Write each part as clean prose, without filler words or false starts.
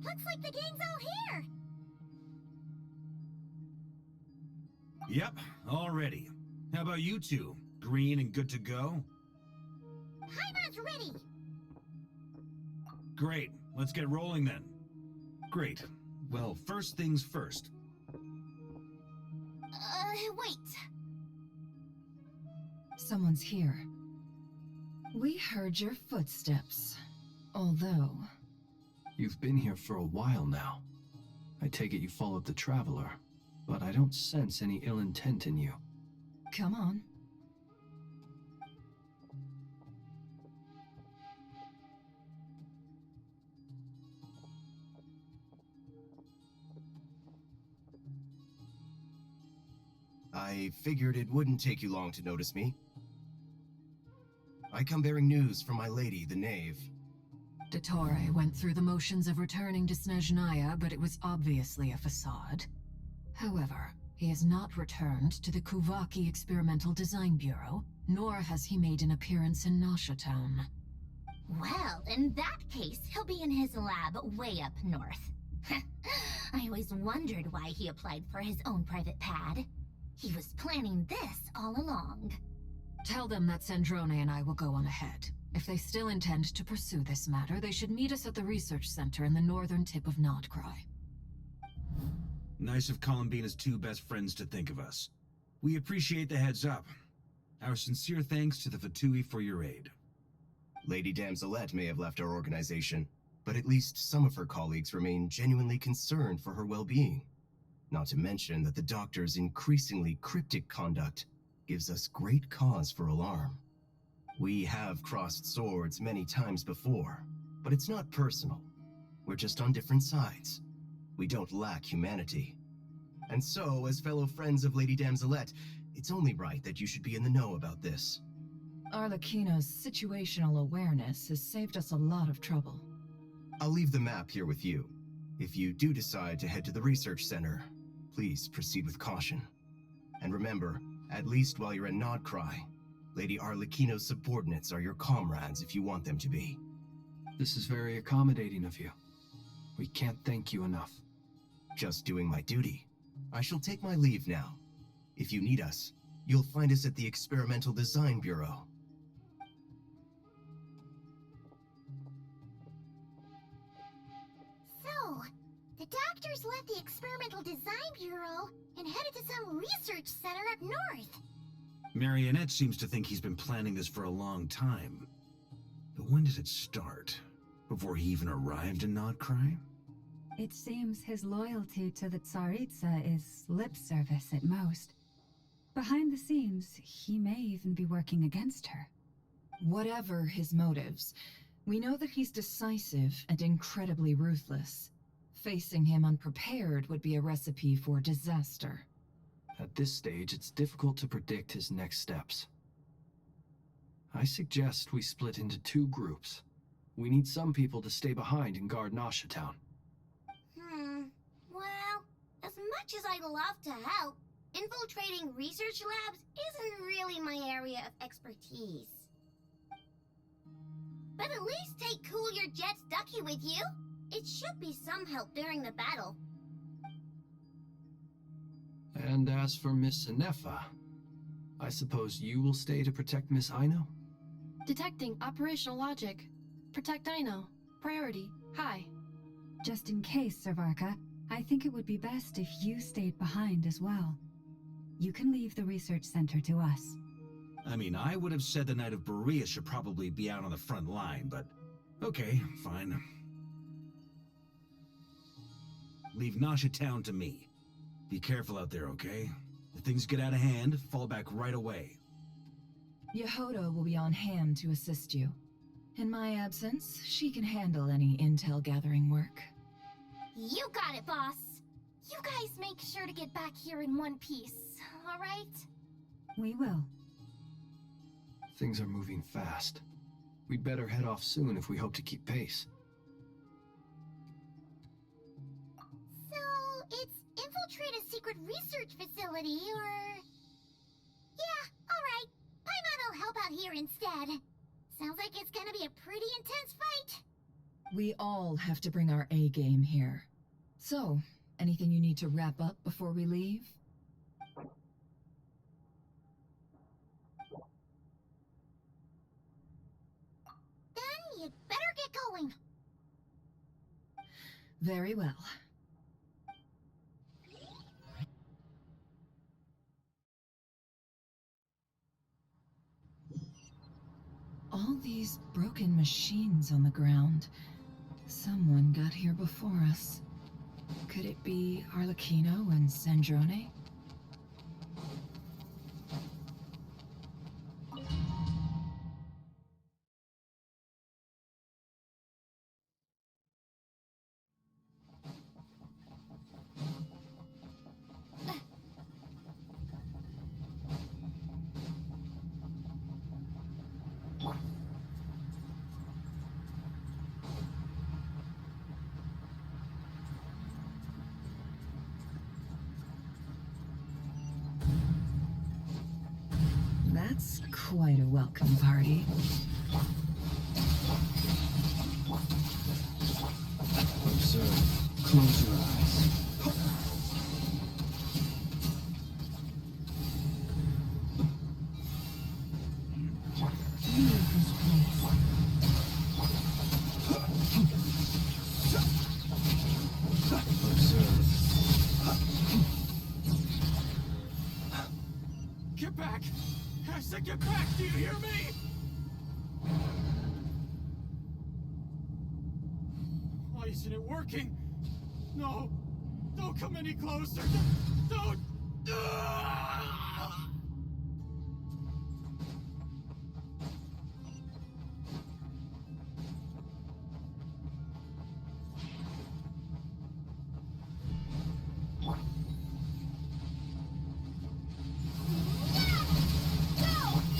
Looks like the gang's all here! Yep, all ready. How about you two? Green and good to go? Paimon's ready! Great, let's get rolling then. Great. Well, first things first. Wait. Someone's here. We heard your footsteps. Although... You've been here for a while now. I take it you followed the Traveler, but I don't sense any ill intent in you. Come on. I figured it wouldn't take you long to notice me. I come bearing news from my lady, the Knave. Dottore went through the motions of returning to Snezhnaya, but it was obviously a facade. However, he has not returned to the Kuvaki Experimental Design Bureau, nor has he made an appearance in Nasha Town. Well, in that case, he'll be in his lab way up north. I always wondered why he applied for his own private pad. He was planning this all along. Tell them that Sandrone and I will go on ahead. If they still intend to pursue this matter, they should meet us at the research center in the northern tip of Nodcry. Nice of Columbina's two best friends to think of us. We appreciate the heads up. Our sincere thanks to the Fatui for your aid. Lady Damselette may have left our organization, but at least some of her colleagues remain genuinely concerned for her well-being. Not to mention that the Doctor's increasingly cryptic conduct gives us great cause for alarm. We have crossed swords many times before, but it's not personal. We're just on different sides. We don't lack humanity. And so, as fellow friends of Lady Damselette, it's only right that you should be in the know about this. Arlecchino's situational awareness has saved us a lot of trouble. I'll leave the map here with you. If you do decide to head to the research center, please proceed with caution. And remember, at least while you're in Nodcry, Lady Arlecchino's subordinates are your comrades if you want them to be. This is very accommodating of you. We can't thank you enough. Just doing my duty. I shall take my leave now. If you need us, you'll find us at the Experimental Design Bureau. So, the Doctors left the Experimental Design Bureau and headed to some research center up north. Marionette seems to think he's been planning this for a long time. But when did it start? Before he even arrived in Nodcry? It seems his loyalty to the Tsaritsa is lip service at most. Behind the scenes, he may even be working against her. Whatever his motives, we know that he's decisive and incredibly ruthless. Facing him unprepared would be a recipe for disaster. At this stage, it's difficult to predict his next steps. I suggest we split into two groups. We need some people to stay behind and guard Nasha Town. Well, as much as I'd love to help, infiltrating research labs isn't really my area of expertise. But at least take Cool Your Jets Ducky with you. It should be some help during the battle. And as for Miss Sinefa, I suppose you will stay to protect Miss Aino? Detecting operational logic. Protect Aino. Priority. High. Just in case, Servarka, I think it would be best if you stayed behind as well. You can leave the research center to us. I mean, I would have said the Knight of Berea should probably be out on the front line, but okay, fine. Leave Nasha Town to me. Be careful out there, okay? If things get out of hand, fall back right away. Yehodo will be on hand to assist you. In my absence, she can handle any intel gathering work. You got it, boss. You guys make sure to get back here in one piece, all right? We will. Things are moving fast. We'd better head off soon if we hope to keep pace. So, it's infiltrate a secret research facility, or... Yeah, alright. Paimon will help out here instead. Sounds like it's gonna be a pretty intense fight. We all have to bring our A game here. So, anything you need to wrap up before we leave? Then you'd better get going. Very well. All these broken machines on the ground. Someone got here before us. Could it be Arlecchino and Sandrone? That's quite a welcome party. Observe. Close your eyes. Leave this place. Observe. Get back! I said get back! Do you hear me? Why isn't it working? No! Don't come any closer! Don't! Ah!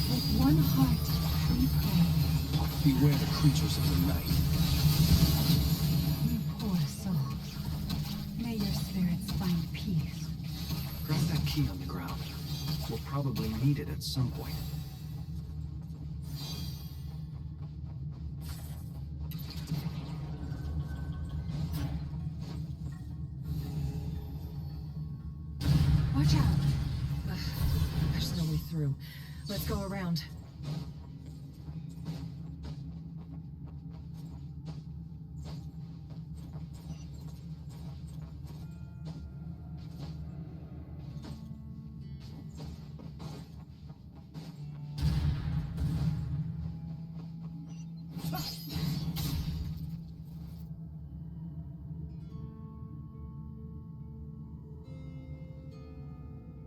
With one heart, we pray. Beware the creatures of the night. You poor souls. May your spirits find peace. Grab that key on the ground. We'll probably need it at some point. Watch out! There's no way through. Let's go around.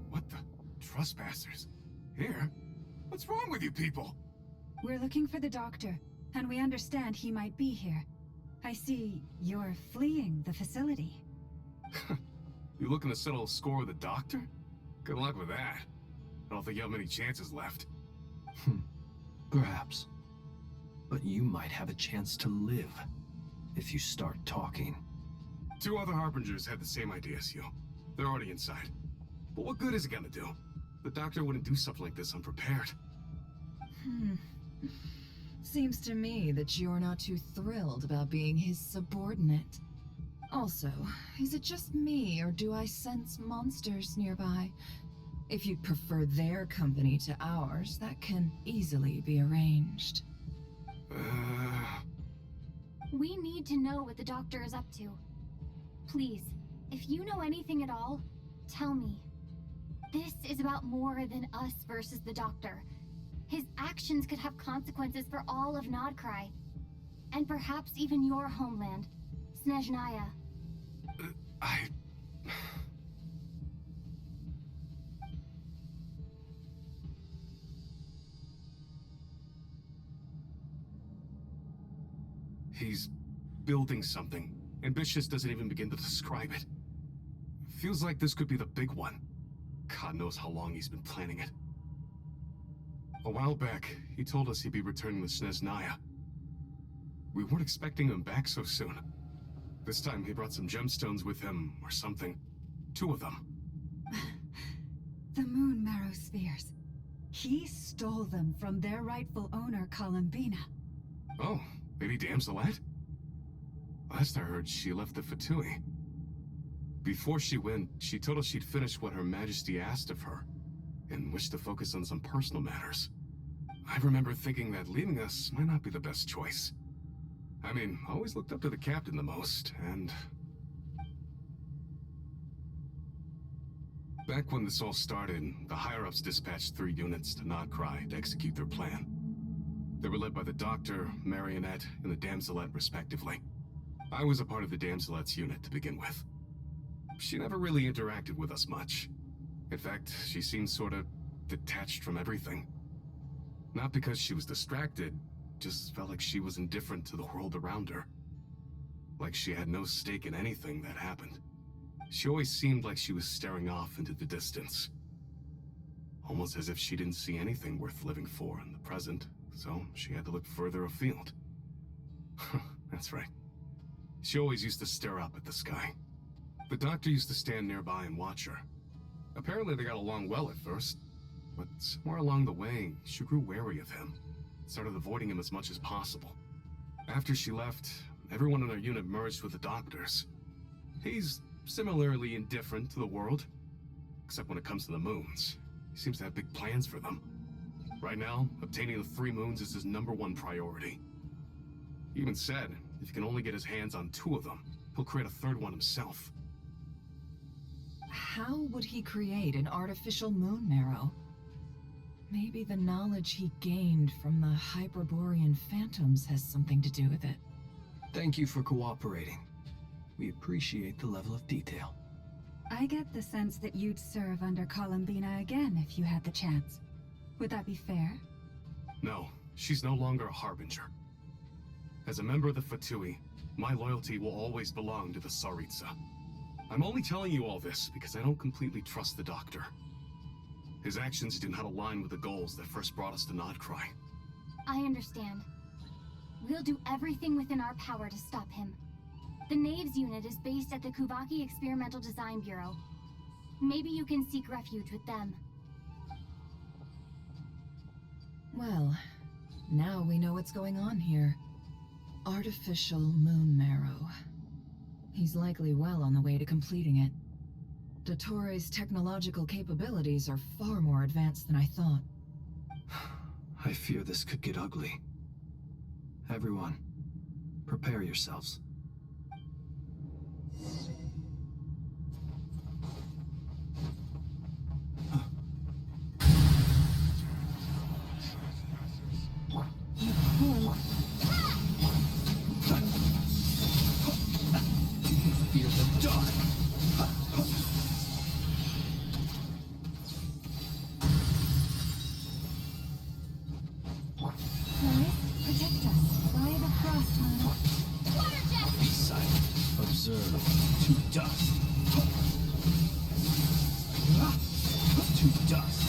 What the? Trespassers? Here? What's wrong with you people? We're looking for the doctor, and we understand he might be here. I see you're fleeing the facility. You looking to settle a score with the doctor? Good luck with that. I don't think you have many chances left. Perhaps. But you might have a chance to live if you start talking. 2 other Harbingers had the same idea as you. They're already inside. But what good is it gonna do? The doctor wouldn't do something like this unprepared. Seems to me that you're not too thrilled about being his subordinate. Also, is it just me, or do I sense monsters nearby? If you'd prefer their company to ours, that can easily be arranged. We need to know what the doctor is up to. Please, if you know anything at all, tell me. This is about more than us versus the doctor. His actions could have consequences for all of Nodcry. And perhaps even your homeland, Snezhnaya. He's building something. Ambitious doesn't even begin to describe it. Feels like this could be the big one. God knows how long he's been planning it. A while back, he told us he'd be returning to Snezhnaya. We weren't expecting him back so soon. This time he brought some gemstones with him, or something. 2 of them. The moon marrow spheres. He stole them from their rightful owner, Columbina. Oh, Lady Damselette? Last I heard, she left the Fatui. Before she went, she told us she'd finished what Her Majesty asked of her, and wished to focus on some personal matters. I remember thinking that leaving us might not be the best choice. I mean, I always looked up to the captain the most, and... Back when this all started, the higher-ups dispatched 3 units to Notcry to execute their plan. They were led by the Doctor, Marionette, and the Damselette, respectively. I was a part of the Damselette's unit to begin with. She never really interacted with us much. In fact, she seemed sort of detached from everything. Not because she was distracted, just felt like she was indifferent to the world around her. Like she had no stake in anything that happened. She always seemed like she was staring off into the distance. Almost as if she didn't see anything worth living for in the present, so she had to look further afield. That's right. She always used to stare up at the sky. The Doctor used to stand nearby and watch her. Apparently they got along well at first, but somewhere along the way, she grew wary of him, started avoiding him as much as possible. After she left, everyone in our unit merged with the Doctor's. He's similarly indifferent to the world, except when it comes to the moons. He seems to have big plans for them. Right now, obtaining the 3 moons is his #1 priority. He even said, if he can only get his hands on 2 of them, he'll create a 3rd one himself. How would he create an artificial moon marrow? Maybe the knowledge he gained from the Hyperborean phantoms has something to do with it. Thank you for cooperating. We appreciate the level of detail. I get the sense that you'd serve under Columbina again if you had the chance. Would that be fair? No, she's no longer a Harbinger. As a member of the Fatui, my loyalty will always belong to the Tsaritsa. I'm only telling you all this because I don't completely trust the Doctor. His actions do not align with the goals that first brought us to Notcry. I understand. We'll do everything within our power to stop him. The Knaves unit is based at the Kuvaki Experimental Design Bureau. Maybe you can seek refuge with them. Well, now we know what's going on here. Artificial moon marrow. He's likely well on the way to completing it. Dottoro's technological capabilities are far more advanced than I thought. I fear this could get ugly. Everyone, prepare yourselves. Fear the dark. Protect us by the crossline. Water jet! Be silent. Observe. To dust. To dust.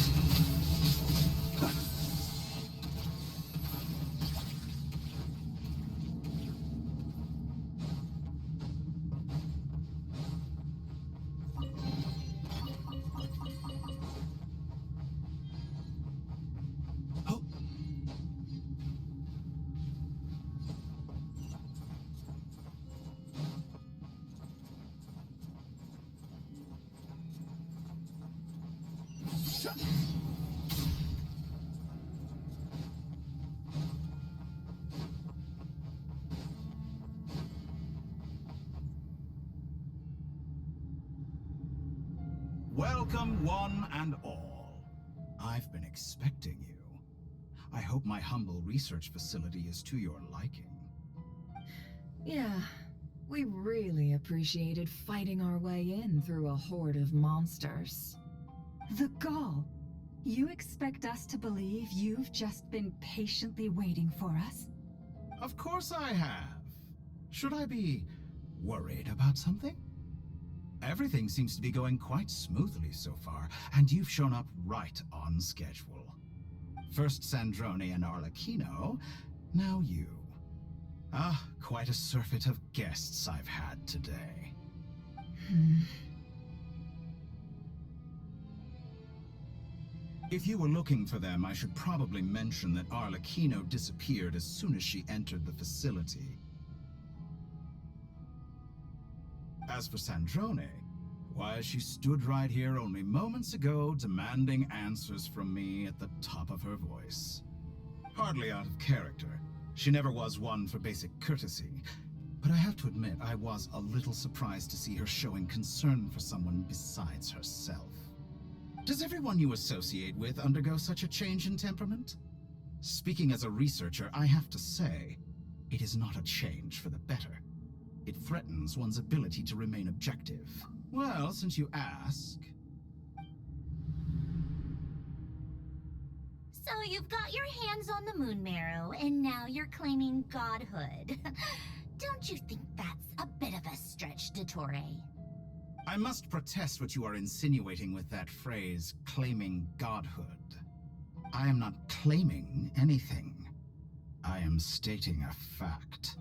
Welcome, one and all. I've been expecting you. I hope my humble research facility is to your liking. Yeah, we really appreciated fighting our way in through a horde of monsters. The gall! You expect us to believe you've just been patiently waiting for us? Of course I have. Should I be worried about something? Everything seems to be going quite smoothly so far, and you've shown up right on schedule. First Sandrone and Arlecchino, now you. Ah, quite a surfeit of guests I've had today. If you were looking for them, I should probably mention that Arlecchino disappeared as soon as she entered the facility. As for Sandrone, why, she stood right here only moments ago demanding answers from me at the top of her voice. Hardly out of character. She never was one for basic courtesy. But I have to admit, I was a little surprised to see her showing concern for someone besides herself. Does everyone you associate with undergo such a change in temperament? Speaking as a researcher, I have to say, it is not a change for the better. It threatens one's ability to remain objective. Well, since you ask... So you've got your hands on the moon marrow, and now you're claiming godhood. Don't you think that's a bit of a stretch, Dottore? I must protest what you are insinuating with that phrase, claiming godhood. I am not claiming anything. I am stating a fact.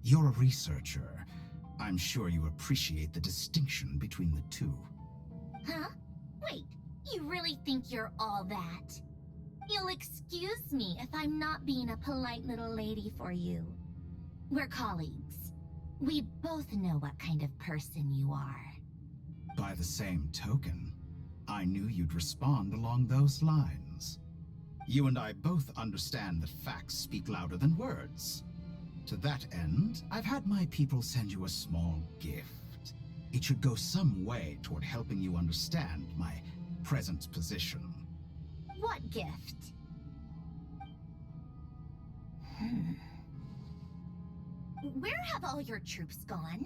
You're a researcher. I'm sure you appreciate the distinction between the two. Huh? Wait, you really think you're all that? You'll excuse me if I'm not being a polite little lady for you. We're colleagues. We both know what kind of person you are. By the same token, I knew you'd respond along those lines. You and I both understand that facts speak louder than words. To that end, I've had my people send you a small gift. It should go some way toward helping you understand my present position. What gift? Where have all your troops gone?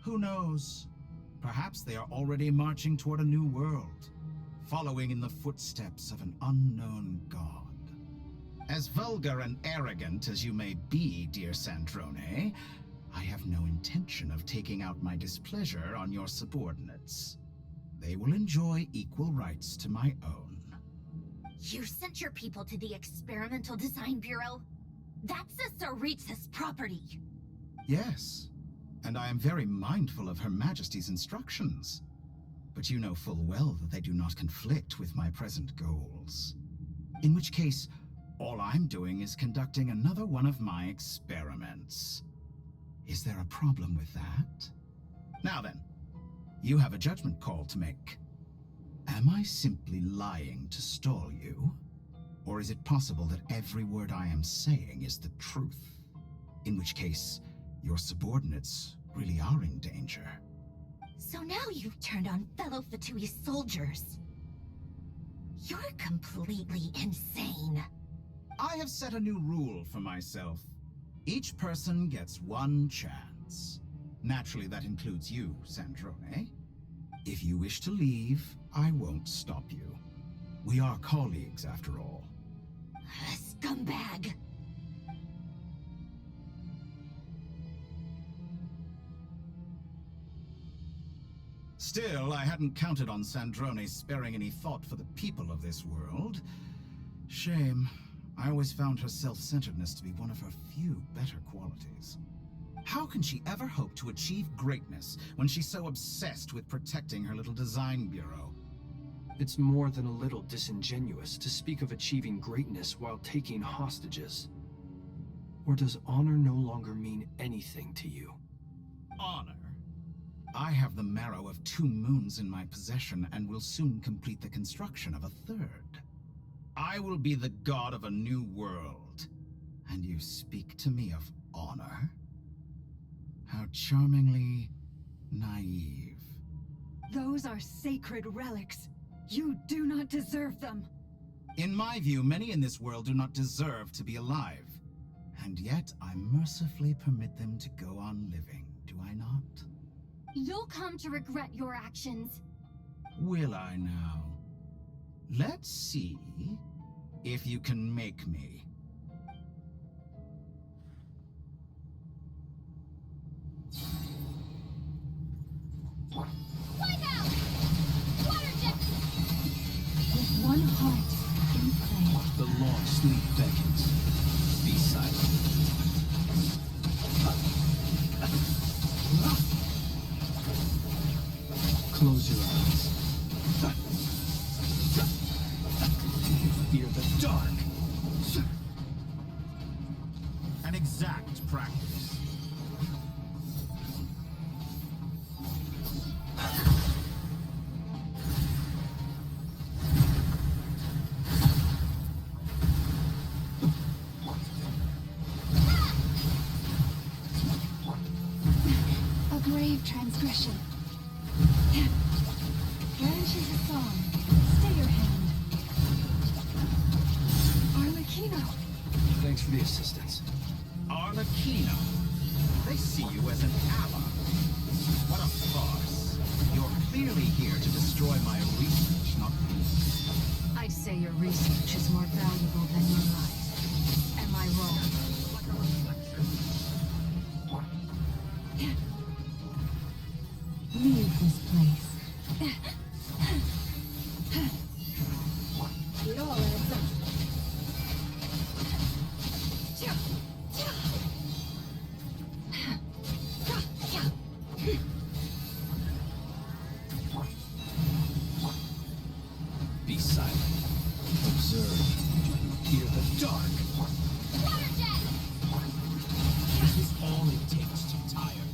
Who knows? Perhaps they are already marching toward a new world, following in the footsteps of an unknown god. As vulgar and arrogant as you may be, dear Sandrone, I have no intention of taking out my displeasure on your subordinates. They will enjoy equal rights to my own. You sent your people to the Experimental Design Bureau? That's a Tsaritsa's property. Yes, and I am very mindful of Her Majesty's instructions. But you know full well that they do not conflict with my present goals. In which case, all I'm doing is conducting another one of my experiments. Is there a problem with that? Now then, you have a judgment call to make. Am I simply lying to stall you? Or is it possible that every word I am saying is the truth? In which case, your subordinates really are in danger. So now you've turned on fellow Fatui soldiers. You're completely insane. I have set a new rule for myself. Each person gets one chance. Naturally, that includes you, Sandrone. If you wish to leave, I won't stop you. We are colleagues, after all. Scumbag! Still, I hadn't counted on Sandrone sparing any thought for the people of this world. Shame. I always found her self-centeredness to be one of her few better qualities. How can she ever hope to achieve greatness when she's so obsessed with protecting her little design bureau? It's more than a little disingenuous to speak of achieving greatness while taking hostages. Or does honor no longer mean anything to you? Honor? I have the marrow of 2 moons in my possession and will soon complete the construction of a 3rd. I will be the god of a new world. And you speak to me of honor? How charmingly naive. Those are sacred relics. You do not deserve them. In my view, many in this world do not deserve to be alive. And yet, I mercifully permit them to go on living, do I not? You'll come to regret your actions. Will I now? Let's see if you can make me. Wipe out! Water jet! With one heart in play. The long sleep beckons. Be silent. Close your eyes. Fear the dark. An exact practice. of transgression. Branches a song. Stay your hand. Arlecchino! Thanks for the assistance. Arlecchino. They see you as an ally. What a farce. You're clearly here to destroy my research, not me. I'd say your research is more valuable than your life. Am I wrong? Leave this place. It all adds up. Be silent. Observe. Hear the dark. Water jet! This is all it takes to tire.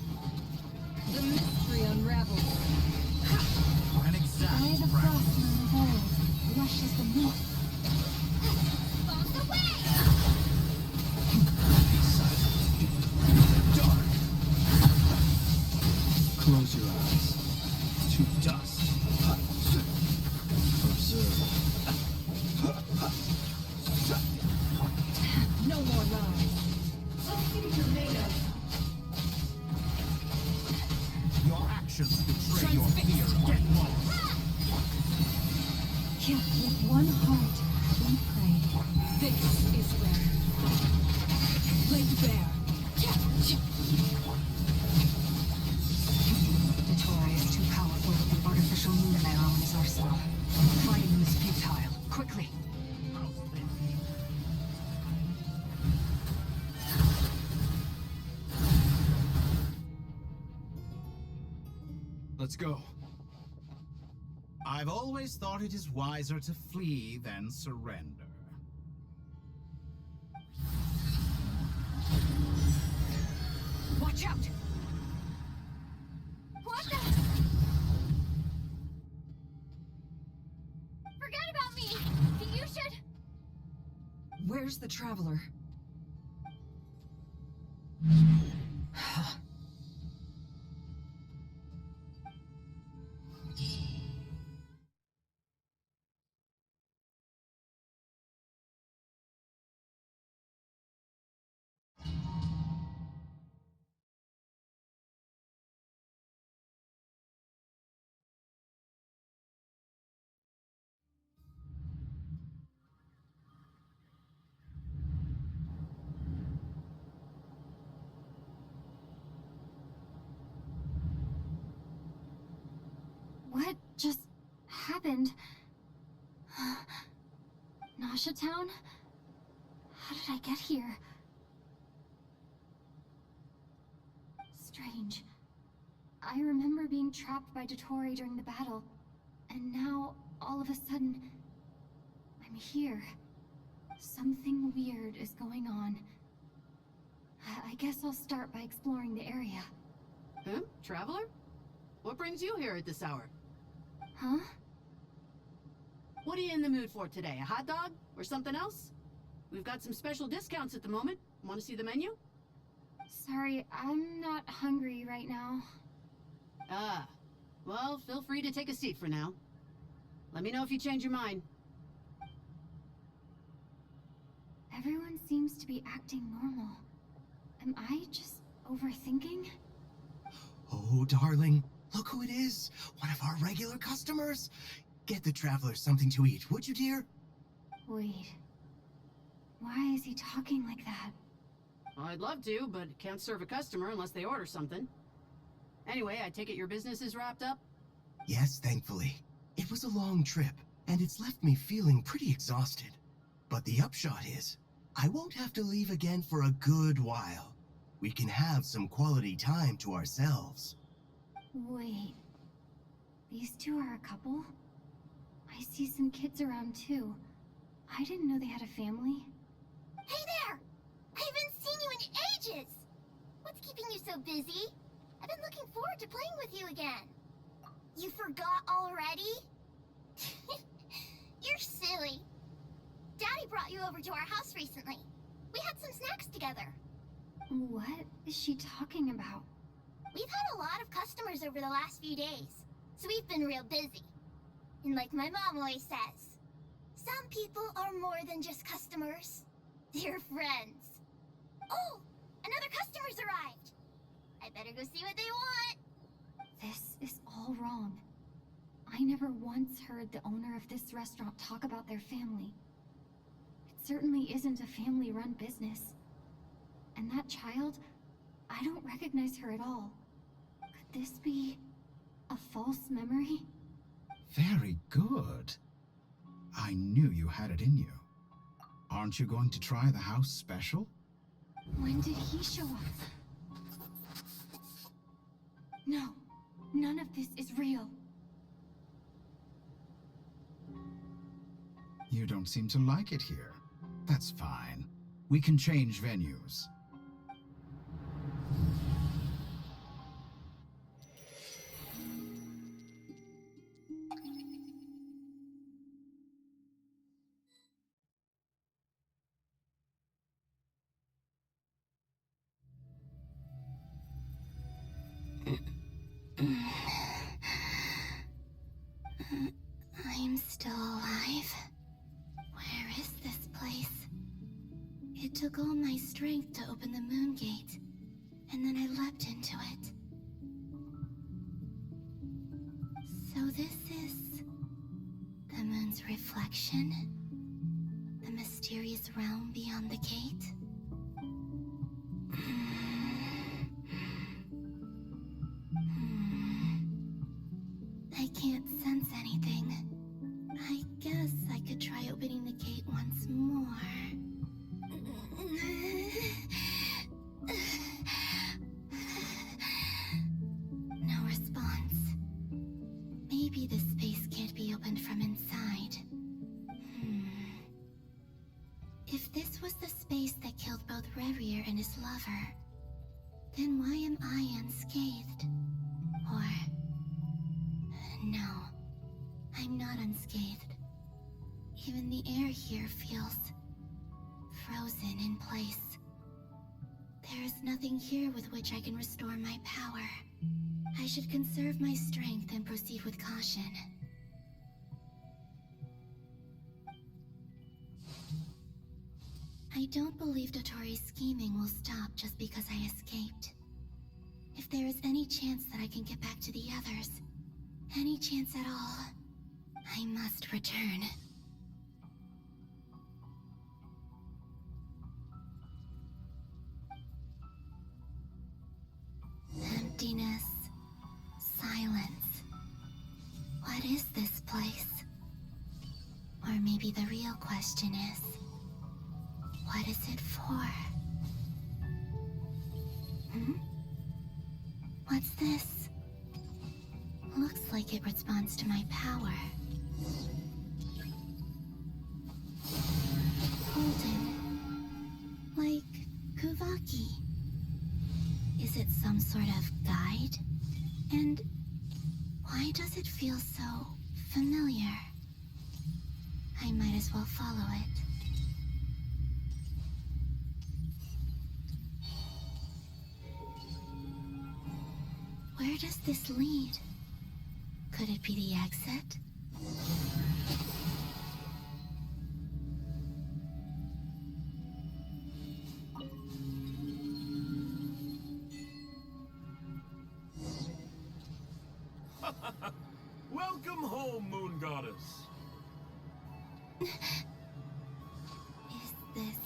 The mystery unravels. An By exact the practice. frostman of old, rushes the north. Bombs away! Be silent. Hear the dark. Close your eyes. To dust. Observe. No more lies. Your actions betray your fear. Get lost. With one heart, we pray. This is where. Laid bare. Datora is too powerful with the artificial moon arrow in his arsenal. Fighting him is futile. Quickly! Let's go. I've always thought it is wiser to flee than surrender. Watch out! What the? Forget about me! You should... Where's the Traveler? What just happened? Nasha Town? How did I get here? Strange. I remember being trapped by Dottore during the battle, and now, all of a sudden, I'm here. Something weird is going on. I guess I'll start by exploring the area. Huh? Traveler? What brings you here at this hour? Huh? What are you in the mood for today? A hot dog? Or something else? We've got some special discounts at the moment. Want to see the menu? Sorry, I'm not hungry right now. Ah. Well, feel free to take a seat for now. Let me know if you change your mind. Everyone seems to be acting normal. Am I just overthinking? Oh, darling, look who it is. One of our regular customers. Get the traveler something to eat, would you, dear? Wait. Why is he talking like that? Well, I'd love to, but can't serve a customer unless they order something. Anyway, I take it your business is wrapped up? Yes, thankfully. It was a long trip, and it's left me feeling pretty exhausted. But the upshot is, I won't have to leave again for a good while. We can have some quality time to ourselves. Wait. These two are a couple? I see some kids around too. I didn't know they had a family. Hey there! I haven't seen you in ages! What's keeping you so busy? I've been looking forward to playing with you again. You forgot already? You're silly. Daddy brought you over to our house recently. We had some snacks together. What is she talking about? We've had a lot of customers over the last few days, so we've been real busy. And like my mom always says, some people are more than just customers. They're friends. Oh, another customer's arrived. I better go see what they want. This is all wrong. I never once heard the owner of this restaurant talk about their family. It certainly isn't a family-run business. And that child, I don't recognize her at all. Could this be a false memory? Very good. I knew you had it in you. Aren't you going to try the house special? When did he show up? No, none of this is real. You don't seem to like it here. That's fine. We can change venues. I'm still alive. Where is this place? It took all my strength to open the moon gate, and then I leapt into it. So this is the moon's reflection? The mysterious realm beyond the gate? I can't sense anything. I guess I could try opening the gate once more. No response. Maybe this space can't be opened from inside. If this was the space that killed both Revier and his lover, then why am I unscathed? Or... no, I'm not unscathed. Even the air here feels frozen in place. There is nothing here with which I can restore my power. I should conserve my strength and proceed with caution. I don't believe Dotori's scheming will stop just because I escaped. If there is any chance that I can get back to the others, any chance at all, I must return. Emptiness. Silence. What is this place? Or maybe the real question is, what is it for? What's this? Looks like it responds to my power. Golden. Like Kuvaki. Is it some sort of guide? And why does it feel so familiar? I might as well follow it. Where does this lead? Could it be the exit? Welcome home, Moon Goddess. Is this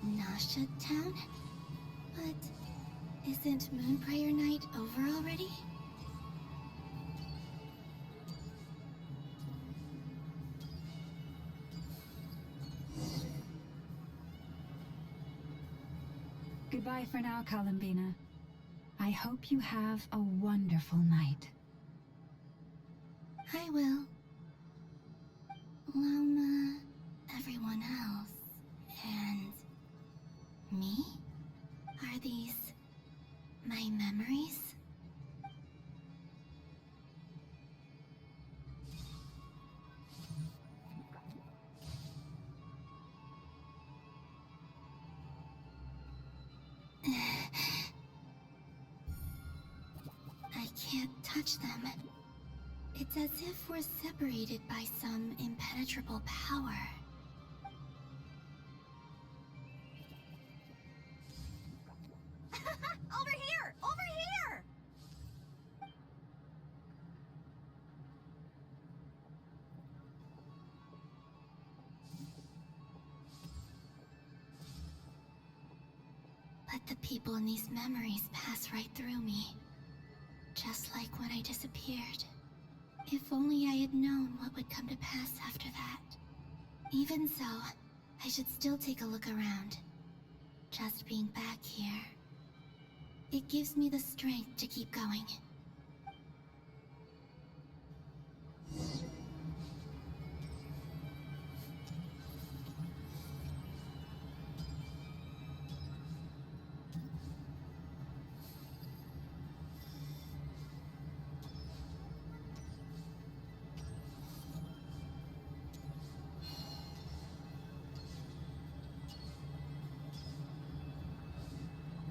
Nasha Town? But isn't Moon Prayer Night over already? Goodbye for now, Columbina. I hope you have a wonderful night. I will. Loma, everyone else, and me? Are these my memories? can't touch them. It's as if we're separated by some impenetrable power. Over here! Over here! But the people in these memories pass right through me. Just like when I disappeared. If only I had known what would come to pass after that. Even so, I should still take a look around. Just being back here. It gives me the strength to keep going.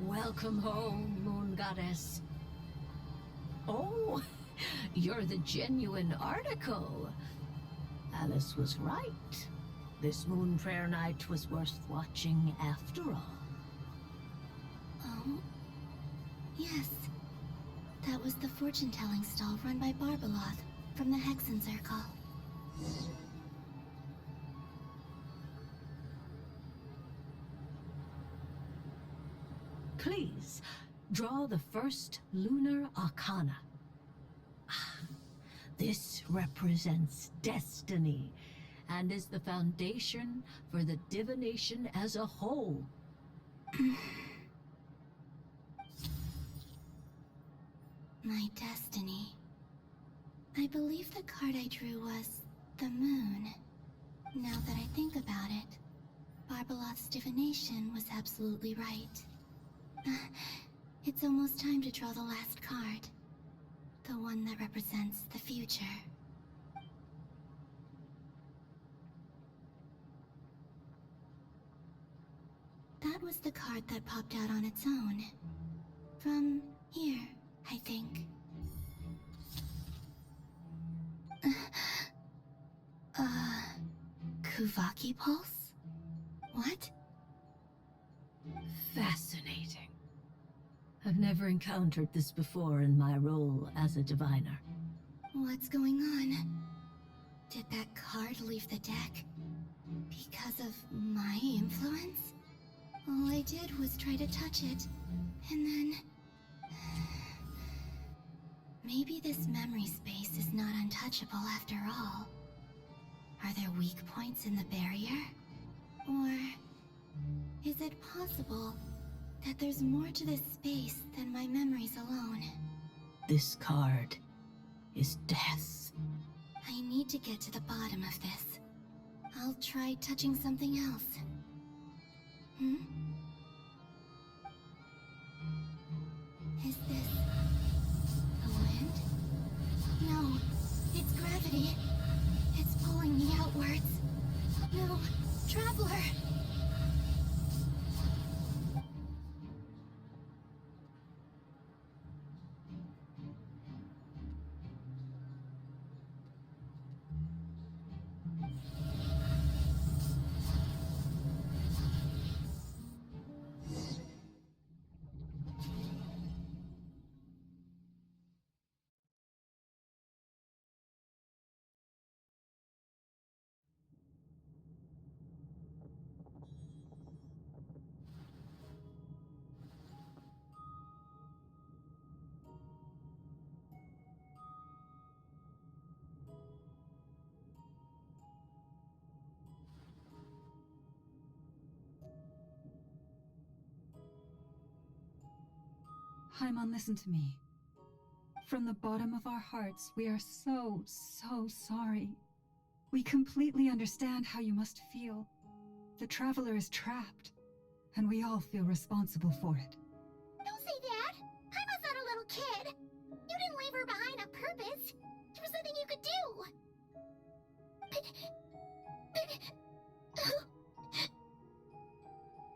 Welcome home, Moon Goddess. Oh, you're the genuine article. Alice was right. This Moon Prayer Night was worth watching after all. Oh? Yes. That was the fortune-telling stall run by Barbeloth from the Hexen Circle. Please, draw the first lunar arcana. This represents destiny and is the foundation for the divination as a whole. My destiny. I believe the card I drew was the moon. Now that I think about it, Barbeloth's divination was absolutely right. It's almost time to draw the last card. The one that represents the future. That was the card that popped out on its own. From here, I think. Kuvaki Pulse? What? Fascinating. I've never encountered this before in my role as a diviner. What's going on? Did that card leave the deck? Because of my influence? All I did was try to touch it, and then... Maybe this memory space is not untouchable after all. Are there weak points in the barrier? Or... is it possible that there's more to this space than my memories alone? This card is death. I need to get to the bottom of this. I'll try touching something else. Is this... the wind? No, it's gravity. It's pulling me outwards. No, Traveler! Paimon, listen to me. From the bottom of our hearts, we are so sorry. We completely understand how you must feel. The Traveler is trapped, and we all feel responsible for it. Don't say that! Paimon's not a little kid! You didn't leave her behind on purpose! There was nothing you could do!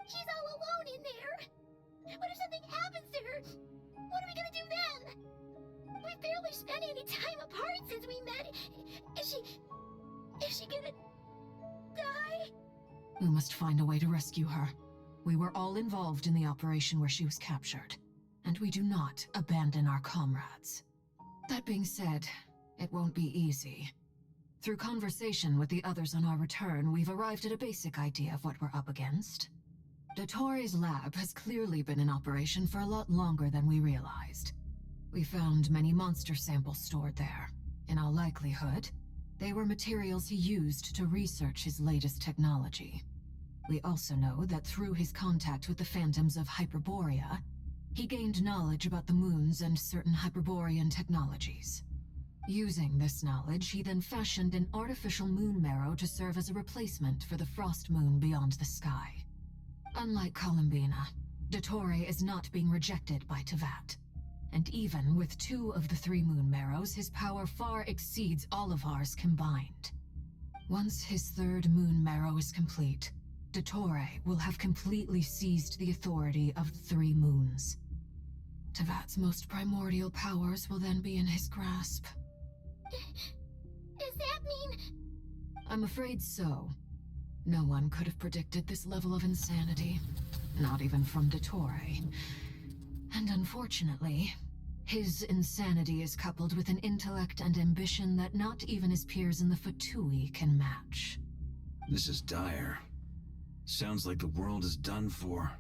She's all alone in there! What if something happens to her? What are we gonna do then? We've we spent any time apart since we met. Is she gonna die? We must find a way to rescue her. We were all involved in the operation where she was captured, and we do not abandon our comrades. That being said, it won't be easy. Through conversation with the others on our return, we've arrived at a basic idea of what we're up against. Dottore's lab has clearly been in operation for a lot longer than we realized. We found many monster samples stored there. In all likelihood, they were materials he used to research his latest technology. We also know that through his contact with the phantoms of Hyperborea, he gained knowledge about the moons and certain Hyperborean technologies. Using this knowledge, he then fashioned an artificial moon marrow to serve as a replacement for the frost moon beyond the sky. Unlike Columbina, Dottore is not being rejected by Tevat. And even with 2 of the 3 moon marrows, his power far exceeds all of ours combined. Once his 3rd moon marrow is complete, Dottore will have completely seized the authority of the 3 moons. Tevat's most primordial powers will then be in his grasp. Does that mean... I'm afraid so. No one could have predicted this level of insanity. Not even from Dottore. And unfortunately, his insanity is coupled with an intellect and ambition that not even his peers in the Fatui can match. This is dire. Sounds like the world is done for.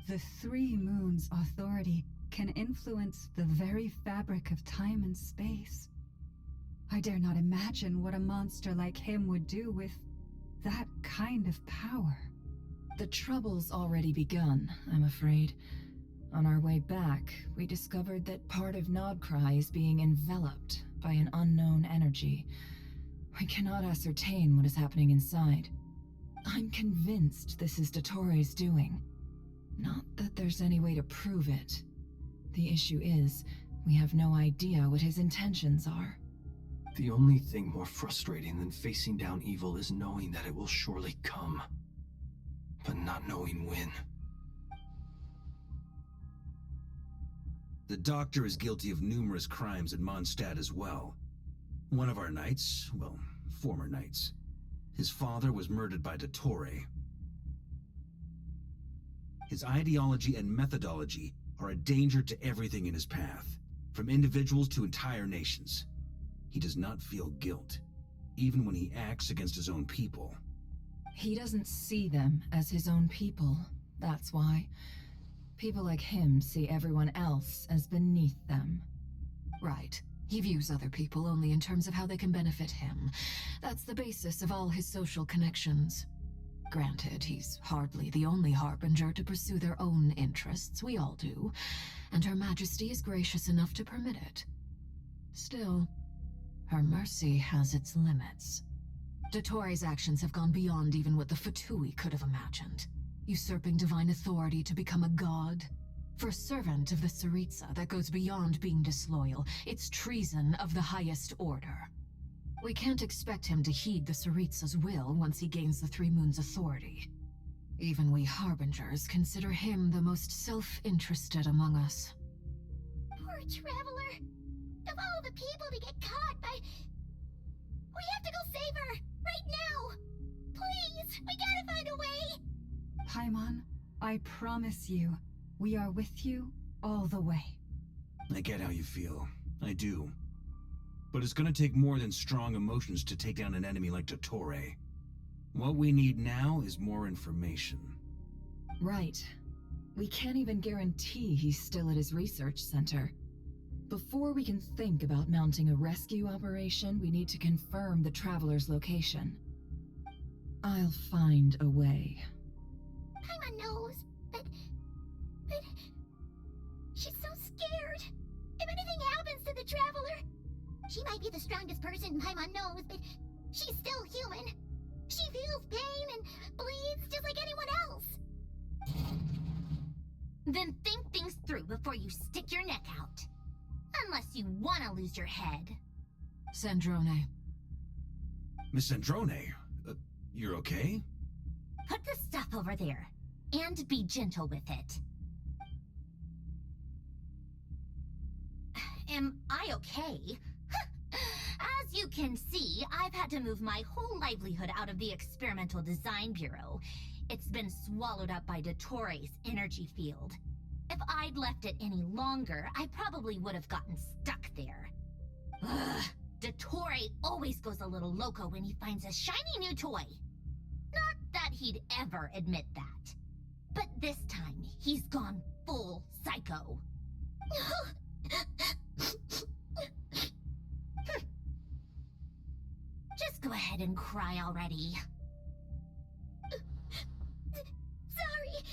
The 3 moons' authority can influence the very fabric of time and space. I dare not imagine what a monster like him would do with that kind of power. The trouble's already begun, I'm afraid. On our way back, we discovered that part of Nodcry is being enveloped by an unknown energy. We cannot ascertain what is happening inside. I'm convinced this is Dottore's doing. Not that there's any way to prove it. The issue is, we have no idea what his intentions are. The only thing more frustrating than facing down evil is knowing that it will surely come, but not knowing when. The Doctor is guilty of numerous crimes at Mondstadt as well. One of our knights, well, former knights, his father was murdered by Dottore. His ideology and methodology are a danger to everything in his path, from individuals to entire nations. He does not feel guilt, even when he acts against his own people. He doesn't see them as his own people, that's why. People like him see everyone else as beneath them. Right. He views other people only in terms of how they can benefit him. That's the basis of all his social connections. Granted, he's hardly the only Harbinger to pursue their own interests. We all do. And Her Majesty is gracious enough to permit it. Still, her mercy has its limits. Dottore's actions have gone beyond even what the Fatui could have imagined. Usurping divine authority to become a god. For a servant of the Tsaritsa, that goes beyond being disloyal. It's treason of the highest order. We can't expect him to heed the Tsaritsa's will once he gains the 3 moons' authority. Even we Harbingers consider him the most self-interested among us. Poor Traveler. Of all the people to get caught by... We have to go save her! Right now! Please! We gotta find a way! Paimon, I promise you, we are with you all the way. I get how you feel. I do. But it's gonna take more than strong emotions to take down an enemy like Dottore. What we need now is more information. Right. We can't even guarantee he's still at his research center. Before we can think about mounting a rescue operation, we need to confirm the Traveler's location. I'll find a way. Paimon knows, but... She's so scared. If anything happens to the Traveler... She might be the strongest person Paimon knows, but she's still human. She feels pain and bleeds just like anyone else. Then think things through before you stick your neck out. Unless you want to lose your head. Sandrone. Miss Sandrone, you're okay? Put the stuff over there, and be gentle with it. Am I okay? As you can see, I've had to move my whole livelihood out of the Experimental Design Bureau. It's been swallowed up by Dottoro's energy field. If I'd left it any longer, I probably would have gotten stuck there. Ugh, Dottore always goes a little loco when he finds a shiny new toy. Not that he'd ever admit that. But this time, he's gone full psycho. Just go ahead and cry already. Sorry.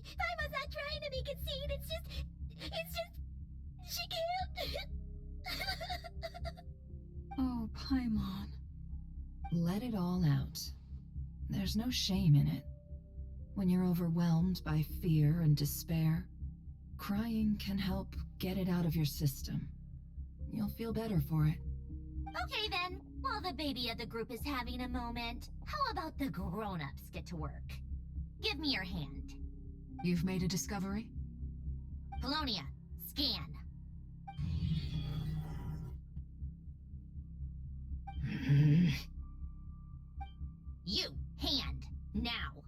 Paimon's not trying to make it scene. It's just, she can't. Oh, Paimon. Let it all out. There's no shame in it. When you're overwhelmed by fear and despair, crying can help get it out of your system. You'll feel better for it. Okay then, while the baby of the group is having a moment, how about the grown-ups get to work? Give me your hand. You've made a discovery? Polonia, scan. You, hand, now.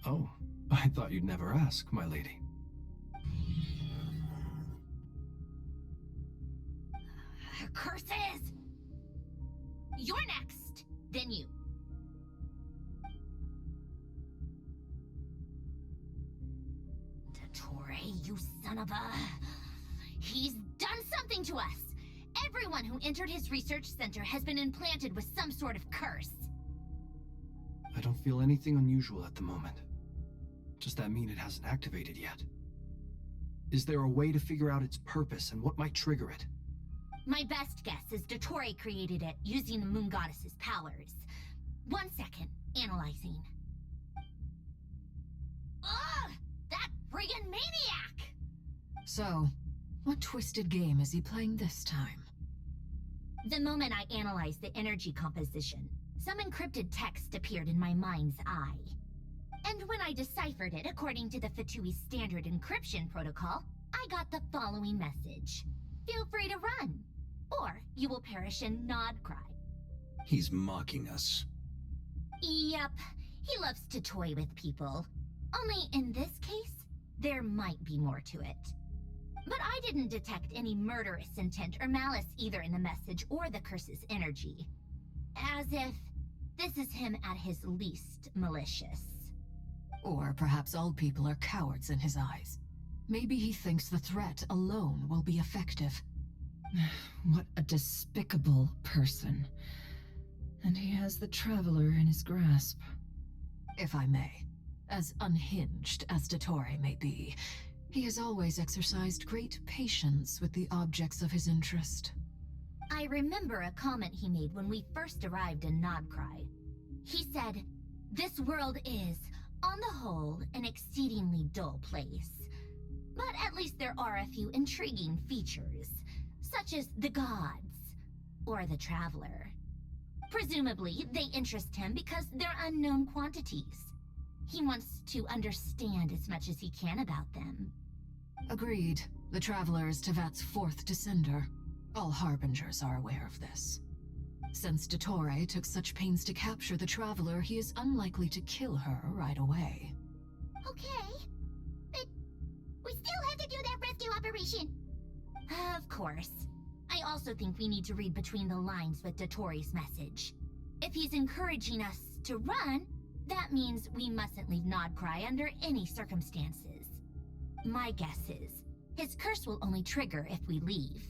Oh, I thought you'd never ask, my lady. Curses! You're next, then you. Dottore, you son of a... He's done something to us! Everyone who entered his research center has been implanted with some sort of curse. I don't feel anything unusual at the moment. Does that mean it hasn't activated yet? Is there a way to figure out its purpose and what might trigger it? My best guess is Dottore created it using the Moon Goddess's powers. 1 second, analyzing. Ugh! That friggin' maniac! So, what twisted game is he playing this time? The moment I analyzed the energy composition, some encrypted text appeared in my mind's eye. And when I deciphered it according to the Fatui standard encryption protocol, I got the following message. Feel free to run, or you will perish in Nodcry. He's mocking us. Yep, he loves to toy with people. Only in this case, there might be more to it. But I didn't detect any murderous intent or malice either in the message or the curse's energy. As if this is him at his least malicious. Or perhaps all people are cowards in his eyes. Maybe he thinks the threat alone will be effective. What a despicable person. And he has the Traveler in his grasp. If I may, as unhinged as Dottore may be, he has always exercised great patience with the objects of his interest. I remember a comment he made when we first arrived in Nodcry. He said, "This world is, on the whole, an exceedingly dull place. But at least there are a few intriguing features, such as the gods, or the Traveler. Presumably, they interest him because they're unknown quantities. He wants to understand as much as he can about them." Agreed. The Traveler is Tevat's fourth descender. All Harbingers are aware of this. Since Dottore took such pains to capture the Traveler, he is unlikely to kill her right away. Okay. But we still have to do that rescue operation. Of course. I also think we need to read between the lines with Dottore's message. If he's encouraging us to run, that means we mustn't leave Nodcry under any circumstances. My guess is, his curse will only trigger if we leave.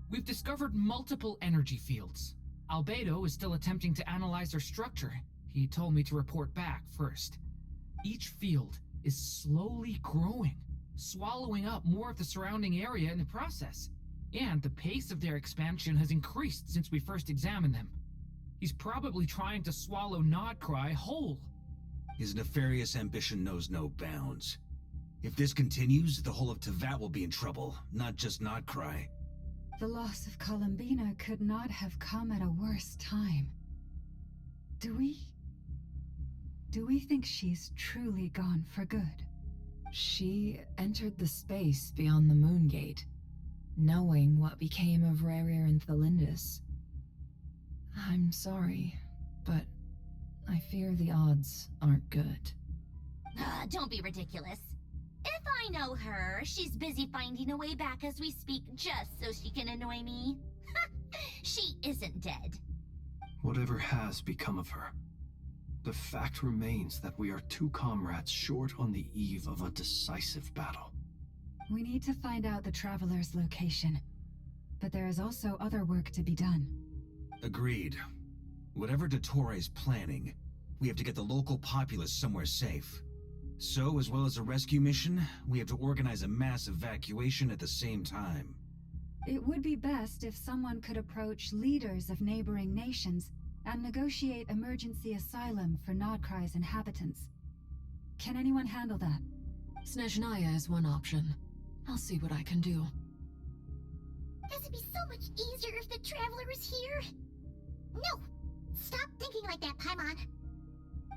We've discovered multiple energy fields. Albedo is still attempting to analyze their structure. He told me to report back first. Each field is slowly growing, swallowing up more of the surrounding area in the process. And the pace of their expansion has increased since we first examined them. He's probably trying to swallow Nodcry whole. His nefarious ambition knows no bounds. If this continues, the whole of Tevat will be in trouble, not just Nodcry. The loss of Columbina could not have come at a worse time. Do we Do we think she's truly gone for good? She entered the space beyond the Moon Gate, knowing what became of Rarir and Thelindis. I'm sorry, but I fear the odds aren't good. Don't be ridiculous. If I know her, she's busy finding a way back as we speak just so she can annoy me. She isn't dead. Whatever has become of her, the fact remains that we are two comrades short on the eve of a decisive battle. We need to find out the Traveler's location. But there is also other work to be done. Agreed. Whatever Dottore is planning, we have to get the local populace somewhere safe. So, as well as a rescue mission, we have to organize a mass evacuation at the same time. It would be best if someone could approach leaders of neighboring nations and negotiate emergency asylum for Nodcry's inhabitants. Can anyone handle that? Snezhnaya is one option. I'll see what I can do. This would be so much easier if the Traveler was here. No! Stop thinking like that, Paimon.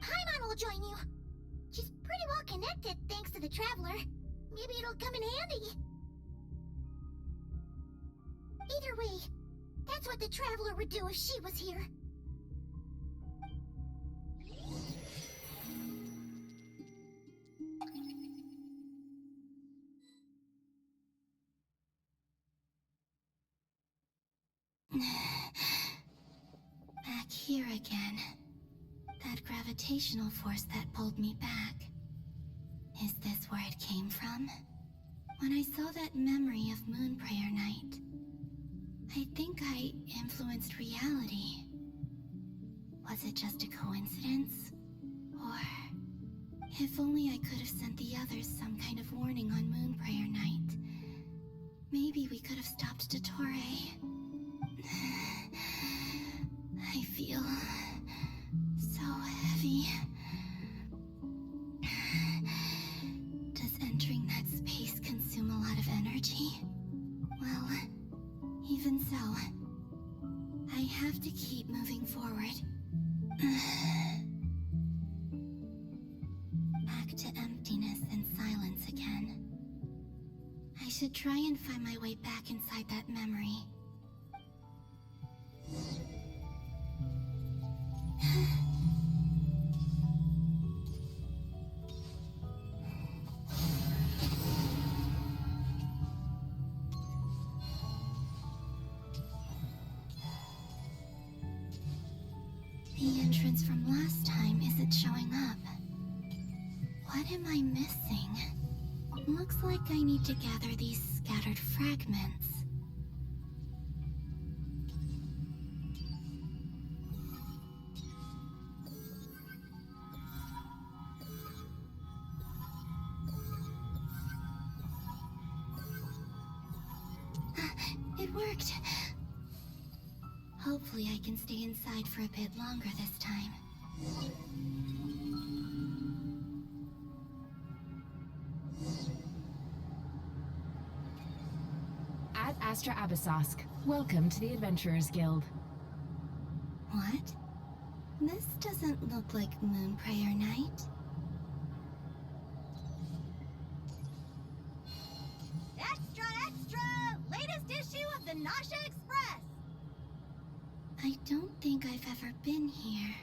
Paimon will join you. She's pretty well connected thanks to the Traveler. Maybe it'll come in handy. Either way, that's what the Traveler would do if she was here. Back here again. That gravitational force that pulled me back. Is this where it came from? When I saw that memory of Moonprayer Night, I think I influenced reality. Was it just a coincidence? Or... if only I could have sent the others some kind of warning on Moonprayer Night. Maybe we could have stopped Dottore. I feel... so heavy. Does entering that space consume a lot of energy? Well, even so, I have to keep moving forward. Back to emptiness and silence again. I should try and find my way back inside that memory. The entrance from last time isn't showing up. What am I missing? Looks like I need to gather these scattered fragments. It worked. Hopefully I can stay inside for a bit longer this time. At Astra Abyssosque, welcome to the Adventurers Guild. What? This doesn't look like Moonprayer Night. Extra, extra! Latest issue of the Nasha Express! I don't think I've ever been here.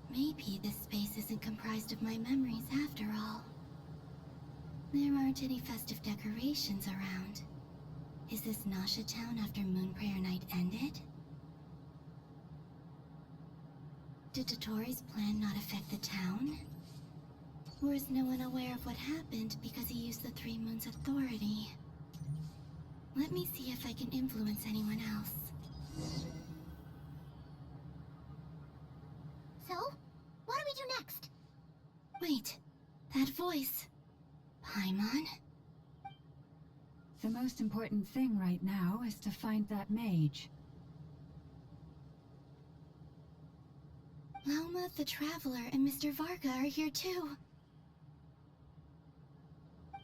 Maybe this space isn't comprised of my memories after all. There aren't any festive decorations around. Is this Nasha Town after Moonprayer Night ended? Did Dottore's plan not affect the town? Or is no one aware of what happened because he used the Three Moons' authority? Let me see if I can influence anyone else. So, what do we do next? Wait, that voice. Paimon? The most important thing right now is to find that mage. Lauma the Traveler and Mr. Varga are here too.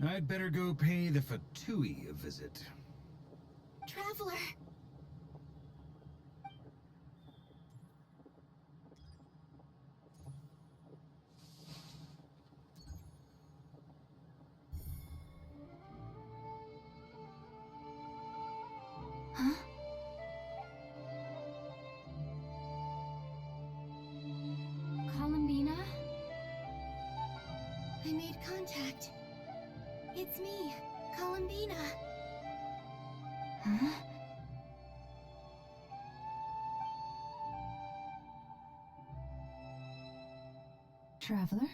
I'd better go pay the Fatui a visit. Traveler! I made contact. It's me, Columbina. Huh? Traveler?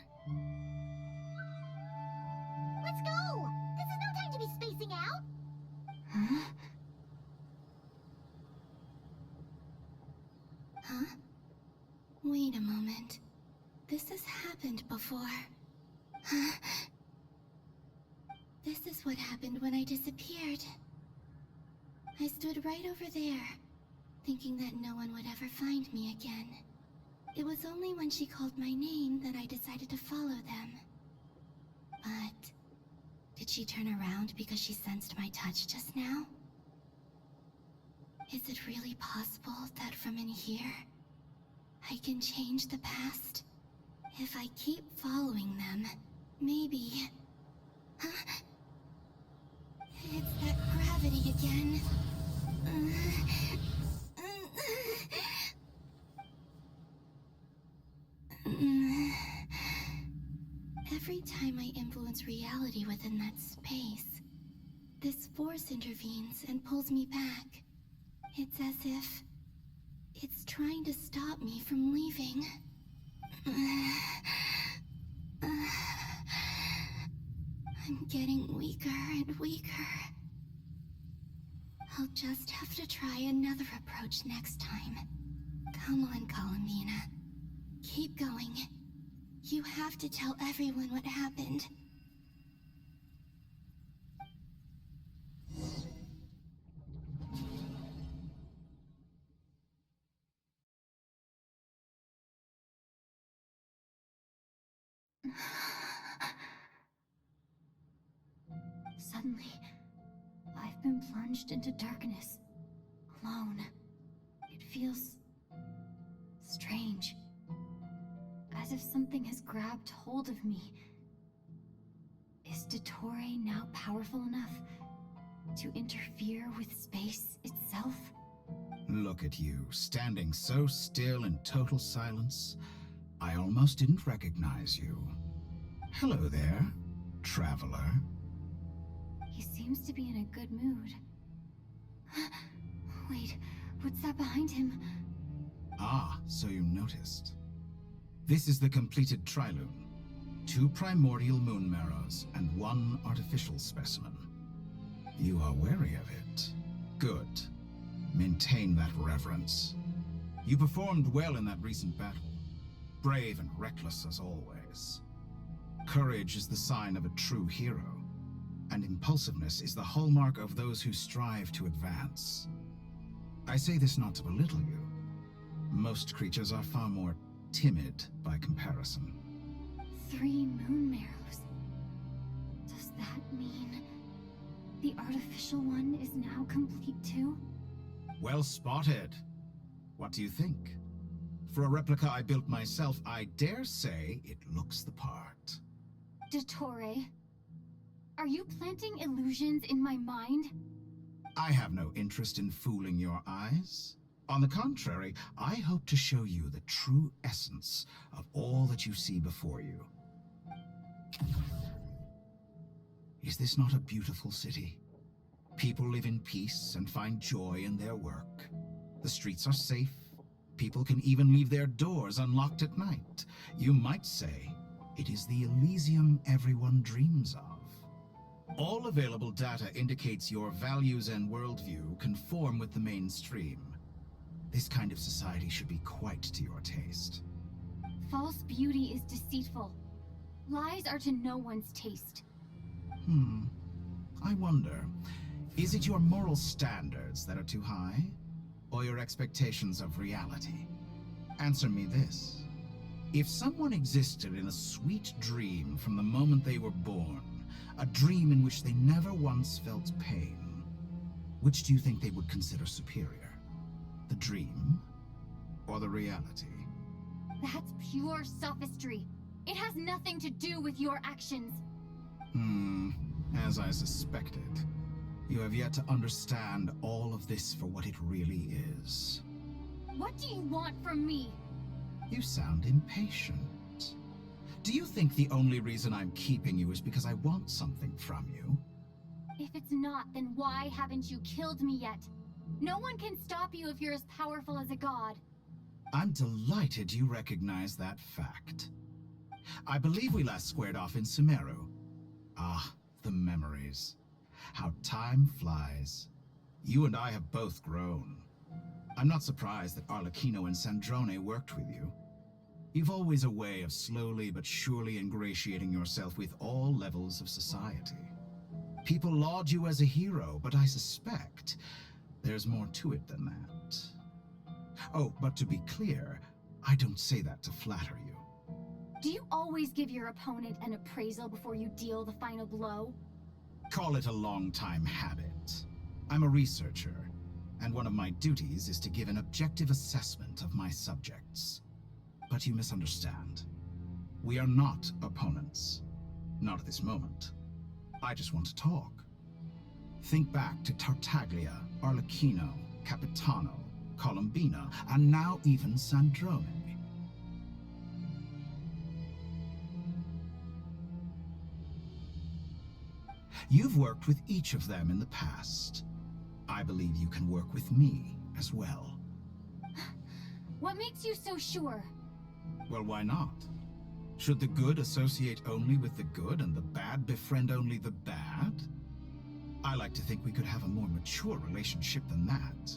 Let's go! This is no time to be spacing out! Huh? Huh? Wait a moment. This has happened before. Huh? This is what happened when I disappeared. I stood right over there, thinking that no one would ever find me again. It was only when she called my name that I decided to follow them. But did she turn around because she sensed my touch just now? Is it really possible that from in here, I can change the past? If I keep following them, maybe... Huh? It's that gravity again. Every time I influence reality within that space, this force intervenes and pulls me back. It's as if it's trying to stop me from leaving. I'm getting weaker and weaker. I'll just have to try another approach next time. Come on, Columbina. Keep going. You have to tell everyone what happened. Suddenly, I've been plunged into darkness, alone. It feels strange, as if something has grabbed hold of me. Is Dottore now powerful enough to interfere with space itself? Look at you, standing so still in total silence. I almost didn't recognize you. Hello there, traveler. He seems to be in a good mood. Wait, what's that behind him? Ah, so you noticed. This is the completed Trilune. 2 primordial moon marrows and 1 artificial specimen. You are wary of it. Good. Maintain that reverence. You performed well in that recent battle. Brave and reckless as always. Courage is the sign of a true hero, and impulsiveness is the hallmark of those who strive to advance. I say this not to belittle you. Most creatures are far more timid by comparison. 3 moon marrows. Does that mean the artificial one is now complete too? Well spotted. What do you think? For a replica I built myself, I dare say it looks the part. Dottore, are you planting illusions in my mind? I have no interest in fooling your eyes. On the contrary, I hope to show you the true essence of all that you see before you. Is this not a beautiful city? People live in peace and find joy in their work. The streets are safe. People can even leave their doors unlocked at night. You might say it is the Elysium everyone dreams of. All available data indicates your values and worldview conform with the mainstream. This kind of society should be quite to your taste. False beauty is deceitful. Lies are to no one's taste. I wonder, is it your moral standards that are too high? Or your expectations of reality? Answer me this. If someone existed in a sweet dream from the moment they were born, a dream in which they never once felt pain, which do you think they would consider superior? The dream or the reality? That's pure sophistry. It has nothing to do with your actions. As I suspected. You have yet to understand all of this for what it really is. What do you want from me? You sound impatient. Do you think the only reason I'm keeping you is because I want something from you? If it's not, then why haven't you killed me yet? No one can stop you if you're as powerful as a god. I'm delighted you recognize that fact. I believe we last squared off in Sumeru. Ah, the memories. How time flies. You and I have both grown. I'm not surprised that Arlecchino and Sandrone worked with you. You've always a way of slowly but surely ingratiating yourself with all levels of society. People laud you as a hero, but I suspect there's more to it than that. Oh, but to be clear, I don't say that to flatter you. Do you always give your opponent an appraisal before you deal the final blow? Call it a long-time habit. I'm a researcher, and one of my duties is to give an objective assessment of my subjects. But you misunderstand. We are not opponents. Not at this moment. I just want to talk. Think back to Tartaglia, Arlecchino, Capitano, Columbina, and now even Sandrone. You've worked with each of them in the past. I believe you can work with me as well. What makes you so sure? Well, why not? Should the good associate only with the good and the bad befriend only the bad? I like to think we could have a more mature relationship than that.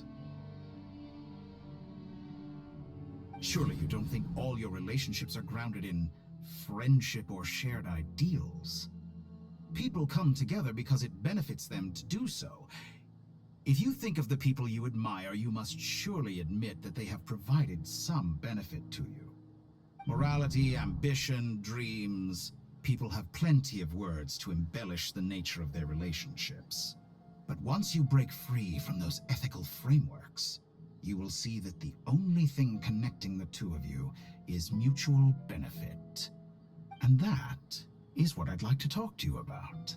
Surely you don't think all your relationships are grounded in friendship or shared ideals? People come together because it benefits them to do so. If you think of the people you admire, you must surely admit that they have provided some benefit to you. Morality, ambition, dreams. People have plenty of words to embellish the nature of their relationships. But once you break free from those ethical frameworks, you will see that the only thing connecting the two of you is mutual benefit. And that is what I'd like to talk to you about.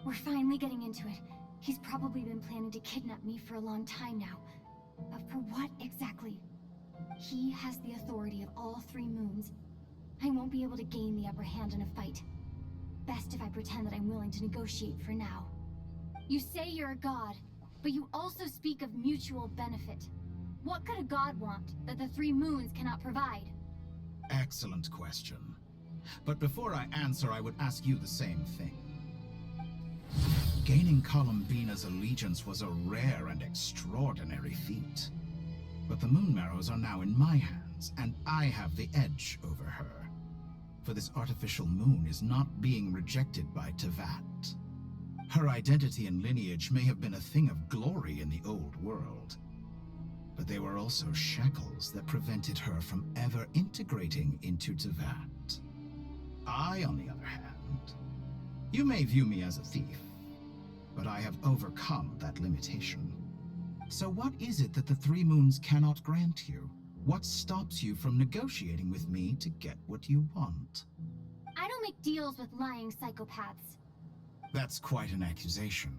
We're finally getting into it. He's probably been planning to kidnap me for a long time now. But for what exactly? He has the authority of all 3 moons. I won't be able to gain the upper hand in a fight. Best if I pretend that I'm willing to negotiate for now. You say you're a god, but you also speak of mutual benefit. What could a god want that the 3 moons cannot provide? Excellent question. But before I answer, I would ask you the same thing. Gaining Columbina's allegiance was a rare and extraordinary feat. But the Moon Marrows are now in my hands, and I have the edge over her. For this artificial moon is not being rejected by Tevat. Her identity and lineage may have been a thing of glory in the old world, but they were also shackles that prevented her from ever integrating into Tevat. I, on the other hand, you may view me as a thief, but I have overcome that limitation. So what is it that the 3 moons cannot grant you? What stops you from negotiating with me to get what you want? I don't make deals with lying psychopaths. That's quite an accusation.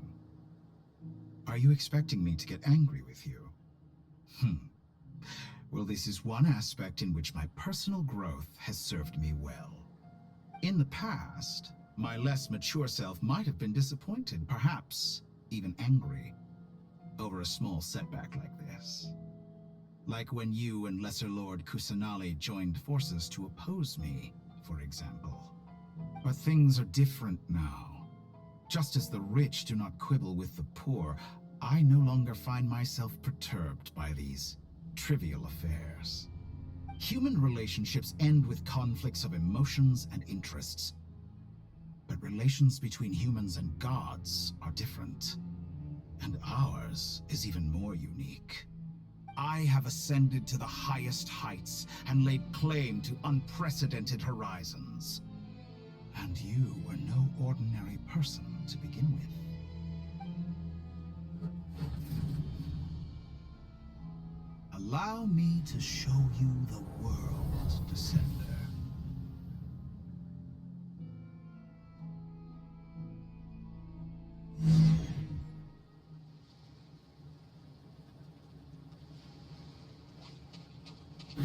Are you expecting me to get angry with you? Well, this is one aspect in which my personal growth has served me well. In the past, my less mature self might have been disappointed, perhaps even angry, over a small setback like this. Like when you and Lesser Lord Kusanali joined forces to oppose me, for example. But things are different now. Just as the rich do not quibble with the poor, I no longer find myself perturbed by these trivial affairs. Human relationships end with conflicts of emotions and interests. But relations between humans and gods are different. And ours is even more unique. I have ascended to the highest heights and laid claim to unprecedented horizons. And you were no ordinary person to begin with. Allow me to show you the world, Descender.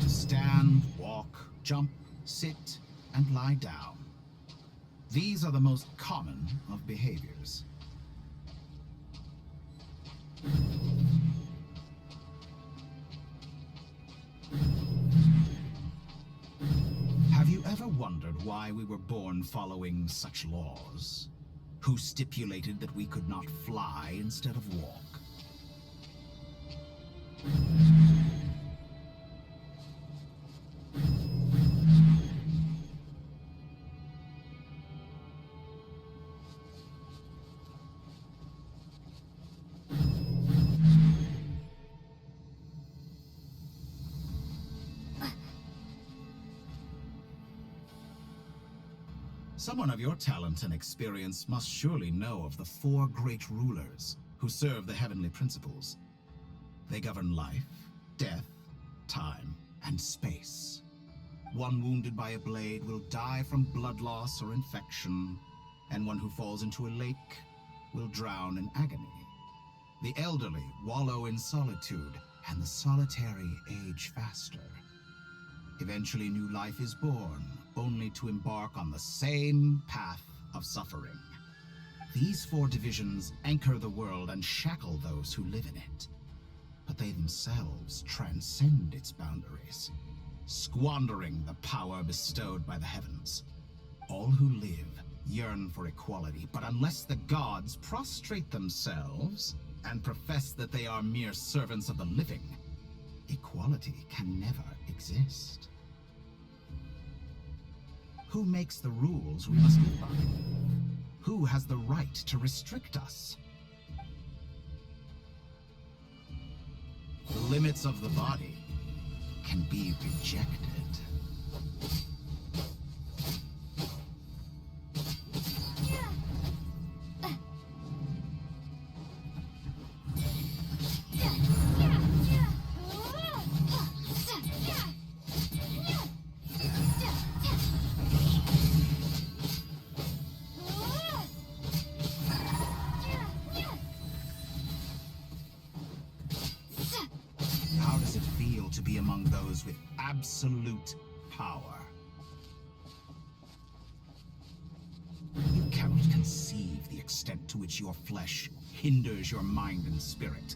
To stand, walk, jump, sit, and lie down. These are the most common of behaviors. Have you ever wondered why we were born following such laws? Who stipulated that we could not fly instead of walk? Someone of your talent and experience must surely know of the 4 great rulers who serve the heavenly principles. They govern life, death, time, and space. One wounded by a blade will die from blood loss or infection, and one who falls into a lake will drown in agony. The elderly wallow in solitude, and the solitary age faster. Eventually, new life is born, only to embark on the same path of suffering. These 4 divisions anchor the world and shackle those who live in it. But they themselves transcend its boundaries, squandering the power bestowed by the heavens. All who live yearn for equality, but unless the gods prostrate themselves and profess that they are mere servants of the living, equality can never exist. Who makes the rules we must live by? Who has the right to restrict us? The limits of the body can be rejected. How does it feel to be among those with absolute power? You cannot conceive the extent to which your flesh hinders your mind and spirit.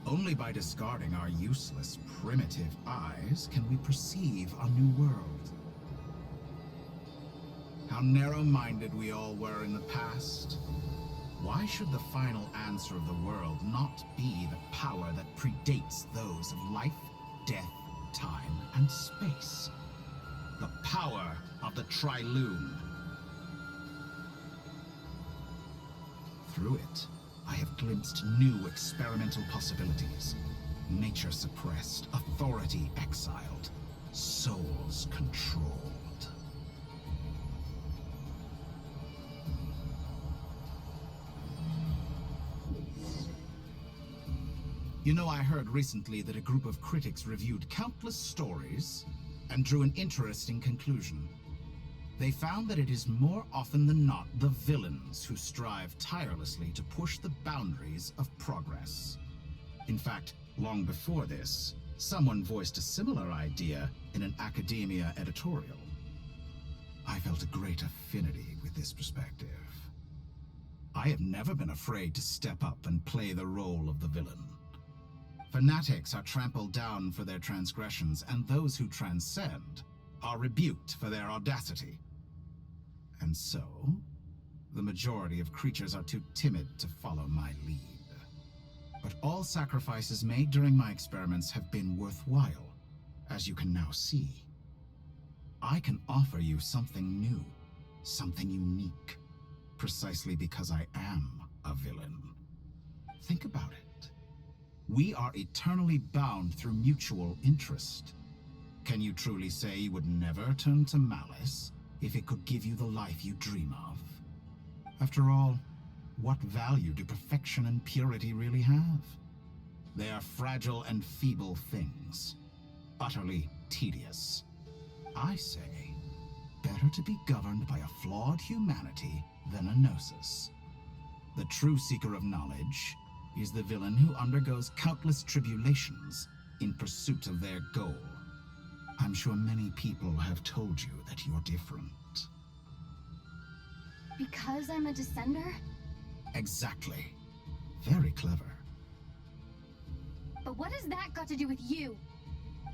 Only by discarding our useless, primitive eyes can we perceive a new world. How narrow-minded we all were in the past. Why should the final answer of the world not be the power that predates those of life, death, time, and space? The power of the Triloom. Through it, I have glimpsed new experimental possibilities. Nature suppressed, authority exiled, souls controlled. You know, I heard recently that a group of critics reviewed countless stories and drew an interesting conclusion. They found that it is more often than not the villains who strive tirelessly to push the boundaries of progress. In fact, long before this, someone voiced a similar idea in an academia editorial. I felt a great affinity with this perspective. I have never been afraid to step up and play the role of the villain. Fanatics are trampled down for their transgressions, and those who transcend are rebuked for their audacity. And so, the majority of creatures are too timid to follow my lead. But all sacrifices made during my experiments have been worthwhile, as you can now see. I can offer you something new, something unique, precisely because I am a villain. Think about it. We are eternally bound through mutual interest. Can you truly say you would never turn to malice if it could give you the life you dream of? After all, what value do perfection and purity really have? They are fragile and feeble things, utterly tedious. I say, better to be governed by a flawed humanity than a gnosis. The true seeker of knowledge is the villain who undergoes countless tribulations in pursuit of their goal. I'm sure many people have told you that you're different. Because I'm a descender? Exactly. Very clever. But what has that got to do with you?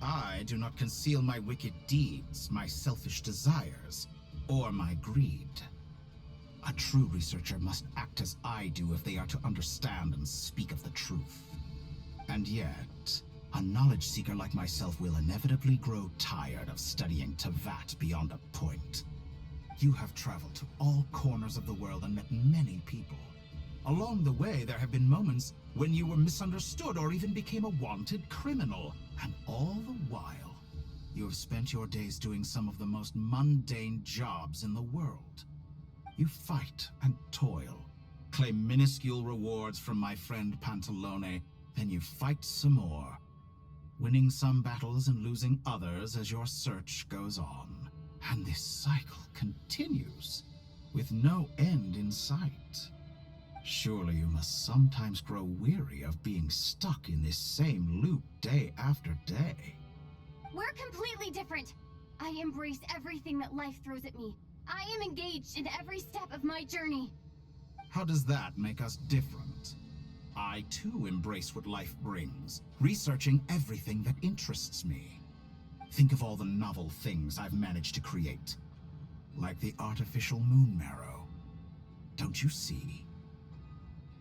I do not conceal my wicked deeds, my selfish desires, or my greed. A true researcher must act as I do if they are to understand and speak of the truth. And yet, a knowledge seeker like myself will inevitably grow tired of studying Tevat beyond a point. You have traveled to all corners of the world and met many people. Along the way, there have been moments when you were misunderstood or even became a wanted criminal. And all the while, you have spent your days doing some of the most mundane jobs in the world. You fight and toil, claim minuscule rewards from my friend Pantalone, then you fight some more, winning some battles and losing others as your search goes on. And this cycle continues, with no end in sight. Surely you must sometimes grow weary of being stuck in this same loop day after day. We're completely different. I embrace everything that life throws at me. I am engaged in every step of my journey. How does that make us different? I too embrace what life brings, researching everything that interests me. Think of all the novel things I've managed to create, like the artificial moon marrow. Don't you see?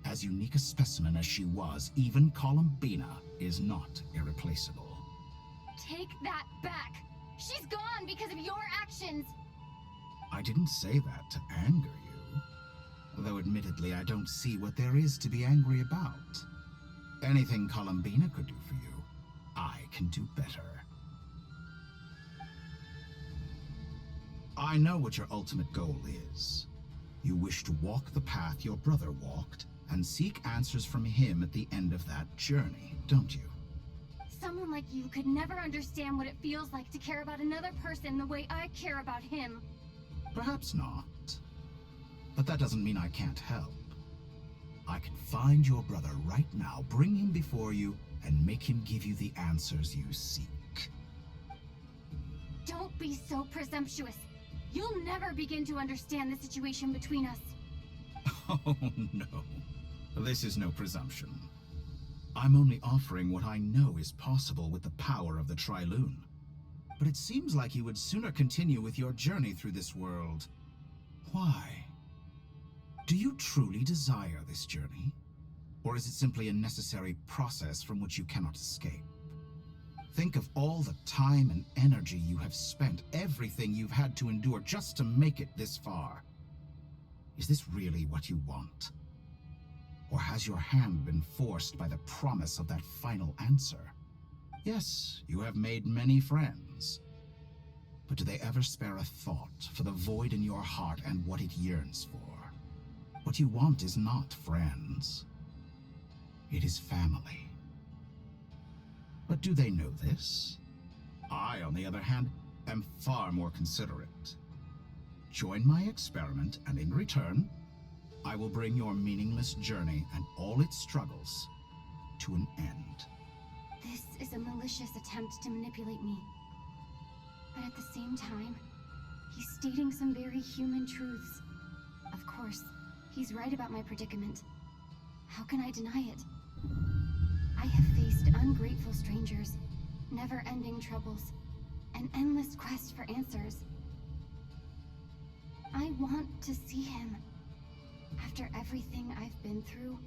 As unique a specimen as she was, even Columbina is not irreplaceable. Take that back. She's gone because of your actions. I didn't say that to anger you. Though admittedly, I don't see what there is to be angry about. Anything Columbina could do for you, I can do better. I know what your ultimate goal is. You wish to walk the path your brother walked, and seek answers from him at the end of that journey, don't you? Someone like you could never understand what it feels like to care about another person the way I care about him. Perhaps not. But that doesn't mean I can't help. I can find your brother right now, bring him before you, and make him give you the answers you seek. Don't be so presumptuous. You'll never begin to understand the situation between us. Oh, no. This is no presumption. I'm only offering what I know is possible with the power of the Trilune. But it seems like you would sooner continue with your journey through this world. Why? Do you truly desire this journey? Or is it simply a necessary process from which you cannot escape? Think of all the time and energy you have spent, everything you've had to endure just to make it this far. Is this really what you want? Or has your hand been forced by the promise of that final answer? Yes, you have made many friends. But do they ever spare a thought for the void in your heart and what it yearns for? What you want is not friends. It is family. But do they know this? I, on the other hand, am far more considerate. Join my experiment, and in return, I will bring your meaningless journey and all its struggles to an end. This is a malicious attempt to manipulate me. But at the same time, he's stating some very human truths. Of course, he's right about my predicament. How can I deny it? I have faced ungrateful strangers, never-ending troubles, an endless quest for answers. I want to see him. After everything I've been through,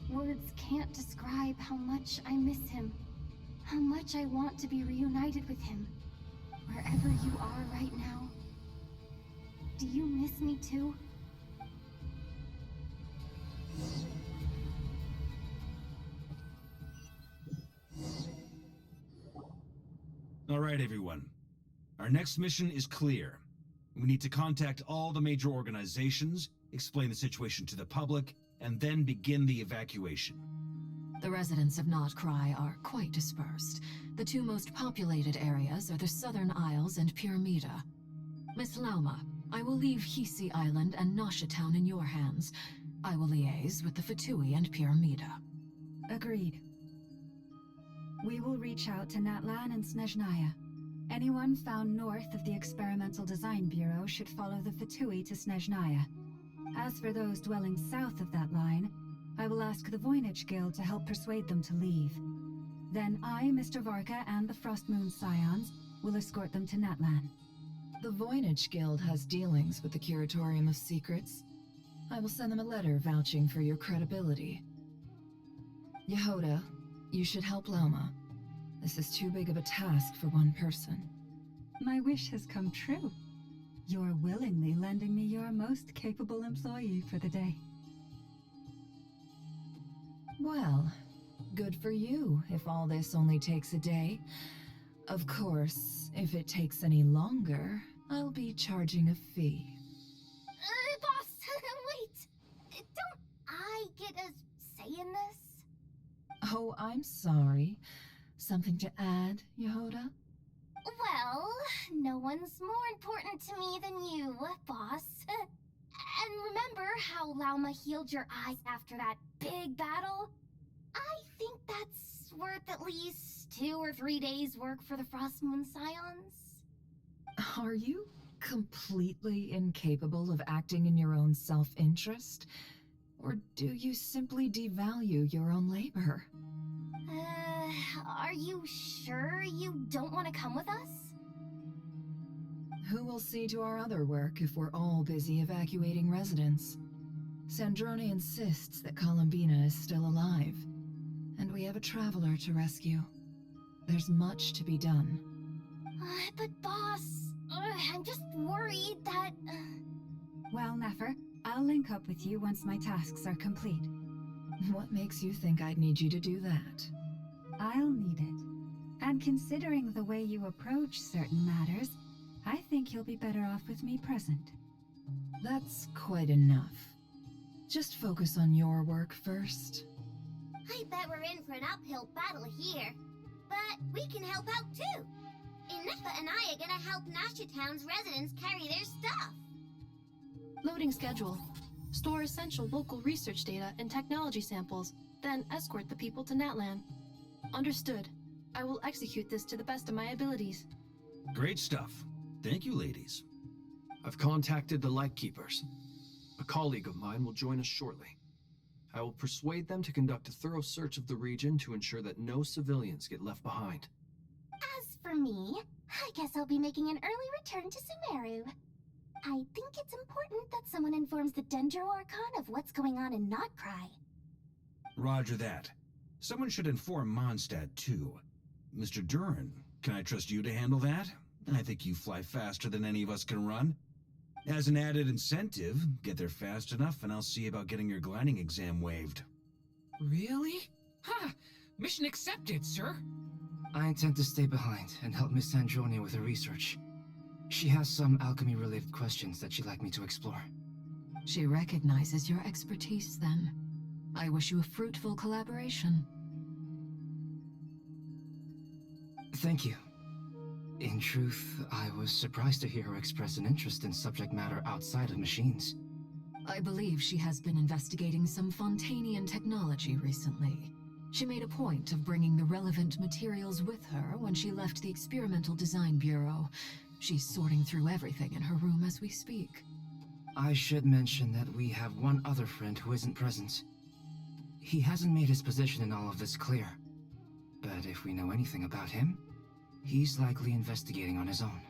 words can't describe how much I miss him. How much I want to be reunited with him. Wherever you are right now. Do you miss me too? All right, everyone. Our next mission is clear. We need to contact all the major organizations, explain the situation to the public, and then begin the evacuation. The residents of Notcry are quite dispersed. The two most populated areas are the Southern Isles and Pyramida. Miss Lauma, I will leave Hisi Island and Nasha Town in your hands. I will liaise with the Fatui and Pyramida. Agreed. We will reach out to Natlan and Snezhnaya. Anyone found north of the Experimental Design Bureau should follow the Fatui to Snezhnaya. As for those dwelling south of that line, I will ask the Voynich Guild to help persuade them to leave. Then I, Mr. Varka, and the Frostmoon Scions will escort them to Natlan. The Voynich Guild has dealings with the Curatorium of Secrets. I will send them a letter vouching for your credibility. Yehoda, you should help Lauma. This is too big of a task for one person. My wish has come true. You're willingly lending me your most capable employee for the day. Well, good for you if all this only takes a day. Of course, if it takes any longer, I'll be charging a fee. Boss, wait! Don't I get a say in this? Oh, I'm sorry. Something to add, Yehoda? Well, no one's more important to me than you, boss. And remember how Lauma healed your eyes after that big battle? I think that's worth at least 2 or 3 days' work for the Frostmoon Scions. Are you completely incapable of acting in your own self-interest? Or do you simply devalue your own labor? Are you sure you don't want to come with us? Who will see to our other work if we're all busy evacuating residents? Sandrone insists that Columbina is still alive, and we have a traveler to rescue. There's much to be done. But boss, I'm just worried that... Well, Nefer, I'll link up with you once my tasks are complete. What makes you think I'd need you to do that? I'll need it. And considering the way you approach certain matters, I think you'll be better off with me present. That's quite enough. Just focus on your work first. I bet we're in for an uphill battle here. But we can help out too. Inepa and I are gonna help Nasha Town's residents carry their stuff. Loading schedule. Store essential local research data and technology samples, then escort the people to Natlan. Understood. I will execute this to the best of my abilities. Great stuff. Thank you, ladies. I've contacted the Lightkeepers. A colleague of mine will join us shortly. I will persuade them to conduct a thorough search of the region to ensure that no civilians get left behind. As for me, I guess I'll be making an early return to Sumeru. I think it's important that someone informs the Dendro Archon of what's going on in Notcry. Roger that. Someone should inform Mondstadt, too. Mr. Duran, can I trust you to handle that? I think you fly faster than any of us can run. As an added incentive, get there fast enough and I'll see about getting your gliding exam waived. Really? Ha! Mission accepted, sir. I intend to stay behind and help Miss Sandrone with her research. She has some alchemy-related questions that she'd like me to explore. She recognizes your expertise, then. I wish you a fruitful collaboration. Thank you. In truth, I was surprised to hear her express an interest in subject matter outside of machines. I believe she has been investigating some Fontanian technology recently. She made a point of bringing the relevant materials with her when she left the Experimental Design Bureau. She's sorting through everything in her room as we speak. I should mention that we have one other friend who isn't present. He hasn't made his position in all of this clear. But if we know anything about him, he's likely investigating on his own.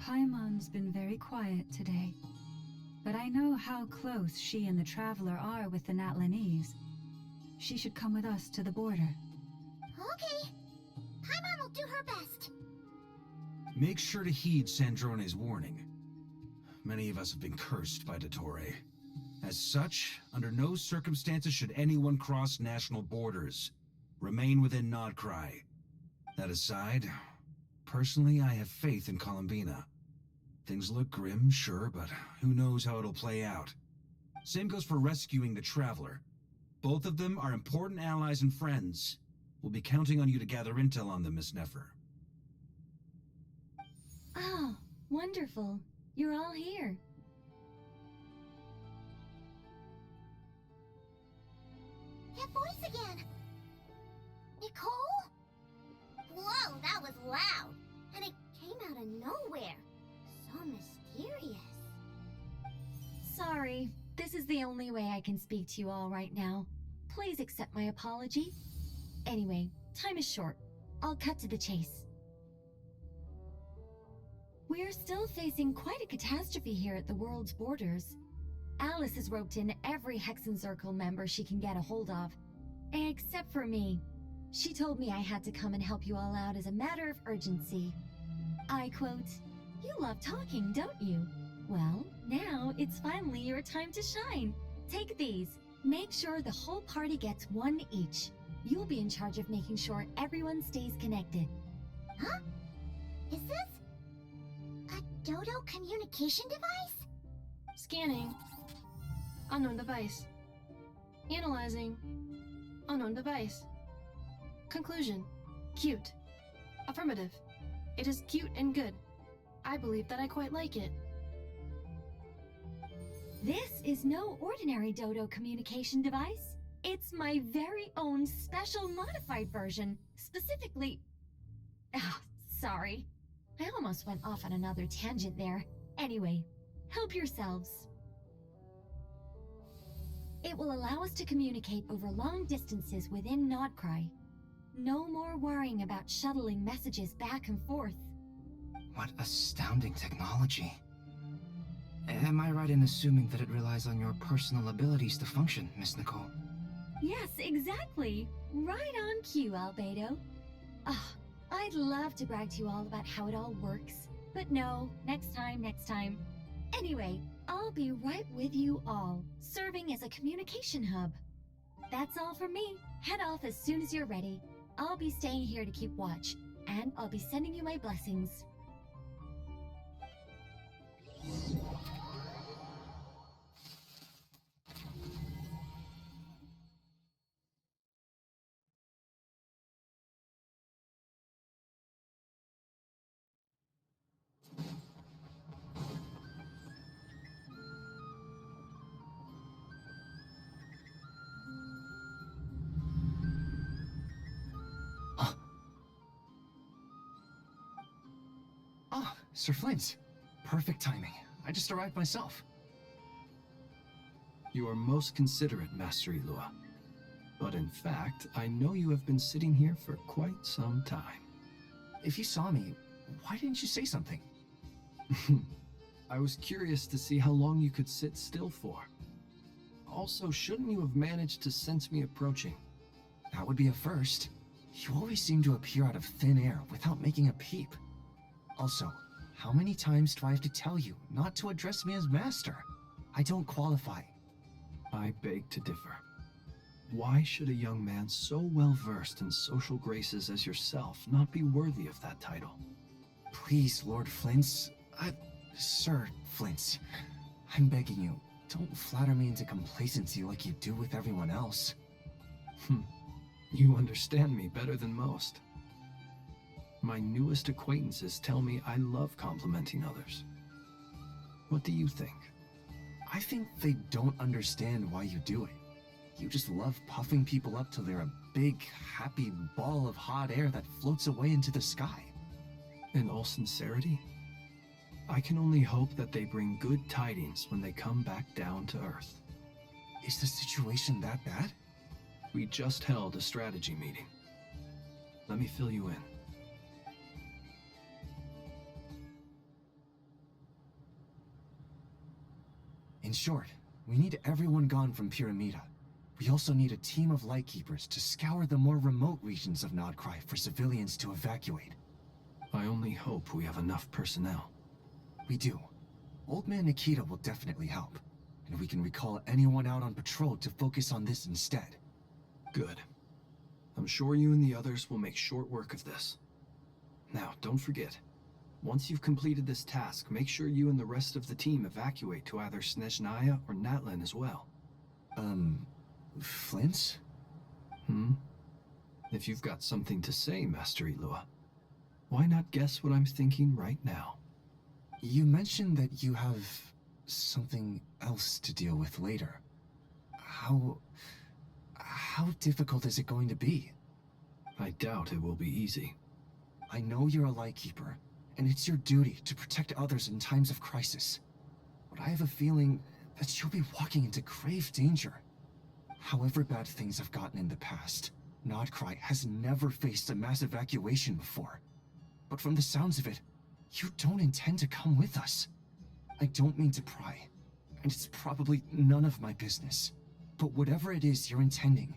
Paimon's been very quiet today. But I know how close she and the Traveler are with the Natlanese. She should come with us to the border. Okay. Paimon will do her best. Make sure to heed Sandrone's warning. Many of us have been cursed by Dottore. As such, under no circumstances should anyone cross national borders. Remain within Nodcry. That aside, personally I have faith in Columbina. Things look grim, sure, but who knows how it'll play out. Same goes for rescuing the Traveler. Both of them are important allies and friends. We'll be counting on you to gather intel on them, Miss Nefer. Oh, wonderful. You're all here. That voice again! Nicole? Whoa, that was loud. And it came out of nowhere. So mysterious. Sorry, this is the only way I can speak to you all right now. Please accept my apology. Anyway, time is short. I'll cut to the chase. We're still facing quite a catastrophe here at the world's borders. Alice has roped in every Hexen Circle member she can get a hold of. Except for me. She told me I had to come and help you all out as a matter of urgency. I quote, "You love talking, don't you? Well, now it's finally your time to shine. Take these. Make sure the whole party gets one each. You'll be in charge of making sure everyone stays connected." Huh? Is this a Dodo communication device? Scanning. Unknown device. Analyzing. Unknown device. Conclusion. Cute. Affirmative. It is cute and good. I believe that I quite like it. This is no ordinary Dodo communication device. It's my very own special modified version, specifically... Ah, sorry. I almost went off on another tangent there. Anyway, help yourselves. It will allow us to communicate over long distances within Nodcry. No more worrying about shuttling messages back and forth. What astounding technology. Am I right in assuming that it relies on your personal abilities to function, Miss Nicole? Yes, exactly. Right on cue, Albedo. Ah, I'd love to brag to you all about how it all works. But no, next time. Anyway, I'll be right with you all, serving as a communication hub. That's all from me. Head off as soon as you're ready. I'll be staying here to keep watch, and I'll be sending you my blessings. Ah, Sir Flint. Perfect timing. I just arrived myself. You are most considerate, Master Ilua. But in fact, I know you have been sitting here for quite some time. If you saw me, why didn't you say something? I was curious to see how long you could sit still for. Also, shouldn't you have managed to sense me approaching? That would be a first. You always seem to appear out of thin air without making a peep. Also, how many times do I have to tell you not to address me as master? I don't qualify. I beg to differ. Why should a young man so well versed in social graces as yourself not be worthy of that title? Please, Lord Flint's... Sir Flint's. I'm begging you, don't flatter me into complacency like you do with everyone else. You understand me better than most. My newest acquaintances tell me I love complimenting others. What do you think? I think they don't understand why you do it. You just love puffing people up till they're a big, happy ball of hot air that floats away into the sky. In all sincerity, I can only hope that they bring good tidings when they come back down to Earth. Is the situation that bad? We just held a strategy meeting. Let me fill you in. In short, we need everyone gone from Pyramida. We also need a team of Lightkeepers to scour the more remote regions of Nodcry for civilians to evacuate. I only hope we have enough personnel. We do. Old Man Nikita will definitely help, and we can recall anyone out on patrol to focus on this instead. Good. I'm sure you and the others will make short work of this. Now, don't forget, once you've completed this task, make sure you and the rest of the team evacuate to either Snezhnaya or Natlan as well. Flint's? If you've got something to say, Master Ilua, why not guess what I'm thinking right now? You mentioned that you have something else to deal with later. How difficult is it going to be? I doubt it will be easy. I know you're a Lightkeeper, and it's your duty to protect others in times of crisis. But I have a feeling that you'll be walking into grave danger. However bad things have gotten in the past, Nodcry has never faced a mass evacuation before. But from the sounds of it, you don't intend to come with us. I don't mean to pry, and it's probably none of my business. But whatever it is you're intending,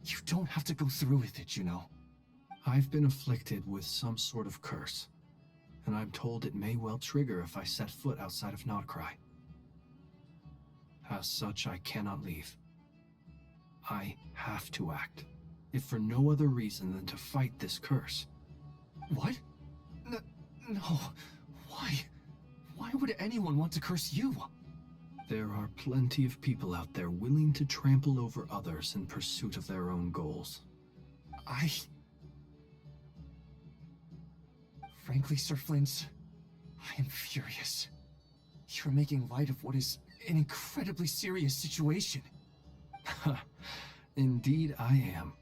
you don't have to go through with it, you know. I've been afflicted with some sort of curse, and I'm told it may well trigger if I set foot outside of Nodcry. As such, I cannot leave. I have to act, if for no other reason than to fight this curse. What? No. Why? Why would anyone want to curse you? There are plenty of people out there willing to trample over others in pursuit of their own goals. Frankly, Sir Flint, I am furious. You're making light of what is an incredibly serious situation. Indeed I am.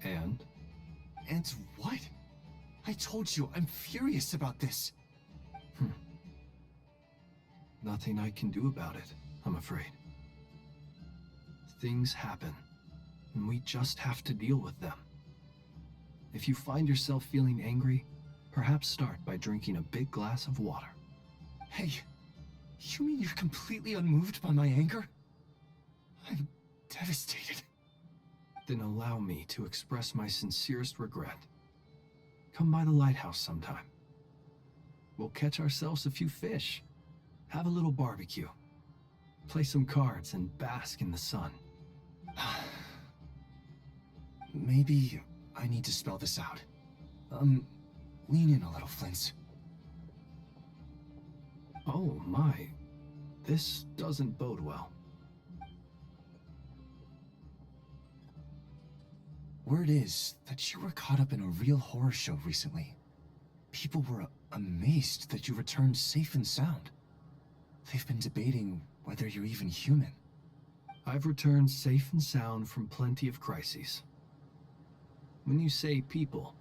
And? And what? I told you, I'm furious about this. Nothing I can do about it, I'm afraid. Things happen, and we just have to deal with them. If you find yourself feeling angry, perhaps start by drinking a big glass of water. Hey, you mean you're completely unmoved by my anger? I'm devastated. Then allow me to express my sincerest regret. Come by the lighthouse sometime. We'll catch ourselves a few fish, have a little barbecue, play some cards, and bask in the sun. Maybe I need to spell this out. Lean in a little, Flint. Oh my, this doesn't bode well. Word is that you were caught up in a real horror show recently. People were amazed that you returned safe and sound. They've been debating whether you're even human. I've returned safe and sound from plenty of crises. When you say people,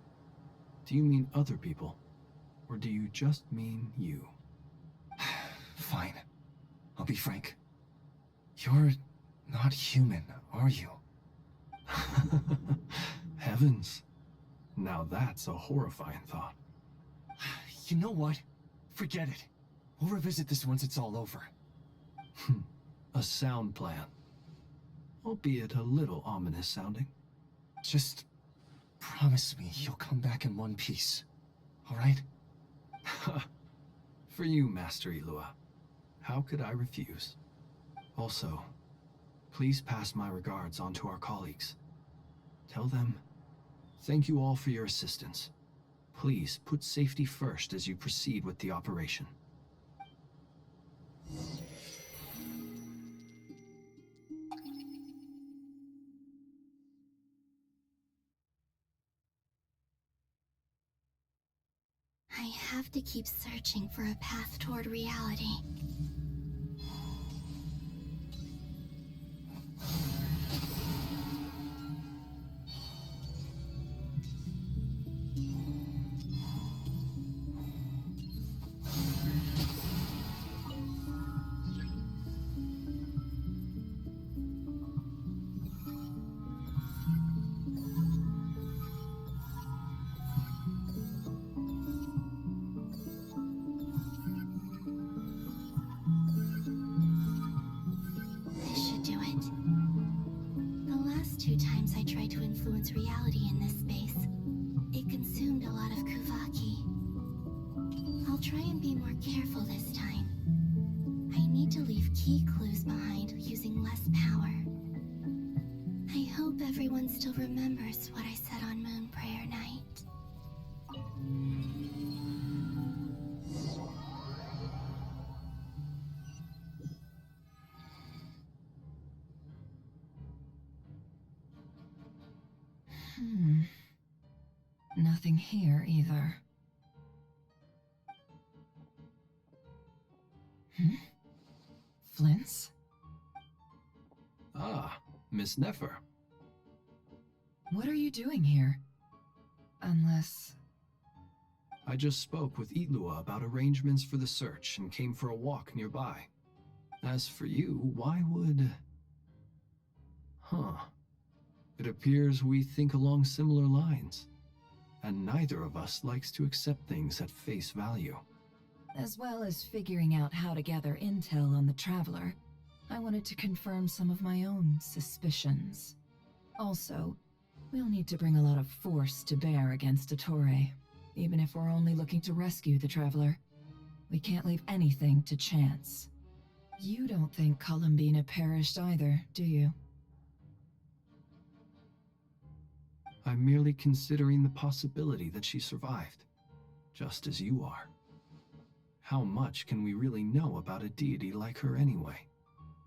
do you mean other people? Or do you just mean you? Fine. I'll be frank. You're not human, are you? Heavens. Now that's a horrifying thought. You know what? Forget it. We'll revisit this once it's all over. A sound plan. Albeit a little ominous sounding. Just promise me you'll come back in one piece, all right? For you, Master Ilua. How could I refuse? Also, please pass my regards on to our colleagues. Tell them, thank you all for your assistance. Please put safety first as you proceed with the operation. I have to keep searching for a path toward reality. This should do it. The last 2 times I tried to influence reality in this space, it consumed a lot of Kuvaki. I'll try and be more careful this time. I need to leave key clues behind using less power. I hope everyone still remembers what I said on Moon Prayer Night. Nothing here either. Flint's? Ah, Miss Nefer. What are you doing here? Unless... I just spoke with Itlua about arrangements for the search and came for a walk nearby. As for you, why would... Huh. It appears we think along similar lines. And neither of us likes to accept things at face value. As well as figuring out how to gather intel on the Traveler, I wanted to confirm some of my own suspicions. Also, we'll need to bring a lot of force to bear against Ettore, even if we're only looking to rescue the Traveler. We can't leave anything to chance. You don't think Columbina perished either, do you? I'm merely considering the possibility that she survived, just as you are. How much can we really know about a deity like her anyway?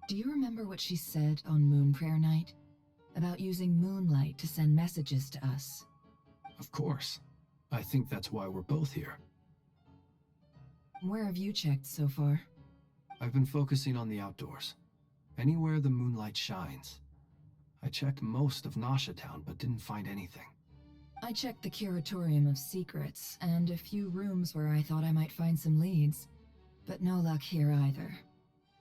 Do you remember what she said on Moon Prayer Night? About using moonlight to send messages to us? Of course. I think that's why we're both here. Where have you checked so far? I've been focusing on the outdoors. Anywhere the moonlight shines. I checked most of Nasha Town, but didn't find anything. I checked the Curatorium of Secrets, and a few rooms where I thought I might find some leads. But no luck here either.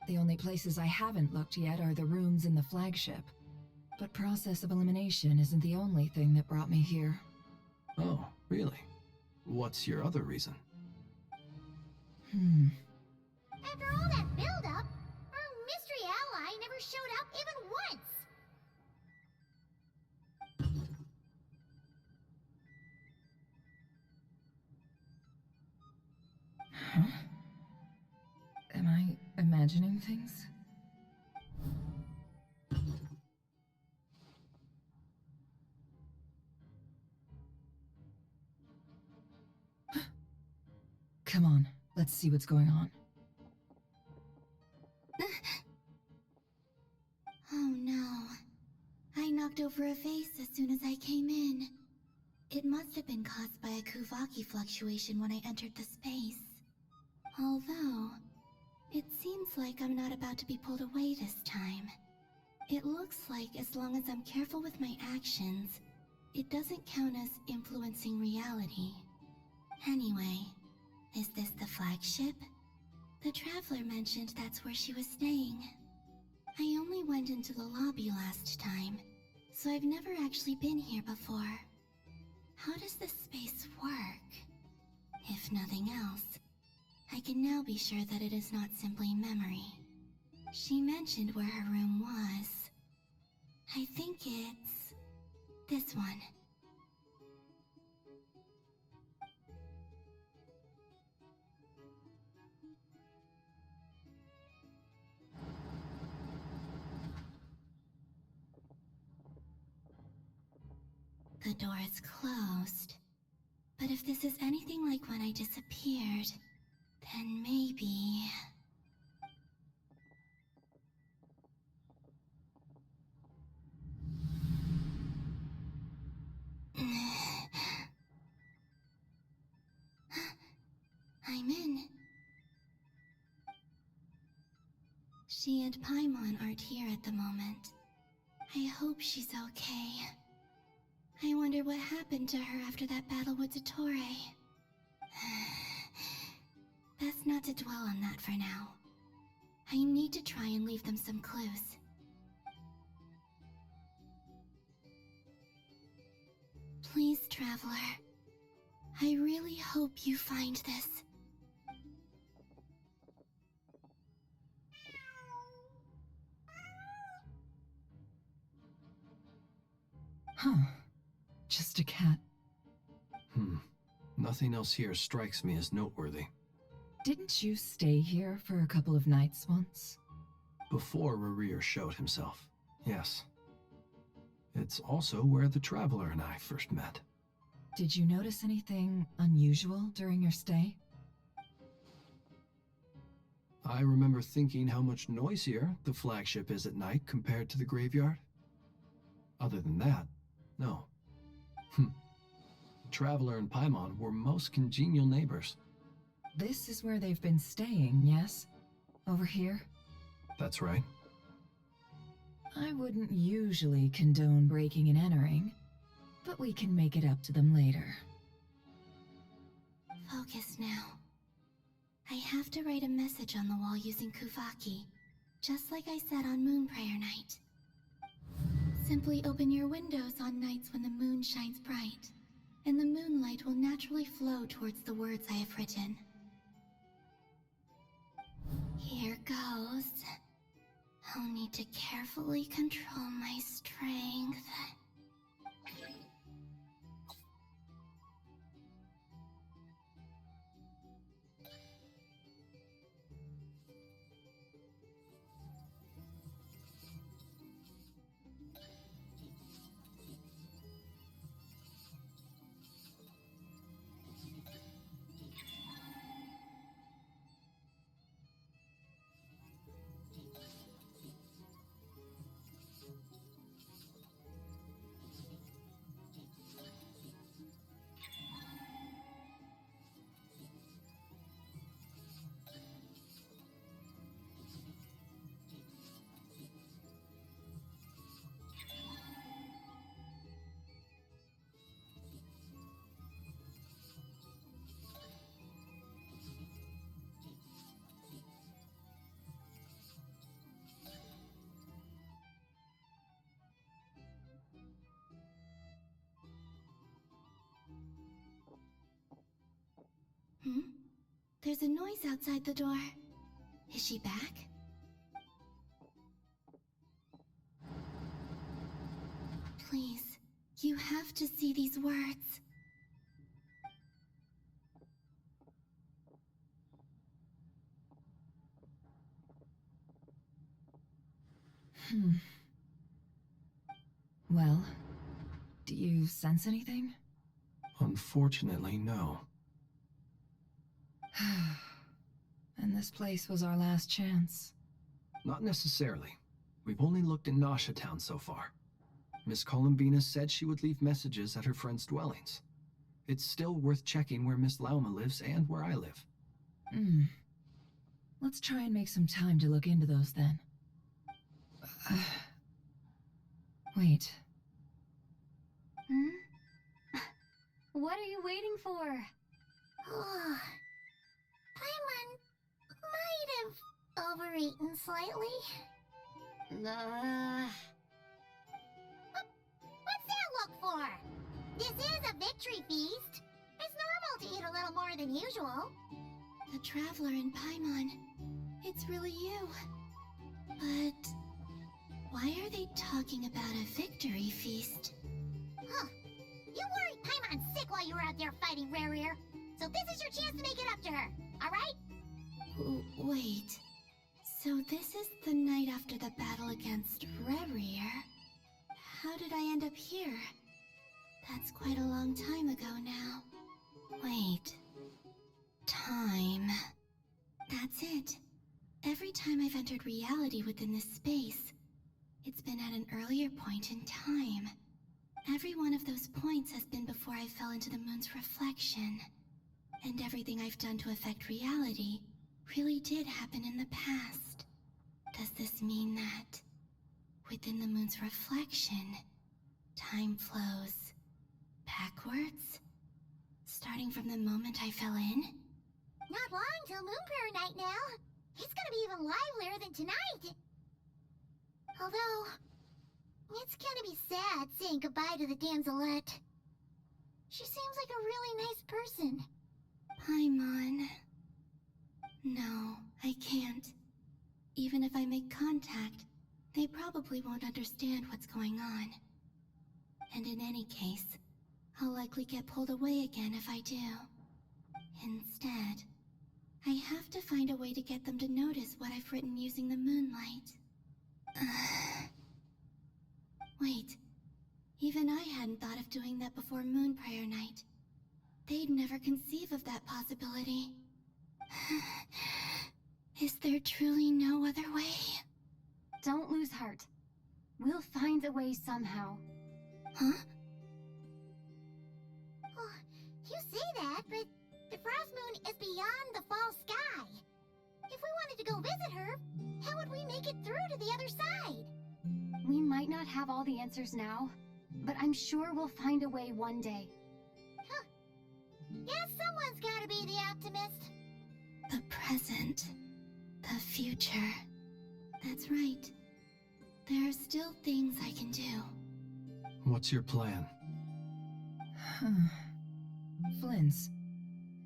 The only places I haven't looked yet are the rooms in the flagship. But process of elimination isn't the only thing that brought me here. Oh, really? What's your other reason? After all that build-up, our mystery ally never showed up even once! Huh? Am I imagining things? Come on, let's see what's going on. Oh no. I knocked over a vase as soon as I came in. It must have been caused by a Kuvaki fluctuation when I entered the space. Although, it seems like I'm not about to be pulled away this time. It looks like as long as I'm careful with my actions, it doesn't count as influencing reality. Anyway, is this the flagship? The Traveler mentioned that's where she was staying. I only went into the lobby last time, so I've never actually been here before. How does this space work? If nothing else, I can now be sure that it is not simply memory. She mentioned where her room was. I think it's... this one. The door is closed. But if this is anything like when I disappeared, then maybe... I'm in. She and Paimon aren't here at the moment. I hope she's okay. I wonder what happened to her after that battle with Ettore. Best not to dwell on that for now. I need to try and leave them some clues. Please, Traveler. I really hope you find this. Huh. Just a cat. Nothing else here strikes me as noteworthy. Didn't you stay here for a couple of nights once? Before Rerir showed himself, yes. It's also where the Traveler and I first met. Did you notice anything unusual during your stay? I remember thinking how much noisier the flagship is at night compared to the graveyard. Other than that, no. Traveler and Paimon were most congenial neighbors. This is where they've been staying, yes? Over here? That's right. I wouldn't usually condone breaking and entering, but we can make it up to them later. Focus now. I have to write a message on the wall using Kuvaki, just like I said on Moon Prayer Night. Simply open your windows on nights when the moon shines bright, and the moonlight will naturally flow towards the words I have written. Here goes. I'll need to carefully control my strength. There's a noise outside the door. Is she back? Please, you have to see these words. Well, do you sense anything? Unfortunately, no. And this place was our last chance. Not necessarily. We've only looked in Nasha Town so far. Miss Columbina said she would leave messages at her friends' dwellings. It's still worth checking where Miss Lauma lives and where I live. Let's try and make some time to look into those then. Wait. What are you waiting for? Paimon might have overeaten slightly. What's that look for? This is a victory feast. It's normal to eat a little more than usual. The Traveler and Paimon. It's really you. But why are they talking about a victory feast? Huh. You worried Paimon sick while you were out there fighting Rerir. So this is your chance to make it up to her, alright? Wait. So this is the night after the battle against Rerir? How did I end up here? That's quite a long time ago now. Wait. Time. That's it. Every time I've entered reality within this space, it's been at an earlier point in time. Every one of those points has been before I fell into the moon's reflection. And everything I've done to affect reality really did happen in the past. Does this mean that within the moon's reflection, time flows backwards? Starting from the moment I fell in? Not long till Moon Prayer Night now. It's gonna be even livelier than tonight. Although, it's gonna be sad saying goodbye to the Damselette. She seems like a really nice person. Paimon. No, I can't. Even if I make contact, they probably won't understand what's going on. And in any case, I'll likely get pulled away again if I do. Instead, I have to find a way to get them to notice what I've written using the moonlight. Wait, even I hadn't thought of doing that before Moon Prayer Night. They'd never conceive of that possibility. Is there truly no other way? Don't lose heart. We'll find a way somehow. Huh? Oh, you say that, but the Frost Moon is beyond the fall sky. If we wanted to go visit her, how would we make it through to the other side? We might not have all the answers now, but I'm sure we'll find a way one day. Huh. Guess someone's gotta be the optimist. The present. The future. That's right. There are still things I can do. What's your plan? Flins,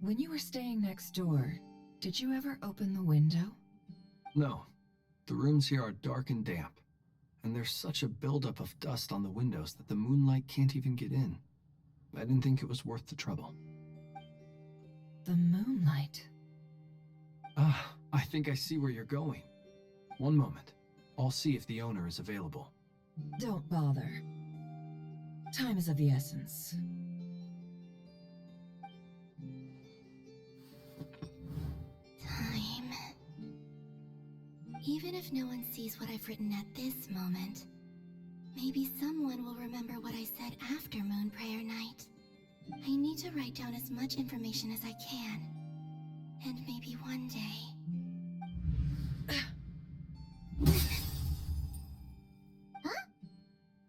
when you were staying next door, did you ever open the window? No. The rooms here are dark and damp, and there's such a buildup of dust on the windows that the moonlight can't even get in. I didn't think it was worth the trouble. The moonlight? Ah, I think I see where you're going. One moment. I'll see if the owner is available. Don't bother. Time is of the essence. Time. Even if no one sees what I've written at this moment, maybe someone will remember what I said after Moon Prayer Night. I need to write down as much information as I can. And maybe one day... Huh?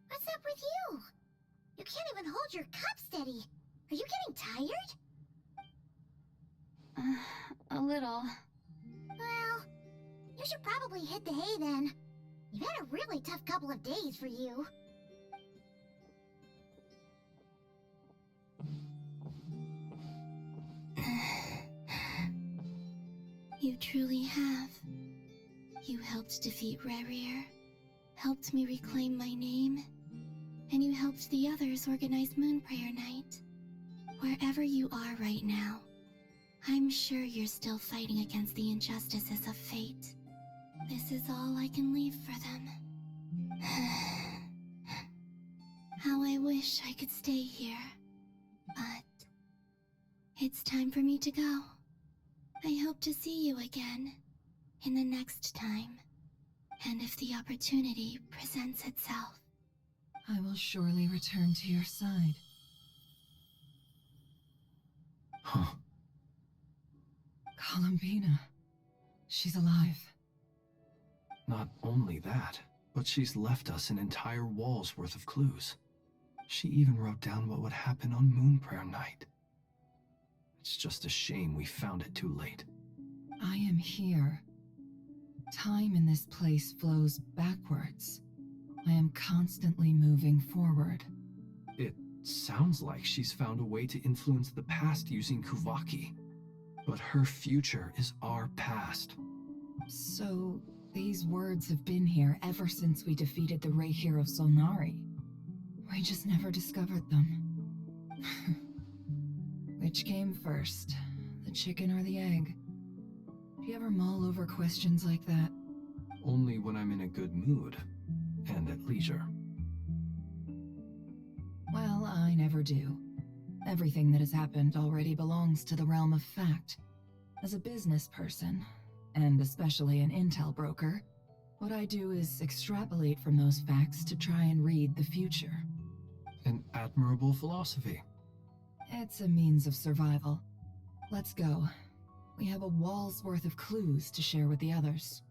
What's up with you? You can't even hold your cup steady. Are you getting tired? A little. Well, you should probably hit the hay then. You've had a really tough couple of days for you. You truly have. You helped defeat Rerir, helped me reclaim my name, and you helped the others organize Moon Prayer Night. Wherever you are right now, I'm sure you're still fighting against the injustices of fate. This is all I can leave for them. How I wish I could stay here. But it's time for me to go. I hope to see you again in the next time. And if the opportunity presents itself. I will surely return to your side. Huh. Columbina. She's alive. Not only that, but she's left us an entire wall's worth of clues. She even wrote down what would happen on Moon Prayer Night. It's just a shame we found it too late. I am here. Time in this place flows backwards. I am constantly moving forward. It sounds like she's found a way to influence the past using Kuvaki. But her future is our past. So, these words have been here ever since we defeated the Ray Hero Solnari. We just never discovered them. Which came first, the chicken or the egg? Do you ever mull over questions like that? Only when I'm in a good mood, and at leisure. Well, I never do. Everything that has happened already belongs to the realm of fact. As a business person, and especially an intel broker, what I do is extrapolate from those facts to try and read the future. An admirable philosophy. It's a means of survival. Let's go. We have a wall's worth of clues to share with the others.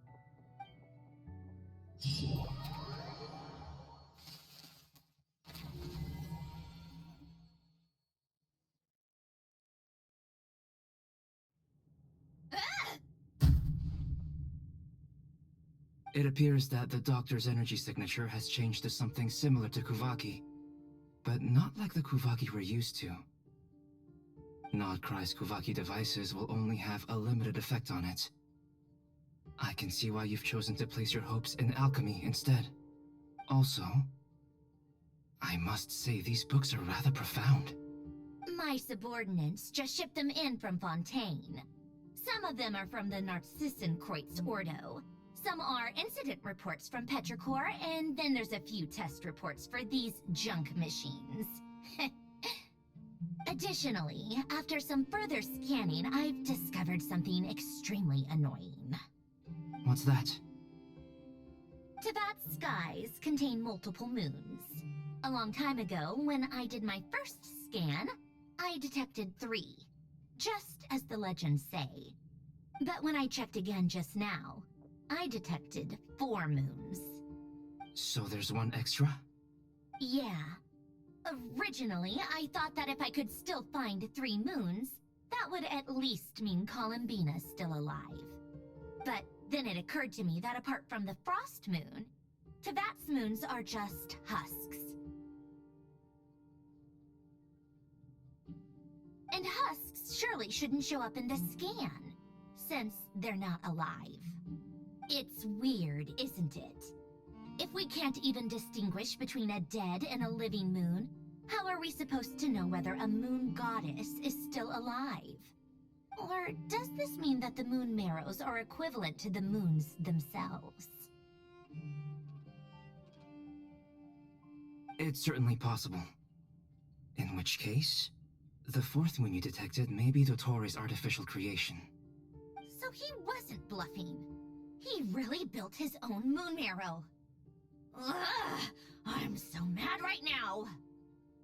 It appears that the doctor's energy signature has changed to something similar to Kuvaki, but not like the Kuvaki we're used to. Nodcry's Kuvaki devices will only have a limited effect on it. I can see why you've chosen to place your hopes in alchemy instead. Also, I must say these books are rather profound. My subordinates just shipped them in from Fontaine. Some of them are from the Narcissenkreuz Ordo. Some are incident reports from Petrichor, and then there's a few test reports for these junk machines. Additionally, after some further scanning, I've discovered something extremely annoying. What's that? Teyvat's skies contain multiple moons. A long time ago, when I did my first scan, I detected 3, just as the legends say. But when I checked again just now, I detected 4 moons. So there's one extra? Yeah, Originally, I thought that if I could still find 3 moons, that would at least mean Columbina's still alive. But then it occurred to me that apart from the Frost Moon, Tevat's moons are just husks. And husks surely shouldn't show up in the scan, since they're not alive. It's weird, isn't it? If we can't even distinguish between a dead and a living moon, how are we supposed to know whether a moon goddess is still alive? Or does this mean that the moon marrows are equivalent to the moons themselves? It's certainly possible. In which case, the 4th moon you detected may be Dottore artificial creation. So he wasn't bluffing. He really built his own moon marrow. Ugh, I'm so mad right now.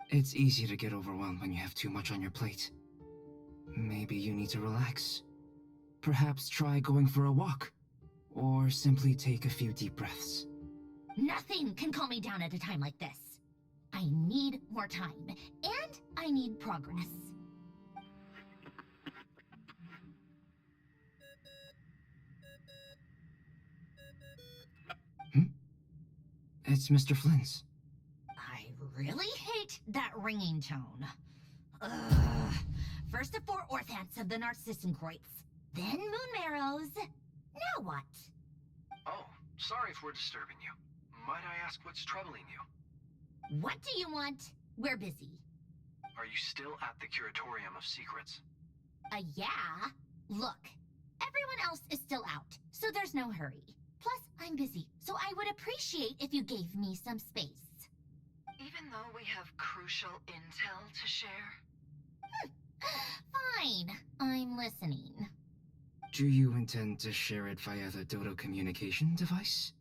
It's easy to get overwhelmed when you have too much on your plate. Maybe you need to relax. Perhaps try going for a walk. Or simply take a few deep breaths. Nothing can calm me down at a time like this. I need more time, and I need progress. It's Mr. Flynn's. I really hate that ringing tone. Ugh. First the 4 Orthants of the Narcissenkreuz, then moon marrows. Now what? Oh, sorry if we're disturbing you. Might I ask what's troubling you? What do you want? We're busy. Are you still at the Curatorium of Secrets? Yeah? Look, everyone else is still out, so there's no hurry. Plus, I'm busy, so I would appreciate if you gave me some space. Even though we have crucial intel to share? Fine, I'm listening. Do you intend to share it via the Dodo communication device?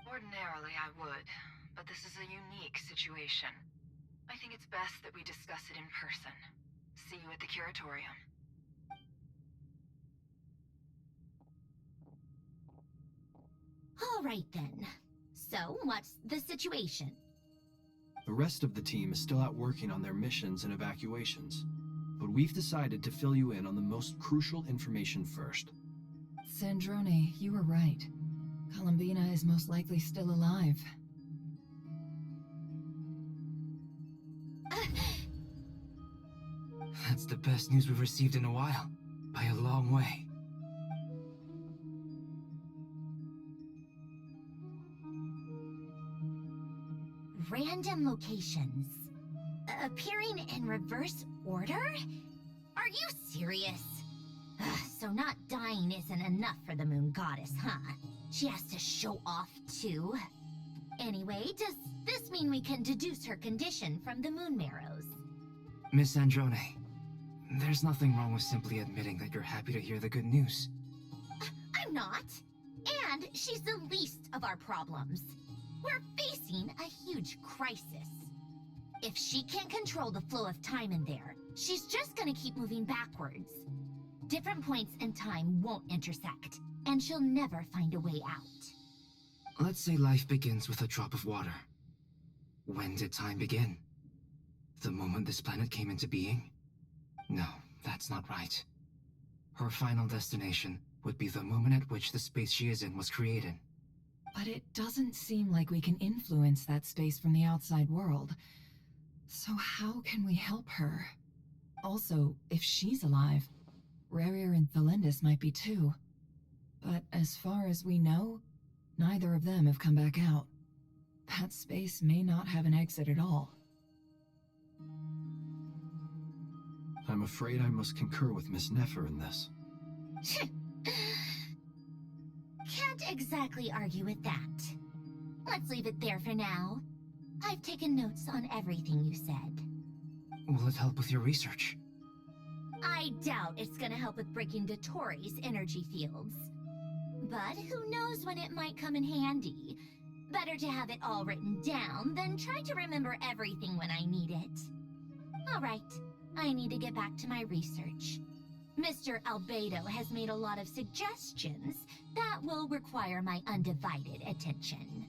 Ordinarily I would, but this is a unique situation. I think it's best that we discuss it in person. See you at the Curatorium. All right then. So, what's the situation? The rest of the team is still out working on their missions and evacuations, but we've decided to fill you in on the most crucial information first. Sandrone, you were right. Columbina is most likely still alive. That's the best news we've received in a while. By a long way. Random locations. Appearing in reverse order? Are you serious? So not dying isn't enough for the moon goddess, huh? She has to show off too. Anyway, does this mean we can deduce her condition from the moon marrows? Miss Androne, there's nothing wrong with simply admitting that you're happy to hear the good news. I'm not. And she's the least of our problems. We're facing a huge crisis. If she can't control the flow of time in there, she's just gonna keep moving backwards. Different points in time won't intersect, and she'll never find a way out. Let's say life begins with a drop of water. When did time begin? The moment this planet came into being? No, that's not right. Her final destination would be the moment at which the space she is in was created. But it doesn't seem like we can influence that space from the outside world. So how can we help her? Also, if she's alive, Rarir and Thelindis might be too. But as far as we know, neither of them have come back out. That space may not have an exit at all. I'm afraid I must concur with Miss Nefer in this. Can't exactly argue with that. Let's leave it there for now. I've taken notes on everything you said. Will it help with your research? I doubt it's gonna help with breaking Dottori's energy fields. But who knows when it might come in handy. Better to have it all written down than try to remember everything when I need it. Alright, I need to get back to my research. Mr. Albedo has made a lot of suggestions that will require my undivided attention.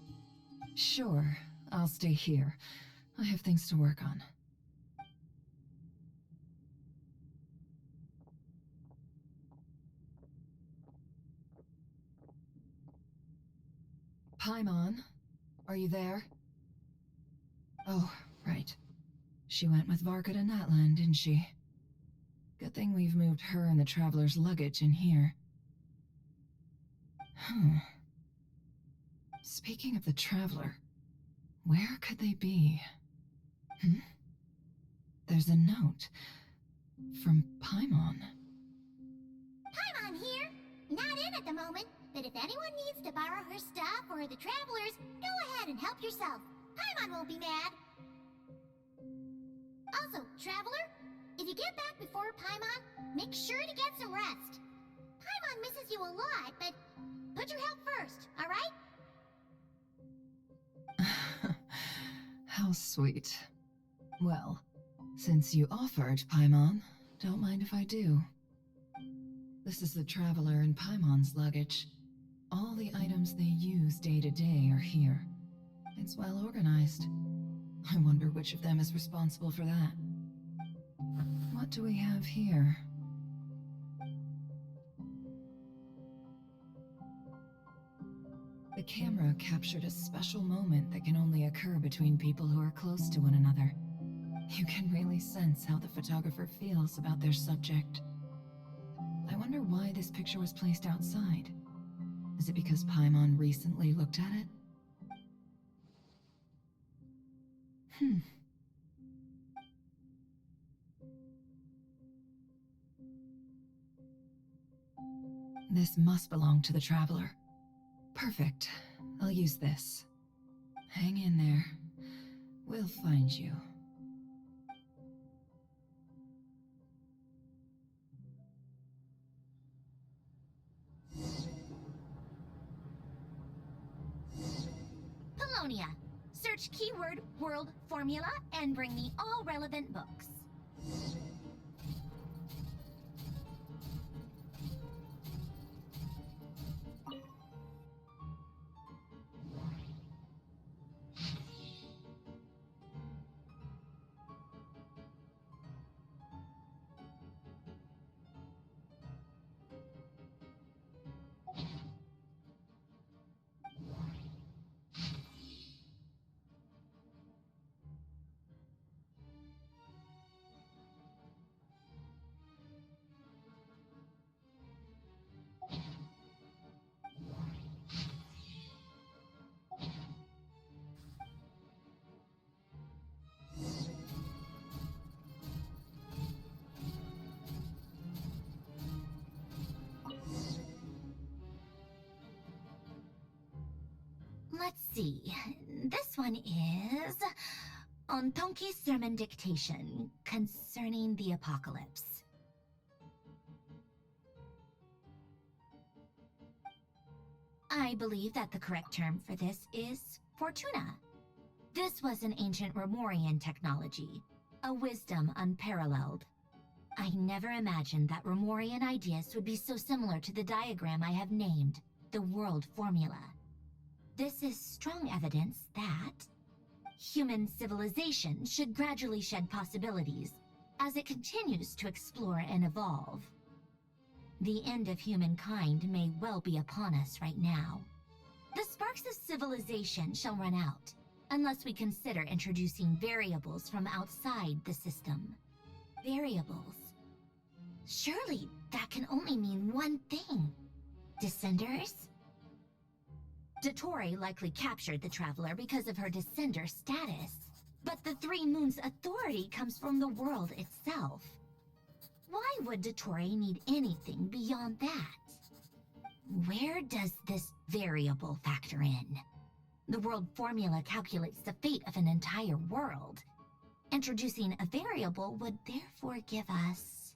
Sure, I'll stay here. I have things to work on. Paimon, are you there? Oh, right. She went with Varka to Natlan, didn't she? Good thing we've moved her and the Traveler's luggage in here. Speaking of the Traveler, where could they be? There's a note from Paimon. Paimon here. Not in at the moment, but if anyone needs to borrow her stuff or the Travelers, go ahead and help yourself. Paimon won't be mad. Also, Traveler, if you get back before Paimon, make sure to get some rest. Paimon misses you a lot, but put your health first, alright? How sweet. Well, since you offered, Paimon, don't mind if I do. This is the Traveler and Paimon's luggage. All the items they use day to day are here. It's well organized. I wonder which of them is responsible for that. What do we have here? The camera captured a special moment that can only occur between people who are close to one another. You can really sense how the photographer feels about their subject. I wonder why this picture was placed outside. Is it because Paimon recently looked at it? This must belong to the Traveler. Perfect. I'll use this. Hang in there. We'll find you. Polonia. Search keyword world formula and bring me all relevant books. Let's see. This one is on Tonki's sermon dictation concerning the apocalypse. I believe that the correct term for this is Fortuna. This was an ancient Remorian technology, a wisdom unparalleled. I never imagined that Remorian ideas would be so similar to the diagram I have named, the world formula. This is strong evidence that human civilization should gradually shed possibilities as it continues to explore and evolve. The end of humankind may well be upon us right now. The sparks of civilization shall run out, unless we consider introducing variables from outside the system. Variables. Surely that can only mean one thing. Descenders? Dottore likely captured the Traveler because of her descender status. But the Three Moons' authority comes from the world itself. Why would Dottore need anything beyond that? Where does this variable factor in? The world formula calculates the fate of an entire world. Introducing a variable would therefore give us...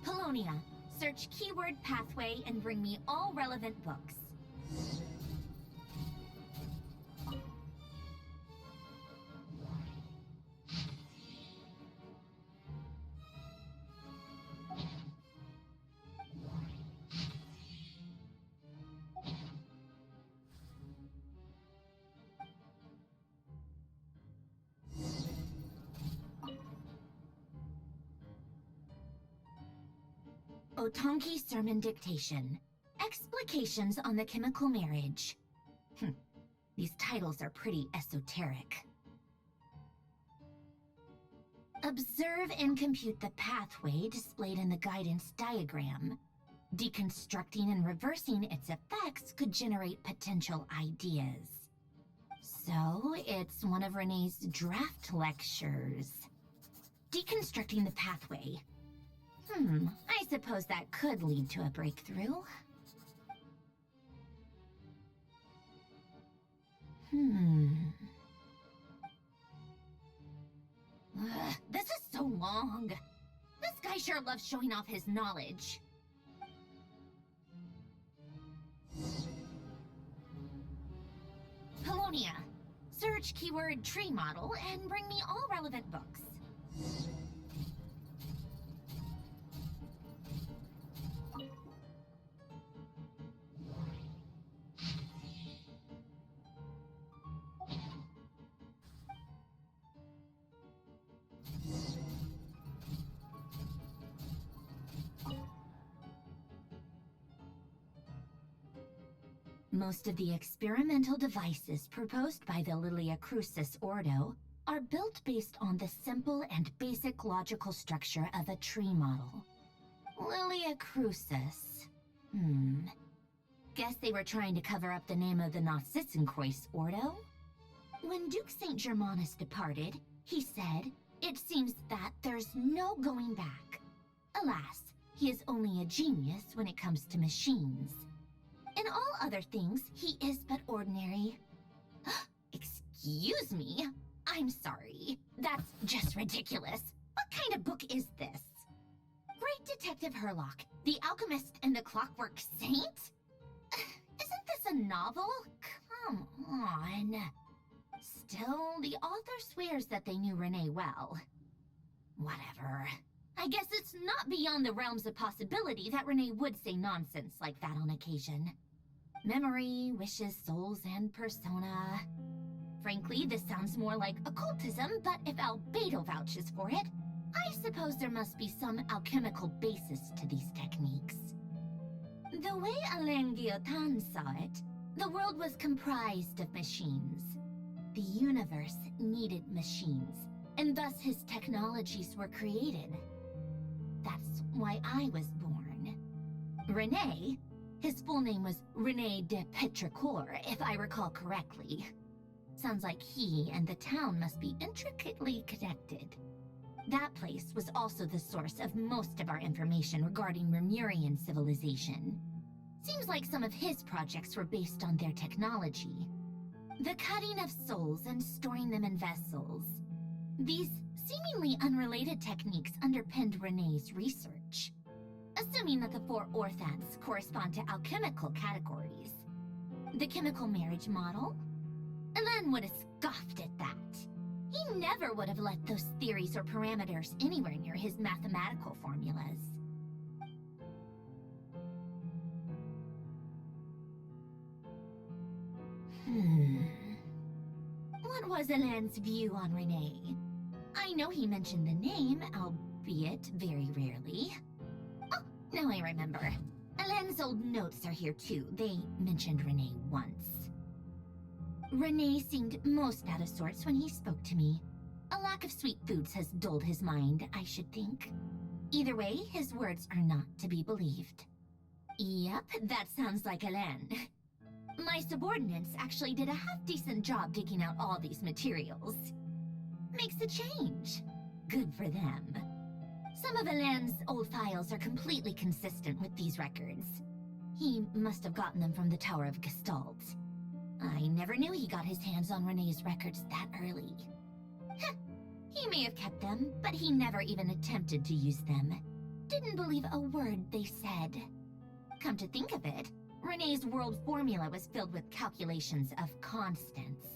Polonia. Search keyword pathway and bring me all relevant books. Otonki Sermon Dictation. Explications on the Chemical Marriage. These titles are pretty esoteric. Observe and compute the pathway displayed in the guidance diagram. Deconstructing and reversing its effects could generate potential ideas. So, it's one of Renee's draft lectures. Deconstructing the pathway. I suppose that could lead to a breakthrough. This is so long. This guy sure loves showing off his knowledge. Polonia. Search keyword tree model and bring me all relevant books. Most of the experimental devices proposed by the Lilia Crucis Ordo are built based on the simple and basic logical structure of a tree model. Lilia Crucis. Guess they were trying to cover up the name of the Nausitzenkois Ordo? When Duke St. Germanus departed, he said, "It seems that there's no going back." Alas, he is only a genius when it comes to machines. In all other things, he is but ordinary. Excuse me? I'm sorry. That's just ridiculous. What kind of book is this? Great Detective Herlock, the Alchemist and the Clockwork Saint? Isn't this a novel? Come on. Still, the author swears that they knew Renee well. Whatever. I guess it's not beyond the realms of possibility that Renee would say nonsense like that on occasion. Memory, wishes, souls, and persona. Frankly, this sounds more like occultism, but if Albedo vouches for it, I suppose there must be some alchemical basis to these techniques. The way Alain Guillotin saw it, the world was comprised of machines. The universe needed machines, and thus his technologies were created. That's why I was born. Renee, his full name was René de Petrichor, if I recall correctly. Sounds like he and the town must be intricately connected. That place was also the source of most of our information regarding Remurian civilization. Seems like some of his projects were based on their technology. The cutting of souls and storing them in vessels. These seemingly unrelated techniques underpinned Renee's research. Assuming that the 4 orthants correspond to alchemical categories. The chemical marriage model? Alain would have scoffed at that. He never would have let those theories or parameters anywhere near his mathematical formulas. What was Alain's view on Renee? I know he mentioned the name, albeit very rarely. Oh, now I remember. Alain's old notes are here too. They mentioned Renee once. Renee seemed most out of sorts when he spoke to me. A lack of sweet foods has dulled his mind, I should think. Either way, his words are not to be believed. Yep, that sounds like Alain. My subordinates actually did a half-decent job digging out all these materials. Makes a change. Good for them. Some of Alain's old files are completely consistent with these records. He must have gotten them from the Tower of Gestalt. I never knew he got his hands on Renee's records that early. Heh, he may have kept them, but he never even attempted to use them. Didn't believe a word they said. Come to think of it, Renee's world formula was filled with calculations of constants.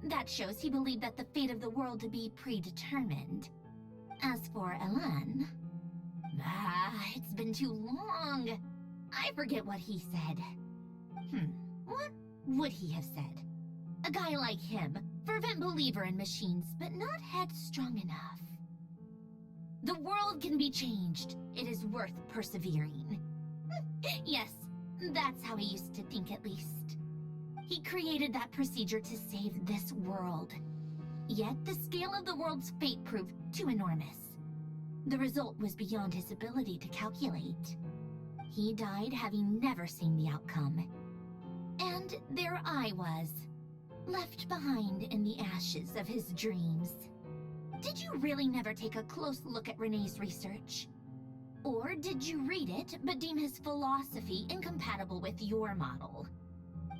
That shows he believed that the fate of the world to be predetermined. As for Alain... it's been too long. I forget what he said. What would he have said? A guy like him, fervent believer in machines, but not headstrong enough. The world can be changed. It is worth persevering. Yes, that's how he used to think at least. He created that procedure to save this world. Yet the scale of the world's fate proved too enormous. The result was beyond his ability to calculate. He died having never seen the outcome. And there I was, left behind in the ashes of his dreams. Did you really never take a close look at Renee's research? Or did you read it but deem his philosophy incompatible with your model?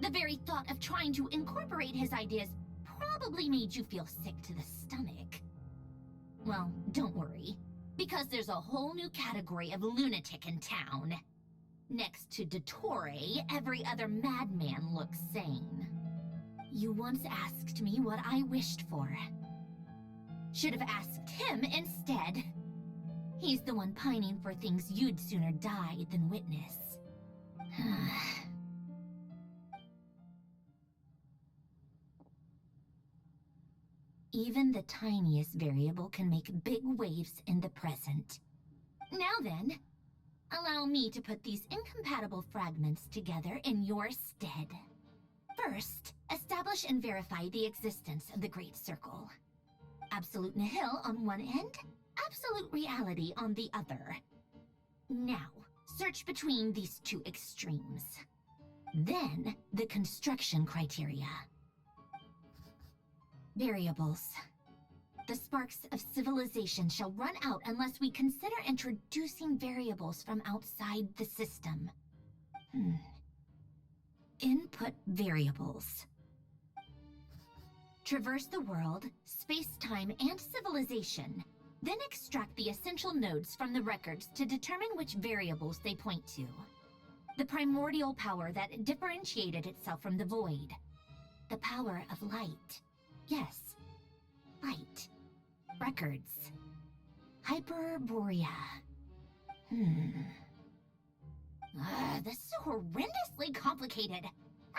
The very thought of trying to incorporate his ideas probably made you feel sick to the stomach. Well, don't worry, because there's a whole new category of lunatic in town. Next to Dottore, every other madman looks sane. You once asked me what I wished for. Should have asked him instead. He's the one pining for things you'd sooner die than witness. Even the tiniest variable can make big waves in the present. Now then, allow me to put these incompatible fragments together in your stead. First, establish and verify the existence of the Great Circle. Absolute nihil on one end, absolute reality on the other. Now, search between these two extremes. Then, the construction criteria. Variables. The sparks of civilization shall run out unless we consider introducing variables from outside the system. Input variables. Traverse the world, space-time, and civilization. Then extract the essential nodes from the records to determine which variables they point to. The primordial power that differentiated itself from the void. The power of light. Yes, light. Records. Hyperborea. This is horrendously complicated.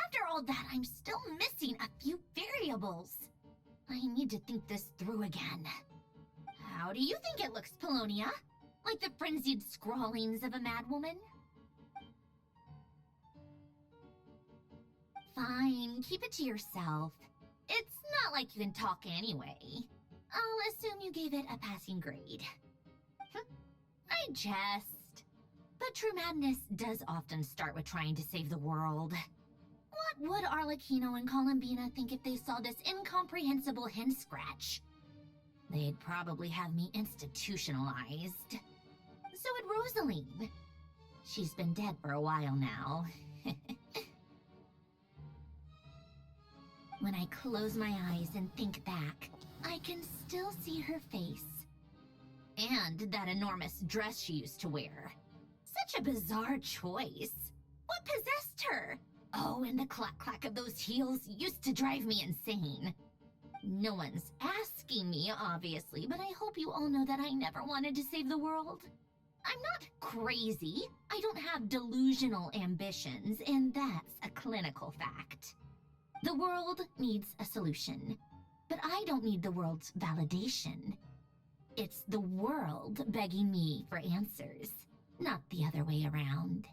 After all that, I'm still missing a few variables. I need to think this through again. How do you think it looks, Polonia? Like the frenzied scrawlings of a madwoman? Fine, keep it to yourself. It's not like you can talk anyway. I'll assume you gave it a passing grade. I jest. But true madness does often start with trying to save the world. What would Arlecchino and Columbina think if they saw this incomprehensible hen scratch? They'd probably have me institutionalized. So would Rosaline. She's been dead for a while now. When I close my eyes and think back, I can still see her face. And that enormous dress she used to wear. Such a bizarre choice. What possessed her? Oh, and the clack-clack of those heels used to drive me insane. No one's asking me, obviously, but I hope you all know that I never wanted to save the world. I'm not crazy. I don't have delusional ambitions, and that's a clinical fact. The world needs a solution, but I don't need the world's validation. It's the world begging me for answers, not the other way around.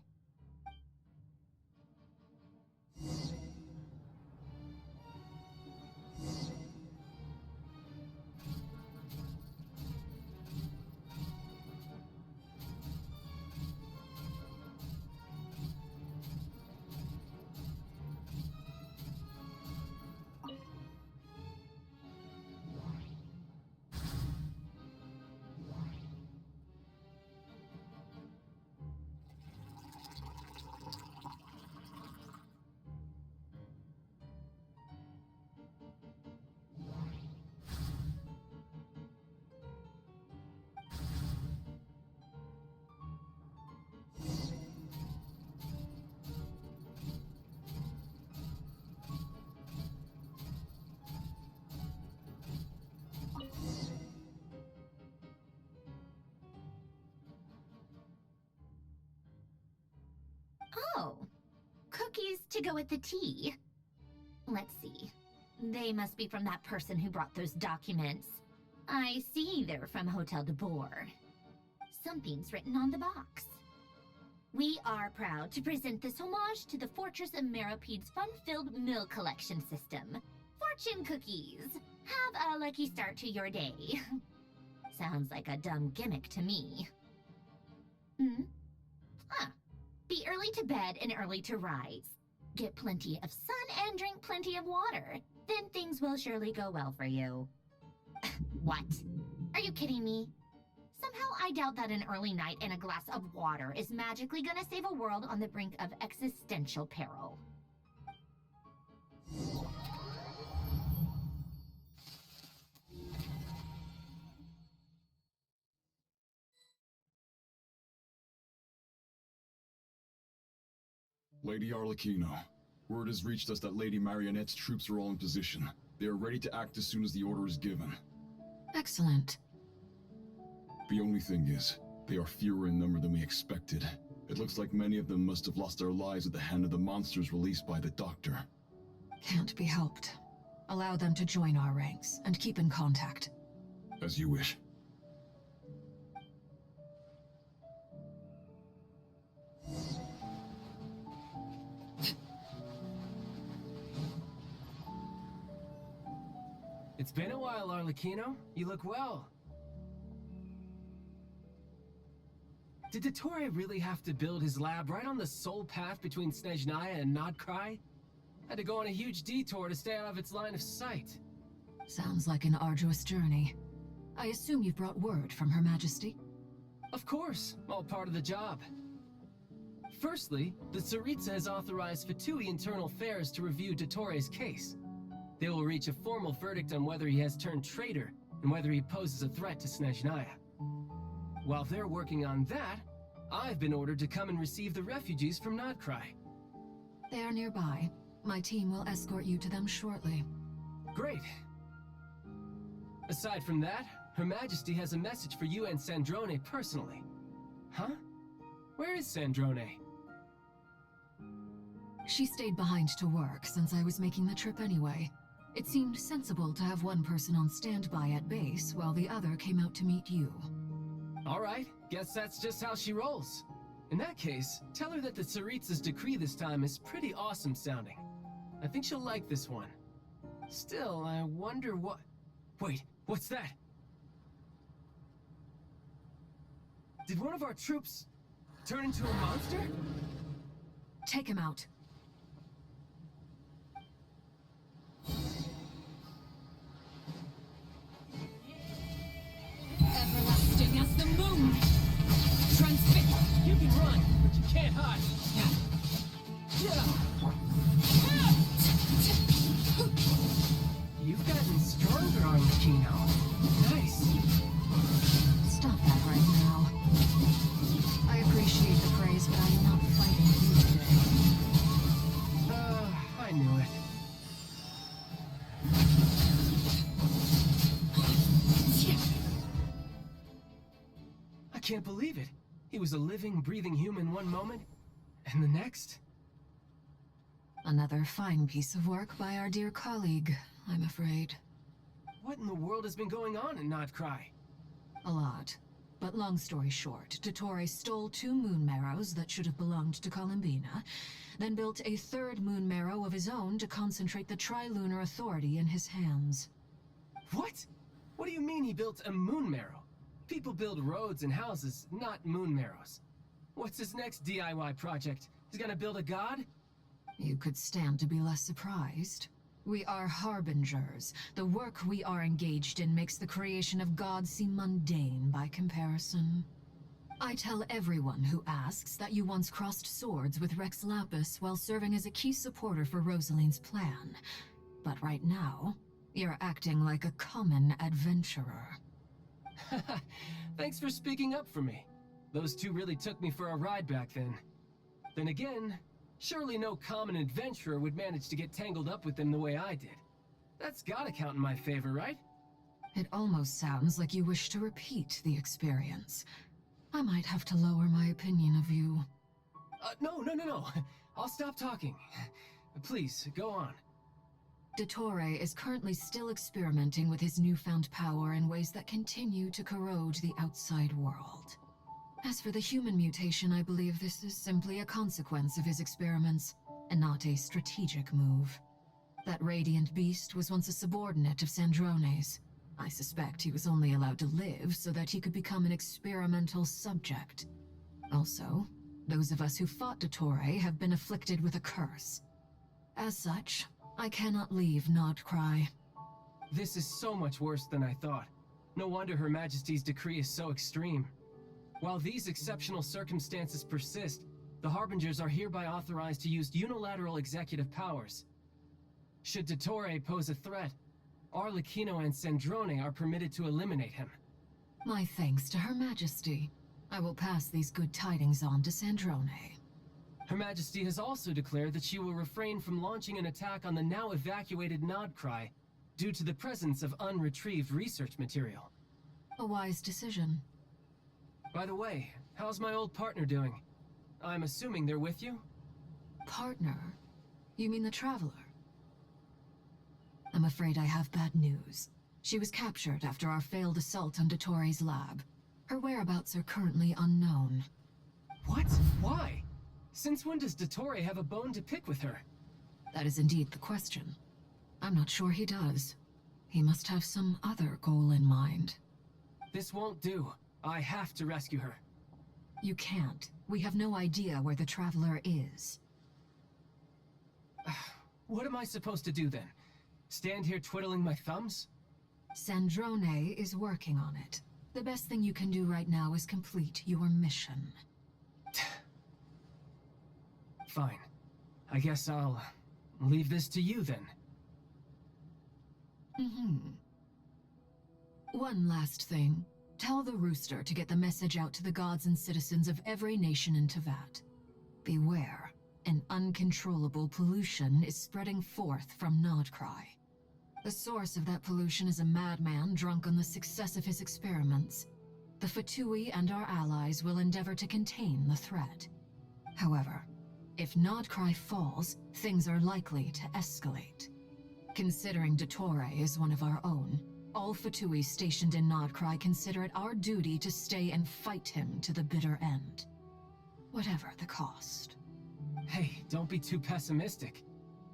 Oh, cookies to go with the tea. Let's see. They must be from that person who brought those documents. I see they're from Hotel de Boer. Something's written on the box. We are proud to present this homage to the Fortress of Merapede's fun-filled mill collection system. Fortune cookies! Have a lucky start to your day. Sounds like a dumb gimmick to me. Huh. Be early to bed and early to rise. Get plenty of sun and drink plenty of water. Then things will surely go well for you. What? Are you kidding me? Somehow I doubt that an early night and a glass of water is magically gonna save a world on the brink of existential peril. Lady Arlecchino, word has reached us that Lady Marionette's troops are all in position. They are ready to act as soon as the order is given. Excellent. The only thing is, they are fewer in number than we expected. It looks like many of them must have lost their lives at the hand of the monsters released by the Doctor. Can't be helped. Allow them to join our ranks, and keep in contact. As you wish. It's been a while, Arlecchino. You look well. Did Dottore really have to build his lab right on the sole path between Snezhnaya and Nodcry? Had to go on a huge detour to stay out of its line of sight. Sounds like an arduous journey. I assume you've brought word from Her Majesty? Of course, all part of the job. Firstly, the Tsaritsa has authorized Fatui Internal Affairs to review Dottore's case. They will reach a formal verdict on whether he has turned traitor and whether he poses a threat to Snezhnaya. While they're working on that, I've been ordered to come and receive the refugees from Nodcry. They are nearby. My team will escort you to them shortly. Great. Aside from that, Her Majesty has a message for you and Sandrone personally. Huh? Where is Sandrone? She stayed behind to work since I was making the trip anyway. It seemed sensible to have one person on standby at base while the other came out to meet you. All right, guess that's just how she rolls. In that case, tell her that the Tsaritsa's decree this time is pretty awesome sounding. I think she'll like this one. Still, I wonder what... Wait, what's that? Did one of our troops turn into a monster? Take him out. Everlasting as the moon! Transfix! You can run, but you can't hide! You've gotten stronger, Arlecchino. Nice! Stop that right now. I appreciate the praise, but I am not fighting you today. I knew it. I can't believe it. He was a living, breathing human one moment, and the next? Another fine piece of work by our dear colleague, I'm afraid. What in the world has been going on in Nodcry? A lot. But long story short, Dottore stole 2 moon marrows that should have belonged to Columbina, then built a 3rd moon marrow of his own to concentrate the Trilunar Authority in his hands. What? What do you mean he built a moon marrow? People build roads and houses, not moon marrows. What's his next DIY project? He's gonna build a god? You could stand to be less surprised. We are harbingers. The work we are engaged in makes the creation of gods seem mundane by comparison. I tell everyone who asks that you once crossed swords with Rex Lapis while serving as a key supporter for Rosaline's plan. But right now, you're acting like a common adventurer. Thanks for speaking up for me. Those 2 really took me for a ride back then. Then again, surely no common adventurer would manage to get tangled up with them the way I did. That's gotta count in my favor, right? It almost sounds like you wish to repeat the experience. I might have to lower my opinion of you. No. I'll stop talking. Please, go on. Dottore is currently still experimenting with his newfound power in ways that continue to corrode the outside world. As for the human mutation, I believe this is simply a consequence of his experiments, and not a strategic move. That radiant beast was once a subordinate of Sandrone's. I suspect he was only allowed to live so that he could become an experimental subject. Also, those of us who fought Dottore have been afflicted with a curse. As such, I cannot leave Nodcry. This is so much worse than I thought. No wonder Her Majesty's decree is so extreme. While these exceptional circumstances persist, the Harbingers are hereby authorized to use unilateral executive powers. Should Dottore pose a threat, Arlecchino and Sandrone are permitted to eliminate him. My thanks to Her Majesty. I will pass these good tidings on to Sandrone. Her Majesty has also declared that she will refrain from launching an attack on the now evacuated Nodcry due to the presence of unretrieved research material. A wise decision. By the way, how's my old partner doing? I'm assuming they're with you? Partner? You mean the Traveler? I'm afraid I have bad news. She was captured after our failed assault on Dottore's lab. Her whereabouts are currently unknown. What? Why? Since when does Dottore have a bone to pick with her? That is indeed the question. I'm not sure he does. He must have some other goal in mind. This won't do. I have to rescue her. You can't. We have no idea where the Traveler is. What am I supposed to do then? Stand here twiddling my thumbs? Sandrone is working on it. The best thing you can do right now is complete your mission. Fine. I guess I'll leave this to you then. One last thing. Tell the Rooster to get the message out to the gods and citizens of every nation in Tevat. Beware. An uncontrollable pollution is spreading forth from Nodcry. The source of that pollution is a madman drunk on the success of his experiments. The Fatui and our allies will endeavor to contain the threat. However, if Nodcry falls, things are likely to escalate. Considering Dottore is one of our own, all Fatui stationed in Nodcry consider it our duty to stay and fight him to the bitter end. Whatever the cost. Hey, don't be too pessimistic.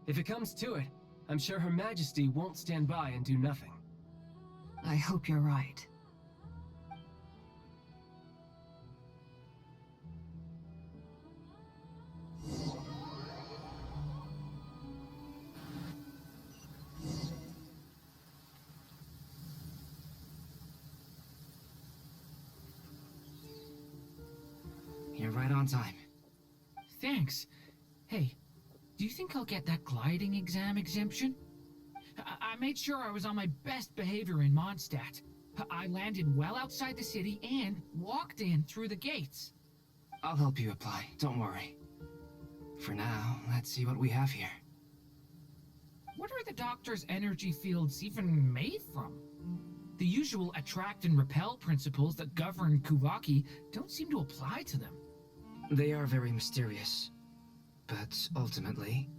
If it comes to it, I'm sure Her Majesty won't stand by and do nothing. I hope you're right. You're right on time. Thanks. Hey, do you think I'll get that gliding exam exemption? I made sure I was on my best behavior in Mondstadt. I landed well outside the city and walked in through the gates. I'll help you apply, don't worry. For now, let's see what we have here. What are the doctor's energy fields even made from? The usual attract and repel principles that govern Kuvaki don't seem to apply to them. They are very mysterious, but ultimately,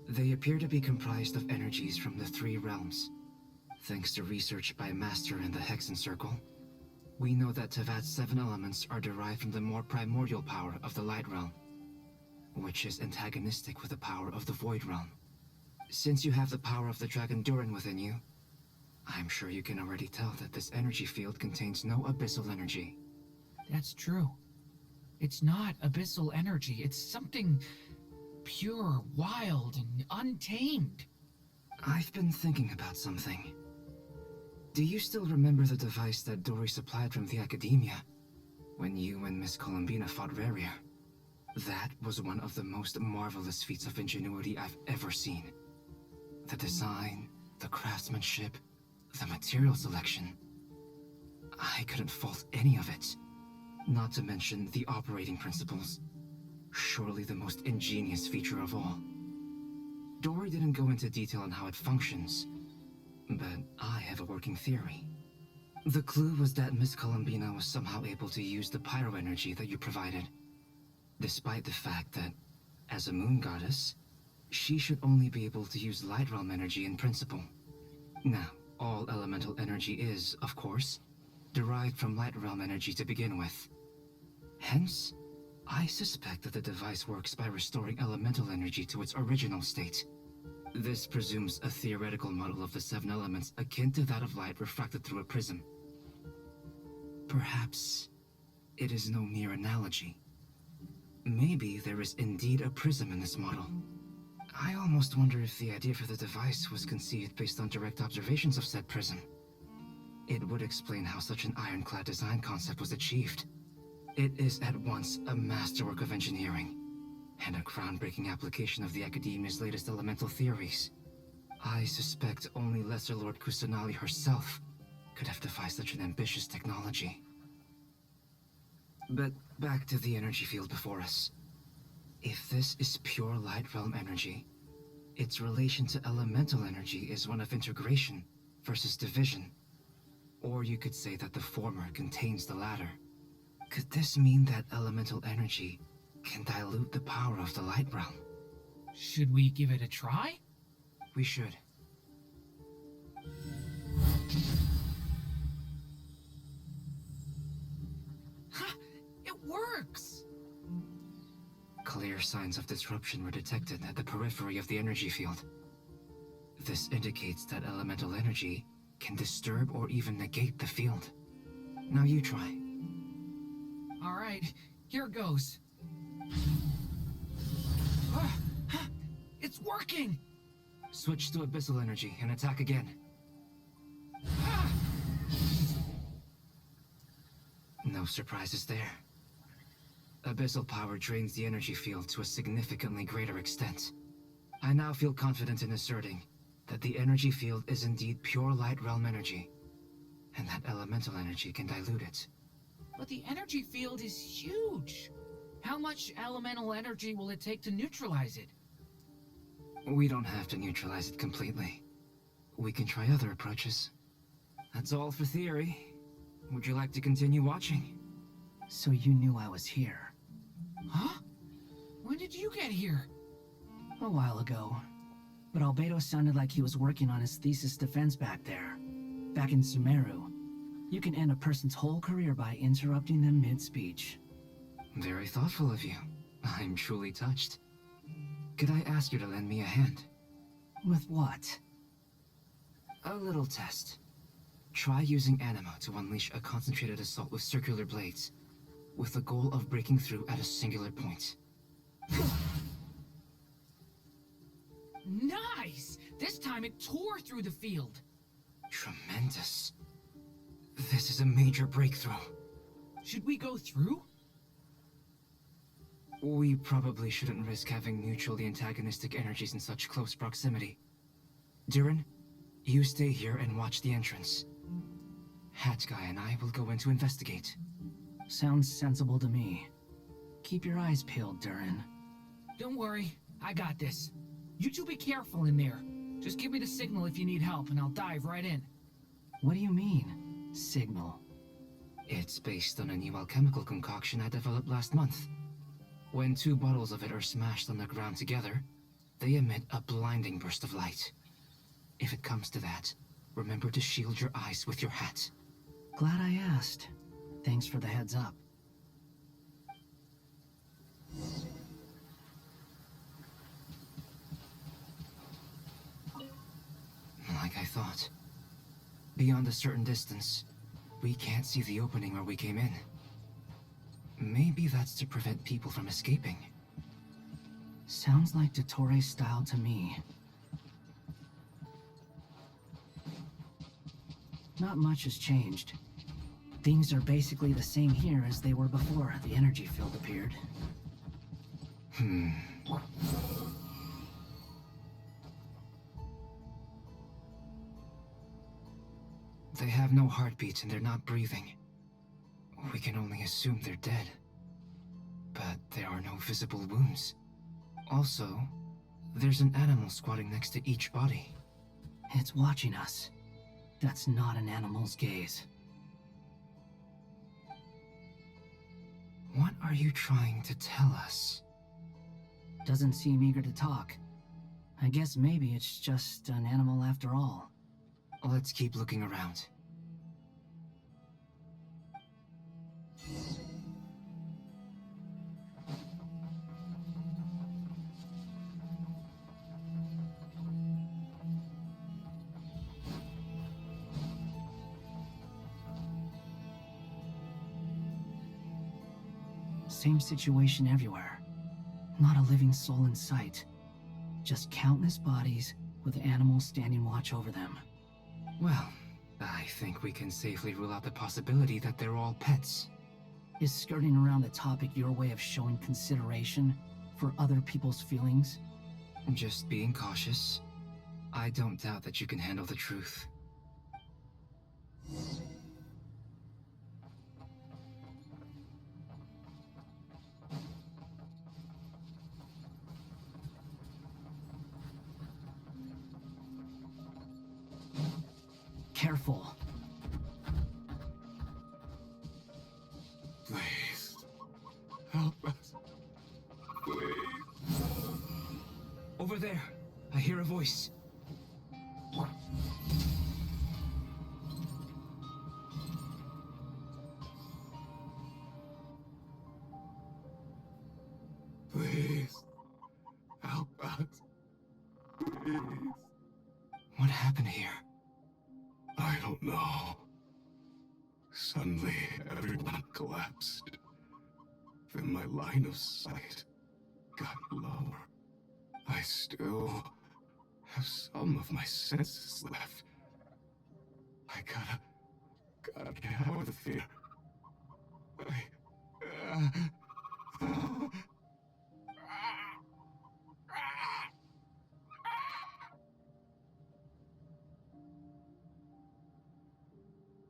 they appear to be comprised of energies from the three realms. Thanks to research by Master in the Hexen Circle, we know that Tevat's 7 elements are derived from the more primordial power of the Light Realm, which is antagonistic with the power of the Void Realm. Since you have the power of the Dragon Durin within you, I'm sure you can already tell that this energy field contains no abyssal energy. That's true. It's not abyssal energy, it's something pure, wild, and untamed. I've been thinking about something. Do you still remember the device that Dory supplied from the Academia when you and Miss Columbina fought Rarier? That was one of the most marvelous feats of ingenuity I've ever seen. The design, the craftsmanship, the material selection. I couldn't fault any of it. Not to mention the operating principles. Surely the most ingenious feature of all. Dory didn't go into detail on how it functions, but I have a working theory. The clue was that Miss Columbina was somehow able to use the pyro energy that you provided, despite the fact that, as a moon goddess, she should only be able to use light realm energy in principle. Now, all elemental energy is, of course, derived from light realm energy to begin with. Hence, I suspect that the device works by restoring elemental energy to its original state. This presumes a theoretical model of the 7 elements akin to that of light refracted through a prism. Perhaps it is no mere analogy. Maybe there is indeed a prism in this model. I almost wonder if the idea for the device was conceived based on direct observations of said prism. It would explain how such an ironclad design concept was achieved. It is at once a masterwork of engineering and a groundbreaking application of the Academia's latest elemental theories. I suspect only Lesser Lord Kusanali herself could have devised such an ambitious technology. But back to the energy field before us. If this is pure light realm energy, its relation to elemental energy is one of integration versus division. Or you could say that the former contains the latter. Could this mean that elemental energy can dilute the power of the light realm? Should we give it a try? We should. Ha! It works! Clear signs of disruption were detected at the periphery of the energy field. This indicates that elemental energy can disturb or even negate the field. Now you try. Alright, here goes. It's working! Switch to abyssal energy and attack again. No surprises there. Abyssal power drains the energy field to a significantly greater extent. I now feel confident in asserting that the energy field is indeed pure light realm energy, and that elemental energy can dilute it. But the energy field is huge. How much elemental energy will it take to neutralize it? We don't have to neutralize it completely. We can try other approaches. That's all for theory. Would you like to continue watching? So you knew I was here? Huh? When did you get here? A while ago. But Albedo sounded like he was working on his thesis defense back there. Back in Sumeru. You can end a person's whole career by interrupting them mid-speech. Very thoughtful of you. I'm truly touched. Could I ask you to lend me a hand? With what? A little test. Try using Anima to unleash a concentrated assault with circular blades, with the goal of breaking through at a singular point. Nice! This time it tore through the field. Tremendous. This is a major breakthrough. Should we go through? We probably shouldn't risk having mutually antagonistic energies in such close proximity. Durin, you stay here and watch the entrance. Hat Guy and I will go in to investigate. Sounds sensible to me. Keep your eyes peeled, Durin. Don't worry, I got this. You two be careful in there. Just give me the signal if you need help and I'll dive right in. What do you mean, signal? It's based on a new alchemical concoction I developed last month. When 2 bottles of it are smashed on the ground together, they emit a blinding burst of light. If it comes to that, remember to shield your eyes with your hat. Glad I asked. Thanks for the heads up. Like I thought. Beyond a certain distance, we can't see the opening where we came in. Maybe that's to prevent people from escaping. Sounds like Dottore style to me. Not much has changed. Things are basically the same here as they were before the energy field appeared. They have no heartbeats and they're not breathing. We can only assume they're dead. But there are no visible wounds. Also, there's an animal squatting next to each body. It's watching us. That's not an animal's gaze. What are you trying to tell us? Doesn't seem eager to talk. I guess maybe it's just an animal after all. Let's keep looking around. Same situation everywhere. Not a living soul in sight. Just countless bodies with animals standing watch over them. Well, I think we can safely rule out the possibility that they're all pets. Is skirting around the topic your way of showing consideration for other people's feelings? Just being cautious. I don't doubt that you can handle the truth. Careful. Please. Help us. Please. Over there, I hear a voice. Please. Help us. Please. What happened here? I don't know. Suddenly, everyone collapsed. Then my line of sight got lower. I still have some of my senses left. I gotta get out of here.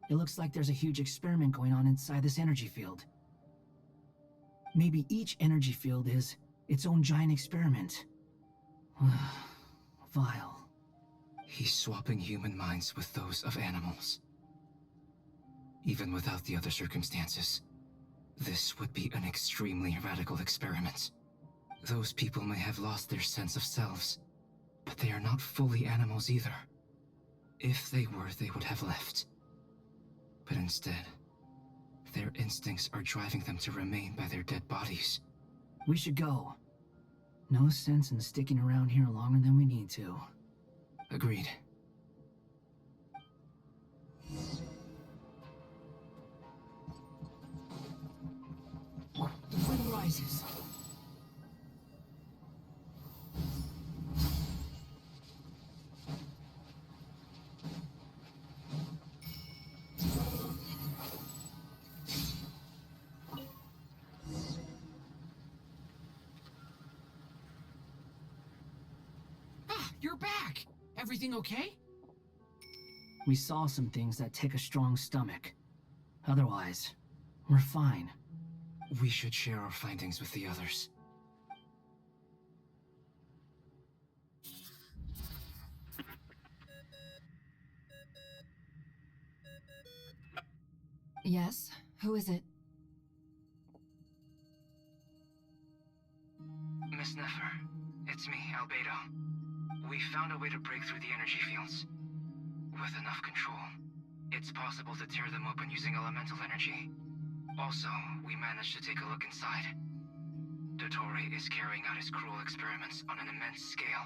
It looks like there's a huge experiment going on inside this energy field. Maybe each energy field is its own giant experiment. Vile. He's swapping human minds with those of animals. Even without the other circumstances, this would be an extremely radical experiment. Those people may have lost their sense of selves, but they are not fully animals either. If they were, they would have left. But instead, their instincts are driving them to remain by their dead bodies. We should go. No sense in sticking around here longer than we need to. Agreed. The wind rises. You're back! Everything okay? We saw some things that take a strong stomach. Otherwise, we're fine. We should share our findings with the others. Yes? Who is it? Miss Nefer, it's me, Albedo. We found a way to break through the energy fields. With enough control, it's possible to tear them open using elemental energy. Also, we managed to take a look inside. Dottore is carrying out his cruel experiments on an immense scale.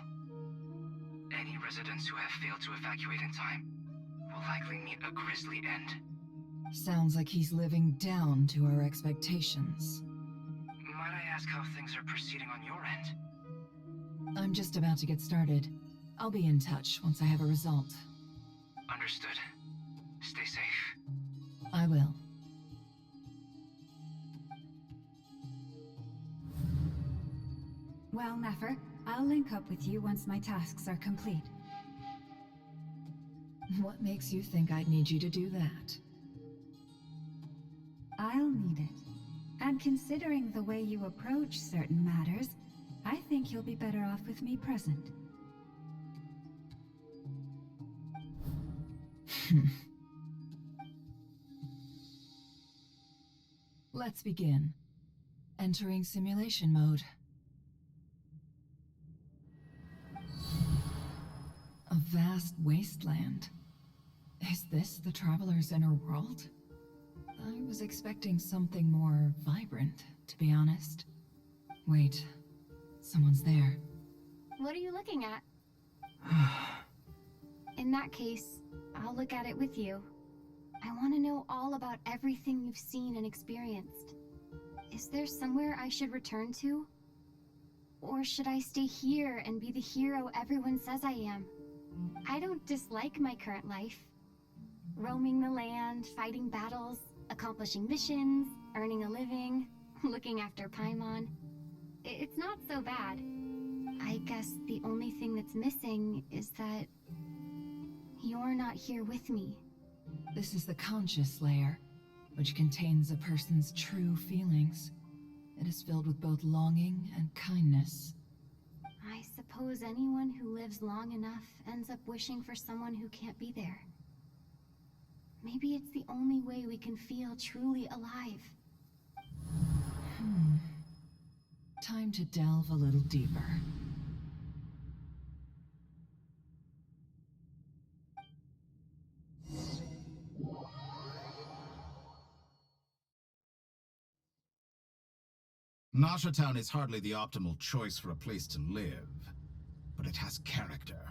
Any residents who have failed to evacuate in time will likely meet a grisly end. Sounds like he's living down to our expectations. Might I ask how things are proceeding on your end? I'm just about to get started. I'll be in touch once I have a result. Understood. Stay safe. I will. Well, Nefer, I'll link up with you once my tasks are complete. What makes you think I'd need you to do that? I'll need it. And considering the way you approach certain matters, I think you'll be better off with me present. Let's begin. Entering simulation mode. vast wasteland. Is this the Traveler's inner world? I was expecting something more vibrant, to be honest. Wait, someone's there. What are you looking at? In that case, I'll look at it with you. I want to know all about everything you've seen and experienced. Is there somewhere I should return to? Or should I stay here and be the hero everyone says I am? I don't dislike my current life. Roaming the land, fighting battles, accomplishing missions, earning a living, looking after Paimon. It's not so bad. I guess the only thing that's missing is that you're not here with me. This is the conscious layer, which contains a person's true feelings. It is filled with both longing and kindness. I suppose anyone who lives long enough ends up wishing for someone who can't be there. Maybe it's the only way we can feel truly alive. Time to delve a little deeper. Nasha Town is hardly the optimal choice for a place to live, but it has character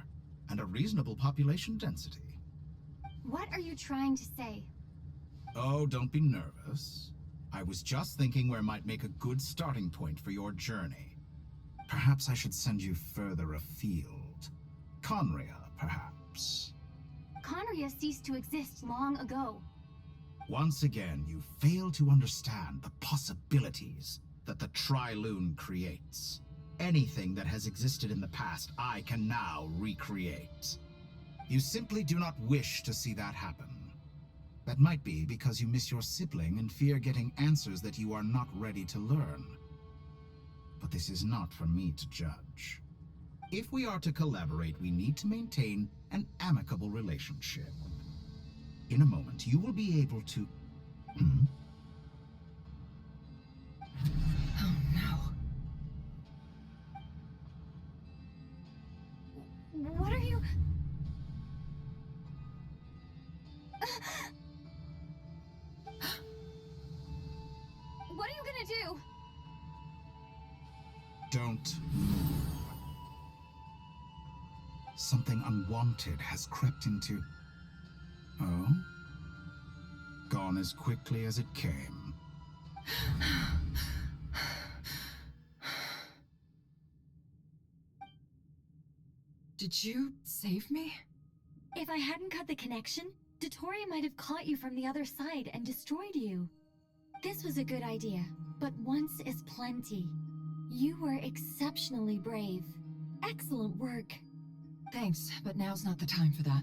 and a reasonable population density. What are you trying to say? Oh, don't be nervous. I was just thinking where might make a good starting point for your journey. Perhaps I should send you further afield. Conria, perhaps. Conria ceased to exist long ago. Once again, you fail to understand the possibilities that the Tri-Lune creates. Anything that has existed in the past, I can now recreate. You simply do not wish to see that happen. That might be because you miss your sibling and fear getting answers that you are not ready to learn. But this is not for me to judge. If we are to collaborate, we need to maintain an amicable relationship. In a moment, you will be able to... Oh no. What are you... What are you gonna do? Don't move. Something unwanted has crept into... Oh? Gone as quickly as it came. Did you save me? If I hadn't cut the connection, Dottore might have caught you from the other side and destroyed you. This was a good idea, but once is plenty. You were exceptionally brave. Excellent work. Thanks, but now's not the time for that.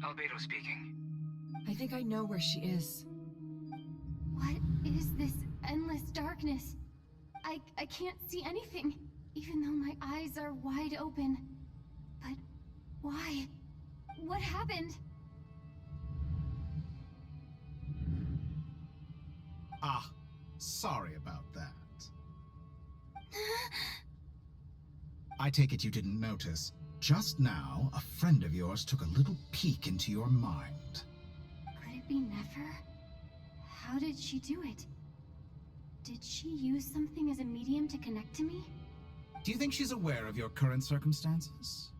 Albedo speaking. I think I know where she is. What is this endless darkness? I can't see anything, even though my eyes are wide open. But why? What happened? Ah, sorry about that. I take it you didn't notice. Just now, a friend of yours took a little peek into your mind. Could it be Nefer? How did she do it? Did she use something as a medium to connect to me? Do you think she's aware of your current circumstances?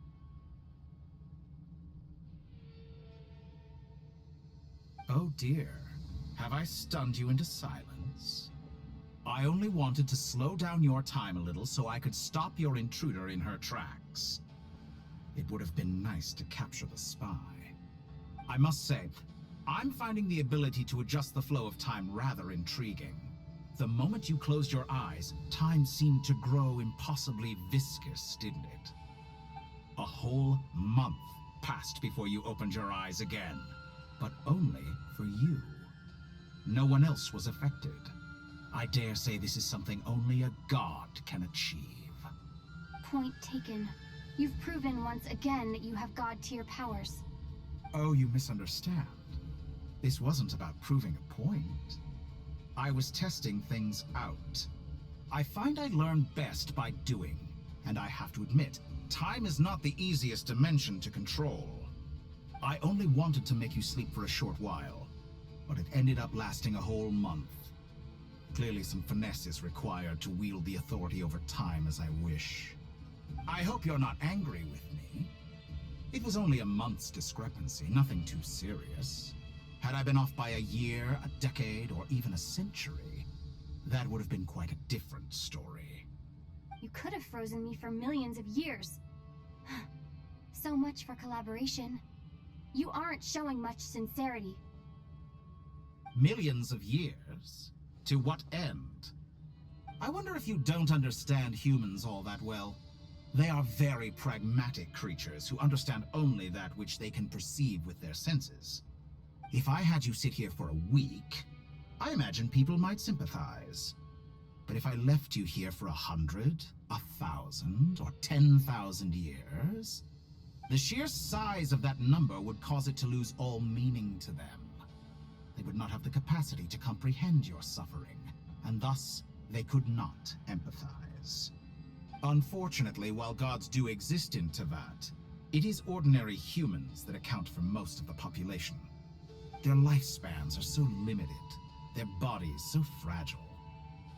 Oh dear. Have I stunned you into silence? I only wanted to slow down your time a little so I could stop your intruder in her tracks. It would have been nice to capture the spy. I must say, I'm finding the ability to adjust the flow of time rather intriguing. The moment you closed your eyes, time seemed to grow impossibly viscous, didn't it? A whole month passed before you opened your eyes again, but only for you. No one else was affected. I dare say this is something only a god can achieve. Point taken. You've proven once again that you have god-tier powers. Oh, you misunderstand. This wasn't about proving a point. I was testing things out. I find I learn best by doing, and I have to admit, time is not the easiest dimension to control. I only wanted to make you sleep for a short while, but it ended up lasting a whole month. Clearly some finesse is required to wield the authority over time as I wish. I hope you're not angry with me. It was only a month's discrepancy, nothing too serious. Had I been off by a year, a decade, or even a century, that would have been quite a different story. You could have frozen me for millions of years. So much for collaboration. You aren't showing much sincerity. Millions of years? To what end? I wonder if you don't understand humans all that well. They are very pragmatic creatures who understand only that which they can perceive with their senses. If I had you sit here for a week, I imagine people might sympathize. But if I left you here for 100, 1,000, or 10,000 years, the sheer size of that number would cause it to lose all meaning to them. They would not have the capacity to comprehend your suffering, and thus they could not empathize. Unfortunately, while gods do exist in Tevat, it is ordinary humans that account for most of the population. Their lifespans are so limited, their bodies so fragile.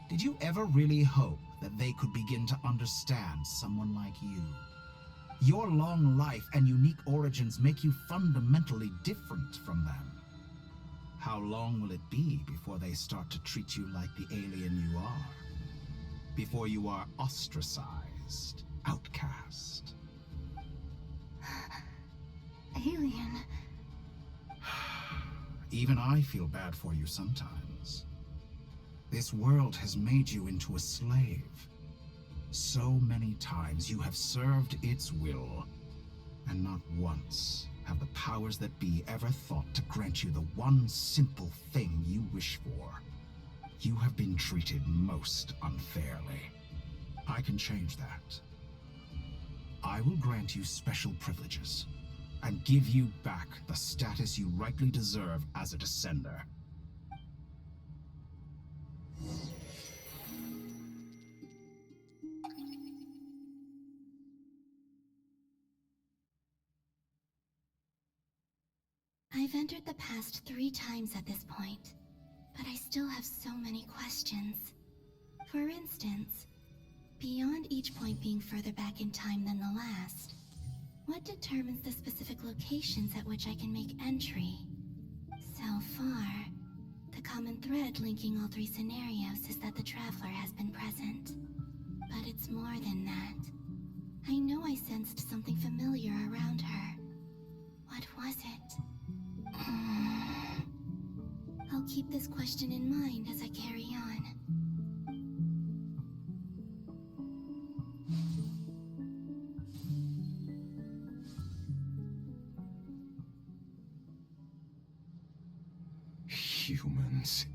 Did you ever really hope that they could begin to understand someone like you? Your long life and unique origins make you fundamentally different from them. How long will it be before they start to treat you like the alien you are? Before you are ostracized, outcast? Alien. Even I feel bad for you sometimes. This world has made you into a slave. So many times you have served its will, and not once have the powers that be ever thought to grant you the one simple thing you wish for. You have been treated most unfairly. I can change that. I will grant you special privileges, and give you back the status you rightly deserve as a descender. I've entered the past 3 times at this point, but I still have so many questions. For instance, beyond each point being further back in time than the last, what determines the specific locations at which I can make entry? So far, the common thread linking all 3 scenarios is that the Traveler has been present. But it's more than that. I know I sensed something familiar around her. What was it? I'll keep this question in mind as I carry on. Humans,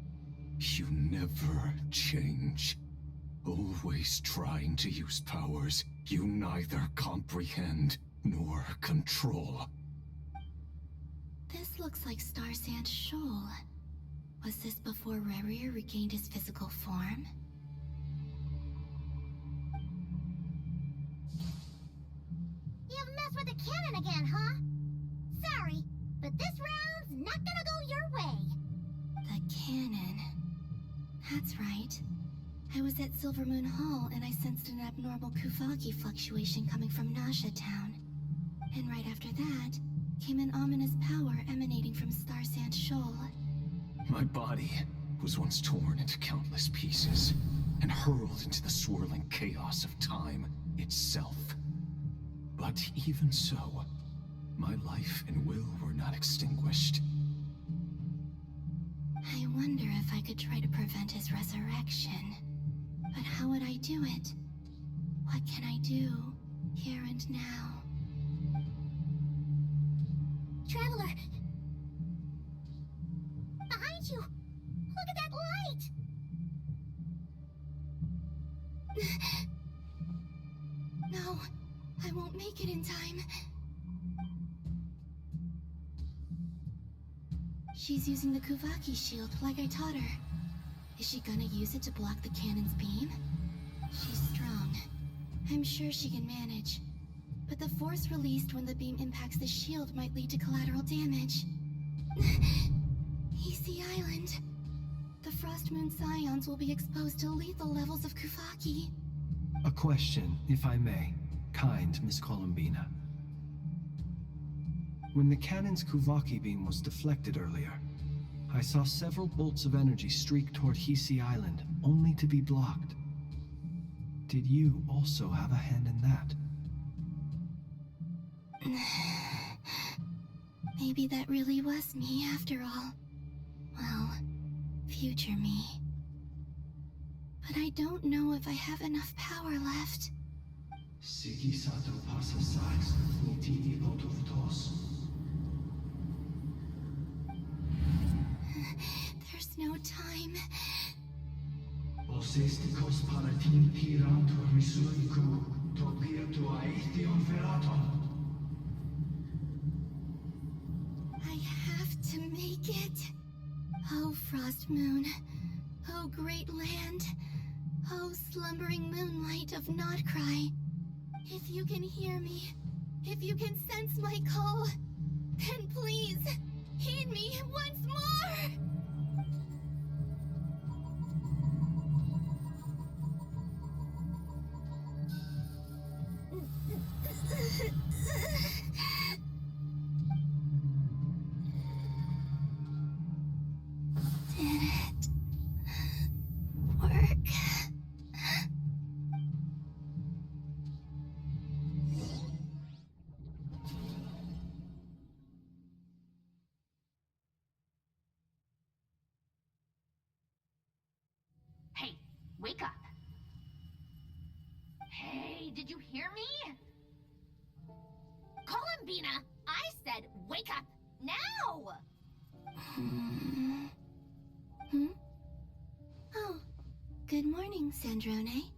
you never change. Always trying to use powers you neither comprehend nor control. This looks like Star Sand Shoal. Was this before Rerir regained his physical form? You've messed with the cannon again, huh? Sorry, but this round's not gonna go your way. The cannon. That's right. I was at Silvermoon Hall and I sensed an abnormal Kuvaki fluctuation coming from Nasha Town. And right after that, came an ominous power emanating from Star Sand Shoal. My body was once torn into countless pieces and hurled into the swirling chaos of time itself. But even so, my life and will were not extinguished. I wonder if I could try to prevent his resurrection. But how would I do it? What can I do, here and now? Traveler! Behind you! Look at that light! No, I won't make it in time. She's using the Kuvaki shield like I taught her. Is she gonna use it to block the cannon's beam? She's strong. I'm sure she can manage. But the force released when the beam impacts the shield might lead to collateral damage. EC Island. The Frost Moon Scions will be exposed to lethal levels of Kuvaki. A question, if I may. Kind Miss Columbina. When the cannon's Kuvaki beam was deflected earlier, I saw several bolts of energy streak toward Hisi Island, only to be blocked. Did you also have a hand in that? Maybe that really was me after all. Well, future me. But I don't know if I have enough power left. There's no time. I have to make it. Oh, Frost Moon. Oh, great land. Oh, slumbering moonlight of Nodcry. If you can hear me, if you can sense my call, then please, heed me once more! Did it work? Hey, wake up. Hey, did you hear me? Columbina, I said wake up now! Hmm? Oh, good morning, Sandrone.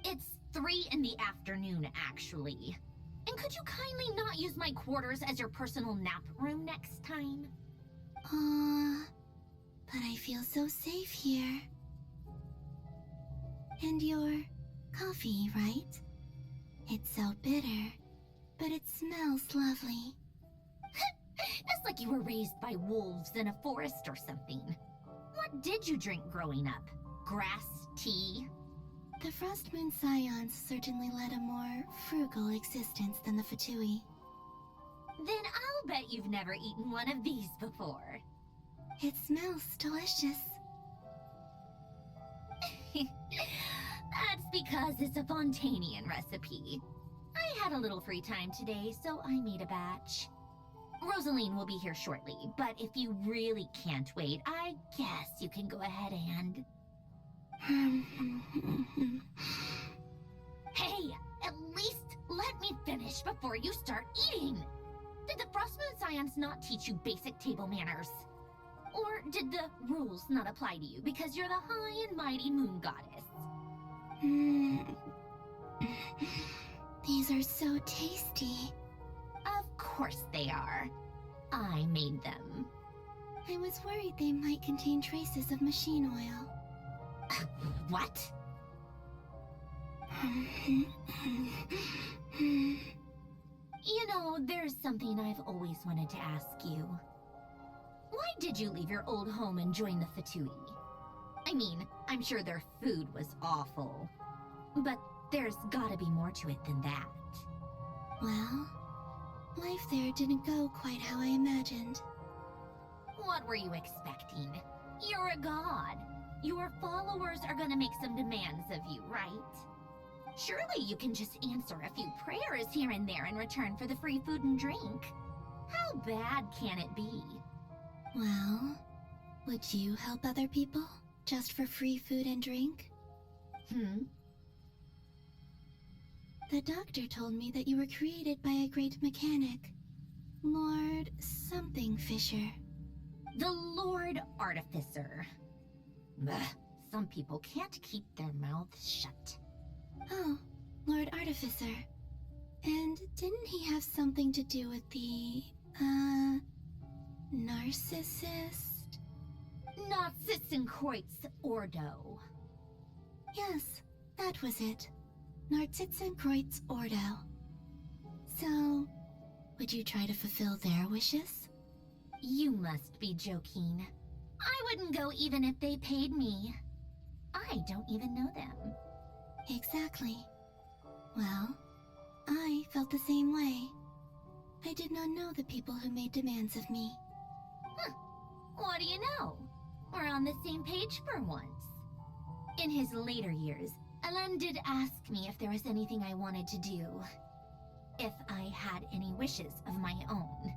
It's 3 in the afternoon, actually. And could you kindly not use my quarters as your personal nap room next time? But I feel so safe here. And your coffee, right? It's so bitter, but it smells lovely. That's like you were raised by wolves in a forest or something. What did you drink growing up? Grass tea? The Frost Moon Scions certainly led a more frugal existence than the Fatui. Then I'll bet you've never eaten one of these before. It smells delicious. That's because it's a Fontanian recipe. I had a little free time today, so I made a batch. Rosaline will be here shortly, but if you really can't wait, I guess you can go ahead and... Hey, at least let me finish before you start eating! Did the Frostmoon Scions not teach you basic table manners? Or did the rules not apply to you because you're the high and mighty moon goddess? These are so tasty. Of course they are. I made them. I was worried they might contain traces of machine oil. What? You know, there's something I've always wanted to ask you. Why did you leave your old home and join the Fatui? I mean, I'm sure their food was awful. But there's gotta be more to it than that. Well, life there didn't go quite how I imagined. What were you expecting? You're a god. Your followers are gonna make some demands of you, right? Surely you can just answer a few prayers here and there in return for the free food and drink. How bad can it be? Well, would you help other people just for free food and drink? The doctor told me that you were created by a great mechanic, Lord something Fisher. The Lord Artificer. Ugh, some people can't keep their mouths shut. Oh, Lord Artificer. And didn't he have something to do with the, Narcissist? Narcissenkreuz Ordo. Yes, that was it. Narcissenkreuz Ordo. So, would you try to fulfill their wishes? You must be joking. I wouldn't go even if they paid me. I don't even know them. Exactly. Well, I felt the same way. I did not know the people who made demands of me. Huh. What do you know? We're on the same page for once. In his later years, Alan did ask me if there was anything I wanted to do. If I had any wishes of my own.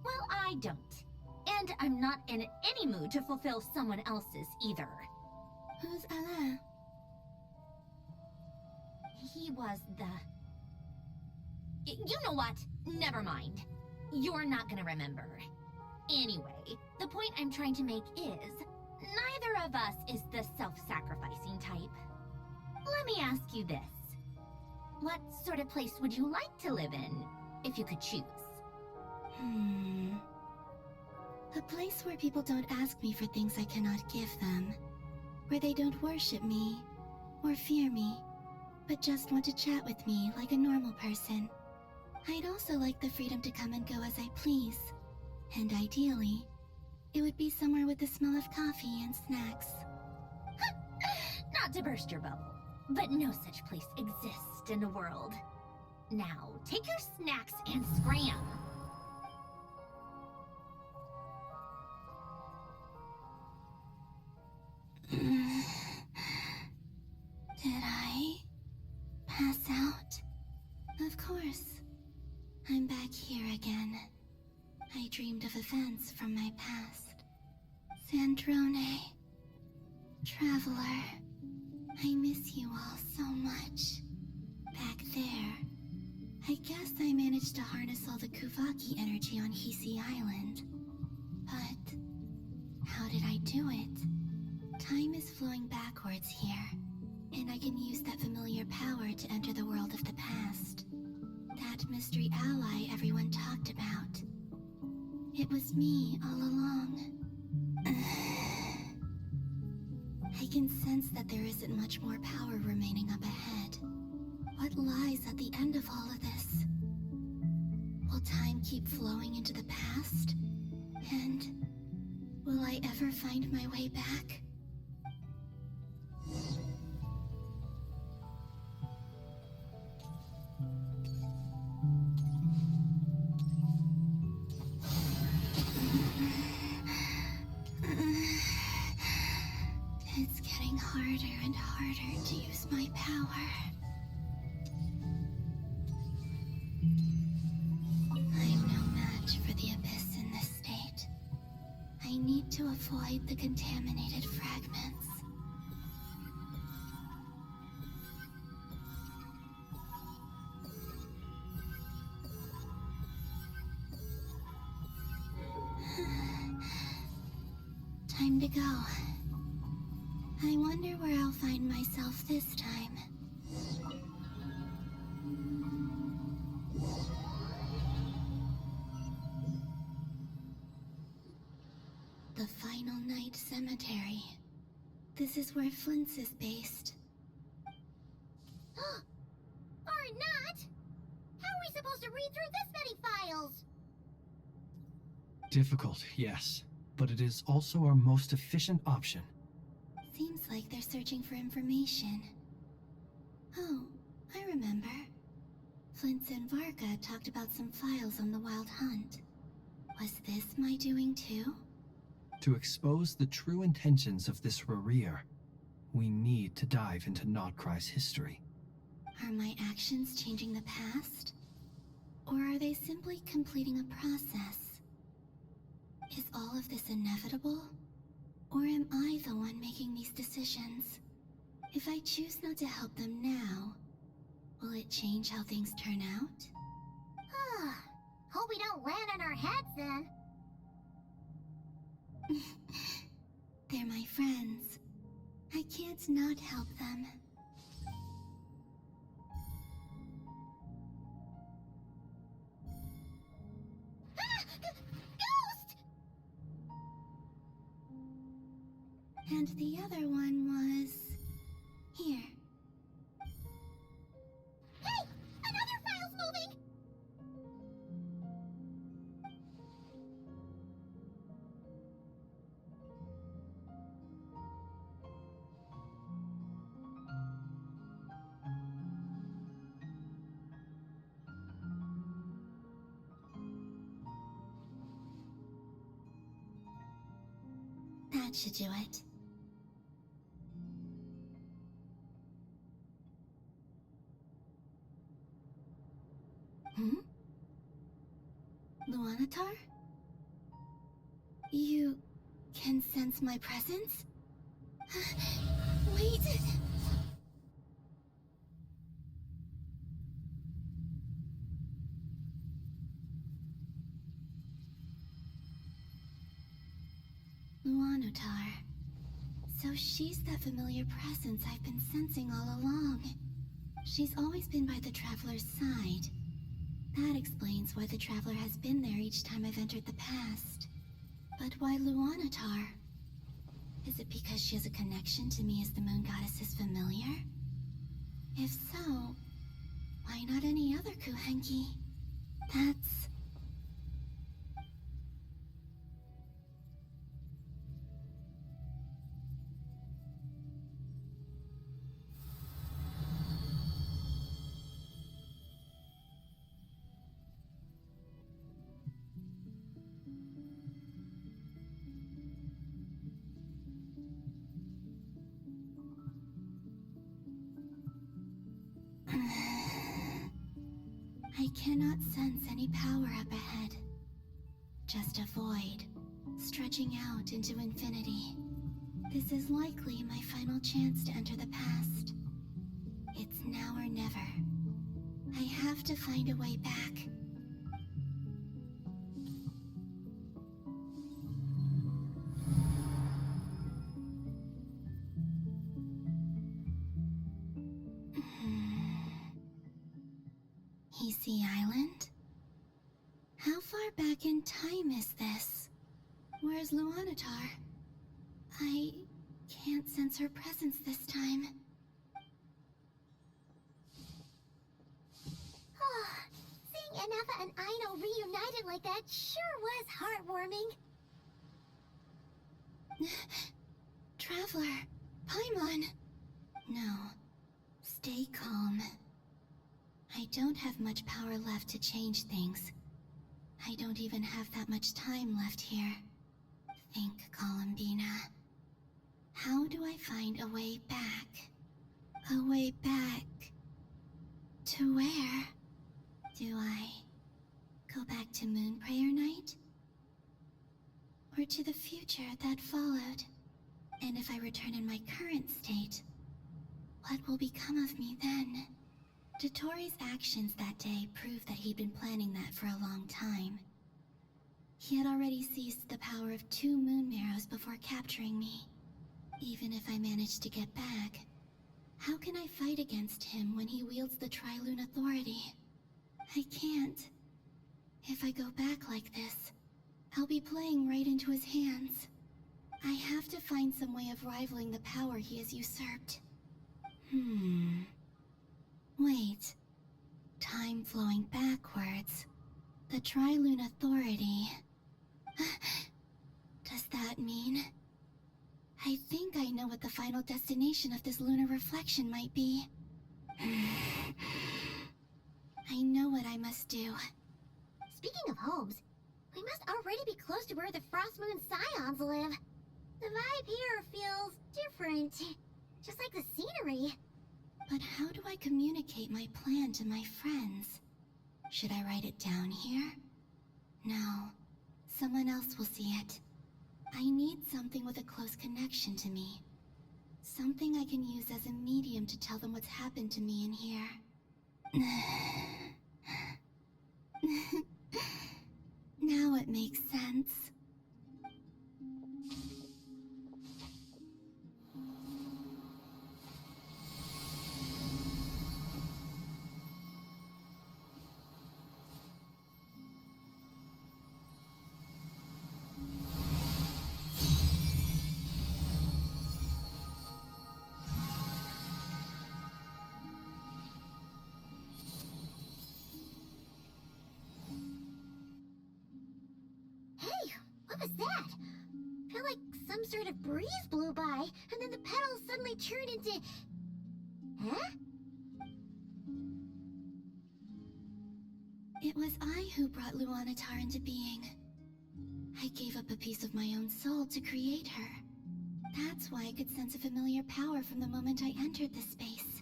Well, I don't. And I'm not in any mood to fulfill someone else's either. Who's Alain? He was the... You know what? Never mind. You're not gonna remember. Anyway, the point I'm trying to make is, neither of us is the self-sacrificing type. Let me ask you this. What sort of place would you like to live in, if you could choose? A place where people don't ask me for things I cannot give them. Where they don't worship me, or fear me, but just want to chat with me like a normal person. I'd also like the freedom to come and go as I please. And ideally, it would be somewhere with the smell of coffee and snacks. Not to burst your bubble, but no such place exists in the world. Now, take your snacks and scram. Did I pass out? Of course. I'm back here again. I dreamed of events from my past. Sandrone. Traveler. I miss you all so much. Back there. I guess I managed to harness all the Kuvaki energy on Hisi Island. But how did I do it? Time is flowing backwards here, and I can use that familiar power to enter the world of the past. That mystery ally everyone talked about. It was me all along. I can sense that there isn't much more power remaining up ahead. What lies at the end of all of this? Will time keep flowing into the past? And will I ever find my way back? It's getting harder and harder to use my power. I'm no match for the Abyss in this state. I need to avoid the contaminated fragments. Time to go. I wonder where I'll find myself this time. The Final Night Cemetery. This is where Flint's is based. Or not? How are we supposed to read through this many files? Difficult, yes, but it is also our most efficient option. Seems like they're searching for information. Oh, I remember. Flint and Varga talked about some files on the Wild Hunt. Was this my doing too? To expose the true intentions of this Rarir, we need to dive into Nodcry's history. Are my actions changing the past? Or are they simply completing a process? Is all of this inevitable? Or am I the one making these decisions? If I choose not to help them now, will it change how things turn out? Hope we don't land on our heads then. They're my friends. I can't not help them. And the other one was... here. Hey! Another file's moving! That should do it. Hmm? Luanatar? You can sense my presence? Wait! Luanatar. So she's that familiar presence I've been sensing all along. She's always been by the Traveler's side. That explains why the Traveler has been there each time I've entered the past. But why Luanatar? Is it because she has a connection to me as the Moon Goddess's familiar? If so, why not any other Kuhenki? That's... I cannot sense any power up ahead. Just a void, stretching out into infinity. This is likely my final chance to enter the past. It's now or never. I have to find a way back. Easy Island? How far back in time is this? Where's Luanatar? I can't sense her presence this time. Seeing Anafa and Aino reunited like that sure was heartwarming. Traveler, Paimon. No, stay calm. I don't have much power left to change things. I don't even have that much time left here. Think, Columbina. How do I find a way back? A way back... to where? Do I go back to Moon Prayer Night? Or to the future that followed? And if I return in my current state, what will become of me then? Dotori's actions that day proved that he'd been planning that for a long time. He had already seized the power of 2 moon marrows before capturing me. Even if I managed to get back, how can I fight against him when he wields the Tri-Lune Authority? I can't. If I go back like this, I'll be playing right into his hands. I have to find some way of rivaling the power he has usurped. Wait. Time flowing backwards. The Tri-Lune Authority. Does that mean... I think I know what the final destination of this lunar reflection might be. I know what I must do. Speaking of homes, we must already be close to where the Frost Moon Scions live. The vibe here feels different. Just like the scenery. But how do I communicate my plan to my friends? Should I write it down here? No. Someone else will see it. I need something with a close connection to me. Something I can use as a medium to tell them what's happened to me in here. Now it makes sense. that? Felt like some sort of breeze blew by, and then the petals suddenly turned into... Huh? It was I who brought Luanatar into being. I gave up a piece of my own soul to create her. That's why I could sense a familiar power from the moment I entered this space.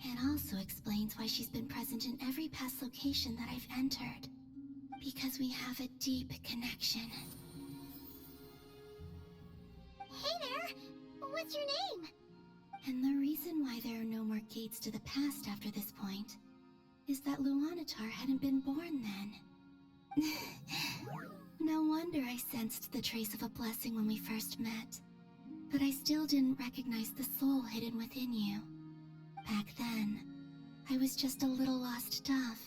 It also explains why she's been present in every past location that I've entered. Because we have a deep connection. Hey there! What's your name? And the reason why there are no more gates to the past after this point is that Luanatar hadn't been born then. No wonder I sensed the trace of a blessing when we first met. But I still didn't recognize the soul hidden within you. Back then, I was just a little lost dove.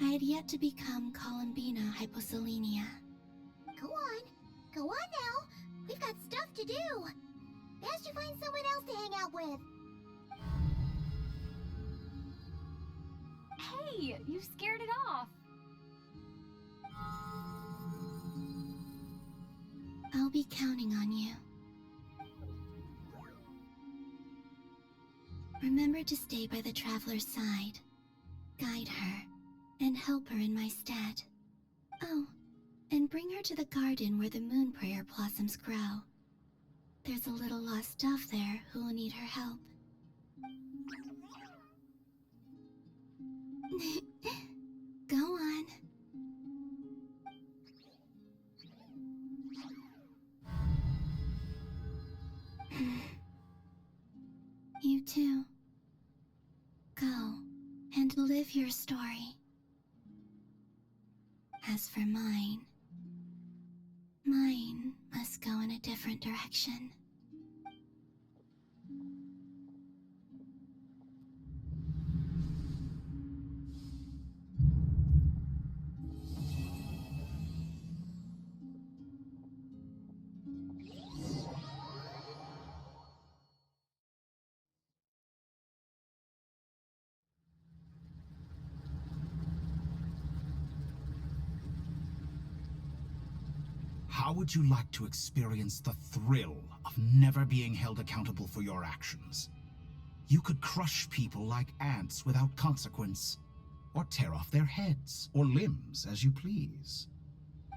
I had yet to become Columbina Hyposelenia. Go on now. We've got stuff to do. Best you find someone else to hang out with. Hey, you scared it off. I'll be counting on you. Remember to stay by the Traveler's side, guide her, and help her in my stead. Oh, and bring her to the garden where the moon prayer blossoms grow. There's a little lost dove there who will need her help. Go on. You too. Go and live your story. As for mine must go in a different direction. How would you like to experience the thrill of never being held accountable for your actions? You could crush people like ants without consequence, or tear off their heads or limbs as you please.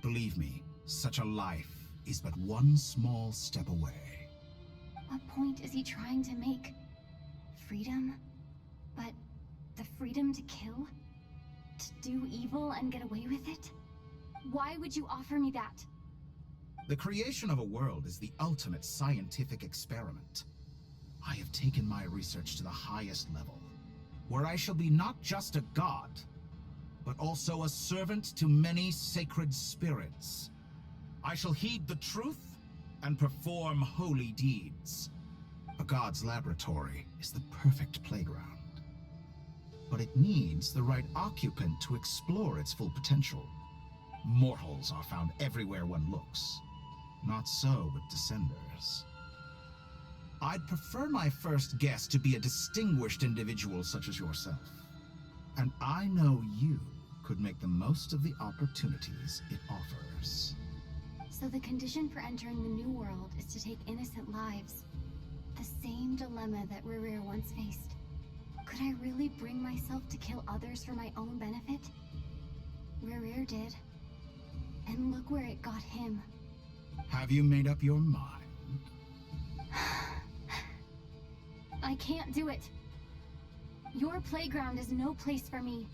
Believe me, such a life is but one small step away. What point is he trying to make? Freedom? But the freedom to kill? To do evil and get away with it? Why would you offer me that? The creation of a world is the ultimate scientific experiment. I have taken my research to the highest level, where I shall be not just a god, but also a servant to many sacred spirits. I shall heed the truth and perform holy deeds. A god's laboratory is the perfect playground. But it needs the right occupant to explore its full potential. Mortals are found everywhere one looks. Not so with Descenders. I'd prefer my first guest to be a distinguished individual such as yourself. And I know you could make the most of the opportunities it offers. So the condition for entering the new world is to take innocent lives. The same dilemma that Rerir once faced. Could I really bring myself to kill others for my own benefit? Rerir did. And look where it got him. Have you made up your mind? I can't do it. Your playground is no place for me.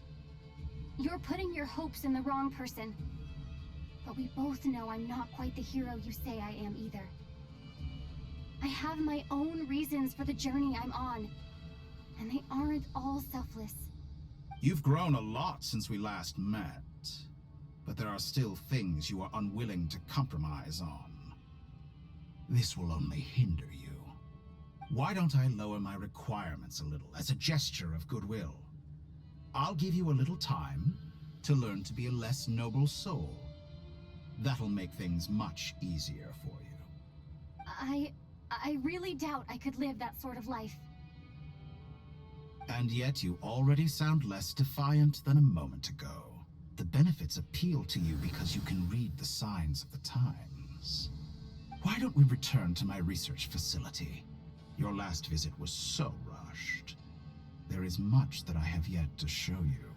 You're putting your hopes in the wrong person. But we both know I'm not quite the hero you say I am either. I have my own reasons for the journey I'm on. And they aren't all selfless. You've grown a lot since we last met. But there are still things you are unwilling to compromise on. This will only hinder you. Why don't I lower my requirements a little as a gesture of goodwill? I'll give you a little time to learn to be a less noble soul. That'll make things much easier for you. I really doubt I could live that sort of life. And yet you already sound less defiant than a moment ago. The benefits appeal to you because you can read the signs of the times. is. Why don't we return to my research facility? Your last visit was so rushed. There is much that I have yet to show you.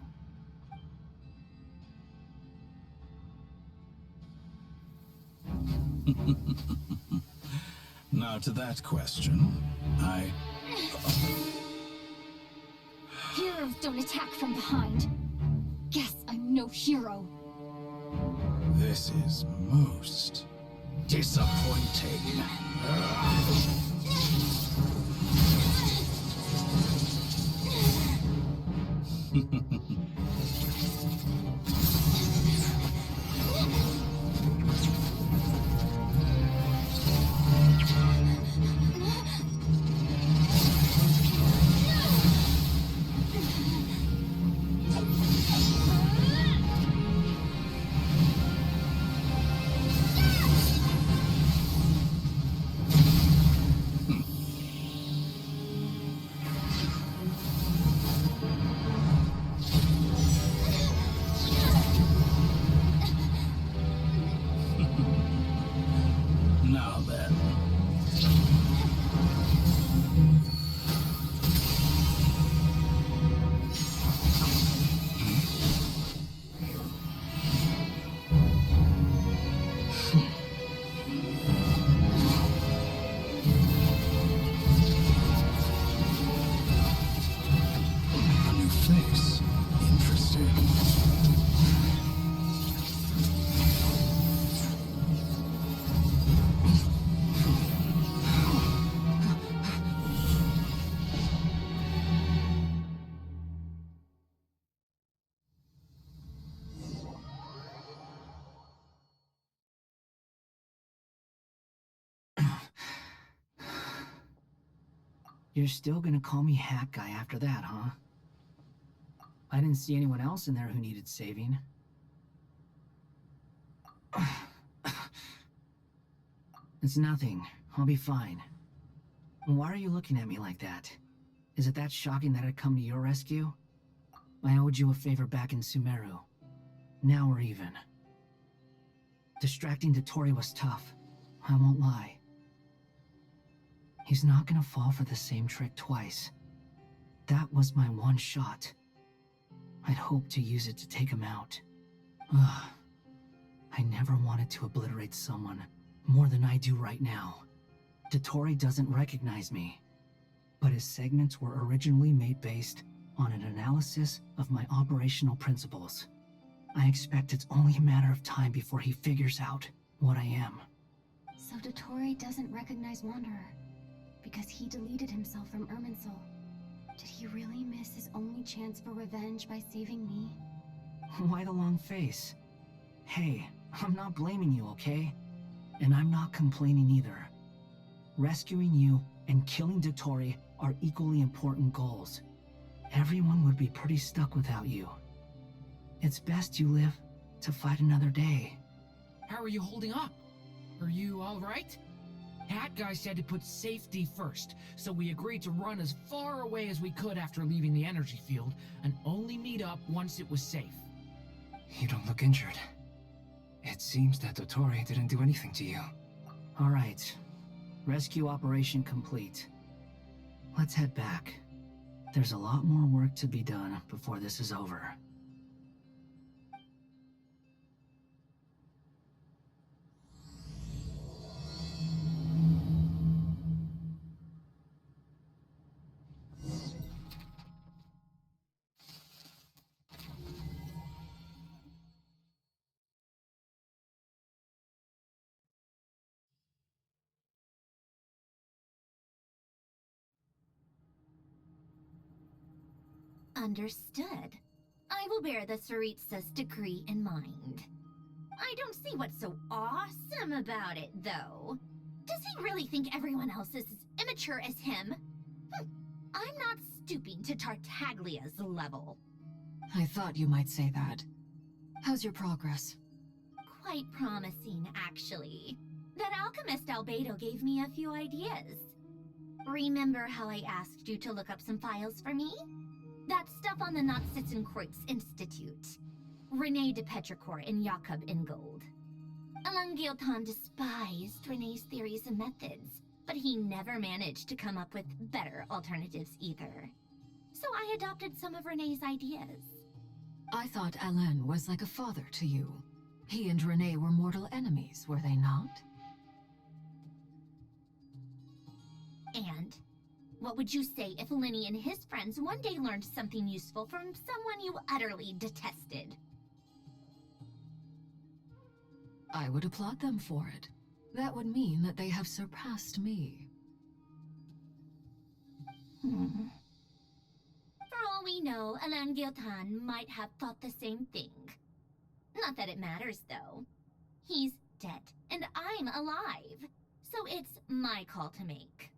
Now to that question, Heroes don't attack from behind. Guess I'm no hero. This is most disappointing. Now then. A new face. Interesting. You're still gonna call me Hat Guy after that, huh? I didn't see anyone else in there who needed saving. It's nothing. I'll be fine. Why are you looking at me like that? Is it that shocking that I'd come to your rescue? I owed you a favor back in Sumeru. Now we're even. Distracting Dotori was tough. I won't lie. He's not gonna fall for the same trick twice. That was my one shot. I'd hoped to use it to take him out. Ugh. I never wanted to obliterate someone more than I do right now. Dotori doesn't recognize me, but his segments were originally made based on an analysis of my operational principles. I expect it's only a matter of time before he figures out what I am. So Dotori doesn't recognize Wanderer because he deleted himself from Irminsul. Did he really miss his only chance for revenge by saving me? Why the long face? Hey, I'm not blaming you, okay? And I'm not complaining either. Rescuing you and killing Dotori are equally important goals. Everyone would be pretty stuck without you. It's best you live to fight another day. How are you holding up? Are you alright? Hat Guy said to put safety first, so we agreed to run as far away as we could after leaving the energy field, and only meet up once it was safe. You don't look injured. It seems that Dotori didn't do anything to you. Alright. Rescue operation complete. Let's head back. There's a lot more work to be done before this is over. Understood. I will bear the Tsaritsa's decree in mind. I don't see what's so awesome about it, though. Does he really think everyone else is as immature as him? I'm not stooping to Tartaglia's level. I thought you might say that. How's your progress? Quite promising, actually. That alchemist Albedo gave me a few ideas. Remember how I asked you to look up some files for me? That stuff on the Nachtschützenkreuz Institute. René de Petrichor and Jakob Ingold. Elangilton despised Renee's theories and methods, but he never managed to come up with better alternatives either. So I adopted some of Renee's ideas. I thought Alain was like a father to you. He and Renee were mortal enemies, were they not? And what would you say if Lenny and his friends one day learned something useful from someone you utterly detested? I would applaud them for it. That would mean that they have surpassed me. For all we know, Elangilton might have thought the same thing. Not that it matters, though. He's dead, and I'm alive. So it's my call to make.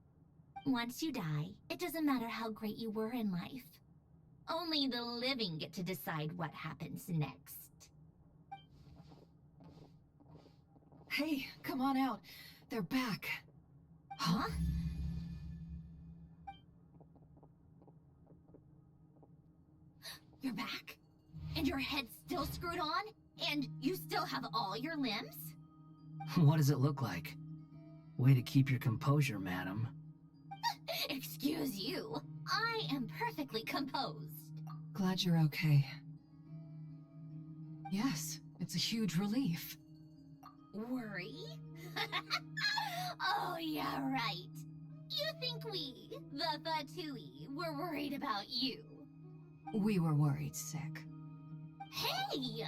Once you die, it doesn't matter how great you were in life. Only the living get to decide what happens next. Hey, come on out. They're back. Huh? You're back? And your head's still screwed on? And you still have all your limbs? What does it look like? Way to keep your composure, madam. Excuse you. I am perfectly composed. Glad you're okay. Yes, it's a huge relief. Worry? Oh, yeah, right. You think we, the Fatui, were worried about you? We were worried sick. Hey!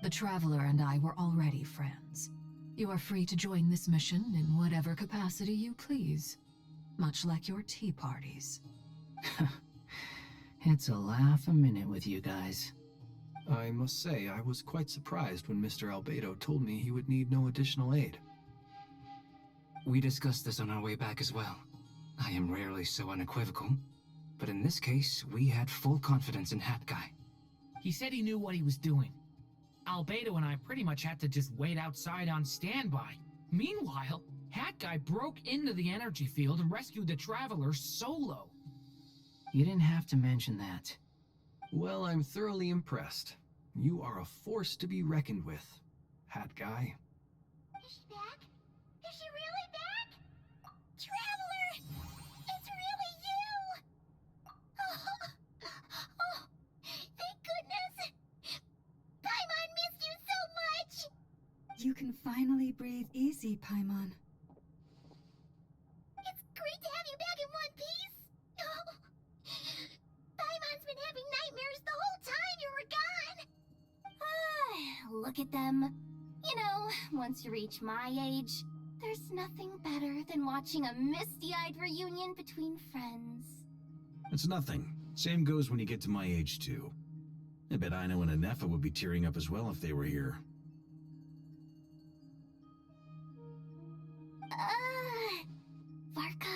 The Traveler and I were already friends. You are free to join this mission in whatever capacity you please. Much like your tea parties. It's a laugh a minute with you guys. I must say, I was quite surprised when Mr. Albedo told me he would need no additional aid. We discussed this on our way back as well. I am rarely so unequivocal, but in this case, we had full confidence in Hat Guy. He said he knew what he was doing. Albedo and I pretty much had to just wait outside on standby. Meanwhile, Hat Guy broke into the energy field and rescued the Traveler solo. You didn't have to mention that. Well, I'm thoroughly impressed. You are a force to be reckoned with, Hat Guy. Is she back? Is she really back? Traveler! It's really you! Oh, thank goodness! Paimon missed you so much! You can finally breathe easy, Paimon. It's great to have you back in one piece! Oh, Paimon's been having nightmares the whole time you were gone! Look at them. You know, once you reach my age, there's nothing better than watching a misty-eyed reunion between friends. It's nothing. Same goes when you get to my age, too. I bet Ino and Anefa would be tearing up as well if they were here. Varka,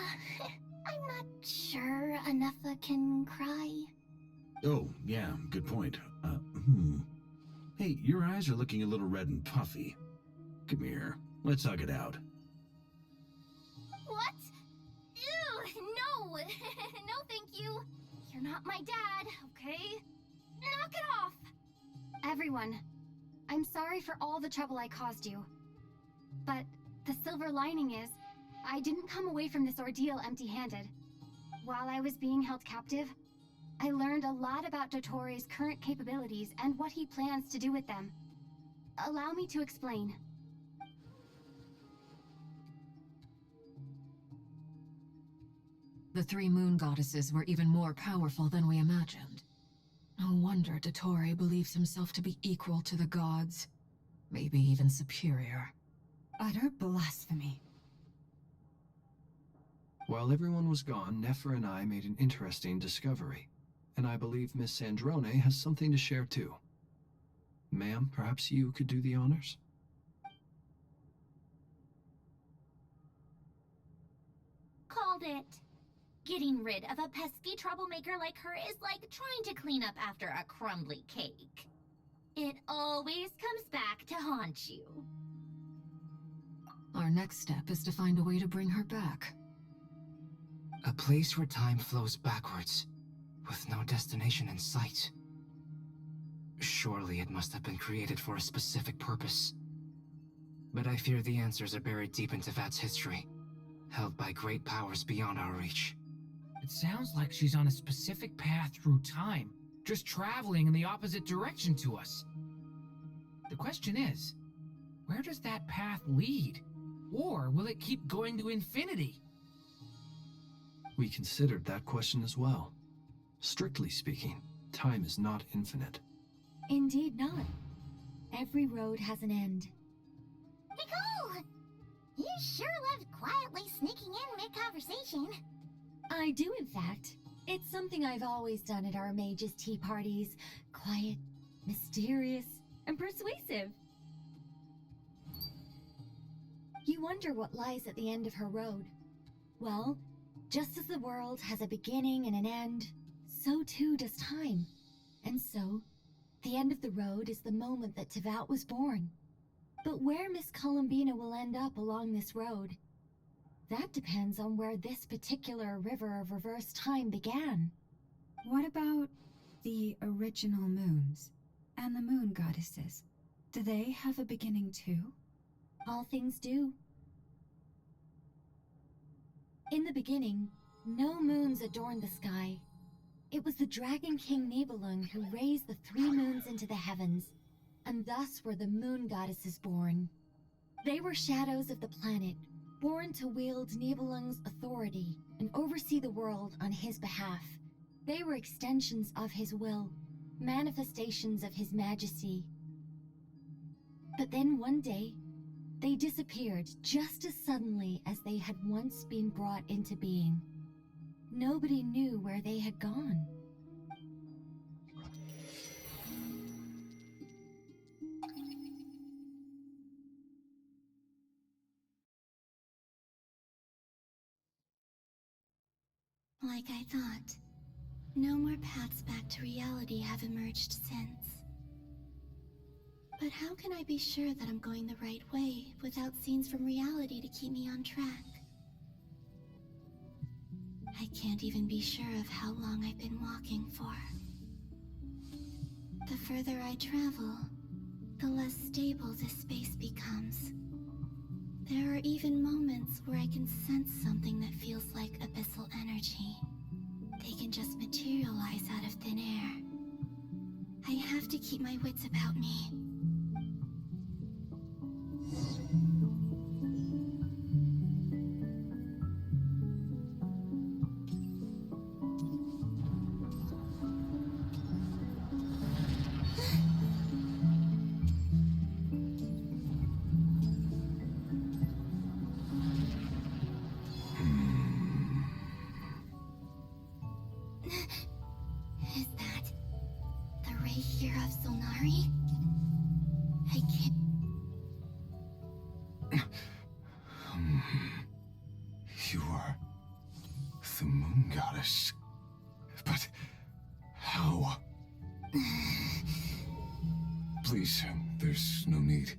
I'm not sure Anefa can cry. Oh, yeah, good point. Hey, your eyes are looking a little red and puffy. Come here, let's hug it out. What? Ew, no! No, thank you. You're not my dad, okay? Knock it off! Everyone, I'm sorry for all the trouble I caused you. But the silver lining is, I didn't come away from this ordeal empty-handed. While I was being held captive, I learned a lot about Dottoro's current capabilities and what he plans to do with them. Allow me to explain. The three moon goddesses were even more powerful than we imagined. No wonder Dottore believes himself to be equal to the gods. Maybe even superior. Utter blasphemy. While everyone was gone, Nefer and I made an interesting discovery. And I believe Miss Sandrone has something to share too. Ma'am, perhaps you could do the honors? Called it. Getting rid of a pesky troublemaker like her is like trying to clean up after a crumbly cake. It always comes back to haunt you. Our next step is to find a way to bring her back. A place where time flows backwards, with no destination in sight. Surely it must have been created for a specific purpose. But I fear the answers are buried deep in Tevat's history, held by great powers beyond our reach. It sounds like she's on a specific path through time, just traveling in the opposite direction to us. The question is, where does that path lead? Or will it keep going to infinity? We considered that question as well. Strictly speaking, time is not infinite. Indeed not. Every road has an end. Nicole! You sure love quietly sneaking in mid-conversation. I do, in fact. It's something I've always done at our mages' tea parties. Quiet, mysterious, and persuasive. You wonder what lies at the end of her road. Well, just as the world has a beginning and an end, so too does time. And so, the end of the road is the moment that Tevat was born. But where Miss Columbina will end up along this road, that depends on where this particular river of reverse time began. What about the original moons and the moon goddesses? Do they have a beginning too? All things do. In the beginning, no moons adorned the sky. It was the Dragon King Nibelung who raised the 3 moons into the heavens, and thus were the moon goddesses born. They were shadows of the planet, born to wield Nibelung's authority and oversee the world on his behalf. They were extensions of his will, manifestations of his majesty. But then one day, they disappeared just as suddenly as they had once been brought into being. Nobody knew where they had gone. Like I thought, no more paths back to reality have emerged since. But how can I be sure that I'm going the right way without scenes from reality to keep me on track? I can't even be sure of how long I've been walking for. The further I travel, the less stable this space becomes. There are even moments where I can sense something that feels like abyssal energy. They can just materialize out of thin air. I have to keep my wits about me. Is that the ray here of Solnari? I can't. You are the moon goddess. But how? Please, there's no need.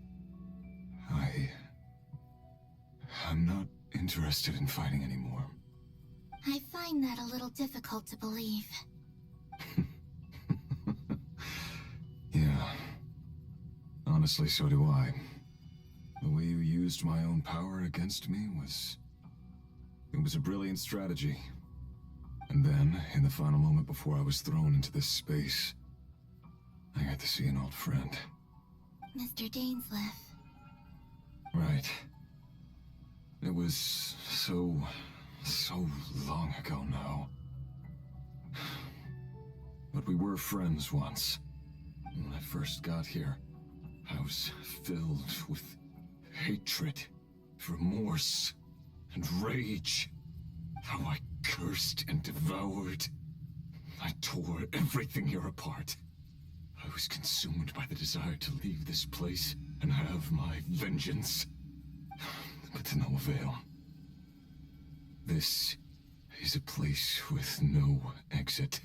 I'm not interested in fighting anymore. I find that a little difficult to believe. Yeah. Honestly, so do I. The way you used my own power against me was... It was a brilliant strategy. And then, in the final moment before I was thrown into this space, I got to see an old friend. Mr. Dainsleif. Right. It was so long ago now. But we were friends once. When I first got here, I was filled with hatred, remorse, and rage. How I cursed and devoured. I tore everything here apart. I was consumed by the desire to leave this place and have my vengeance. But to no avail. This is a place with no exit.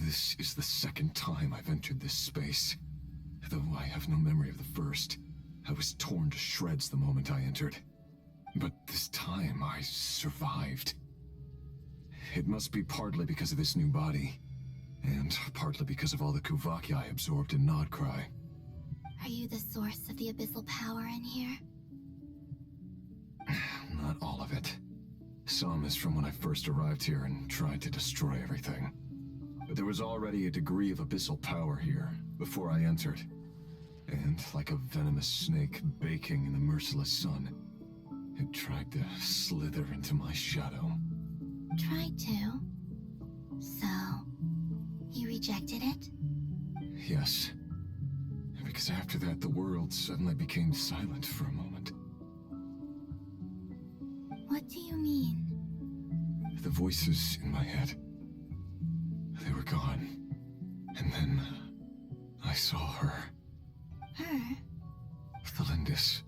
This is the second time I've entered this space. Though I have no memory of the first. I was torn to shreds the moment I entered. But this time I survived. It must be partly because of this new body. And partly because of all the Kuvaki I absorbed in Nodcry. Are you the source of the abyssal power in here? Not all of it. Some is from when I first arrived here and tried to destroy everything. But there was already a degree of abyssal power here before I entered. And like a venomous snake baking in the merciless sun, it tried to slither into my shadow. Tried to? So, you rejected it? Yes. Because after that, the world suddenly became silent for a moment. What do you mean? The voices in my head, they were gone. And then I saw her. Her? Thelindis.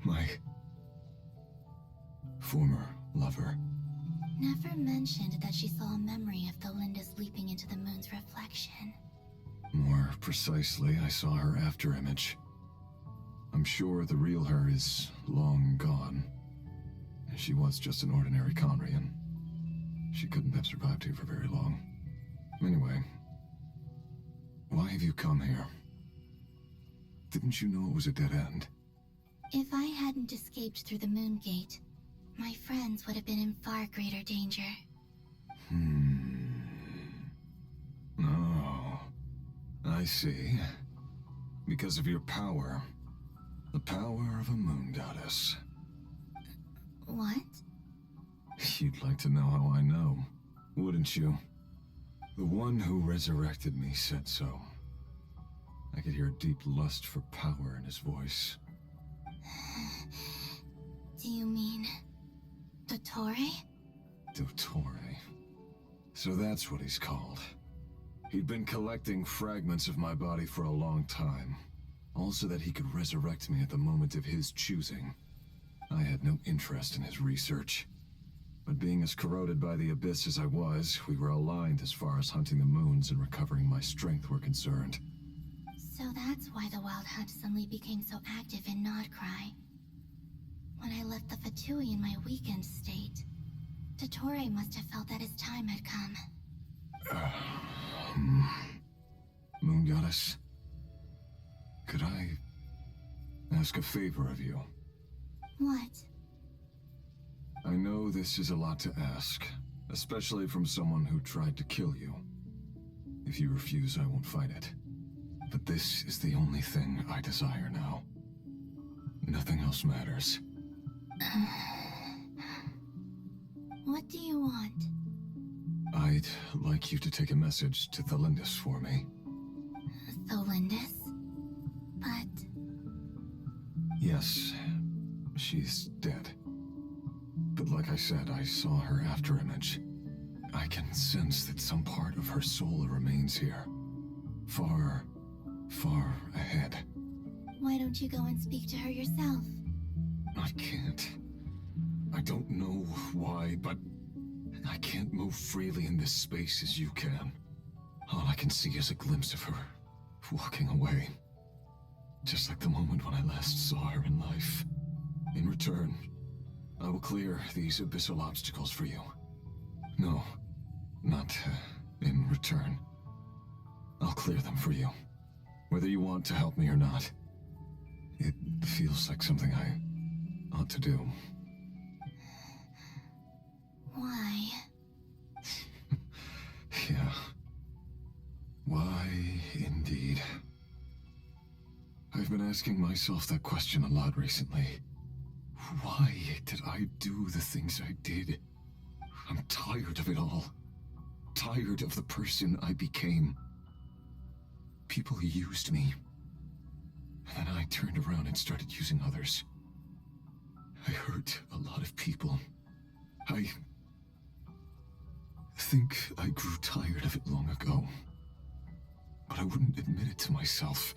My former lover. Never mentioned that she saw a memory of Thelindis leaping into the moon's reflection. More precisely, I saw her afterimage. I'm sure the real her is long gone. She was just an ordinary Conrian. She couldn't have survived here for very long. Anyway, why have you come here? Didn't you know it was a dead end? If I hadn't escaped through the moon gate, my friends would have been in far greater danger. Oh, I see. Because of your power. The power of a moon goddess. What? You'd like to know how I know, wouldn't you? The one who resurrected me said so. I could hear a deep lust for power in his voice. Do you mean... Dottore? Dottore. So that's what he's called. He'd been collecting fragments of my body for a long time. All so that he could resurrect me at the moment of his choosing. I had no interest in his research. But being as corroded by the Abyss as I was, we were aligned as far as hunting the moons and recovering my strength were concerned. So that's why the Wild Hunt suddenly became so active in Nodcry. When I left the Fatui in my weakened state, Dottore must have felt that his time had come. Moon Goddess, could I ask a favor of you? What? I know this is a lot to ask, especially from someone who tried to kill you. If you refuse, I won't fight it. But this is the only thing I desire now. Nothing else matters. What do you want? I'd like you to take a message to Thelindis for me. Thelindis? But... Yes, she's dead. But like I said, I saw her afterimage. I can sense that some part of her soul remains here. Far, far ahead. Why don't you go and speak to her yourself? I can't. I don't know why, but I can't move freely in this space as you can. All I can see is a glimpse of her, walking away. Just like the moment when I last saw her in life. In return, I will clear these abyssal obstacles for you. No, not in return. I'll clear them for you, whether you want to help me or not. It feels like something I ought to do. Why? Yeah. Why, indeed. I've been asking myself that question a lot recently. Why did I do the things I did? I'm tired of it all. Tired of the person I became. People used me. And then I turned around and started using others. I hurt a lot of people. I think I grew tired of it long ago. But I wouldn't admit it to myself.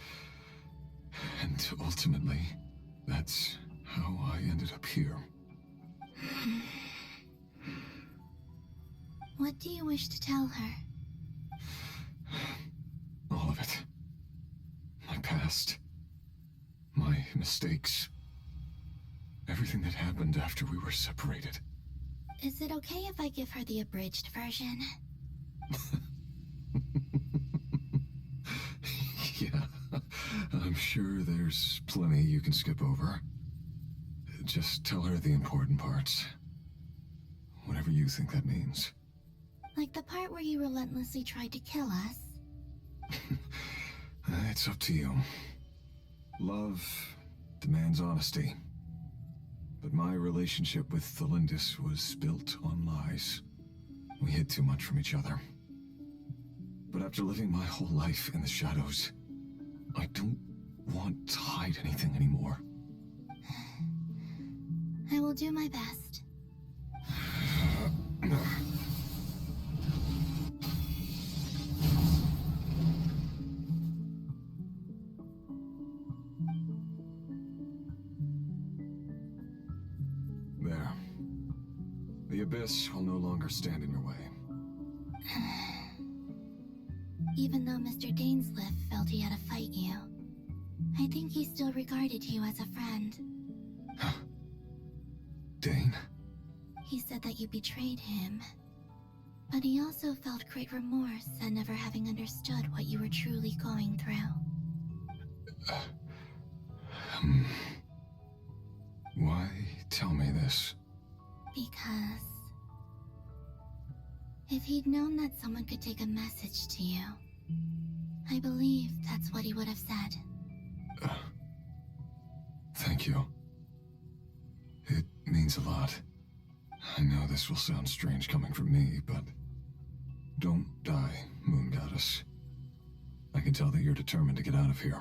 And ultimately, that's how I ended up here. What do you wish to tell her? All of it. My past. My mistakes. Everything that happened after we were separated. Is it okay if I give her the abridged version? Yeah, I'm sure. sure there's plenty you can skip over. Just tell her the important parts. Whatever you think that means. Like the part where you relentlessly tried to kill us. It's up to you. Love demands honesty. But my relationship with Thelindis was built on lies. We hid too much from each other. But after living my whole life in the shadows, I don't want to hide anything anymore. I will do my best. There. The Abyss will no longer stand in your way. Even though Mr. Dainsliff felt he had to fight you, I think he still regarded you as a friend. Dane? He said that you betrayed him, but he also felt great remorse at never having understood what you were truly going through. Why tell me this? Because if he'd known that someone could take a message to you, I believe that's what he would have said. Thank you. It means a lot. I know this will sound strange coming from me, but don't die, Moon Goddess. I can tell that you're determined to get out of here.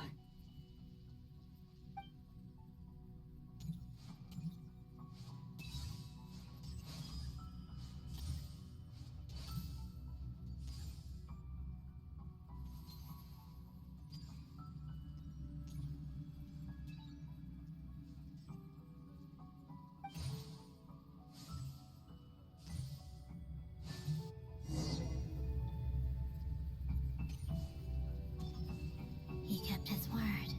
He kept his word.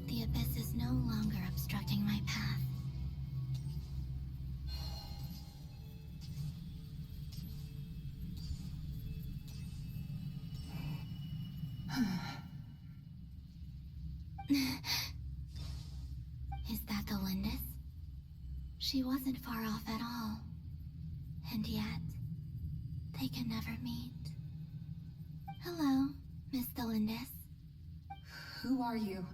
The Abyss is no longer obstructing my path. Is that the Lindis? She wasn't far off at all. And yet, they can never meet. Hello, Miss Thelindis. Who are you?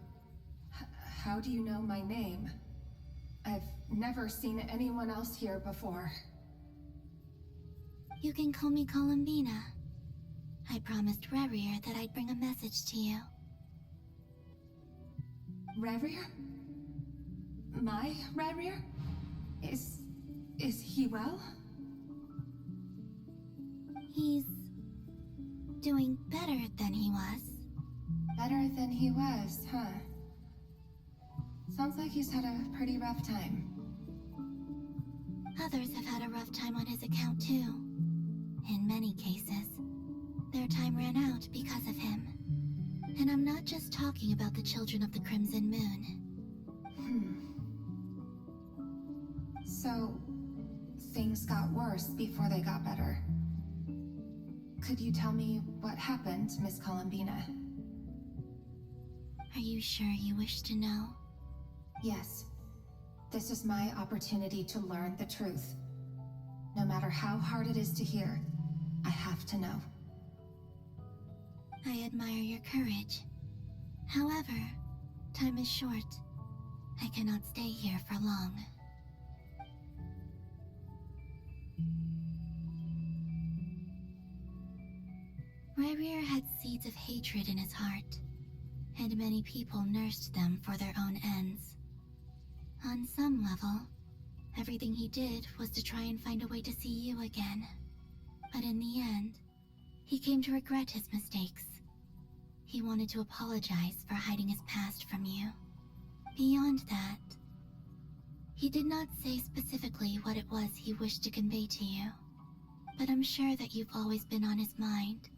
How do you know my name? I've never seen anyone else here before. You can call me Columbina. I promised Rerir that I'd bring a message to you. Rerir? My Rerir? Is he well? He's doing better than he was. Better than he was, huh? Sounds like he's had a pretty rough time. Others have had a rough time on his account too. In many cases, their time ran out because of him. And I'm not just talking about the children of the Crimson Moon. So, things got worse before they got better. Could you tell me what happened, Miss Columbina? Are you sure you wish to know? Yes. This is my opportunity to learn the truth. No matter how hard it is to hear, I have to know. I admire your courage. However, time is short. I cannot stay here for long. Rerir had seeds of hatred in his heart, and many people nursed them for their own ends. On some level, everything he did was to try and find a way to see you again. But in the end, he came to regret his mistakes. He wanted to apologize for hiding his past from you. Beyond that, he did not say specifically what it was he wished to convey to you, but I'm sure that you've always been on his mind.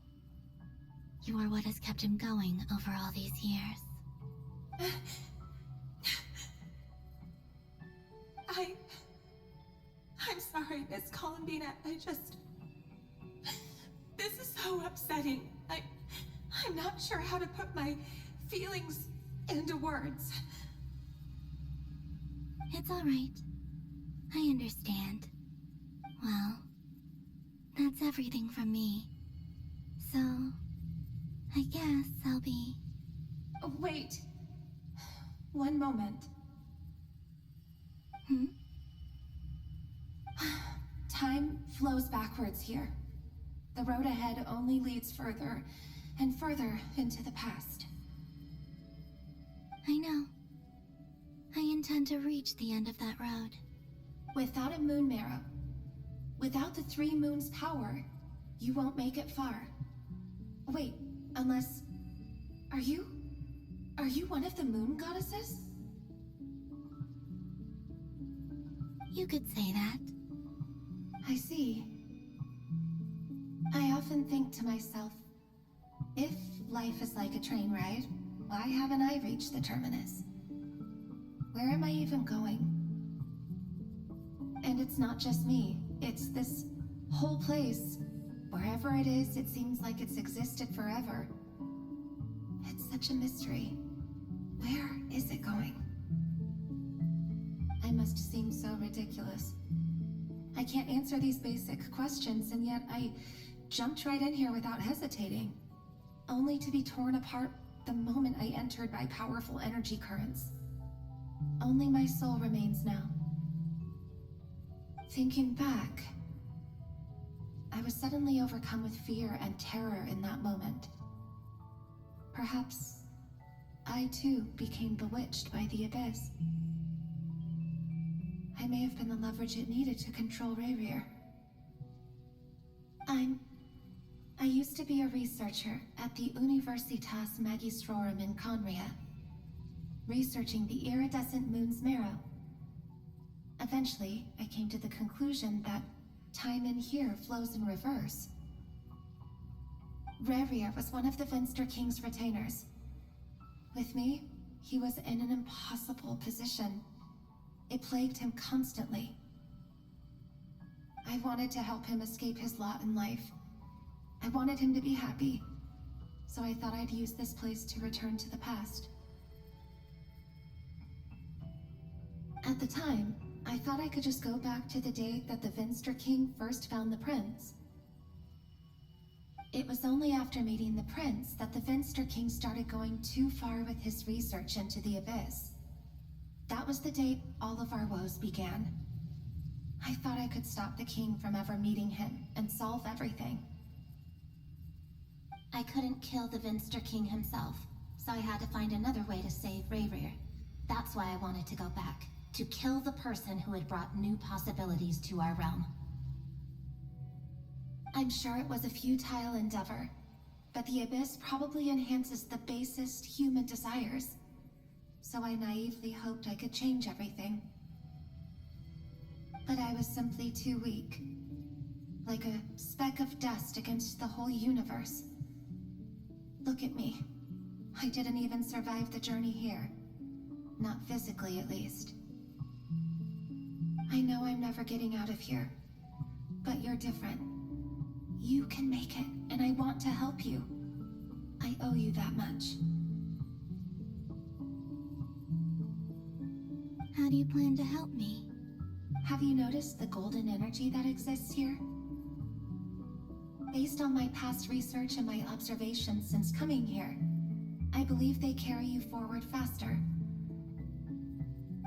You are what has kept him going over all these years. I'm sorry, Miss Columbina. This is so upsetting. I'm not sure how to put my feelings into words. It's all right. I understand. Well, that's everything from me. So, I guess I'll be... Oh, wait. One moment. Hmm? Time flows backwards here. The road ahead only leads further and further into the past. I know. I intend to reach the end of that road. Without a moon marrow, without the 3 moons' power, you won't make it far. Wait, unless... Are you one of the moon goddesses? You could say that. I see. I often think to myself, if life is like a train ride, why haven't I reached the terminus? Where am I even going? And it's not just me, it's this whole place. Wherever it is, it seems like it's existed forever. It's such a mystery. Where is it going? I must seem so ridiculous. I can't answer these basic questions, and yet I jumped right in here without hesitating, only to be torn apart the moment I entered by powerful energy currents. Only my soul remains now. Thinking back, I was suddenly overcome with fear and terror in that moment. Perhaps I too became bewitched by the abyss. I may have been the leverage it needed to control Rayrir. I used to be a researcher at the Universitas Magistrorum in Conria, researching the iridescent moon's marrow. Eventually, I came to the conclusion that time in here flows in reverse. Rayrir was one of the Venster King's retainers. With me, he was in an impossible position. It plagued him constantly. I wanted to help him escape his lot in life. I wanted him to be happy, so I thought I'd use this place to return to the past. At the time, I thought I could just go back to the day that the Venster King first found the prince. It was only after meeting the prince that the Venster King started going too far with his research into the abyss. That was the day all of our woes began. I thought I could stop the king from ever meeting him and solve everything. I couldn't kill the Venster King himself, so I had to find another way to save Rayrir. That's why I wanted to go back, to kill the person who had brought new possibilities to our realm. I'm sure it was a futile endeavor, but the abyss probably enhances the basest human desires. So I naively hoped I could change everything. But I was simply too weak. Like a speck of dust against the whole universe. Look at me. I didn't even survive the journey here. Not physically, at least. I know I'm never getting out of here. But you're different. You can make it, and I want to help you. I owe you that much. How do you plan to help me? Have you noticed the golden energy that exists here? Based on my past research and my observations since coming here, I believe they carry you forward faster.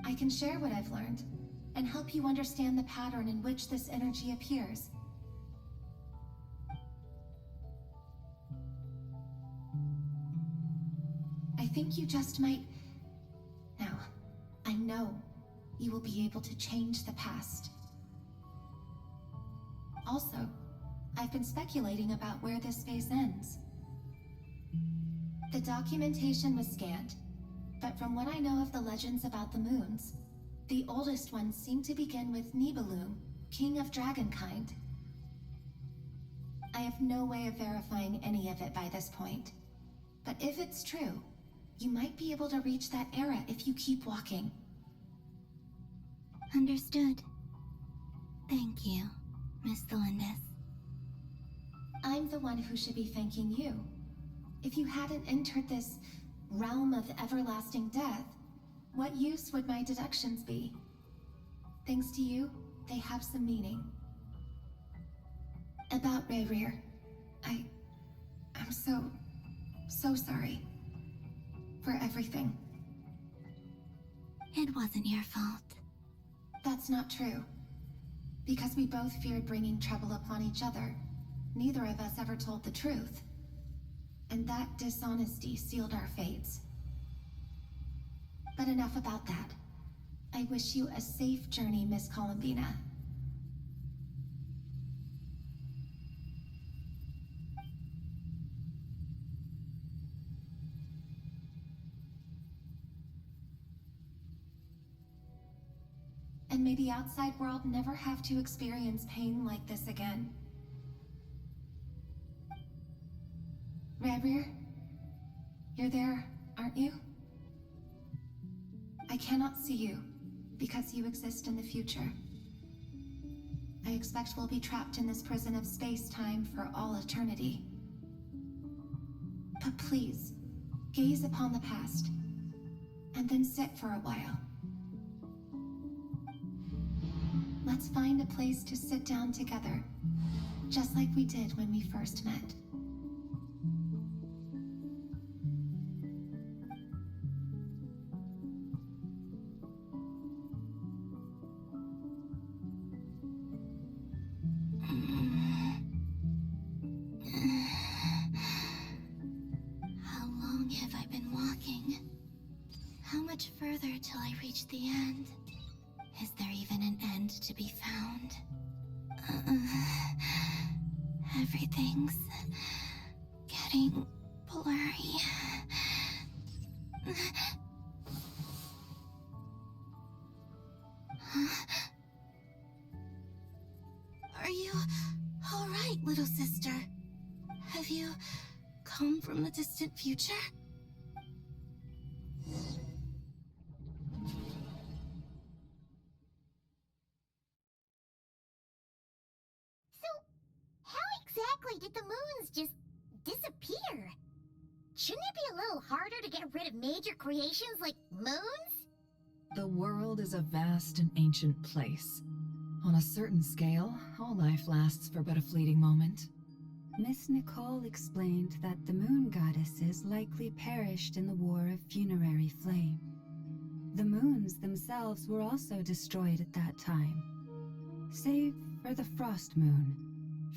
I can share what I've learned, and help you understand the pattern in which this energy appears. I think you just might... Now, I know you will be able to change the past. Also, I've been speculating about where this phase ends. The documentation was scanned, but from what I know of the legends about the moons, the oldest ones seem to begin with Nibelung, king of dragonkind. I have no way of verifying any of it by this point, but if it's true, you might be able to reach that era if you keep walking. Understood. Thank you, Miss Thelindis. I'm the one who should be thanking you. If you hadn't entered this realm of everlasting death, what use would my deductions be? Thanks to you, they have some meaning. About Rayrir, I'm so sorry. For everything. It wasn't your fault. That's not true. Because we both feared bringing trouble upon each other, neither of us ever told the truth. And that dishonesty sealed our fates. But enough about that. I wish you a safe journey, Miss Columbina. And may the outside world never have to experience pain like this again. Rayrir, you're there, aren't you? I cannot see you, because you exist in the future. I expect we'll be trapped in this prison of space-time for all eternity. But please, gaze upon the past, and then sit for a while. Let's find a place to sit down together, just like we did when we first met. How long have I been walking? How much further till I reach the end? Is there even an end to be found? Everything's getting blurry. Are you all right, little sister? Have you come from the distant future? Exactly did the moons just disappear? Shouldn't it be a little harder to get rid of major creations like moons? The world is a vast and ancient place. On a certain scale, all life lasts for but a fleeting moment. Miss Nicole explained that the moon goddesses likely perished in the War of Funerary Flame. The moons themselves were also destroyed at that time, save for the Frost Moon,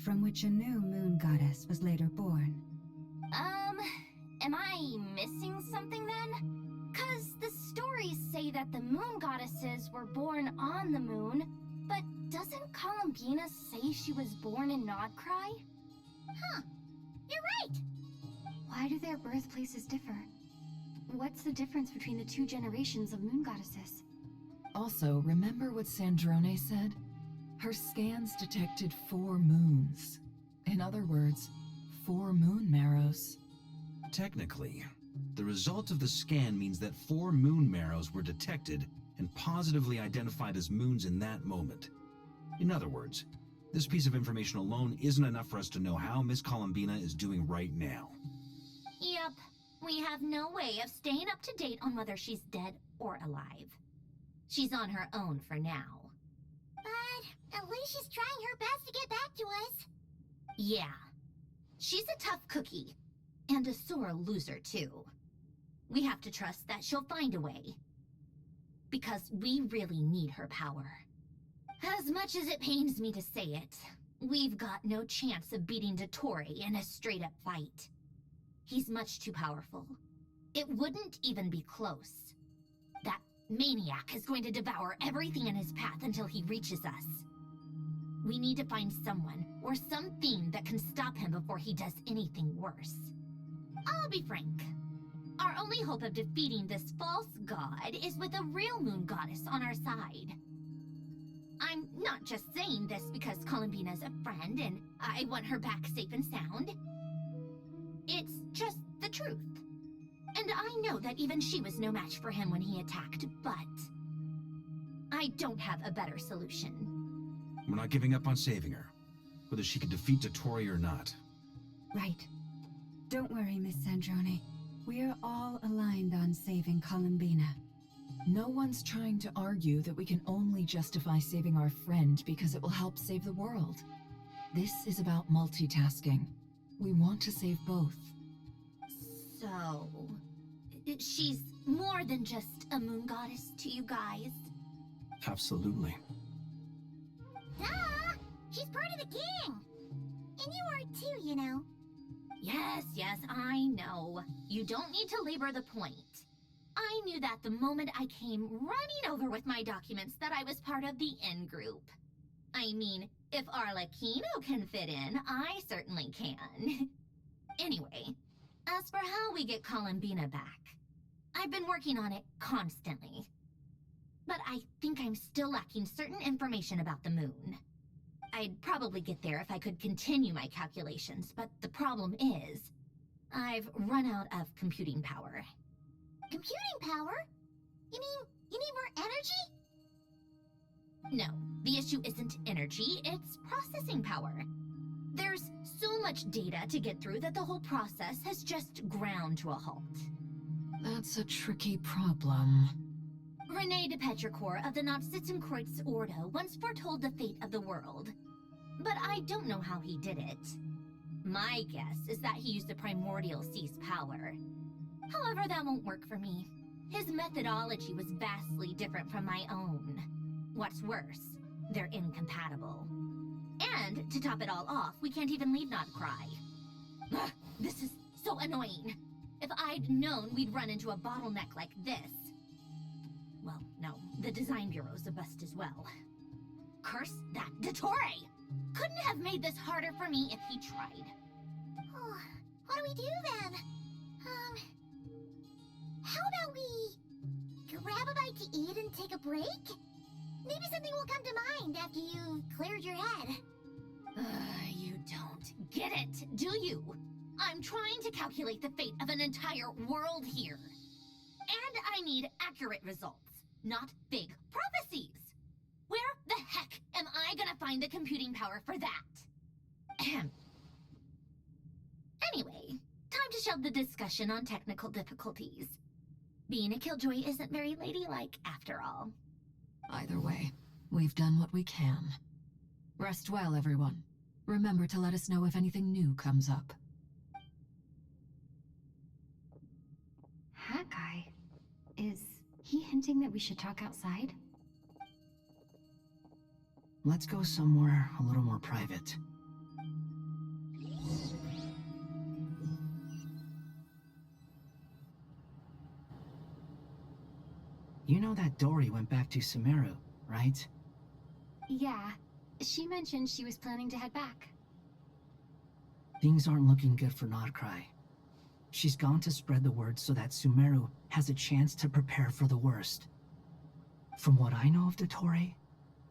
from which a new moon goddess was later born. Am I missing something then? 'Cause the stories say that the moon goddesses were born on the moon, but doesn't Columbina say she was born in Nodcry? Huh. You're right! Why do their birthplaces differ? What's the difference between the two generations of moon goddesses? Also, remember what Sandrone said? Her scans detected 4 moons. In other words, 4 moon marrows. Technically, the result of the scan means that 4 moon marrows were detected and positively identified as moons in that moment. In other words, this piece of information alone isn't enough for us to know how Miss Columbina is doing right now. Yep. We have no way of staying up to date on whether she's dead or alive. She's on her own for now. But at least she's trying her best to get back to us. Yeah. She's a tough cookie. And a sore loser, too. We have to trust that she'll find a way. Because we really need her power. As much as it pains me to say it, we've got no chance of beating Dottore in a straight-up fight. He's much too powerful. It wouldn't even be close. That maniac is going to devour everything in his path until he reaches us. We need to find someone or something that can stop him before he does anything worse. I'll be frank. Our only hope of defeating this false god is with a real moon goddess on our side. I'm not just saying this because Columbina's a friend and I want her back safe and sound. It's just the truth. And I know that even she was no match for him when he attacked, but I don't have a better solution. We're not giving up on saving her, whether she can defeat Dottore or not. Right. Don't worry, Miss Sandrone. We're all aligned on saving Columbina. No one's trying to argue that we can only justify saving our friend because it will help save the world. This is about multitasking. We want to save both. So, she's more than just a moon goddess to you guys. Absolutely. Duh! She's part of the king! And you are too, you know. Yes, I know. You don't need to labor the point. I knew that the moment I came running over with my documents that I was part of the in-group. I mean, if Arlecchino can fit in, I certainly can. Anyway, as for how we get Columbina back, I've been working on it constantly. But I think I'm still lacking certain information about the moon. I'd probably get there if I could continue my calculations, but the problem is, I've run out of computing power. Computing power? You mean you need more energy? No, the issue isn't energy, it's processing power. There's so much data to get through that the whole process has just ground to a halt. That's a tricky problem. René de Petrichor of the Nazissenkreuz Ordo once foretold the fate of the world. But I don't know how he did it. My guess is that he used the primordial sea's power. However, that won't work for me. His methodology was vastly different from my own. What's worse, they're incompatible. And, to top it all off, we can't even leave Nodcry. Ugh, this is so annoying. If I'd known we'd run into a bottleneck like this. Well, no, the design bureau's a bust as well. Curse that Dottore! Couldn't have made this harder for me if he tried. Oh, what do we do then? How about we grab a bite to eat and take a break? Maybe something will come to mind after you've cleared your head. You don't get it, do you? I'm trying to calculate the fate of an entire world here. And I need accurate results, not big prophecies. Where the heck am I gonna find the computing power for that? Ahem. Anyway, time to shelve the discussion on technical difficulties. Being a killjoy isn't very ladylike after all. Either way, we've done what we can. Rest well, everyone. Remember to let us know if anything new comes up. That guy. Is he hinting that we should talk outside? Let's go somewhere a little more private. You know that Dory went back to Sumeru, right? Yeah. She mentioned she was planning to head back. Things aren't looking good for Nodcry. She's gone to spread the word so that Sumeru has a chance to prepare for the worst. From what I know of Dottore,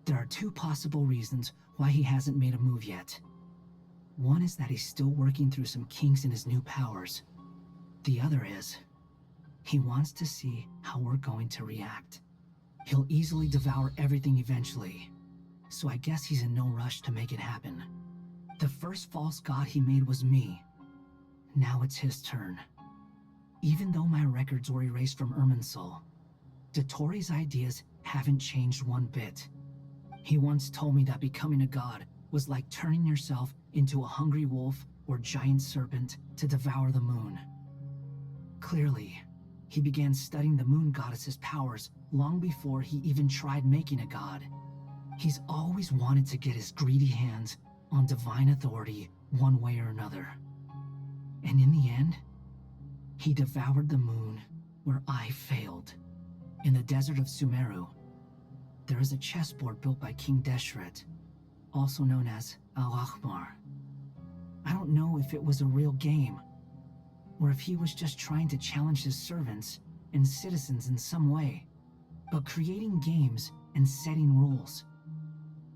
there are two possible reasons why he hasn't made a move yet. One is that he's still working through some kinks in his new powers. The other is, he wants to see how we're going to react. He'll easily devour everything eventually, so I guess he's in no rush to make it happen. The first false god he made was me. Now it's his turn. Even though my records were erased from Irminsul, Dottore's ideas haven't changed one bit. He once told me that becoming a god was like turning yourself into a hungry wolf or giant serpent to devour the moon. Clearly, he began studying the moon goddess's powers long before he even tried making a god. He's always wanted to get his greedy hands on divine authority one way or another. And in the end, he devoured the moon where I failed. In the desert of Sumeru, there is a chessboard built by King Deshret, also known as Al-Ahmar. I don't know if it was a real game, or if he was just trying to challenge his servants and citizens in some way. But creating games and setting rules,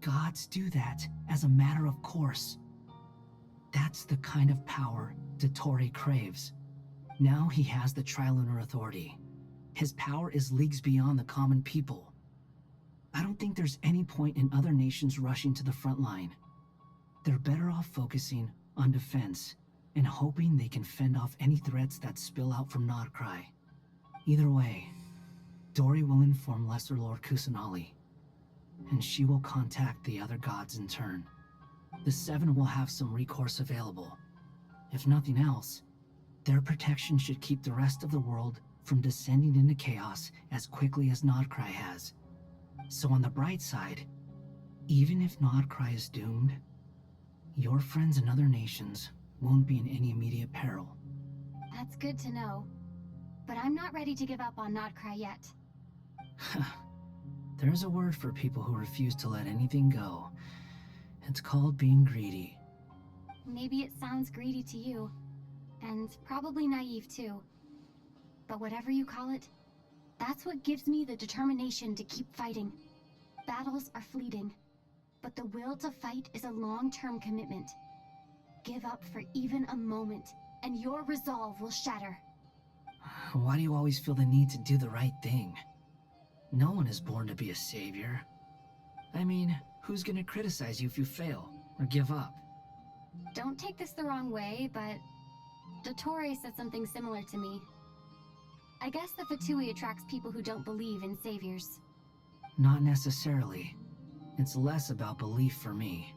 gods do that as a matter of course. That's the kind of power Dottore craves. Now he has the Trilunar Authority. His power is leagues beyond the common people. I don't think there's any point in other nations rushing to the front line. They're better off focusing on defense and hoping they can fend off any threats that spill out from Nodcry. Either way, Dory will inform Lesser Lord Kusanali, and she will contact the other gods in turn. The Seven will have some recourse available. If nothing else, their protection should keep the rest of the world from descending into chaos as quickly as Nodcry has. So on the bright side, even if Nodcry is doomed, your friends in other nations won't be in any immediate peril. That's good to know. But I'm not ready to give up on Nodcry yet. There's a word for people who refuse to let anything go. It's called being greedy. Maybe it sounds greedy to you, and probably naive too. But whatever you call it, that's what gives me the determination to keep fighting. Battles are fleeting, but the will to fight is a long-term commitment. Give up for even a moment, and your resolve will shatter. Why do you always feel the need to do the right thing? No one is born to be a savior. I mean, who's gonna criticize you if you fail, or give up? Don't take this the wrong way, but Dottore said something similar to me. I guess the Fatui attracts people who don't believe in saviors. Not necessarily. It's less about belief for me.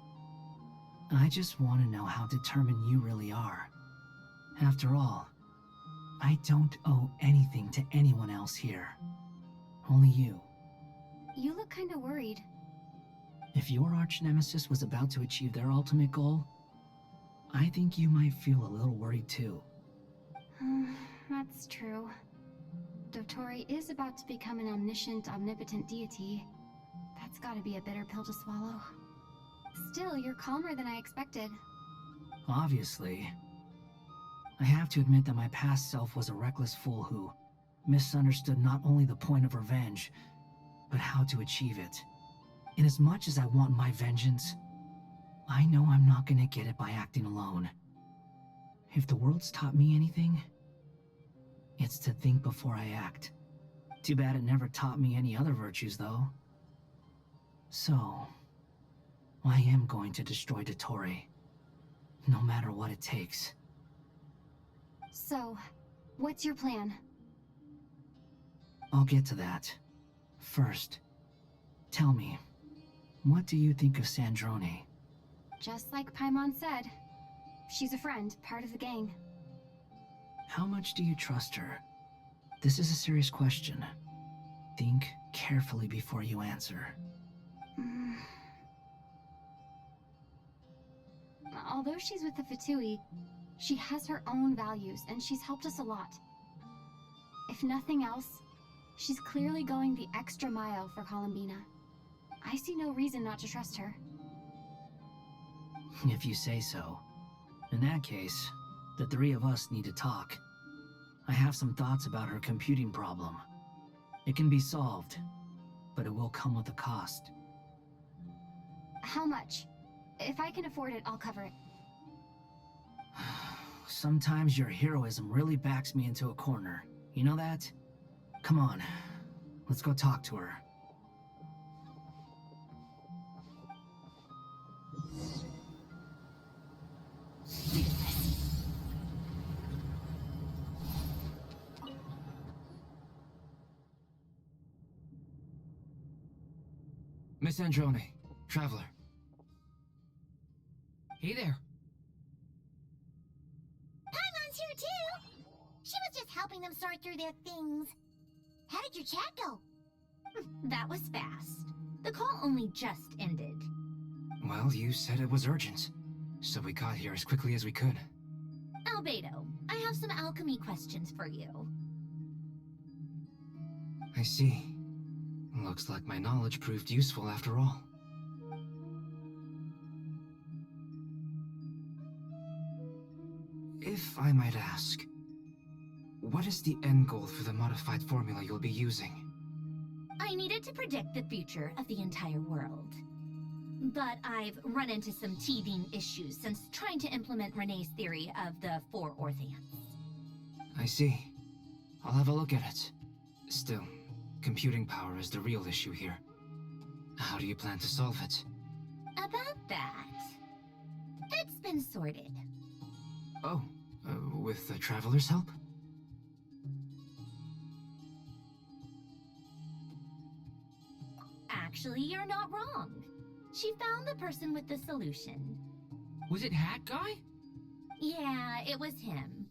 I just want to know how determined you really are. After all, I don't owe anything to anyone else here. Only you. You look kinda worried. If your arch-nemesis was about to achieve their ultimate goal, I think you might feel a little worried too. That's true. Dottore is about to become an omniscient, omnipotent deity. That's gotta be a bitter pill to swallow. Still, you're calmer than I expected. Obviously. I have to admit that my past self was a reckless fool who misunderstood not only the point of revenge, but how to achieve it. And as much as I want my vengeance, I know I'm not gonna get it by acting alone. If the world's taught me anything, it's to think before I act. Too bad it never taught me any other virtues, though. So, I am going to destroy Dottore, no matter what it takes. So, what's your plan? I'll get to that. First, tell me, what do you think of Sandrone? Just like Paimon said, she's a friend, part of the gang. How much do you trust her? This is a serious question. Think carefully before you answer. Although she's with the Fatui, she has her own values, and she's helped us a lot. If nothing else, she's clearly going the extra mile for Columbina. I see no reason not to trust her. If you say so. In that case, the three of us need to talk. I have some thoughts about her computing problem. It can be solved, but it will come with a cost. How much? If I can afford it, I'll cover it. Sometimes your heroism really backs me into a corner. You know that? Come on, let's go talk to her. Miss Androne, Traveler. Hey there. Paimon's here too! She was just helping them sort through their things. How did your chat go? That was fast. The call only just ended. Well, you said it was urgent, so we got here as quickly as we could. Albedo, I have some alchemy questions for you. I see. Looks like my knowledge proved useful after all. If I might ask, what is the end goal for the modified formula you'll be using? I needed to predict the future of the entire world. But I've run into some teething issues since trying to implement Renee's theory of the four Orthants. I see. I'll have a look at it. Still, computing power is the real issue here. How do you plan to solve it? About that, it's been sorted. Oh, with the Traveler's help? Actually, you're not wrong. She found the person with the solution. Was it Hat Guy? Yeah, it was him.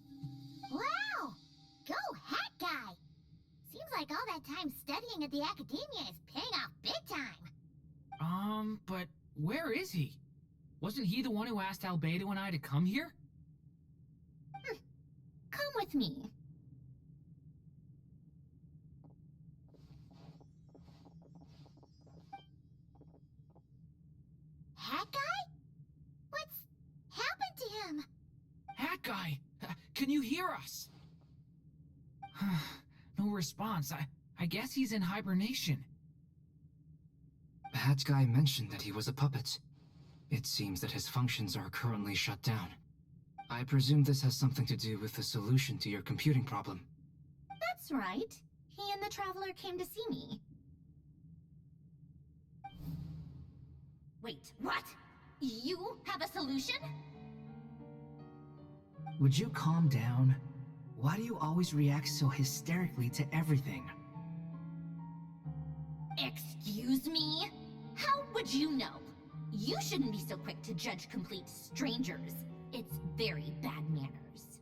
Wow! Go Hat Guy! Seems like all that time studying at the Academia is paying off big time. But where is he? Wasn't he the one who asked Albedo and I to come here? Come with me. Hat Guy? What's happened to him? Hat Guy! Can you hear us? No response. I guess he's in hibernation. Hat Guy mentioned that he was a puppet. It seems that his functions are currently shut down. I presume this has something to do with the solution to your computing problem. That's right. He and the Traveler came to see me. Wait, what? You have a solution? Would you calm down? Why do you always react so hysterically to everything? Excuse me? How would you know? You shouldn't be so quick to judge complete strangers. It's very bad manners.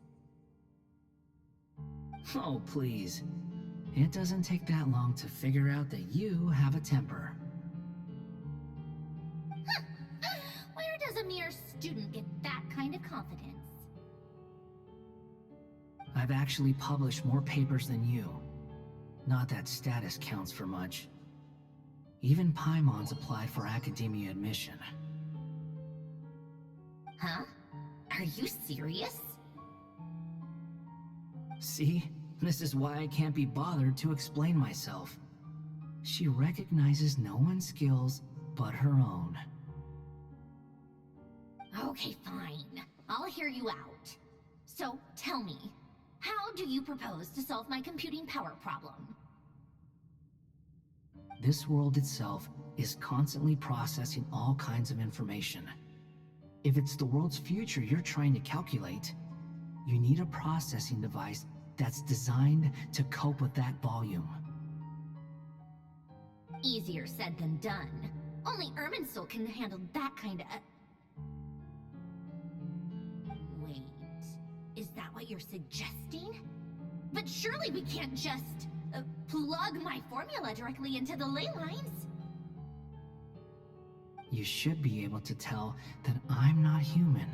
Oh, please. It doesn't take that long to figure out that you have a temper. Where does a mere student get that kind of confidence? I've actually published more papers than you. Not that status counts for much. Even Paimon's applied for academia admission. Huh? Are you serious? See? This is why I can't be bothered to explain myself. She recognizes no one's skills but her own. Okay, fine. I'll hear you out. So, tell me, how do you propose to solve my computing power problem? This world itself is constantly processing all kinds of information. If it's the world's future you're trying to calculate, you need a processing device that's designed to cope with that volume. Easier said than done. Only Irminsul can handle that kind of... Wait, is that what you're suggesting? But surely we can't just plug my formula directly into the ley lines. You should be able to tell that I'm not human,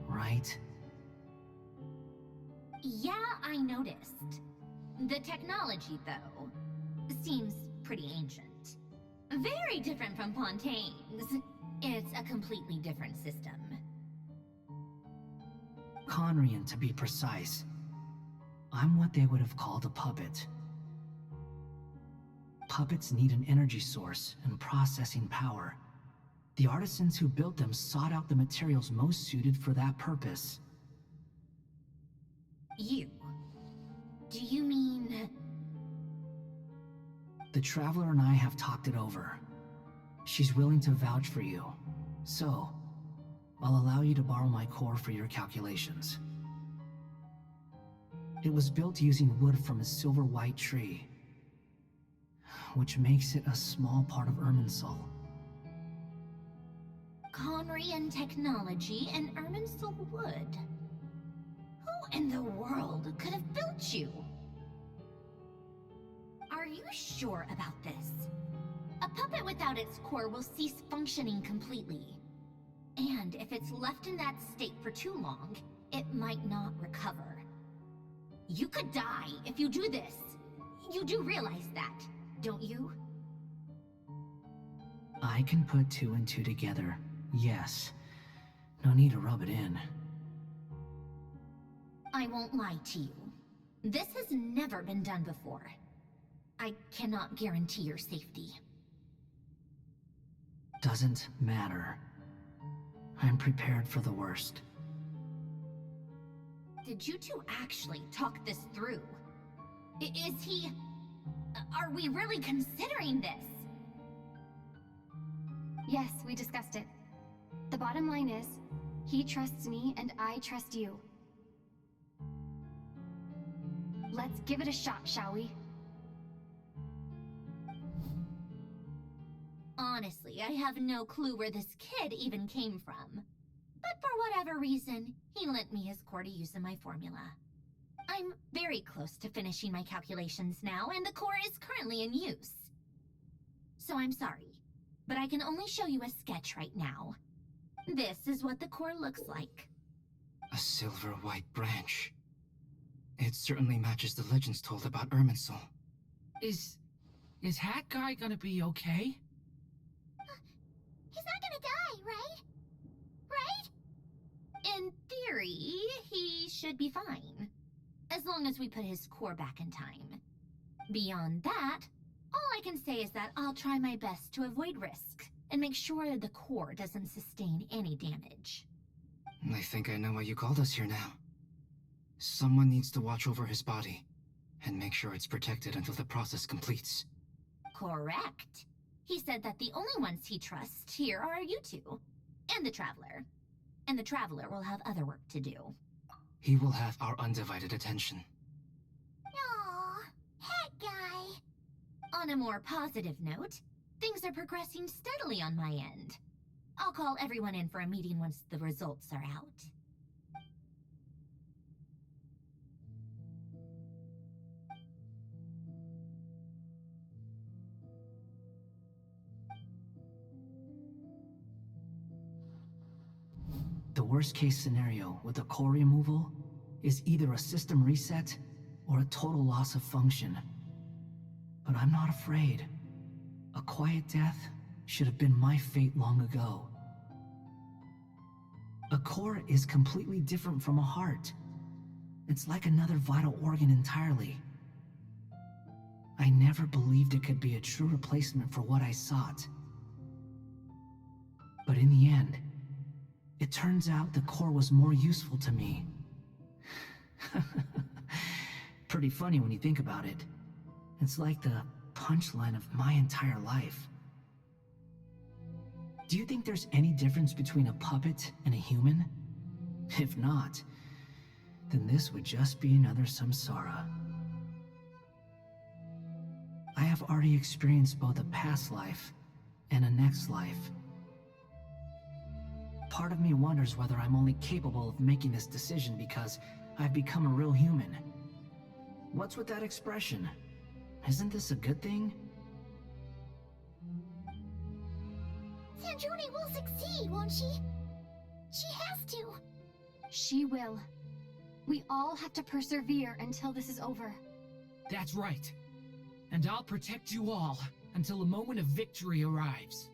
right? Yeah, I noticed. The technology, though, seems pretty ancient. Very different from Fontaine's. It's a completely different system. Conrian, to be precise. I'm what they would have called a puppet. Puppets need an energy source and processing power. The artisans who built them sought out the materials most suited for that purpose. You? Do you mean... The Traveler and I have talked it over. She's willing to vouch for you. So, I'll allow you to borrow my core for your calculations. It was built using wood from a silver-white tree, which makes it a small part of Irminsul. Conrian technology and Irminsul wood. Who in the world could have built you? Are you sure about this? A puppet without its core will cease functioning completely. And if it's left in that state for too long, it might not recover. You could die if you do this. You do realize that, don't you? I can put two and two together, yes. No need to rub it in. I won't lie to you. This has never been done before. I cannot guarantee your safety. Doesn't matter. I'm prepared for the worst. Did you two actually talk this through? Is he... Are we really considering this? Yes, we discussed it. The bottom line is, he trusts me and I trust you. Let's give it a shot, shall we? Honestly, I have no clue where this kid even came from. But for whatever reason, he lent me his core to use in my formula. I'm very close to finishing my calculations now, and the core is currently in use. So I'm sorry, but I can only show you a sketch right now. This is what the core looks like. A silver-white branch. It certainly matches the legends told about Irminsul. Is Hat Guy gonna be okay? He's not gonna die, right? Right? In theory, he should be fine. As long as we put his core back in time. Beyond that, all I can say is that I'll try my best to avoid risk and make sure the core doesn't sustain any damage. I think I know why you called us here now. Someone needs to watch over his body and make sure it's protected until the process completes. Correct. He said that the only ones he trusts here are you two, and the Traveler. And the Traveler will have other work to do. He will have our undivided attention. Aww, Hat Guy. On a more positive note, things are progressing steadily on my end. I'll call everyone in for a meeting once the results are out. The worst case scenario with the core removal is either a system reset or a total loss of function. But I'm not afraid. A quiet death should have been my fate long ago. A core is completely different from a heart. It's like another vital organ entirely. I never believed it could be a true replacement for what I sought. But in the end, it turns out the core was more useful to me. Pretty funny when you think about it. It's like the punchline of my entire life. Do you think there's any difference between a puppet and a human? If not, then this would just be another samsara. I have already experienced both a past life and a next life. Part of me wonders whether I'm only capable of making this decision because I've become a real human. What's with that expression? Isn't this a good thing? Sandrone will succeed, won't she? She has to. She will. We all have to persevere until this is over. That's right. And I'll protect you all until a moment of victory arrives.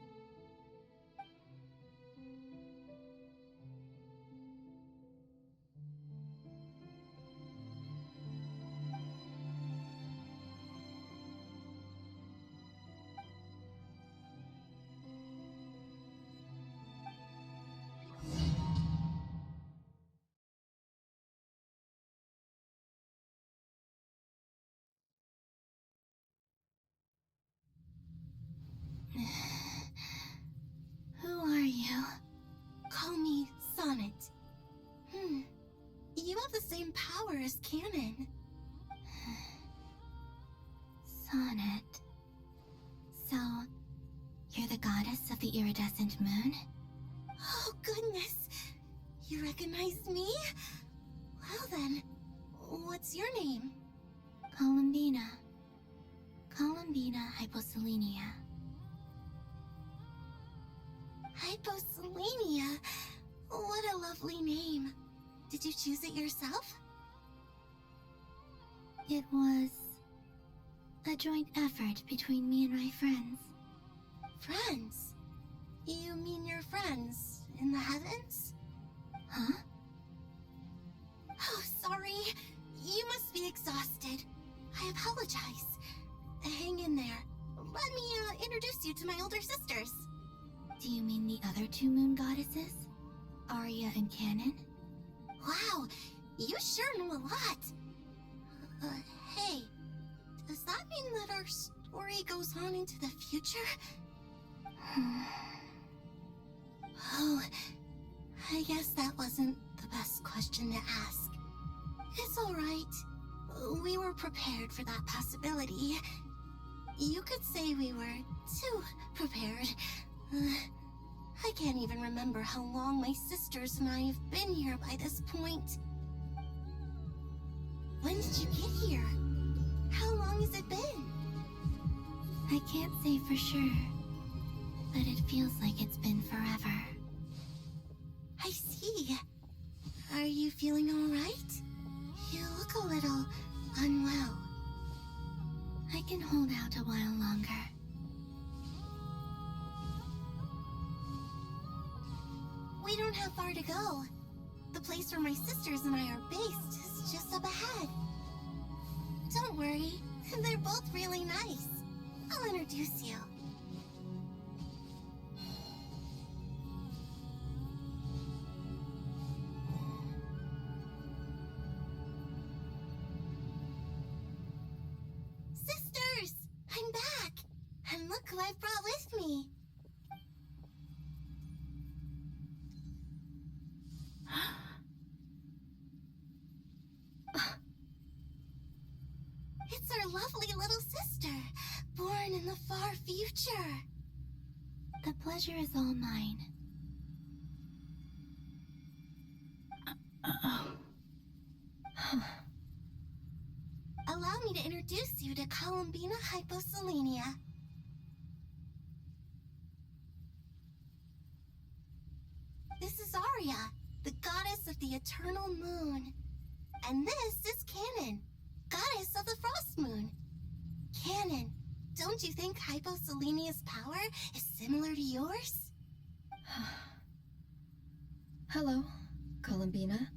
Who are you? Call me Sonnet. You have the same power as Canon. Sonnet. So, you're the goddess of the iridescent moon? Oh, goodness. You recognize me? Well then, what's your name? Columbina. Columbina Hyposelenia. Hyposelenia? What a lovely name. Did you choose it yourself? It was a joint effort between me and my friends. Friends? You mean your friends in the heavens? Huh? Oh, sorry. You must be exhausted. I apologize. Hang in there. Let me introduce you to my older sisters. Do you mean the other two moon goddesses? Arya and Canon? Wow, you sure know a lot. Hey, does that mean that our story goes on into the future? Oh, I guess that wasn't the best question to ask. It's alright. We were prepared for that possibility. You could say we were too prepared. I can't even remember how long my sisters and I have been here by this point. When did you get here? How long has it been? I can't say for sure, but it feels like it's been forever. I see. Are you feeling all right? You look a little unwell. I can hold out a while longer. We don't have far to go. The place where my sisters and I are based is just up ahead. Don't worry, they're both really nice. I'll introduce you. Sisters! I'm back! And look who I've brought with me. It's our lovely little sister, born in the far future. The pleasure is all mine. Allow me to introduce you to Columbina Hyposelenia. This is Arya, the goddess of the eternal moon. And this is Canon, goddess of the frost moon. Canon, don't you think Hyposelenia's power is similar to yours? Hello, Columbina.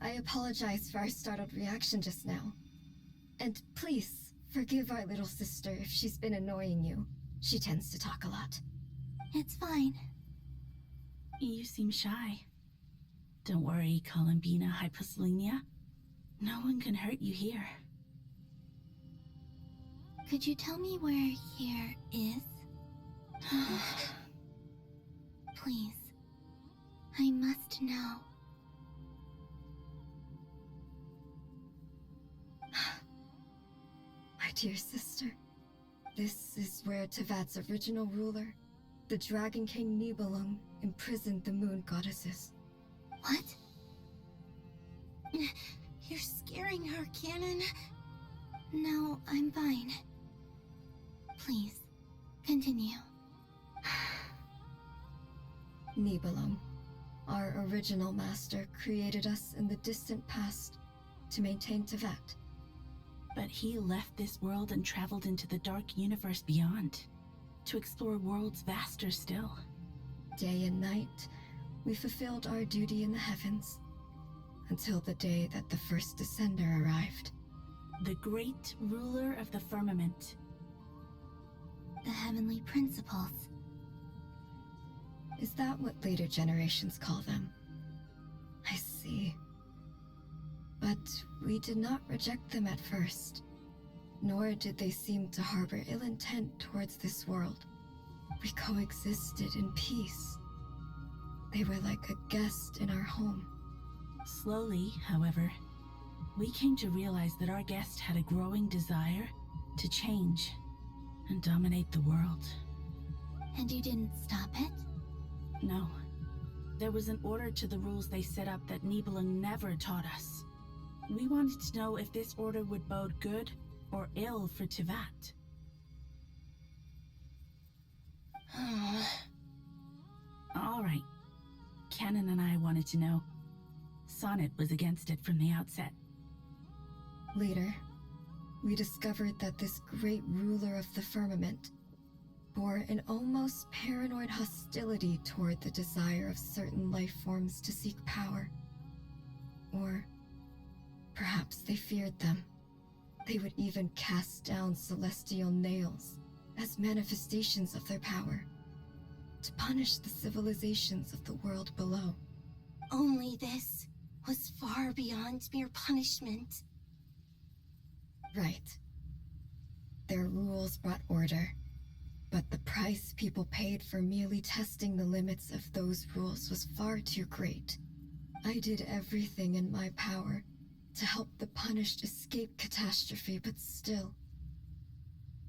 I apologize for our startled reaction just now. And please, forgive our little sister if she's been annoying you. She tends to talk a lot. It's fine. You seem shy. Don't worry, Columbina Hyposelenia. No one can hurt you here. Could you tell me where here is? Please. I must know. My dear sister, this is where Tevat's original ruler, the Dragon King Nibelung, imprisoned the moon goddesses. What? You're scaring her, Canon. No, I'm fine. Please, continue. Nibelung, our original master, created us in the distant past to maintain Tevat. But he left this world and traveled into the dark universe beyond, to explore worlds vaster still. Day and night, we fulfilled our duty in the heavens, until the day that the first Descender arrived. The great ruler of the firmament. The heavenly principles. Is that what later generations call them? I see. But we did not reject them at first, nor did they seem to harbor ill intent towards this world. We coexisted in peace. They were like a guest in our home. Slowly, however, we came to realize that our guest had a growing desire to change and dominate the world. And you didn't stop it? No. There was an order to the rules they set up that Nibelung never taught us. We wanted to know if this order would bode good or ill for Tevat. All right. Canon and I wanted to know. Sonnet was against it from the outset. Later, we discovered that this great ruler of the firmament bore an almost paranoid hostility toward the desire of certain life forms to seek power. Or perhaps they feared them. They would even cast down celestial nails as manifestations of their power, to punish the civilizations of the world below. Only this was far beyond mere punishment. Right. Their rules brought order, but the price people paid for merely testing the limits of those rules was far too great. I did everything in my power to help the punished escape catastrophe, but still,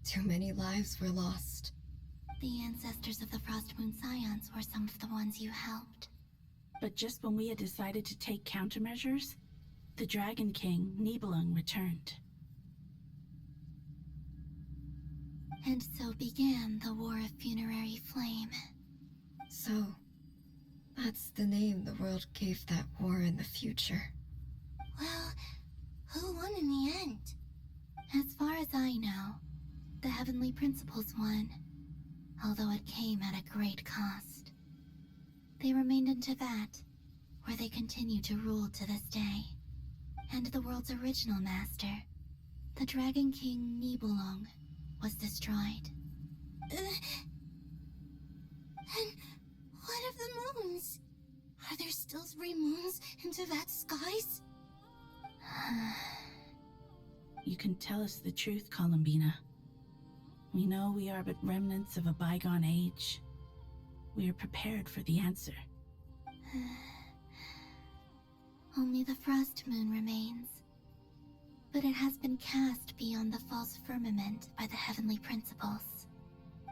too many lives were lost. The ancestors of the Frost Moon Scions were some of the ones you helped. But just when we had decided to take countermeasures, the Dragon King, Nibelung, returned. And so began the War of Funerary Flame. So, that's the name the world gave that war in the future. Well, who won in the end? As far as I know, the Heavenly Principles won, although it came at a great cost. They remained in Tibet, where they continue to rule to this day. And the world's original master, the Dragon King Nibelung, was destroyed. And what of the moons? Are there still 3 moons in Tibet's skies? You can tell us the truth, Columbina. We know we are but remnants of a bygone age. We are prepared for the answer. Only the Frost Moon remains. But it has been cast beyond the false firmament by the Heavenly Principles.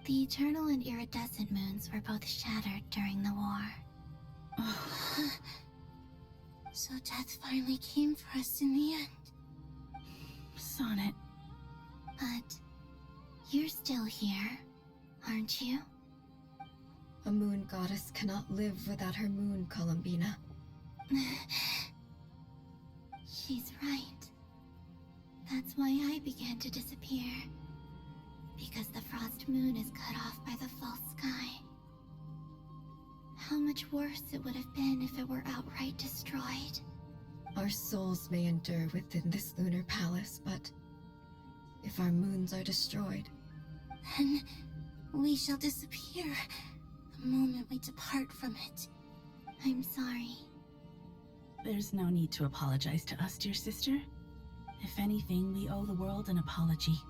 The eternal and iridescent moons were both shattered during the war. So death finally came for us in the end. Sonnet. But you're still here, aren't you? A moon goddess cannot live without her moon, Columbina. She's right. That's why I began to disappear. Because the Frost Moon is cut off by the false sky. How much worse it would have been if it were outright destroyed. Our souls may endure within this lunar palace, but if our moons are destroyed, then we shall disappear the moment we depart from it. I'm sorry. There's no need to apologize to us, dear sister. If anything, we owe the world an apology.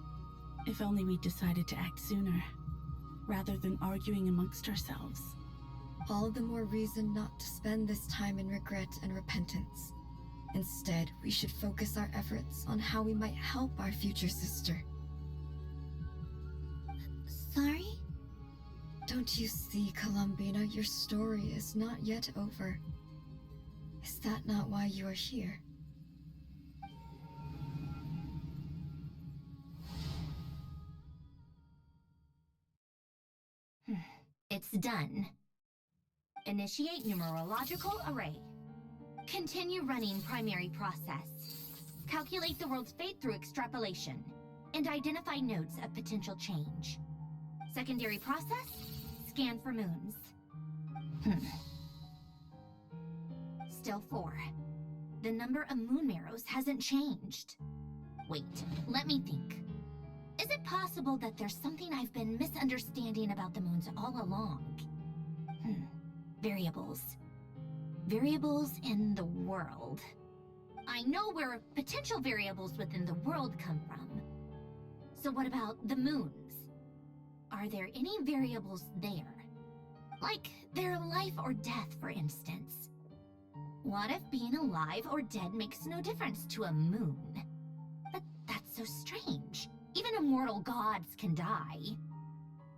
If only we decided to act sooner, rather than arguing amongst ourselves. all the more reason not to spend this time in regret and repentance. Instead, we should focus our efforts on how we might help our future sister. Sorry? Don't you see, Columbina, your story is not yet over. Is that not why you are here? It's done. Initiate numerological array. Continue running primary process. Calculate the world's fate through extrapolation. And identify nodes of potential change. Secondary process? Scan for moons. Still 4. The number of moon marrows hasn't changed. Wait, let me think. Is it possible that there's something I've been misunderstanding about the moons all along? Variables. Variables in the world. I know where potential variables within the world come from. So what about the moons? Are there any variables there? Like their life or death, for instance. What if being alive or dead makes no difference to a moon? But that's so strange. Even immortal gods can die.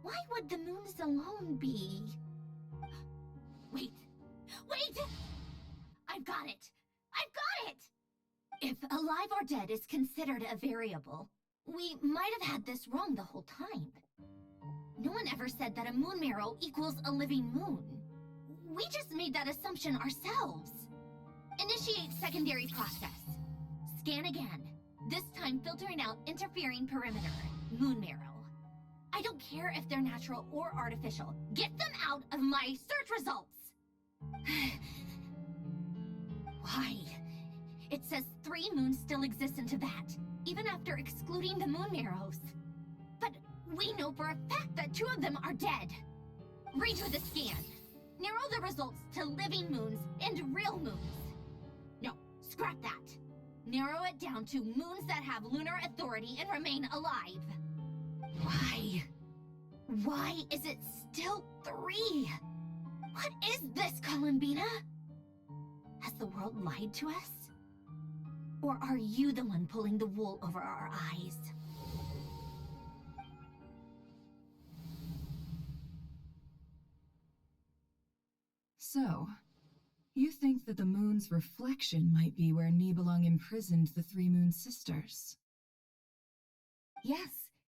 Why would the moons alone be... Wait! I've got it! If alive or dead is considered a variable, we might have had this wrong the whole time. No one ever said that a moon marrow equals a living moon. We just made that assumption ourselves. Initiate secondary process. Scan again. This time filtering out interfering perimeter, moon marrow. I don't care if they're natural or artificial. Get them out of my search results! Why? It says 3 moons still exist in Tibet, even after excluding the moon marrows. But we know for a fact that 2 of them are dead. Redo the scan. Narrow the results to living moons and real moons. No, scrap that. Narrow it down to moons that have lunar authority and remain alive. Why? Why is it still 3? What is this, Columbina? Has the world lied to us? Or are you the one pulling the wool over our eyes? So, you think that the moon's reflection might be where Nibelung imprisoned the three Moon Sisters? Yes,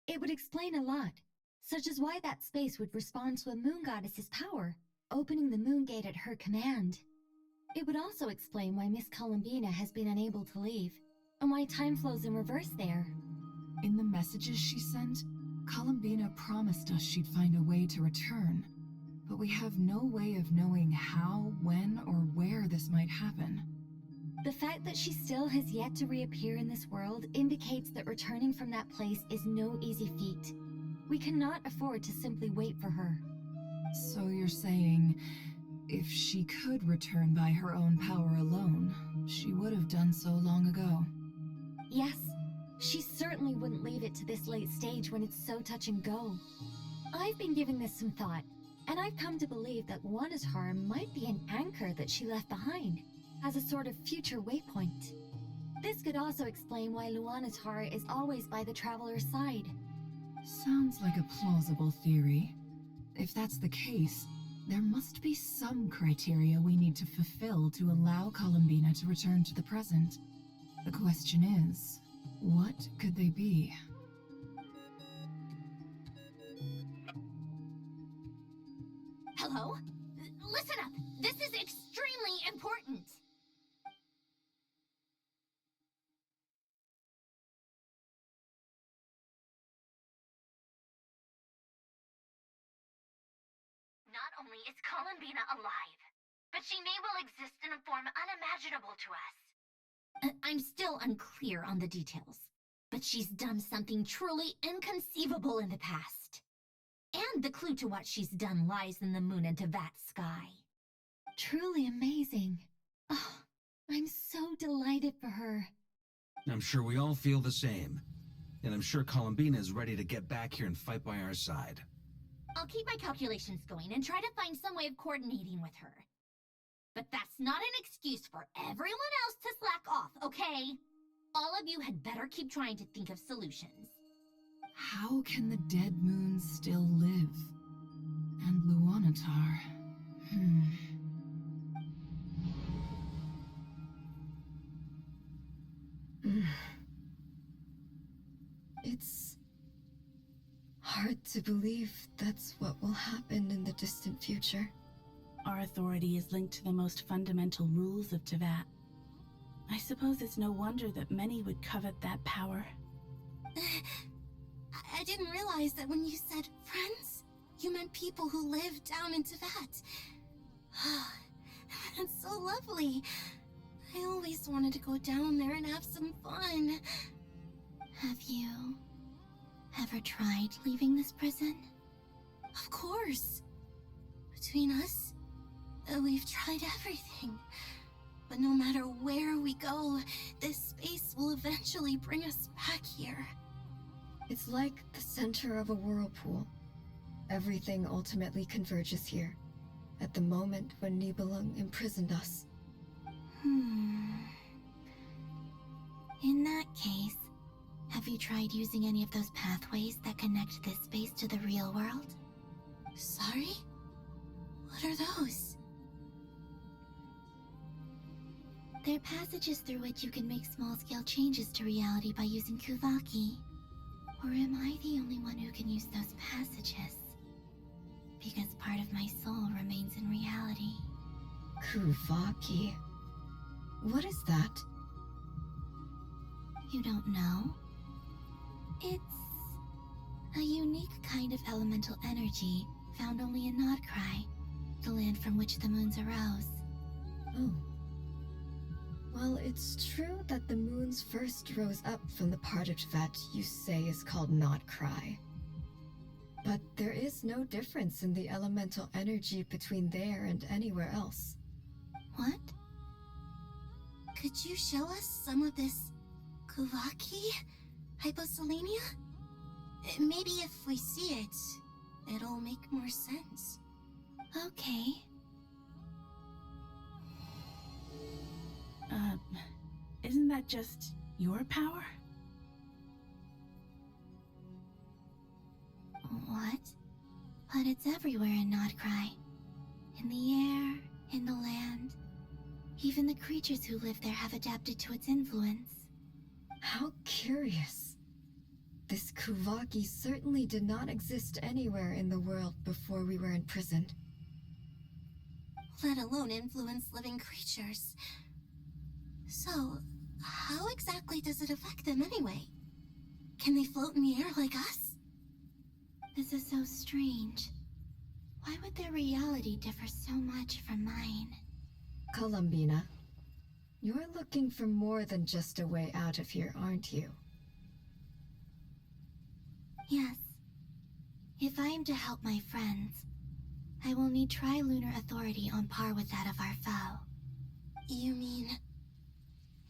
it would explain a lot, such as why that space would respond to a moon goddess's power, opening the moon gate at her command. It would also explain why Miss Columbina has been unable to leave, and why time flows in reverse there. In the messages she sent, Columbina promised us she'd find a way to return, but we have no way of knowing how, when, or where this might happen. The fact that she still has yet to reappear in this world indicates that returning from that place is no easy feat. We cannot afford to simply wait for her. So you're saying, if she could return by her own power alone, she would have done so long ago? Yes, she certainly wouldn't leave it to this late stage when it's so touch and go. I've been giving this some thought, and I've come to believe that Luanatar might be an anchor that she left behind, as a sort of future waypoint. This could also explain why Luanatar is always by the Traveler's side. Sounds like a plausible theory. If that's the case, there must be some criteria we need to fulfill to allow Columbina to return to the present. The question is, what could they be? Hello? Listen up! This is extremely important! Not only is Columbina alive, but she may well exist in a form unimaginable to us. I'm still unclear on the details, but she's done something truly inconceivable in the past. And the clue to what she's done lies in the moon and Tevat sky. Truly amazing. Oh, I'm so delighted for her. I'm sure we all feel the same. And I'm sure Columbina is ready to get back here and fight by our side. I'll keep my calculations going and try to find some way of coordinating with her. But that's not an excuse for everyone else to slack off, okay? All of you had better keep trying to think of solutions. How can the dead moon still live? And Luanatar... It's hard to believe that's what will happen in the distant future. Our authority is linked to the most fundamental rules of Tevat. I suppose it's no wonder that many would covet that power. I didn't realize that when you said friends, you meant people who live down in Tevat. That's so lovely. I always wanted to go down there and have some fun. Have you ever tried leaving this prison? Of course. Between us, we've tried everything. But no matter where we go, this space will eventually bring us back here. It's like the center of a whirlpool. Everything ultimately converges here, at the moment when Nibelung imprisoned us. In that case, have you tried using any of those pathways that connect this space to the real world? Sorry? What are those? They're passages through which you can make small-scale changes to reality by using Kuvaki. Or am I the only one who can use those passages? Because part of my soul remains in reality. Kuvaki? What is that? You don't know? It's a unique kind of elemental energy found only in Nodcry, the land from which the moons arose. Oh. Well, it's true that the moons first rose up from the part of Tevat you say is called Nodcry. But there is no difference in the elemental energy between there and anywhere else. What? Could you show us some of this Kuvaki? Hyposelenia? Maybe if we see it, it'll make more sense. Okay. Isn't that that just your power? What? But it's everywhere in Nodcry. In the air, in the land. Even the creatures who live there have adapted to its influence. How curious. This Kuvaki certainly did not exist anywhere in the world before we were imprisoned. Let alone influence living creatures. So, how exactly does it affect them anyway? Can they float in the air like us? This is so strange. Why would their reality differ so much from mine? Columbina, you're looking for more than just a way out of here, aren't you? Yes. If I am to help my friends, I will need tri-lunar authority on par with that of our foe. You mean...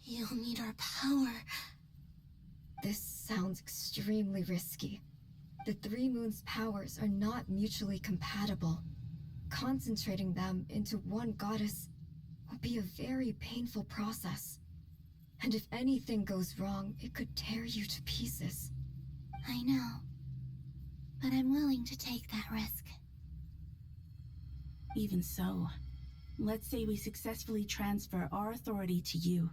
you'll need our power? This sounds extremely risky. The Three Moons' powers are not mutually compatible. Concentrating them into one goddess will be a very painful process. And if anything goes wrong, it could tear you to pieces. I know. But I'm willing to take that risk. Even so, let's say we successfully transfer our authority to you.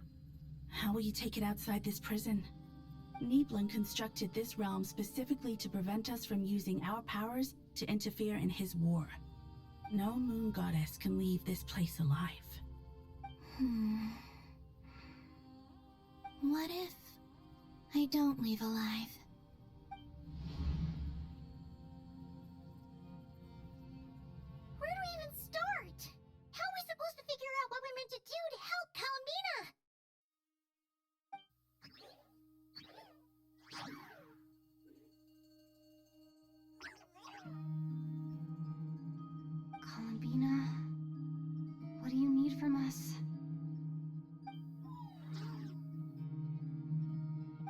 How will you take it outside this prison? Nibelung constructed this realm specifically to prevent us from using our powers to interfere in his war. No moon goddess can leave this place alive. What if I don't leave alive? Where do we even start? How are we supposed to figure out what we're meant to do to help Columbina? Columbina, what do you need from us?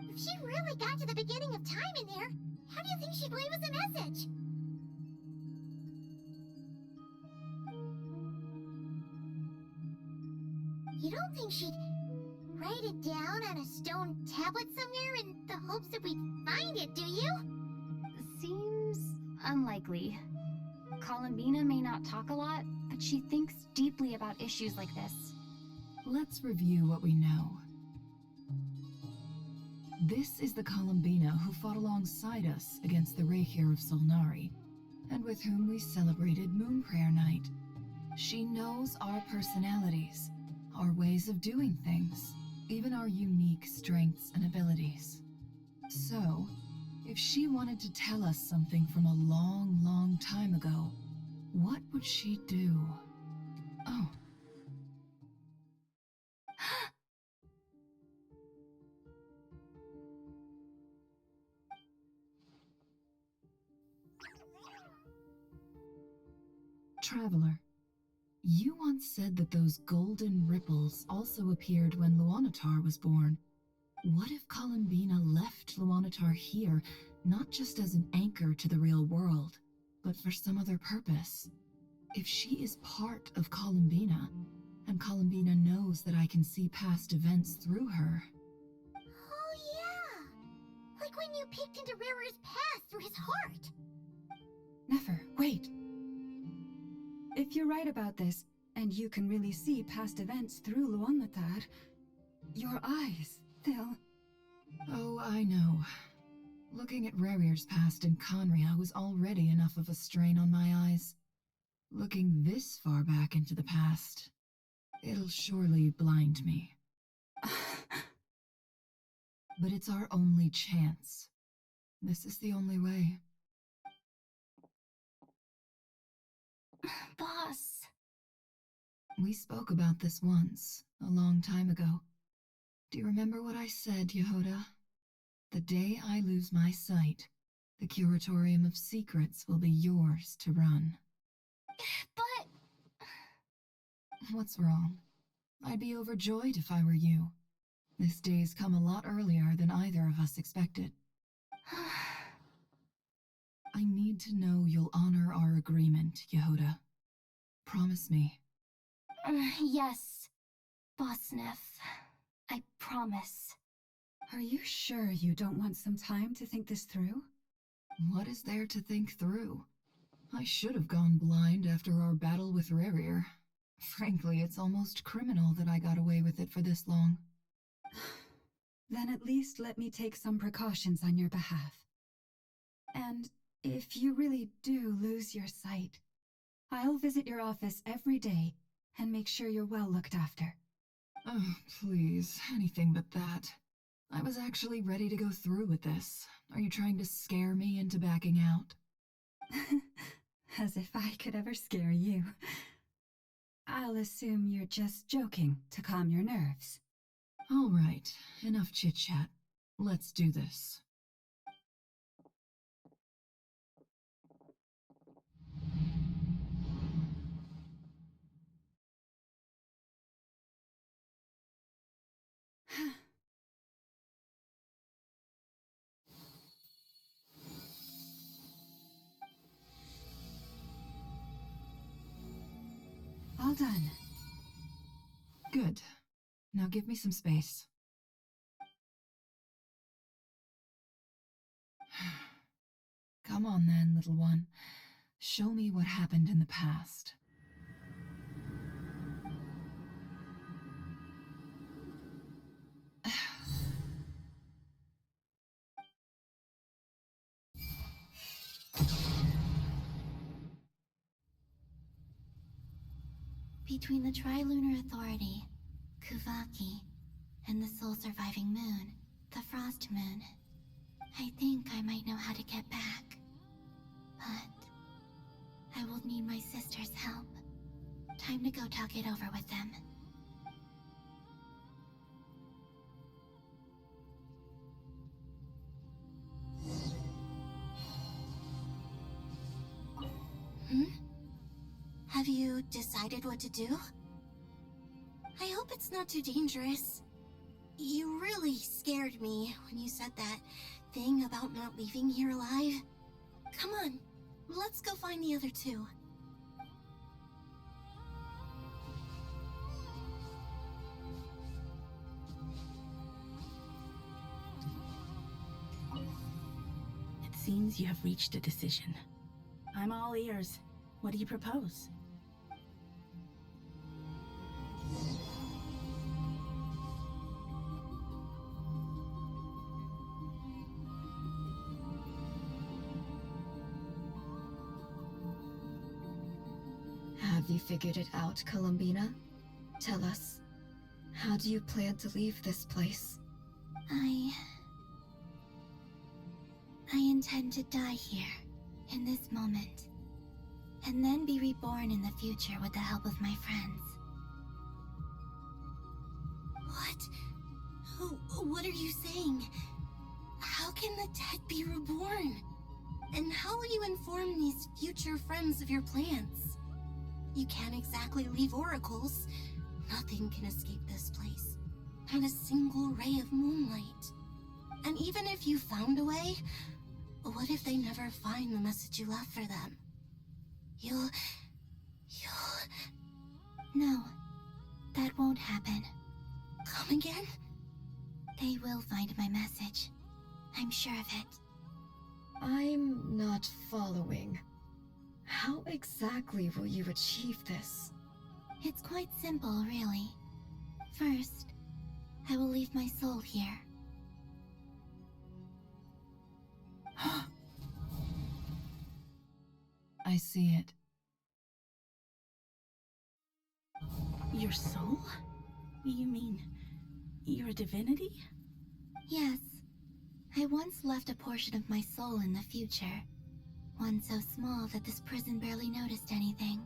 If she really got to the beginning of time in there, how do you think she'd leave us a message? You don't think she'd write it down on a stone tablet somewhere in the hopes that we'd find it, do you? Seems unlikely. Columbina may not talk a lot, but she thinks deeply about issues like this. Let's review what we know. This is the Columbina who fought alongside us against the Reikir of Solnari, and with whom we celebrated Moon Prayer Night. She knows our personalities, our ways of doing things, even our unique strengths and abilities. So, if she wanted to tell us something from a long, long time ago, what would she do? Oh. Traveler, you once said that those golden ripples also appeared when Luanatar was born. What if Columbina left Luanatar here, not just as an anchor to the real world, but for some other purpose? If she is part of Columbina, and Columbina knows that I can see past events through her... Oh yeah! Like when you peeked into Rarer's past through his heart! Nefer, wait! If you're right about this, and you can really see past events through Luanatar, your eyes, they'll... Oh, I know. Looking at Rerir's past in Conria was already enough of a strain on my eyes. Looking this far back into the past, it'll surely blind me. But it's our only chance. This is the only way. Boss. We spoke about this once, a long time ago. Do you remember what I said, Yehoda? The day I lose my sight, the Curatorium of Secrets will be yours to run. But... What's wrong? I'd be overjoyed if I were you. This day's come a lot earlier than either of us expected. I need to know you'll honor our agreement, Yehoda. Promise me. Yes, Boss Sniff. I promise. Are you sure you don't want some time to think this through? What is there to think through? I should have gone blind after our battle with Rerir. Frankly, it's almost criminal that I got away with it for this long. Then at least let me take some precautions on your behalf. And if you really do lose your sight, I'll visit your office every day and make sure you're well looked after. Oh, please, anything but that. I was actually ready to go through with this. Are you trying to scare me into backing out? As if I could ever scare you. I'll assume you're just joking to calm your nerves. All right, enough chit-chat. Let's do this. All done. Good. Now give me some space. Come on then, little one. Show me what happened in the past. Between the Trilunar Authority, Kuvaki, and the sole surviving moon, the Frost Moon, I think I might know how to get back. But I will need my sister's help. Time to go talk it over with them. Have you decided what to do? I hope it's not too dangerous. You really scared me when you said that thing about not leaving here alive. Come on, let's go find the other two. It seems you have reached a decision. I'm all ears. What do you propose? Have you figured it out, Columbina? Tell us. How do you plan to leave this place? I intend to die here, in this moment, and then be reborn in the future with the help of my friends. What are you saying? How can the dead be reborn? And how will you inform these future friends of your plans? You can't exactly leave oracles. Nothing can escape this place. Not a single ray of moonlight. And even if you found a way, what if they never find the message you left for them? You'll... No, that won't happen. Come again? They will find my message. I'm sure of it. I'm not following. How exactly will you achieve this? It's quite simple, really. First, I will leave my soul here. I see it. Your soul? You mean your divinity? Yes. I once left a portion of my soul in the future. One so small that this prison barely noticed anything.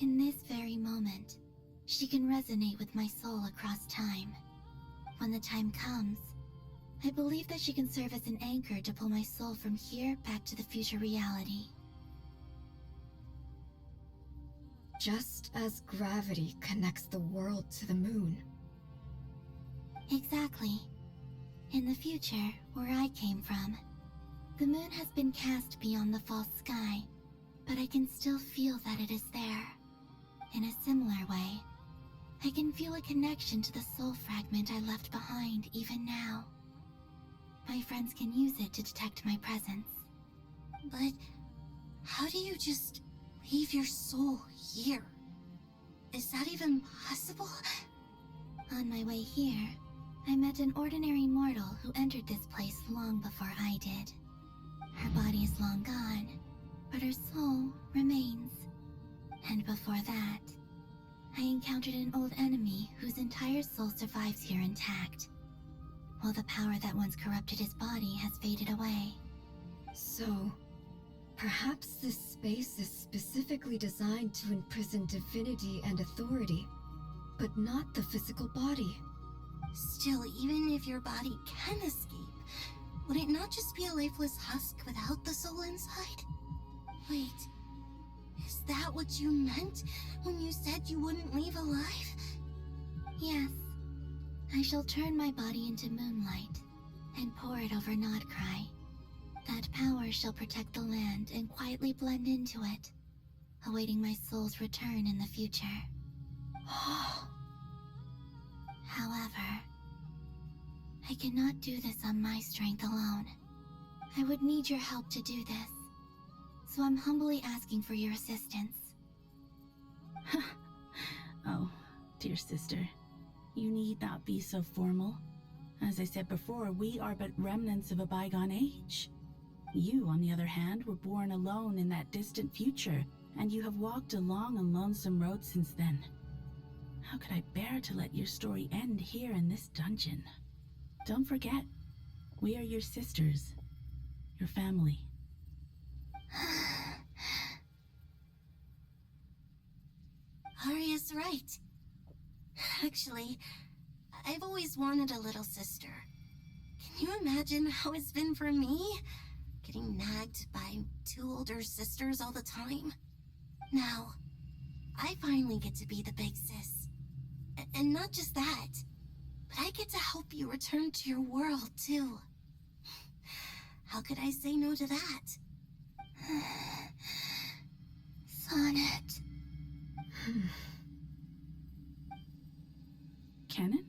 In this very moment, she can resonate with my soul across time. When the time comes, I believe that she can serve as an anchor to pull my soul from here back to the future reality. Just as gravity connects the world to the moon. Exactly. In the future, where I came from, the moon has been cast beyond the false sky, but I can still feel that it is there. In a similar way, I can feel a connection to the soul fragment I left behind even now. My friends can use it to detect my presence. But how do you just leave your soul here? Is that even possible? On my way here, I met an ordinary mortal who entered this place long before I did. Her body is long gone, but her soul remains. And before that, I encountered an old enemy whose entire soul survives here intact, while the power that once corrupted his body has faded away. So, perhaps this space is specifically designed to imprison divinity and authority, but not the physical body. Still, even if your body can escape, would it not just be a lifeless husk without the soul inside? Wait, is that what you meant when you said you wouldn't leave alive? Yes, I shall turn my body into moonlight and pour it over Nodcry. That power shall protect the land and quietly blend into it, awaiting my soul's return in the future. However, I cannot do this on my strength alone. I would need your help to do this, so I'm humbly asking for your assistance. Oh, dear sister, you need not be so formal. As I said before, we are but remnants of a bygone age. You, on the other hand, were born alone in that distant future, and you have walked a long and lonesome road since then. How could I bear to let your story end here in this dungeon? Don't forget, we are your sisters, your family. Arya's right. Actually, I've always wanted a little sister. Can you imagine how it's been for me? Getting nagged by two older sisters all the time. Now, I finally get to be the big sis. And not just that, but I get to help you return to your world, too. How could I say no to that? Sonnet. Canon?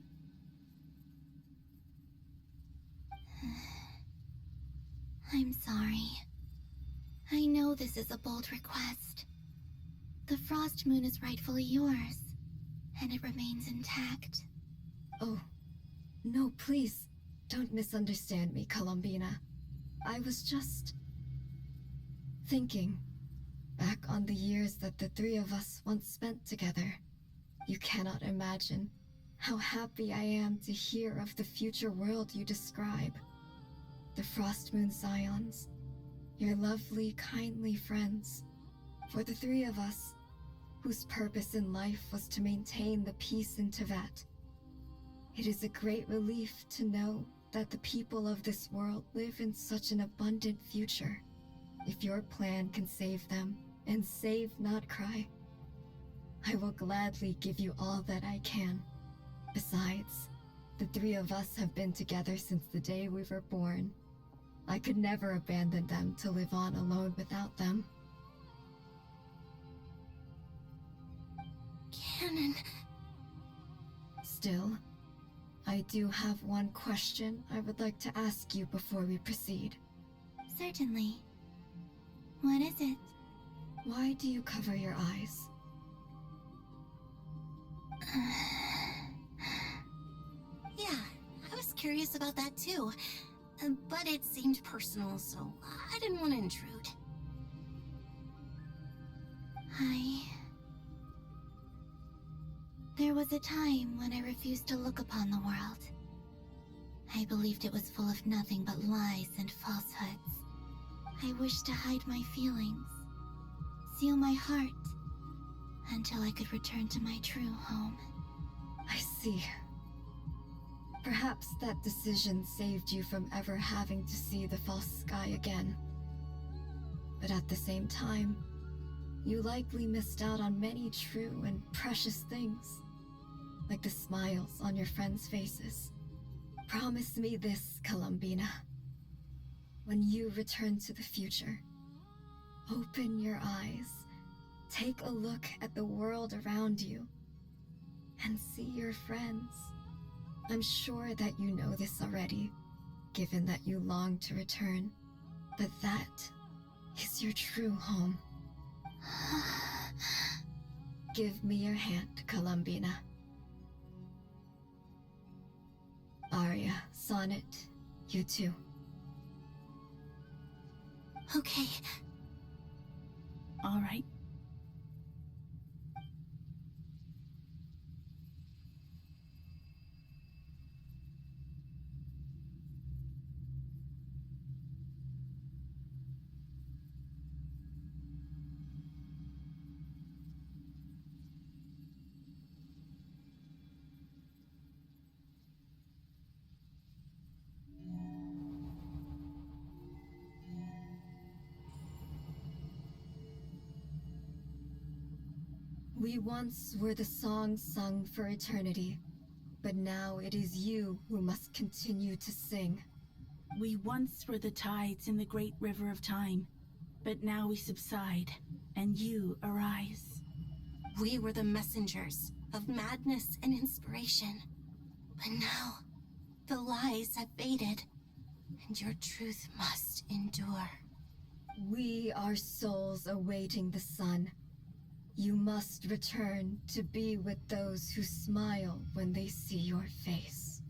I'm sorry. I know this is a bold request. The Frost Moon is rightfully yours, and it remains intact. Oh, no, please, don't misunderstand me, Columbina. I was just thinking back on the years that the three of us once spent together. You cannot imagine how happy I am to hear of the future world you describe. The Frost Moon Scions, your lovely, kindly friends. For the three of us, whose purpose in life was to maintain the peace in Tevat. It is a great relief to know that the people of this world live in such an abundant future. If your plan can save them, and save Nodcry, I will gladly give you all that I can. Besides, the three of us have been together since the day we were born. I could never abandon them to live on alone without them. Canon. Still, I do have one question I would like to ask you before we proceed. Certainly. What is it? Why do you cover your eyes? Yeah, I was curious about that too. But it seemed personal, so I didn't want to intrude. There was a time when I refused to look upon the world. I believed it was full of nothing but lies and falsehoods. I wished to hide my feelings, seal my heart, until I could return to my true home. I see. Perhaps that decision saved you from ever having to see the false sky again. But at the same time, you likely missed out on many true and precious things, like the smiles on your friends' faces. Promise me this, Columbina. When you return to the future, open your eyes, take a look at the world around you, and see your friends. I'm sure that you know this already, given that you long to return, but that is your true home. Give me your hand, Columbina. Arya, Sonnet, you too. Okay. All right. We once were the song sung for eternity, but now it is you who must continue to sing. We once were the tides in the great river of time, but now we subside, and you arise. We were the messengers of madness and inspiration. But now, the lies have faded, and your truth must endure. We are souls awaiting the sun. You must return to be with those who smile when they see your face.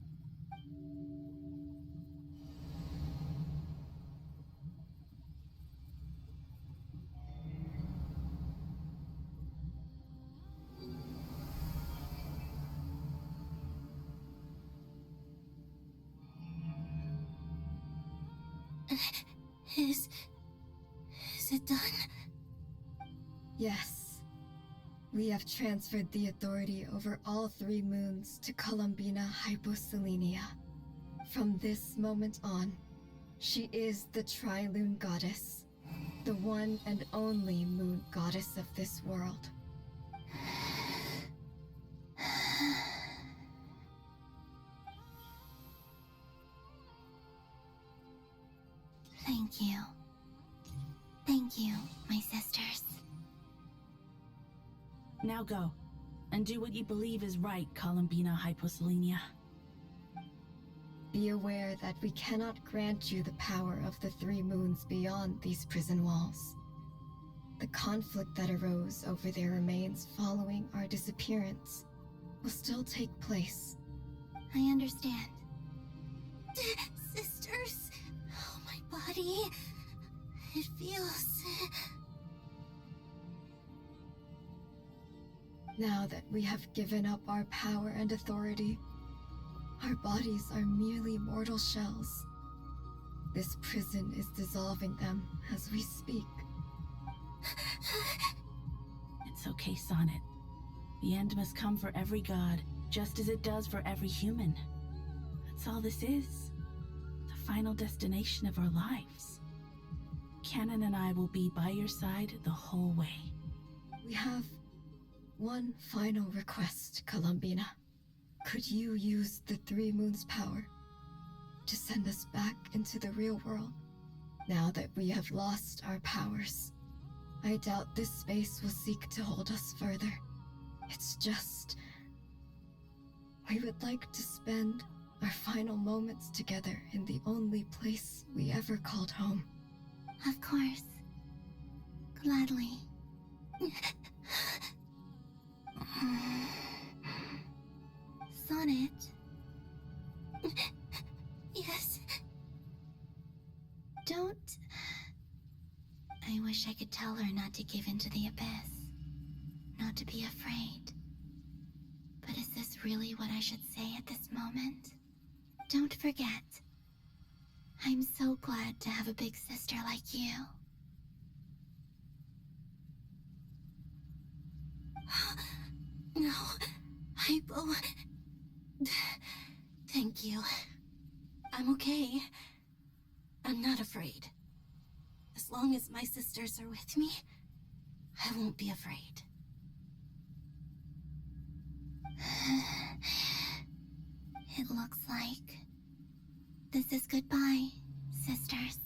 Is it done? Yes. We have transferred the authority over all 3 moons to Columbina Hyposelenia. From this moment on, she is the Tri-Lune Goddess, the one and only moon goddess of this world. Thank you. Thank you, my sisters. Now go, and do what you believe is right, Columbina Hyposelenia. Be aware that we cannot grant you the power of the 3 moons beyond these prison walls. The conflict that arose over their remains following our disappearance will still take place. I understand. Sisters, oh, my body. It feels... Now that we have given up our power and authority, our bodies are merely mortal shells. This prison is dissolving them as we speak. It's okay, Sonnet. The end must come for every god, just as it does for every human. That's all this is. The final destination of our lives. Canon and I will be by your side the whole way. We have one final request, Columbina. Could you use the 3 moons' power to send us back into the real world? Now that we have lost our powers, I doubt this space will seek to hold us further. It's just... we would like to spend our final moments together in the only place we ever called home. Of course. Gladly. Sonnet? Yes? Don't... I wish I could tell her not to give in to the abyss. Not to be afraid. But is this really what I should say at this moment? Don't forget. I'm so glad to have a big sister like you. No, Hypo. Thank you. I'm okay. I'm not afraid. As long as my sisters are with me, I won't be afraid. It looks like this is goodbye, sisters.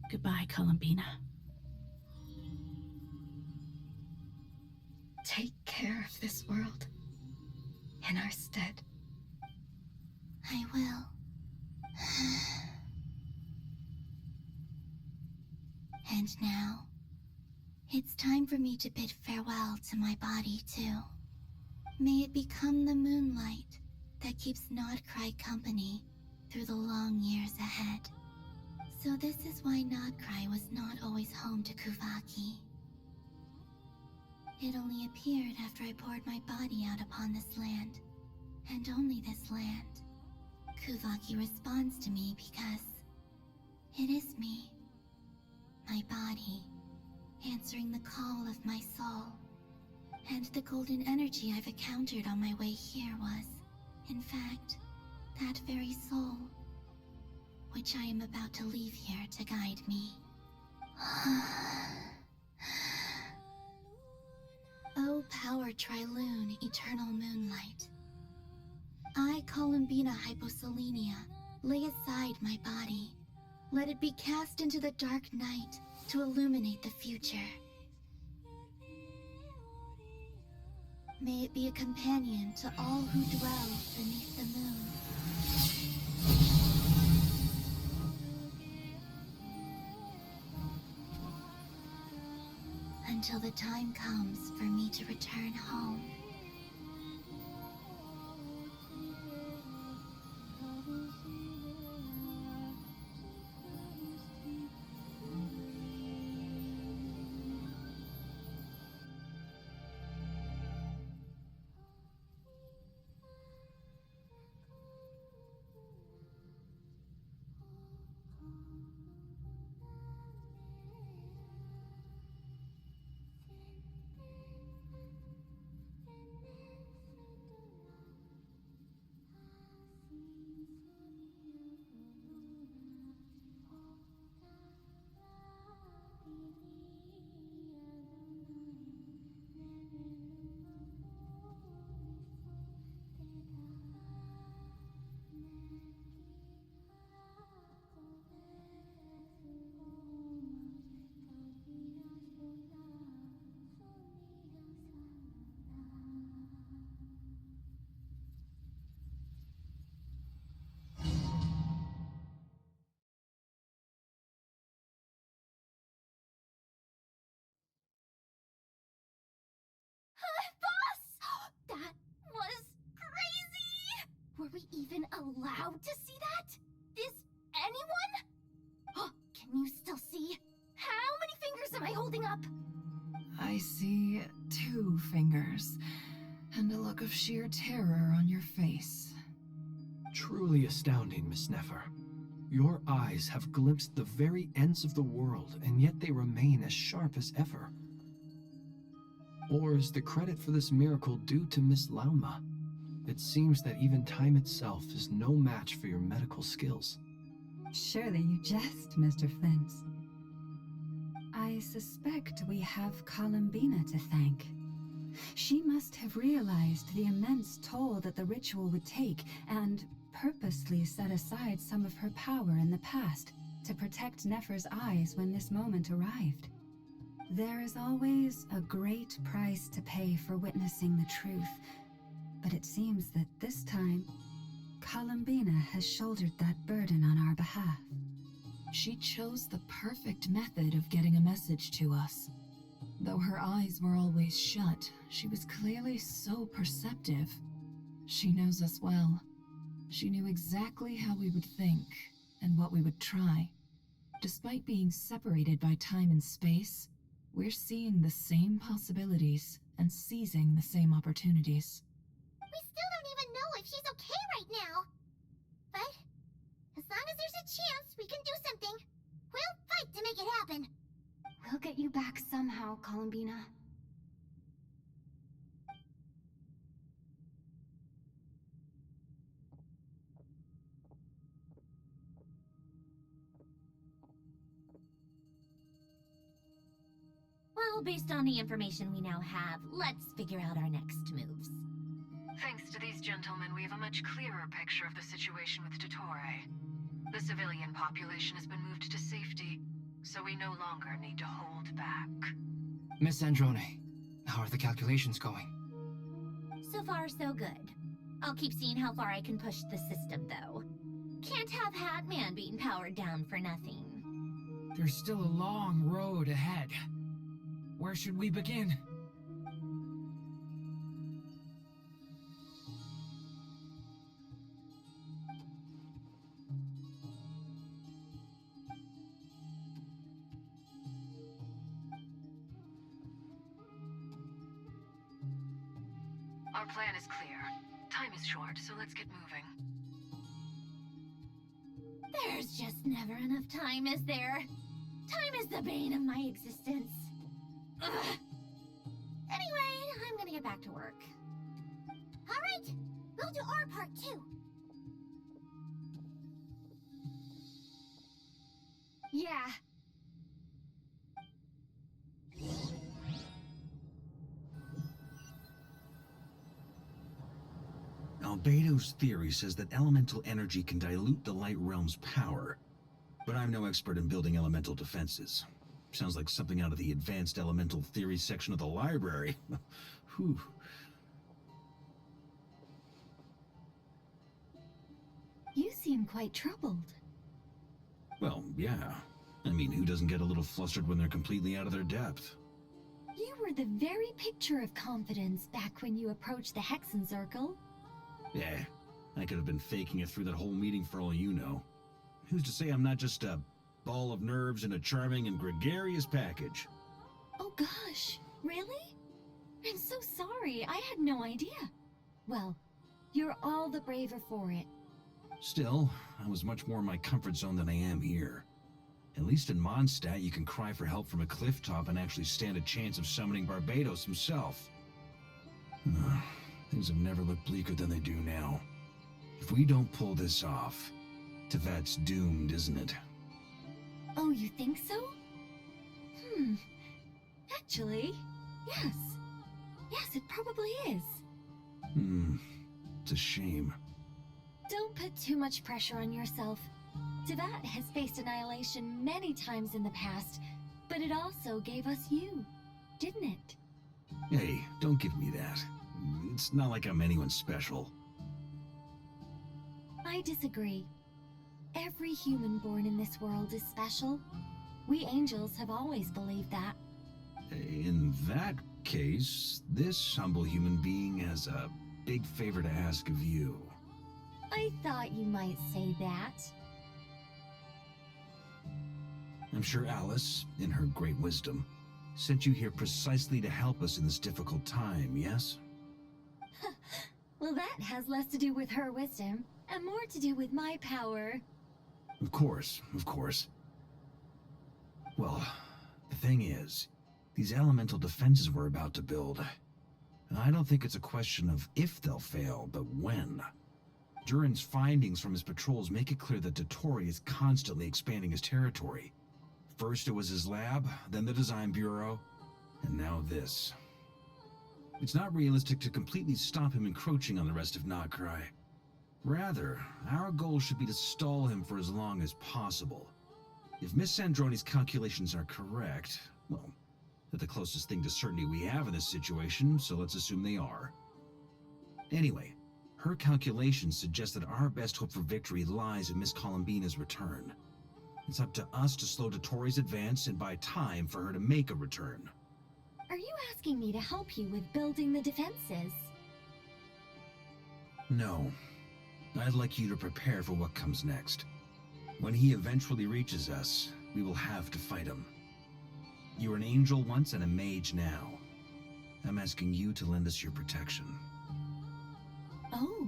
Goodbye, Columbina. in our stead. I will. And now, it's time for me to bid farewell to my body, too. May it become the moonlight that keeps Nodcry company through the long years ahead. So this is why Nodcry was not always home to Kuvaki. It only appeared after I poured my body out upon this land, and only this land. Kuvaki responds to me because it is me, my body, answering the call of my soul. And the golden energy I've encountered on my way here was, in fact, that very soul, which I am about to leave here to guide me. O power Triloon, eternal moonlight. I, Columbina Hyposelenia, lay aside my body. Let it be cast into the dark night to illuminate the future. May it be a companion to all who dwell beneath the moon. Until the time comes for me to return home. Boss! That was crazy! Were we even allowed to see that? Is anyone? Oh, can you still see? How many fingers am I holding up? I see 2 fingers, and a look of sheer terror on your face. Truly astounding, Miss Nefer. Your eyes have glimpsed the very ends of the world, and yet they remain as sharp as ever. Or is the credit for this miracle due to Miss Lauma? It seems that even time itself is no match for your medical skills. Surely you jest, Mr. Flint. I suspect we have Columbina to thank. She must have realized the immense toll that the ritual would take and purposely set aside some of her power in the past to protect Nefer's eyes when this moment arrived. There is always a great price to pay for witnessing the truth, but it seems that this time, Columbina has shouldered that burden on our behalf. She chose the perfect method of getting a message to us. Though her eyes were always shut, she was clearly so perceptive. She knows us well. She knew exactly how we would think and what we would try. Despite being separated by time and space, we're seeing the same possibilities and seizing the same opportunities. We still don't even know if she's okay right now. But as long as there's a chance we can do something, we'll fight to make it happen. We'll get you back somehow, Columbina. Well, based on the information we now have, let's figure out our next moves. Thanks to these gentlemen, we have a much clearer picture of the situation with Dottore. The civilian population has been moved to safety, so we no longer need to hold back. Miss Androne, how are the calculations going? So far, so good. I'll keep seeing how far I can push the system, though. Can't have Hat Man being powered down for nothing. There's still a long road ahead. Where should we begin? Our plan is clear. Time is short, so let's get moving. There's just never enough time, is there? Time is the bane of my existence. Ugh. Anyway, I'm gonna get back to work. Alright, we'll do our part too. Yeah. Albedo's theory says that elemental energy can dilute the light realm's power. But I'm no expert in building elemental defenses. Sounds like something out of the advanced elemental theory section of the library. Whew. You seem quite troubled. Well, yeah. I mean, who doesn't get a little flustered when they're completely out of their depth? You were the very picture of confidence back when you approached the Hexen Circle. Yeah, I could have been faking it through that whole meeting for all you know. Who's to say I'm not just a ball of nerves in a charming and gregarious package? Oh gosh, really? I'm so sorry, I had no idea. Well, you're all the braver for it. Still, I was much more in my comfort zone than I am here. At least in Mondstadt, you can cry for help from a cliff top and actually stand a chance of summoning Barbados himself. Things have never looked bleaker than they do now. If we don't pull this off, Tevat's doomed, isn't it? Oh, you think so? Actually, yes. Yes, it probably is. It's a shame. Don't put too much pressure on yourself. Tevat has faced annihilation many times in the past, but it also gave us you, didn't it? Hey, don't give me that. It's not like I'm anyone special. I disagree. Every human born in this world is special. We angels have always believed that. In that case, this humble human being has a big favor to ask of you. I thought you might say that. I'm sure Alice, in her great wisdom, sent you here precisely to help us in this difficult time, yes? Well, that has less to do with her wisdom, and more to do with my power. Of course, of course. Well, the thing is, these elemental defenses we're about to build, I don't think it's a question of if they'll fail, but when. Durin's findings from his patrols make it clear that Dottore is constantly expanding his territory. First it was his lab, then the design bureau, and now this. It's not realistic to completely stop him encroaching on the rest of Nagcry. Rather, our goal should be to stall him for as long as possible. If Miss Sandroni's calculations are correct, well, they're the closest thing to certainty we have in this situation, so let's assume they are. Anyway, her calculations suggest that our best hope for victory lies in Miss Columbina's return. It's up to us to slow Dottore's advance and buy time for her to make a return. Are you asking me to help you with building the defenses? No. I'd like you to prepare for what comes next. When he eventually reaches us, we will have to fight him. You were an angel once and a mage now. I'm asking you to lend us your protection. Oh.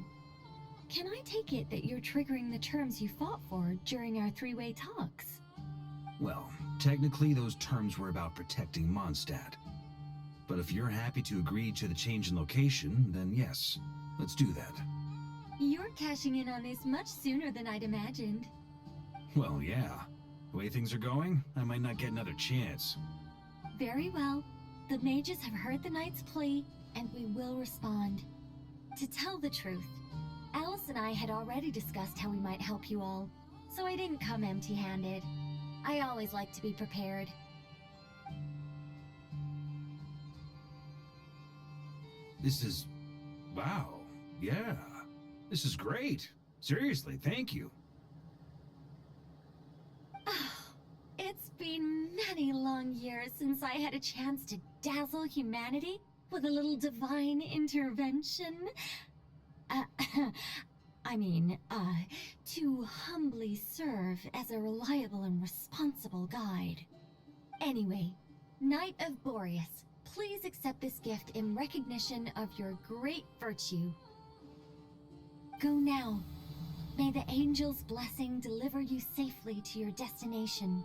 Can I take it that you're triggering the terms you fought for during our three-way talks? Well, technically those terms were about protecting Mondstadt. But if you're happy to agree to the change in location, then yes, let's do that. You're cashing in on this much sooner than I'd imagined. Well, yeah. The way things are going, I might not get another chance. Very well. The mages have heard the knight's plea, and we will respond. To tell the truth, Alice and I had already discussed how we might help you all, so I didn't come empty-handed. I always like to be prepared. This is... wow, yeah. This is great. Seriously, thank you. It's been many long years since I had a chance to dazzle humanity with a little divine intervention. Uh, to humbly serve as a reliable and responsible guide. Anyway, Knight of Boreas, please accept this gift in recognition of your great virtue. Go now. May the angel's blessing deliver you safely to your destination.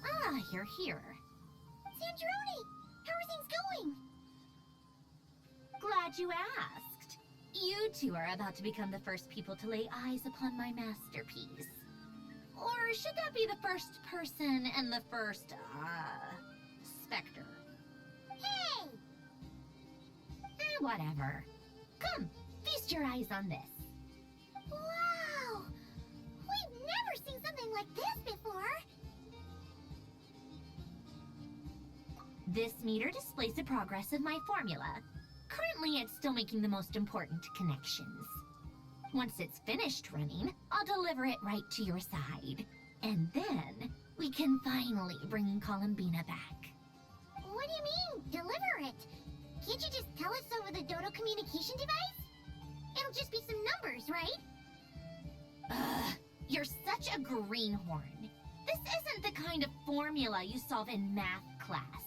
Ah, you're here. Sandrone! How are things going? Glad you asked. You two are about to become the first people to lay eyes upon my masterpiece. Or should that be the first person and the first, specter? Hey! Whatever. Come, feast your eyes on this. Wow! We've never seen something like this before! This meter displays the progress of my formula. Currently, it's still making the most important connections. Once it's finished running, I'll deliver it right to your side. And then, we can finally bring Columbina back. What do you mean, deliver it? Can't you just tell us over the Dodo communication device? It'll just be some numbers, right? You're such a greenhorn. This isn't the kind of formula you solve in math class.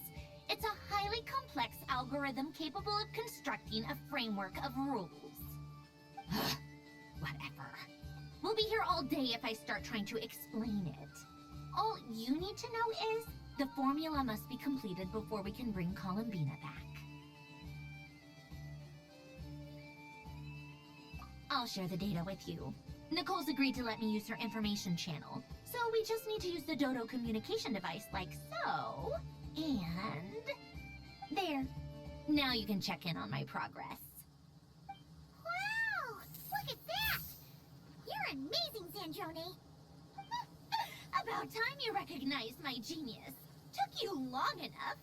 It's a highly complex algorithm capable of constructing a framework of rules. Whatever. We'll be here all day if I start trying to explain it. All you need to know is the formula must be completed before we can bring Columbina back. I'll share the data with you. Nicole's agreed to let me use her information channel, so we just need to use the Dodo communication device like so. And there. Now you can check in on my progress. Wow! Look at that! You're amazing, Sandrone! About time you recognized my genius. Took you long enough.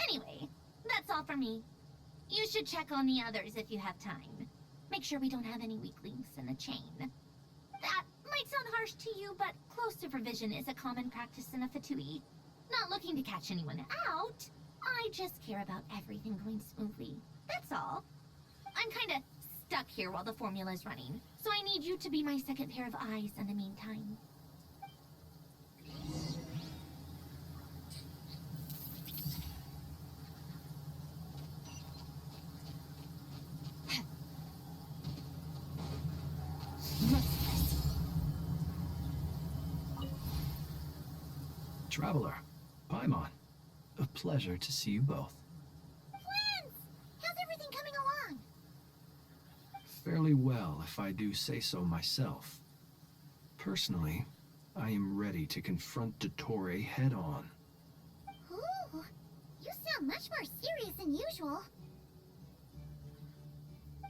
Anyway, that's all for me. You should check on the others if you have time. Make sure we don't have any weak links in the chain. That might sound harsh to you, but close supervision is a common practice in a Fatui. Not looking to catch anyone out. I just care about everything going smoothly. That's all. I'm kinda stuck here while the formula's running, so I need you to be my second pair of eyes in the meantime. Traveler, Paimon, a pleasure to see you both. Friends! How's everything coming along? Fairly well, if I do say so myself. Personally, I am ready to confront Dottore head-on. Ooh, you sound much more serious than usual.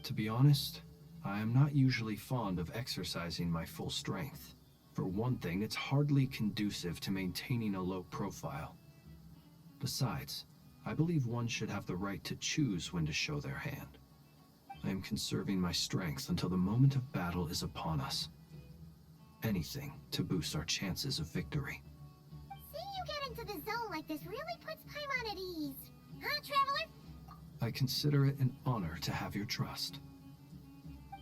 To be honest, I am not usually fond of exercising my full strength. For one thing, it's hardly conducive to maintaining a low profile. Besides, I believe one should have the right to choose when to show their hand. I am conserving my strength until the moment of battle is upon us. Anything to boost our chances of victory. Seeing you get into the zone like this really puts Paimon at ease. Huh, Traveler? I consider it an honor to have your trust.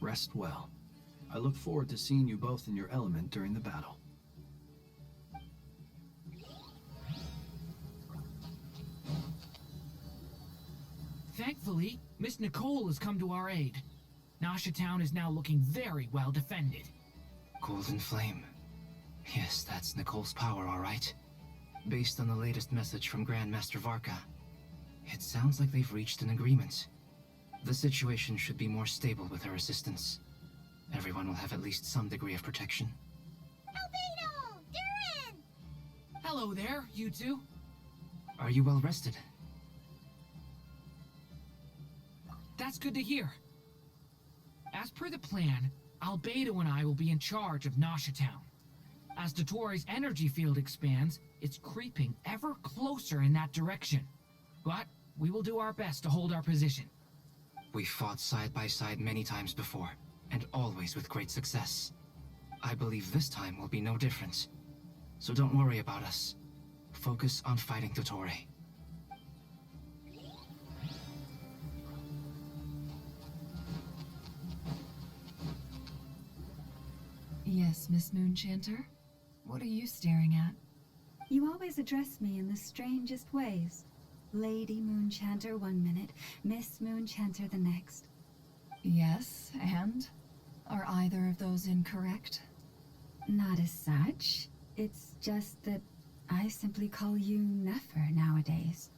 Rest well. I look forward to seeing you both in your element during the battle. Thankfully, Miss Nicole has come to our aid. Nasha Town is now looking very well defended. Golden Flame. Yes, that's Nicole's power, all right. Based on the latest message from Grandmaster Varka, it sounds like they've reached an agreement. The situation should be more stable with her assistance. Everyone will have at least some degree of protection. Albedo! Durin! Hello there, you two. Are you well rested? That's good to hear. As per the plan, Albedo and I will be in charge of Nasha Town. As Dottoro's energy field expands, it's creeping ever closer in that direction. But we will do our best to hold our position. We fought side by side many times before, and always with great success. I believe this time will be no different. So don't worry about us. Focus on fighting Dottore. Yes, Miss Moonchanter? What are you staring at? You always address me in the strangest ways. Lady Moonchanter 1 minute, Miss Moonchanter the next. Yes, and? Are either of those incorrect? Not as such. It's just that I simply call you Nefer nowadays.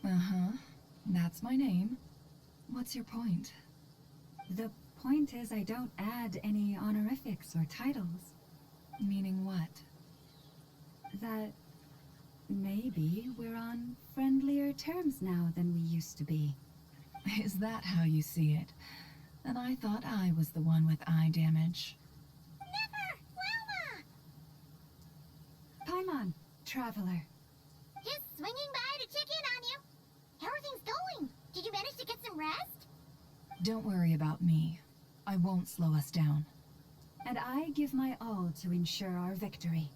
Uh-huh. That's my name. What's your point? The point is I don't add any honorifics or titles. Meaning what? That maybe we're on friendlier terms now than we used to be. Is that how you see it? And I thought I was the one with eye damage. Never! Wilma! Paimon, traveler. Just swinging by to check in on you. How are things going? Did you manage to get some rest? Don't worry about me. I won't slow us down. And I give my all to ensure our victory.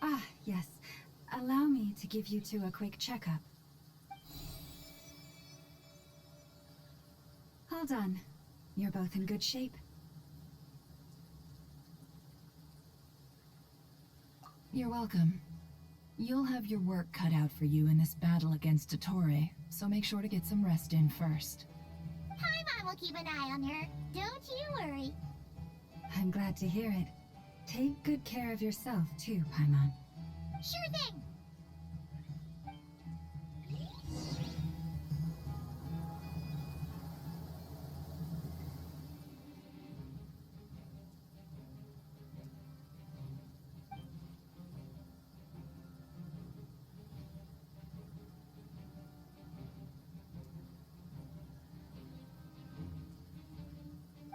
Ah, yes. Allow me to give you two a quick checkup. All done. You're both in good shape. You're welcome. You'll have your work cut out for you in this battle against Dottore, so make sure to get some rest in first. Paimon will keep an eye on her. Don't you worry. I'm glad to hear it. Take good care of yourself, too, Paimon. Sure thing.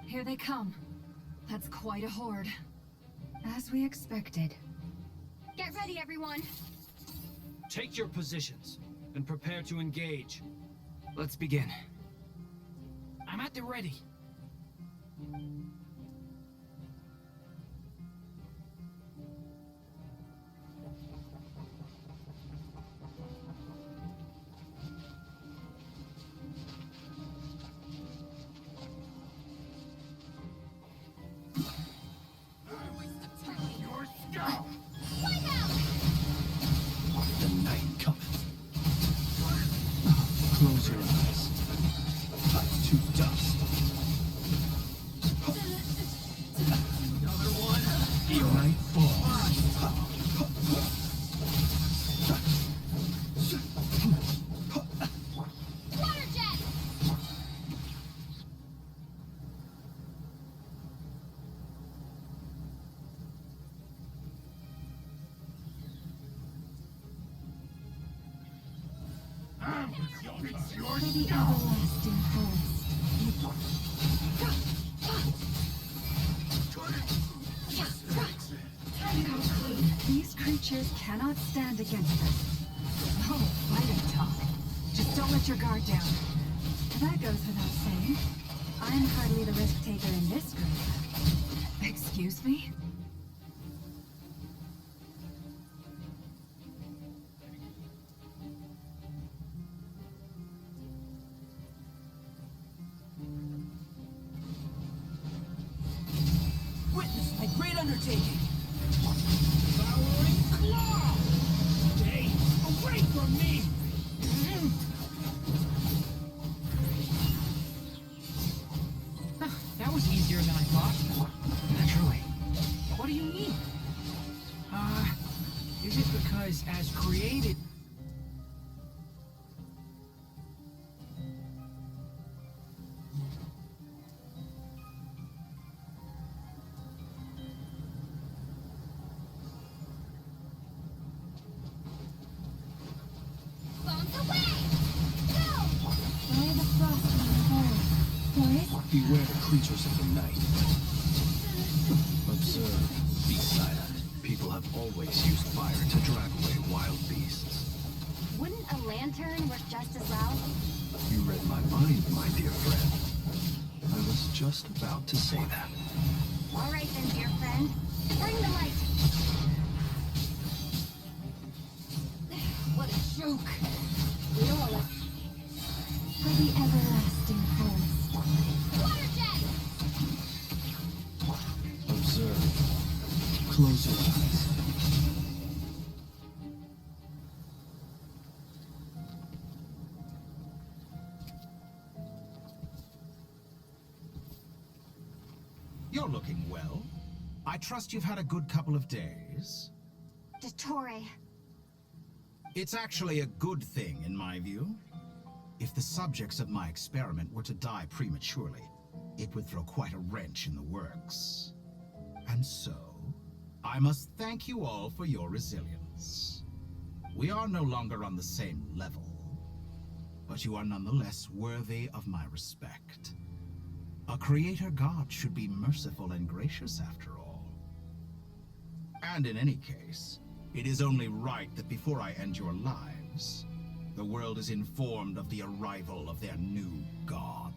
Here they come. That's quite a horde. As we expected. Get ready, everyone. Take your positions and prepare to engage. Let's begin. I'm at the ready. Close your eyes. Cut to dust. Another one. Night falls. Water jet! For the everlasting forest. These creatures cannot stand against us. Oh, fighting talk. Just don't let your guard down. That goes without saying. I'm hardly the risk taker in this group. Excuse me? Witness my great undertaking. Devouring claw! Stay away from me! That was easier than I thought. Naturally. What do you mean? Is it because as created... Bones away! Go! By the frost in the forest, Beware the creatures of the night. Observe, be silent. People have always used fire to drive away wild beasts. Wouldn't a lantern work just as well? You read my mind, my dear friend. I was just about to say that. All right then, dear friend. Bring the light. What a joke! Lawless. For the everlasting forest. Water jet! Observe. Close your eyes. You're looking well. I trust you've had a good couple of days. Dottore. It's actually a good thing, in my view. If the subjects of my experiment were to die prematurely, it would throw quite a wrench in the works. And so, I must thank you all for your resilience. We are no longer on the same level, but you are nonetheless worthy of my respect. A creator god should be merciful and gracious after all. And in any case, it is only right that before I end your lives, the world is informed of the arrival of their new god.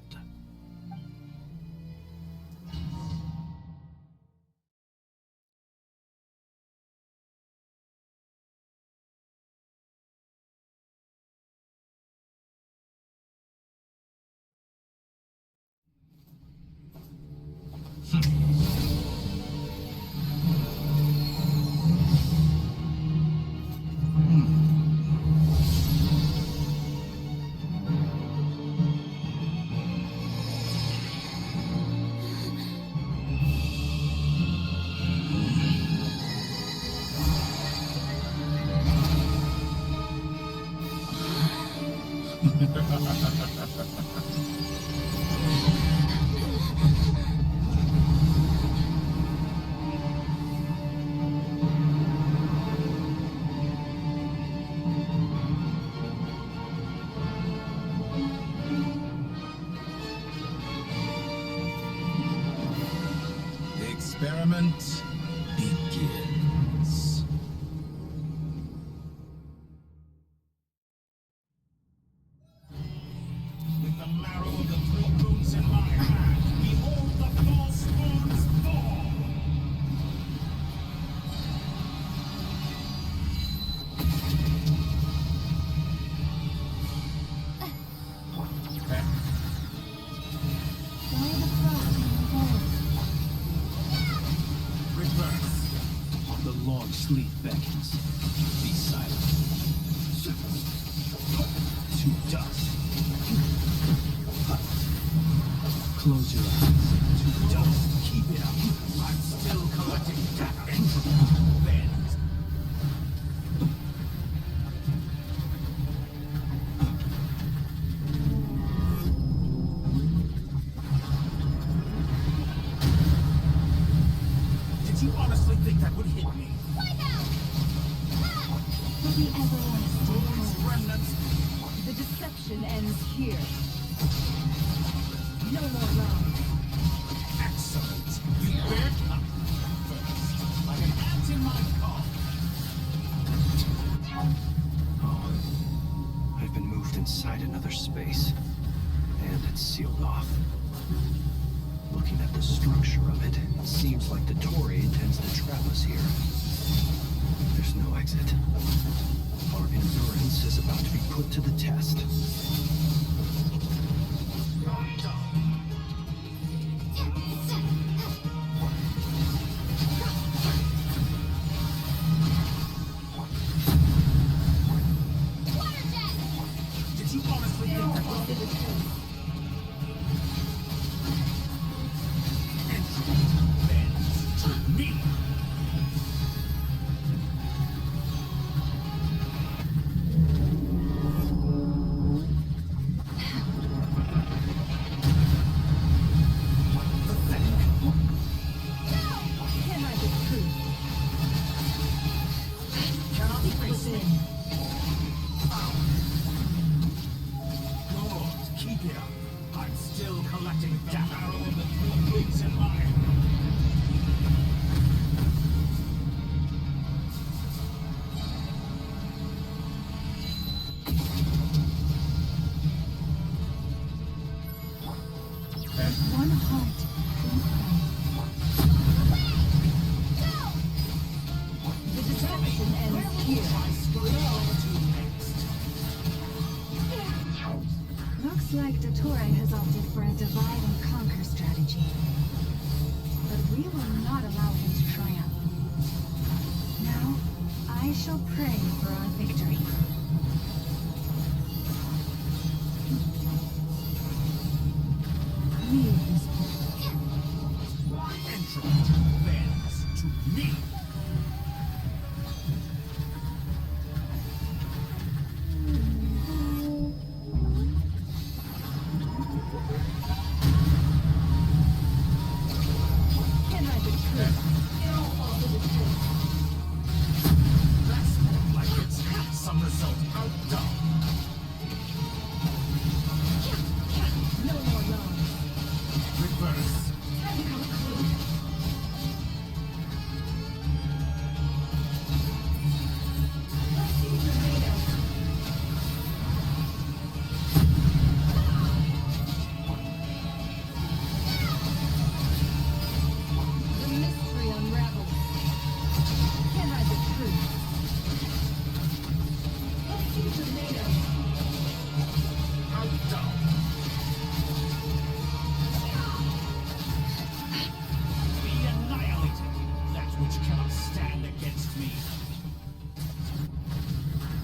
The experiment begins. With the marrow of the three moons in my hand, behold the false moons fall! Reverse. The long sleep beckons. Be silent. To dust. Close your eyes. To dust. Keep it up. I'm still collecting data. Bend. Did you honestly think that would hit me? For the everlasting Those remnants. The deception ends here. No more rounds. Excellent. You bared up first, like an ant in my car. Oh, I've been moved inside another space, and it's sealed off. Looking at the structure of it, it seems like the Tory intends to trap us here. There's no exit. Our endurance is about to be put to the test. Did you honestly think that would hit me? Bends to me. Looks like Dottore has opted for a divide and conquer strategy. But we will not allow him to triumph. Now, I shall pray for our victory. Leave this place. Entrance bends to me. Can I be true? That's more like it's some result outdone. No more lies. Reverse. The mystery unravels. Can I be true? Outdone. Be annihilated. That which cannot stand against me.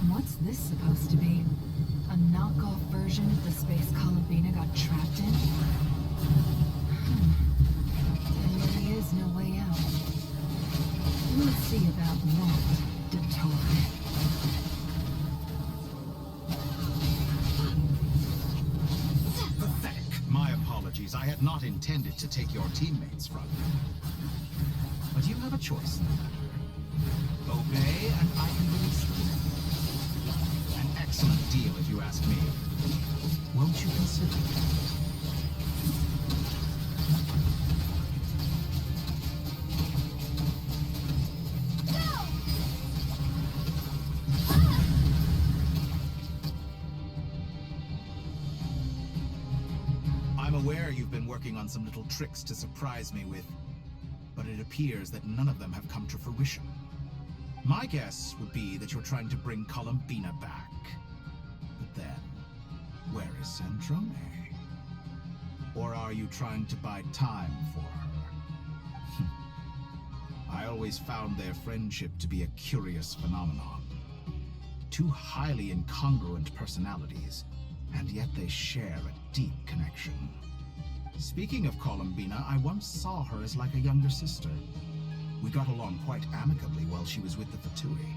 What's this supposed to be? A knockoff version of the space Columbina got trapped in? There really is no way out. We'll see about that, Dottore. Pathetic. My apologies. I had not intended to take your teammates from you. But you have a choice in the matter. Obey, and I can release them. An excellent deal, if you ask me. Won't you consider it? I'm aware you've been working on some little tricks to surprise me with, but it appears that none of them have come to fruition. My guess would be that you're trying to bring Columbina back. But then, where is Sandrone? Or are you trying to buy time for her? I always found their friendship to be a curious phenomenon. Two highly incongruent personalities, and yet they share a deep connection. Speaking of Columbina, I once saw her as like a younger sister. We got along quite amicably while she was with the Fatui.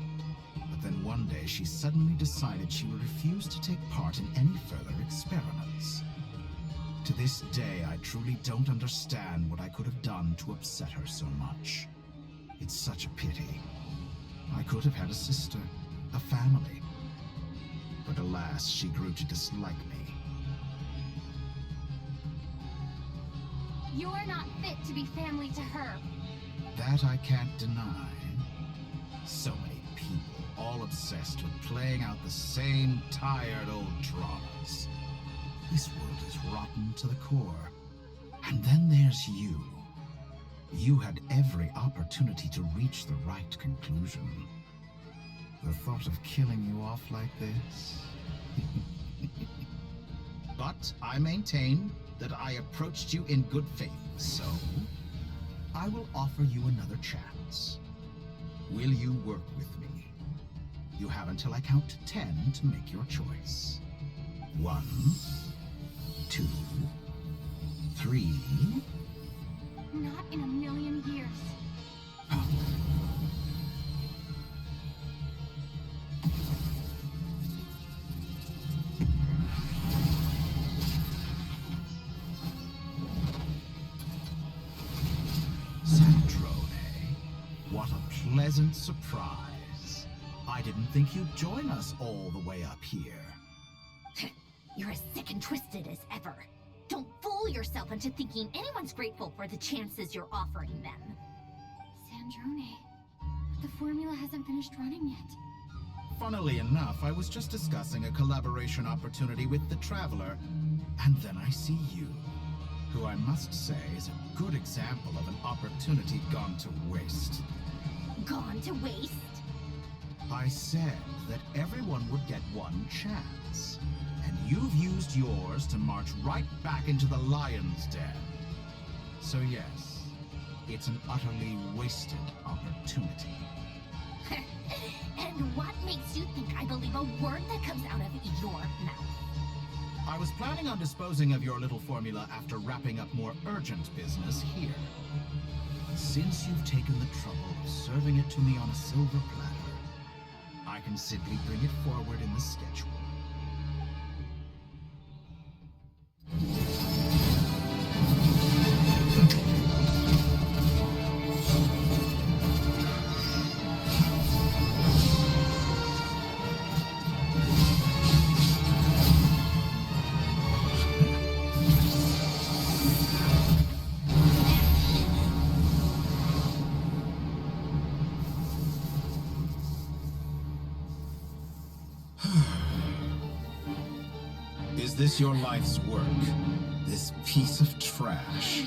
But then one day she suddenly decided she would refuse to take part in any further experiments. To this day, I truly don't understand what I could have done to upset her so much. It's such a pity. I could have had a sister, a family. But alas, she grew to dislike me. You're not fit to be family to her. That I can't deny. So many people, all obsessed with playing out the same tired old dramas. This world is rotten to the core. And then there's you. You had every opportunity to reach the right conclusion. The thought of killing you off like this? But I maintain that I approached you in good faith, so I will offer you another chance. Will you work with me? You have until I count 10 to make your choice. 1, 2, 3. Not in a million years. Sandrone, what a pleasant surprise. I didn't think you'd join us all the way up here. You're as sick and twisted as ever. Don't fool yourself into thinking anyone's grateful for the chances you're offering them. Sandrone, the formula hasn't finished running yet. Funnily enough, I was just discussing a collaboration opportunity with the Traveler, and then I see you, who I must say is a good example of an opportunity gone to waste. Gone to waste? I said that everyone everyone would get one chance. And you've used yours to march right back into the lion's den. So yes, it's an utterly wasted opportunity. And what makes you think I believe a word that comes out of your mouth? I was planning on disposing of your little formula after wrapping up more urgent business here. Since you've taken the trouble of serving it to me on a silver platter, I can simply bring it forward in the schedule. Is this your life's work? This piece of trash?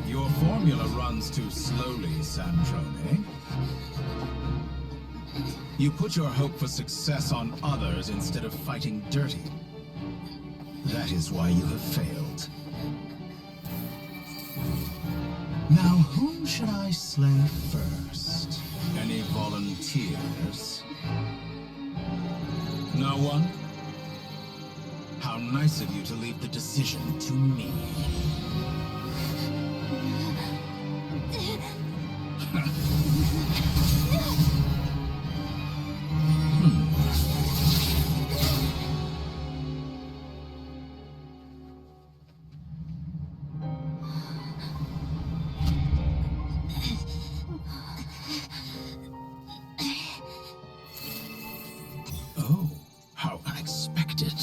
Your formula runs too slowly, Sandrone. You put your hope for success on others instead of fighting dirty. That is why you have failed. Now, whom should I slay first? Any volunteers? No one? How nice of you to leave the decision to me. Oh, how unexpected.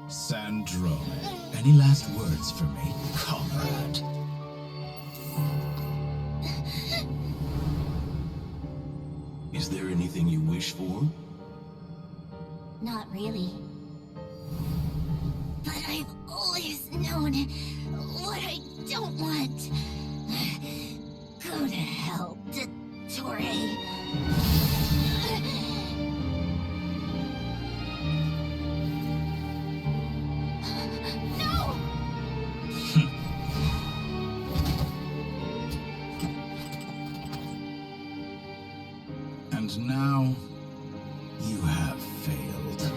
Sandrone, any last words for me, comrade? Is there anything you wish for? Not really. But I've always known what I don't want. Go to hell, Dottore. And now, you have failed.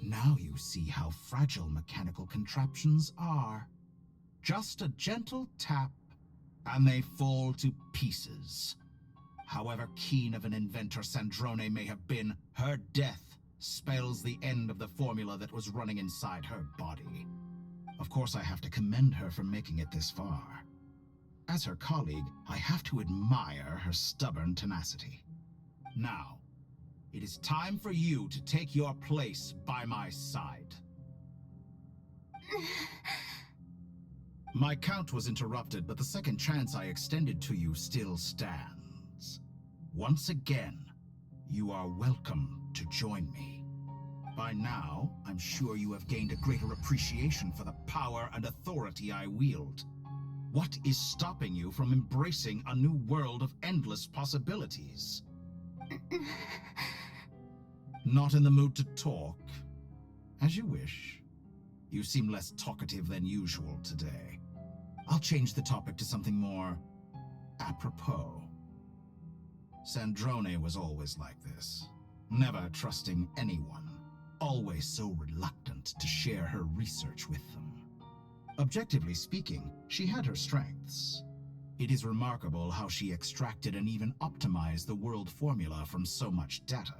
Now you see how fragile mechanical contraptions are. Just a gentle tap, and they fall to pieces. However keen of an inventor Sandrone may have been, her death spells the end of the formula that was running inside her body. Of course, I have to commend her for making it this far. As her colleague, I have to admire her stubborn tenacity. Now, it is time for you to take your place by my side. My count was interrupted, but the second chance I extended to you still stands. Once again, you are welcome to join me. By now, I'm sure you have gained a greater appreciation for the power and authority I wield. What is stopping you from embracing a new world of endless possibilities? Not in the mood to talk? As you wish. You seem less talkative than usual today. I'll change the topic to something more apropos. Sandrone was always like this, never trusting anyone, always so reluctant to share her research with them. Objectively speaking, she had her strengths. It is remarkable how she extracted and even optimized the world formula from so much data.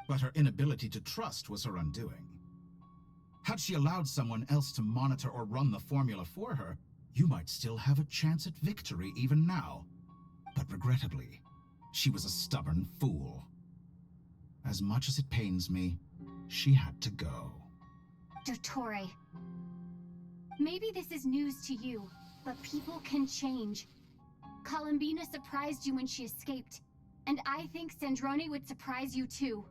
But her inability to trust was her undoing. Had she allowed someone else to monitor or run the formula for her, you might still have a chance at victory even now. But regrettably, she was a stubborn fool. As much as it pains me, she had to go. Dottore. Maybe this is news to you, but people can change. Columbina surprised you when she escaped, and I think Sandrone would surprise you too.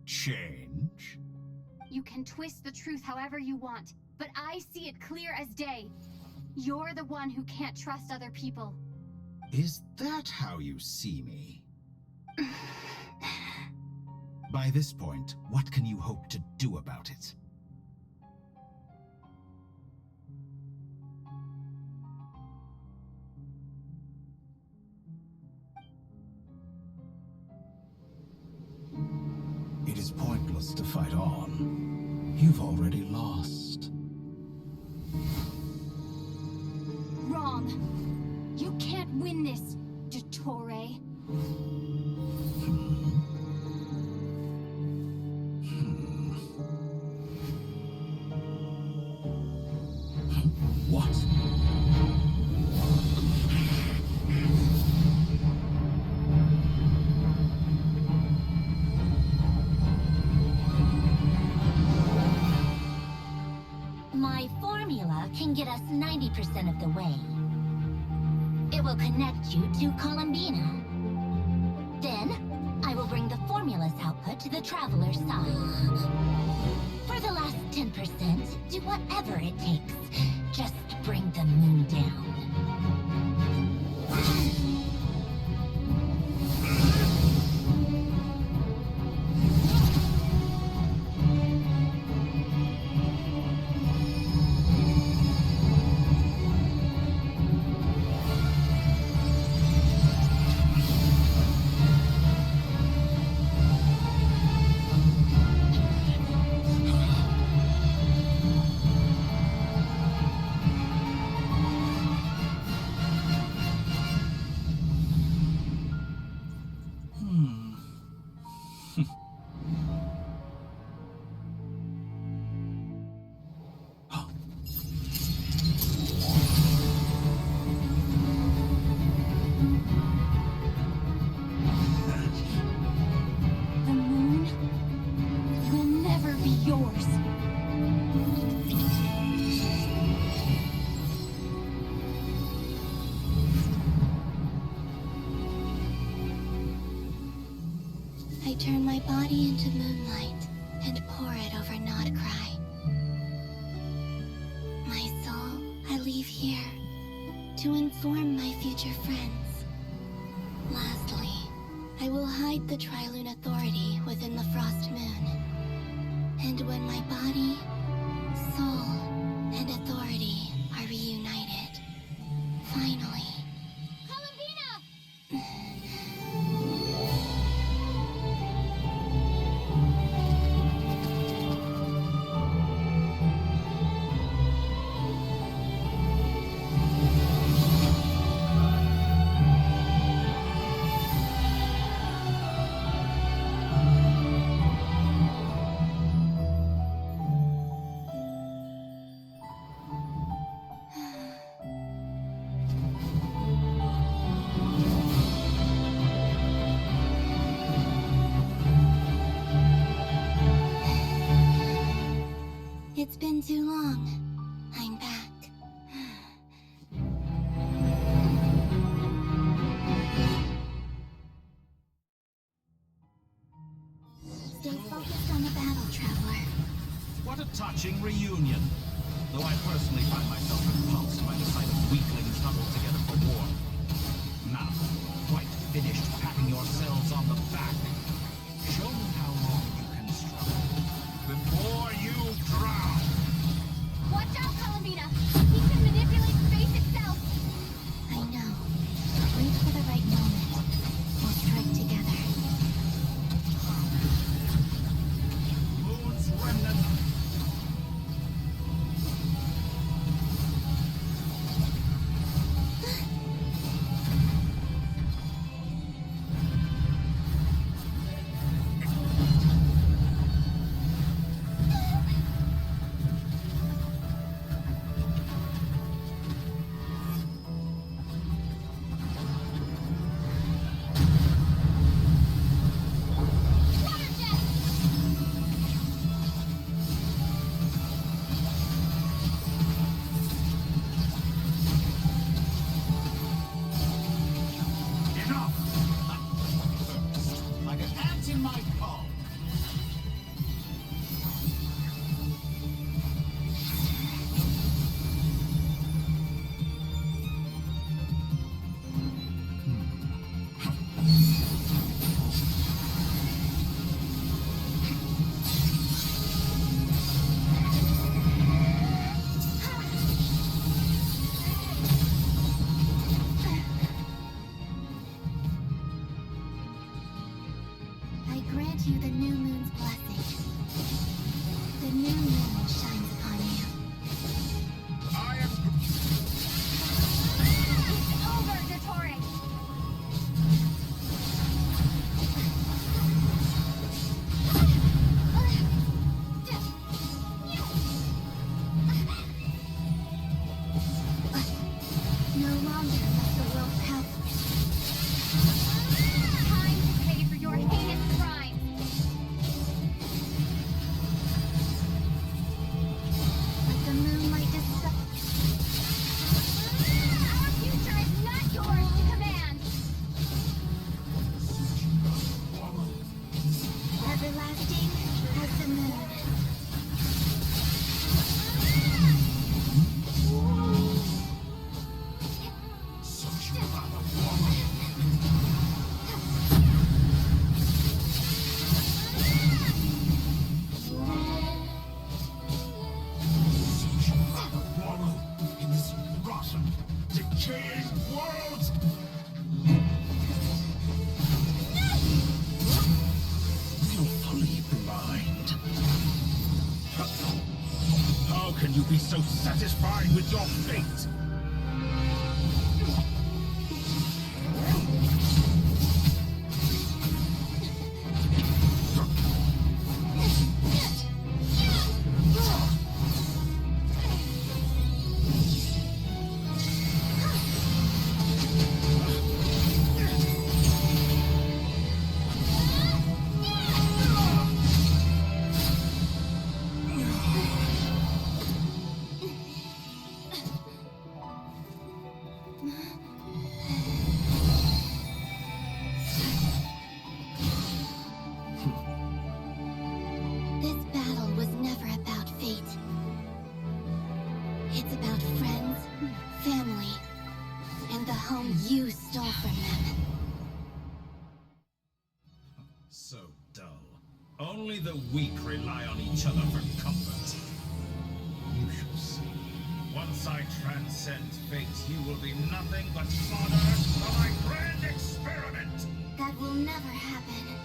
Change? You can twist the truth however you want, but I see it clear as day. You're the one who can't trust other people. Is that how you see me? By this point, what can you hope to do about it? It is pointless to fight on. You've already lost. Wrong. You can't win this, Dottore. What? My formula can get us 90% of the way. It will connect you to Columbina. Then, I will bring the formula's output to the Traveler's side. For the last 10%, do whatever it takes. Just bring the moon down. The moon will never be yours. I turn my body into moonlight and pour it over Nodcry. My soul, I leave here to inform my future friends. Lastly, I will hide the Trilune Authority within the Frost Moon. And when my body, soul, and authority are reunited, finally... Columbina! It's been too long. I'm back. Stay focused on the battle, Traveler. What a touching reunion. Though I personally find myself repulsed by the sight of weaklings huddled together for war. Now, quite finished patting yourselves on the back. Show me how long you can struggle before you drown. Watch out, Columbina! He can manipulate space itself! I know. Wait for the right moment. We'll strike together. Moon's remnant. in my palm. I grant you the new moon's blessing. The new moon shines upon you. I am... It's over, Dottore! No longer must the world help. Time to pay for your heinous crimes! Let the moonlight dispel. Our future is not yours to command! Everlasting as the moon. Wallow in this rotten, decaying world! Willfully blind. How can you be so satisfied with your fate? This battle was never about fate. It's about friends, family, and the home you stole from them. So dull. Only the weak rely on each other for comfort. You shall see. Once I transcend fate, you will be nothing but fodder for my grand experiment! That will never happen.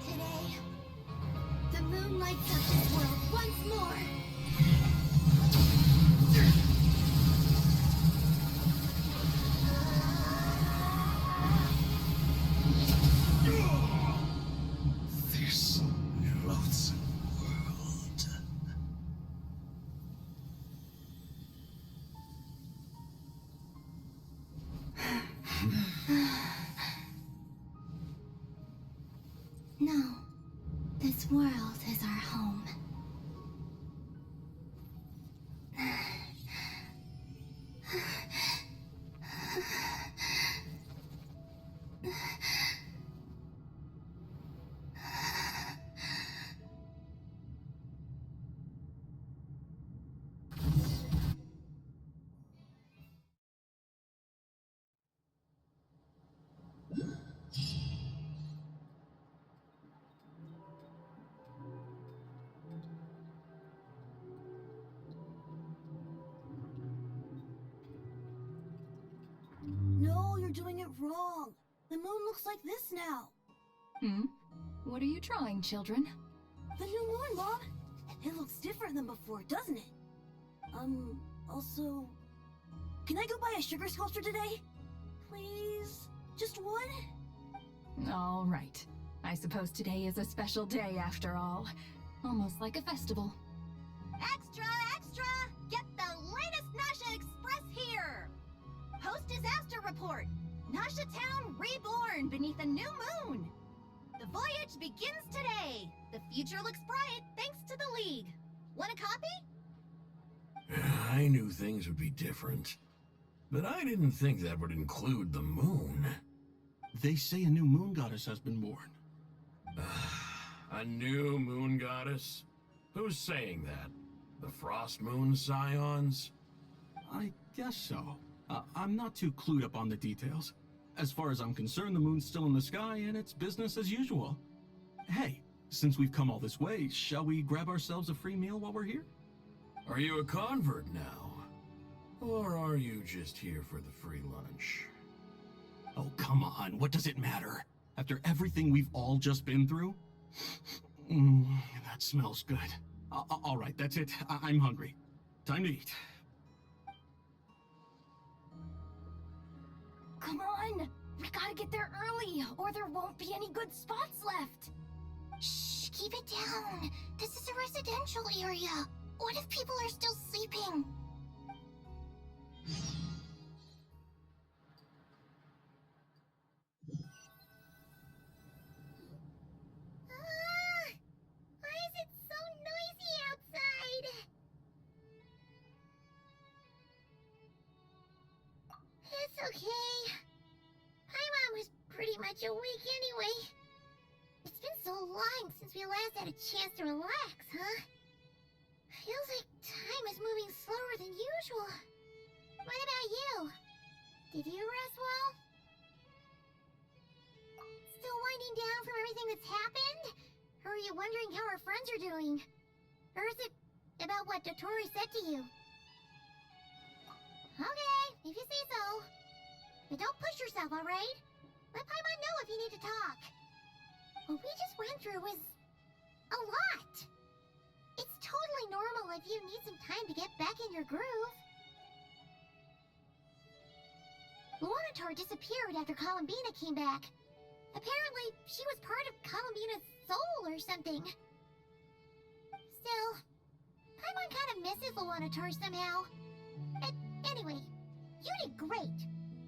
Today, the moon lights up this world once more. This loathsome world. No, this world is our home. No, you're doing it wrong. The moon looks like this now. Hmm? What are you trying, children? The new moon, Mom! It looks different than before, doesn't it? Also... Can I go buy a sugar sculpture today? Please? Just one? All right. I suppose today is a special day after all. Almost like a festival. Extra, extra! Get the latest Nasha Express here! Post-disaster report! Nasha Town reborn beneath a new moon! The voyage begins today! The future looks bright thanks to the League. Want a copy? I knew things would be different. But I didn't think that would include the moon. They say a new moon goddess has been born. A new moon goddess? Who's saying that? The Frost Moon Scions? I guess so. I'm not too clued up on the details. As far as I'm concerned, the moon's still in the sky and it's business as usual. Hey, since we've come all this way, shall we grab ourselves a free meal while we're here? Are you a convert now? Or are you just here for the free lunch? Oh, come on. What does it matter? After everything we've all just been through? That smells good. All right, that's it. I'm hungry. Time to eat. Come on! We gotta get there early, or there won't be any good spots left! Shh, keep it down. This is a residential area. What if people are still sleeping? Why is it so noisy outside? It's okay. Paimon was pretty much awake anyway. It's been so long since we last had a chance to relax, huh? Feels like time is moving slower than usual. What about you? Did you rest well? Still winding down from everything that's happened? Or are you wondering how our friends are doing? Or is it about what Dotori said to you? Okay, if you say so. But don't push yourself, alright? Let Paimon know if you need to talk. What we just went through was a lot. It's totally normal if you need some time to get back in your groove. Luanatar disappeared after Columbina came back. Apparently, she was part of Columbina's soul or something. Still, Paimon kind of misses Luanatar somehow. Anyway, you did great.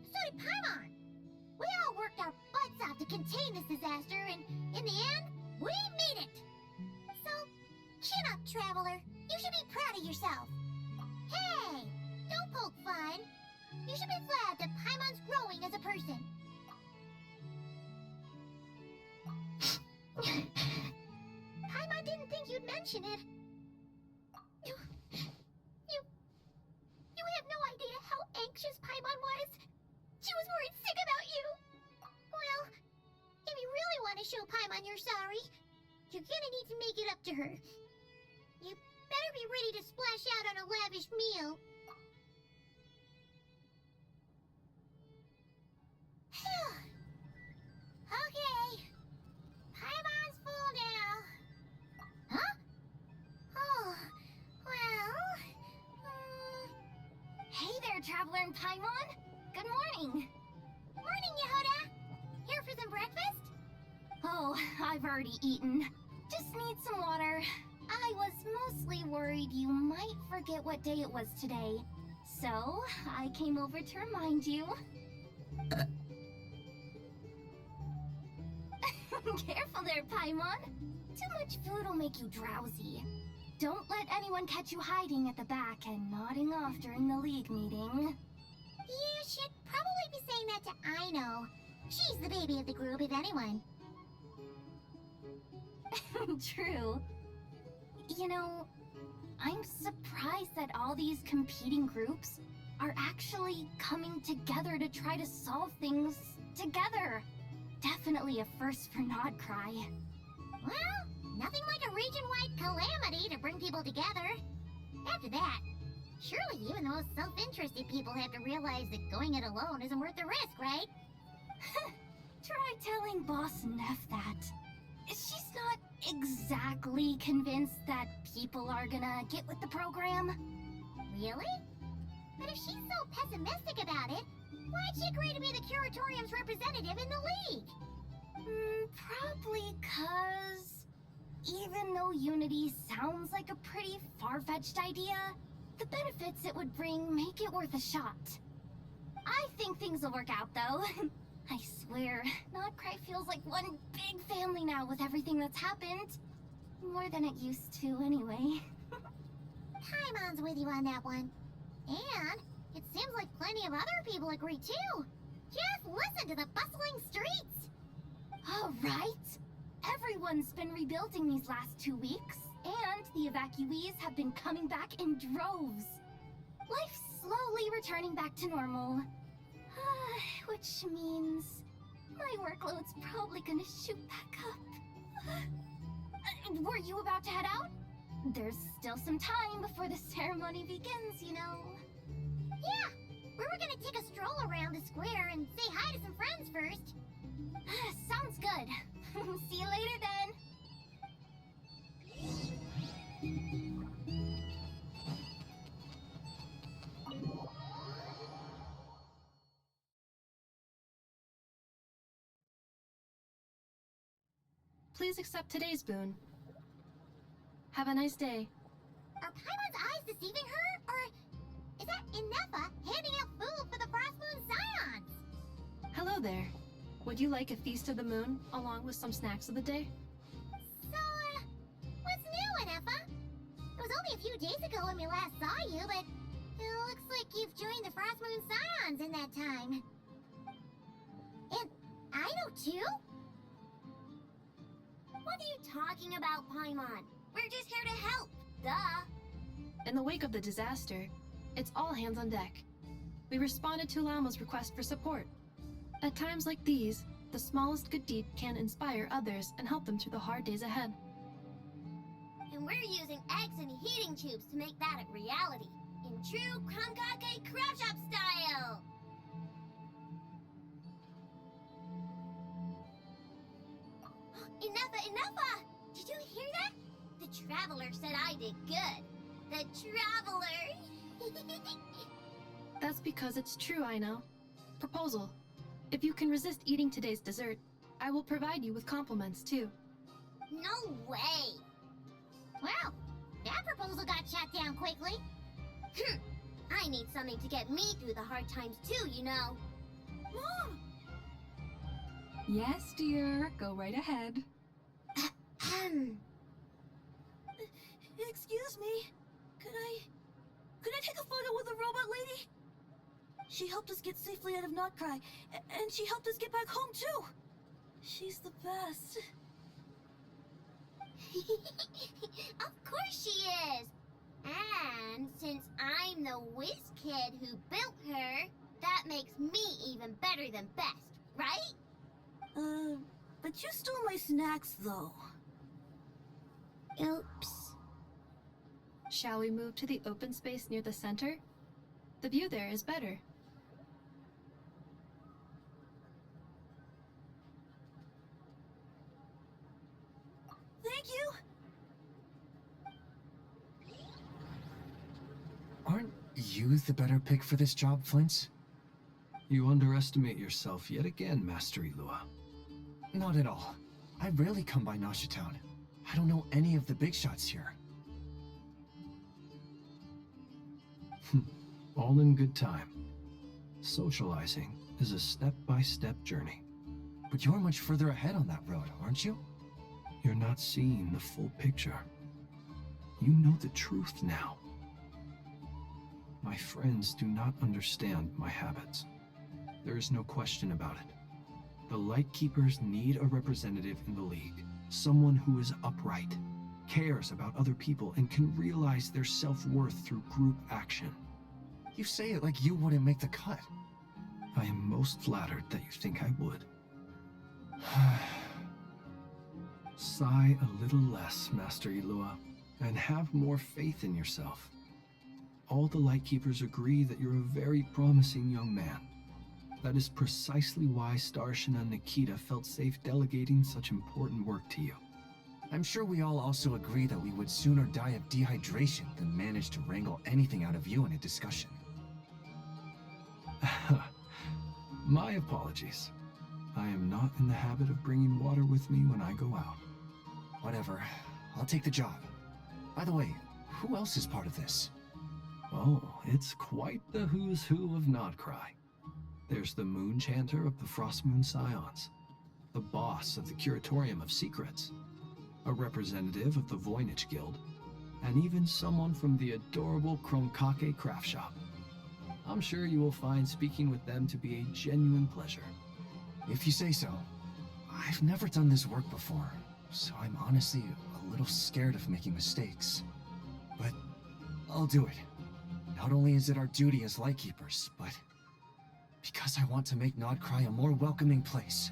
So did Paimon. We all worked our butts off to contain this disaster, and in the end, we made it. So, chin up, Traveler. You should be proud of yourself. Hey, don't poke fun. You should be glad that Paimon's growing as a person. Paimon didn't think you'd mention it. You have no idea how anxious Paimon was. She was worried sick about you. Well, if you really want to show Paimon you're sorry, you're gonna need to make it up to her. You better be ready to splash out on a lavish meal. Okay. Paimon's full now. Huh? Oh, well... Hey there, Traveler and Paimon! Good morning! Morning, Yehoda! Here for some breakfast? Oh, I've already eaten. Just need some water. I was mostly worried you might forget what day it was today. So, I came over to remind you. Careful there, Paimon. Too much food will make you drowsy. Don't let anyone catch you hiding at the back and nodding off during the League meeting. You should probably be saying that to Aino. She's the baby of the group, if anyone. True. You know, I'm surprised that all these competing groups are actually coming together to try to solve things together. Definitely a first for Nodcry. Well, nothing like a region-wide calamity to bring people together. After that, surely even the most self-interested people have to realize that going it alone isn't worth the risk, right? Try telling Boss Neff that. She exactly convinced that people are gonna get with the program. Really? But if she's so pessimistic about it, why'd she agree to be the Curatorium's representative in the League? Probably 'cause even though Unity sounds like a pretty far-fetched idea, the benefits it would bring make it worth a shot. I think things will work out, though. I swear, Notcry feels like one big family now with everything that's happened. More than it used to, anyway. Paimon's with you on that one. And it seems like plenty of other people agree too. Just listen to the bustling streets. All right. Everyone's been rebuilding these last 2 weeks, and the evacuees have been coming back in droves. Life's slowly returning back to normal. Which means my workload's probably gonna shoot back up. Were you about to head out? There's still some time before the ceremony begins, you know. Yeah, we were gonna take a stroll around the square and say hi to some friends first. Sounds good. See you later then. Please accept today's boon. Have a nice day. Are Paimon's eyes deceiving her? Or is that Inefa handing out food for the Frostmoon Scions? Hello there. Would you like a feast of the moon along with some snacks of the day? So, what's new, Inefa? It was only a few days ago when we last saw you, but it looks like you've joined the Frostmoon Scions in that time. And I know too? What are you talking about, Paimon? We're just here to help, duh. In the wake of the disaster, it's all hands on deck. We responded to Lamo's request for support. At times like these, the smallest good deed can inspire others and help them through the hard days ahead. And we're using eggs and heating tubes to make that a reality, in true Kankake Crab Shop style! Enough! Did you hear that? The Traveler said I did good. The Traveler! That's because it's true, I know. Proposal. If you can resist eating today's dessert, I will provide you with compliments, too. No way! Well, that proposal got shot down quickly. I need something to get me through the hard times too, you know. Mom! Yes, dear. Go right ahead. Excuse me. Could I take a photo with the robot lady? She helped us get safely out of Notcry, and she helped us get back home too. She's the best. Of course she is. And since I'm the whiz kid who built her, that makes me even better than best, right? But you stole my snacks, though. Oops. Shall we move to the open space near the center? The view there is better. Thank you! Aren't you the better pick for this job, Flint? You underestimate yourself yet again, Master Ilua. Not at all. I rarely come by Nasha Town. I don't know any of the big shots here. All in good time. Socializing is a step-by-step journey. But you're much further ahead on that road, aren't you? You're not seeing the full picture. You know the truth now. My friends do not understand my habits. There is no question about it. The Lightkeepers need a representative in the League. Someone who is upright, cares about other people, and can realize their self-worth through group action. You say it like you wouldn't make the cut. I am most flattered that you think I would. Sigh a little less, Master Ilua, and have more faith in yourself. All the Lightkeepers agree that you're a very promising young man. That is precisely why Starshina Nikita felt safe delegating such important work to you. I'm sure we all also agree that we would sooner die of dehydration than manage to wrangle anything out of you in a discussion. My apologies. I am not in the habit of bringing water with me when I go out. Whatever. I'll take the job. By the way, who else is part of this? Oh, it's quite the who's who of Nodcry. There's the Moon Chanter of the Frostmoon Scions, the boss of the Curatorium of Secrets, a representative of the Voynich Guild, and even someone from the adorable Kromkake craft shop. I'm sure you will find speaking with them to be a genuine pleasure. If you say so. I've never done this work before, so I'm honestly a little scared of making mistakes. But I'll do it. Not only is it our duty as Lightkeepers, but because I want to make Nodcry a more welcoming place.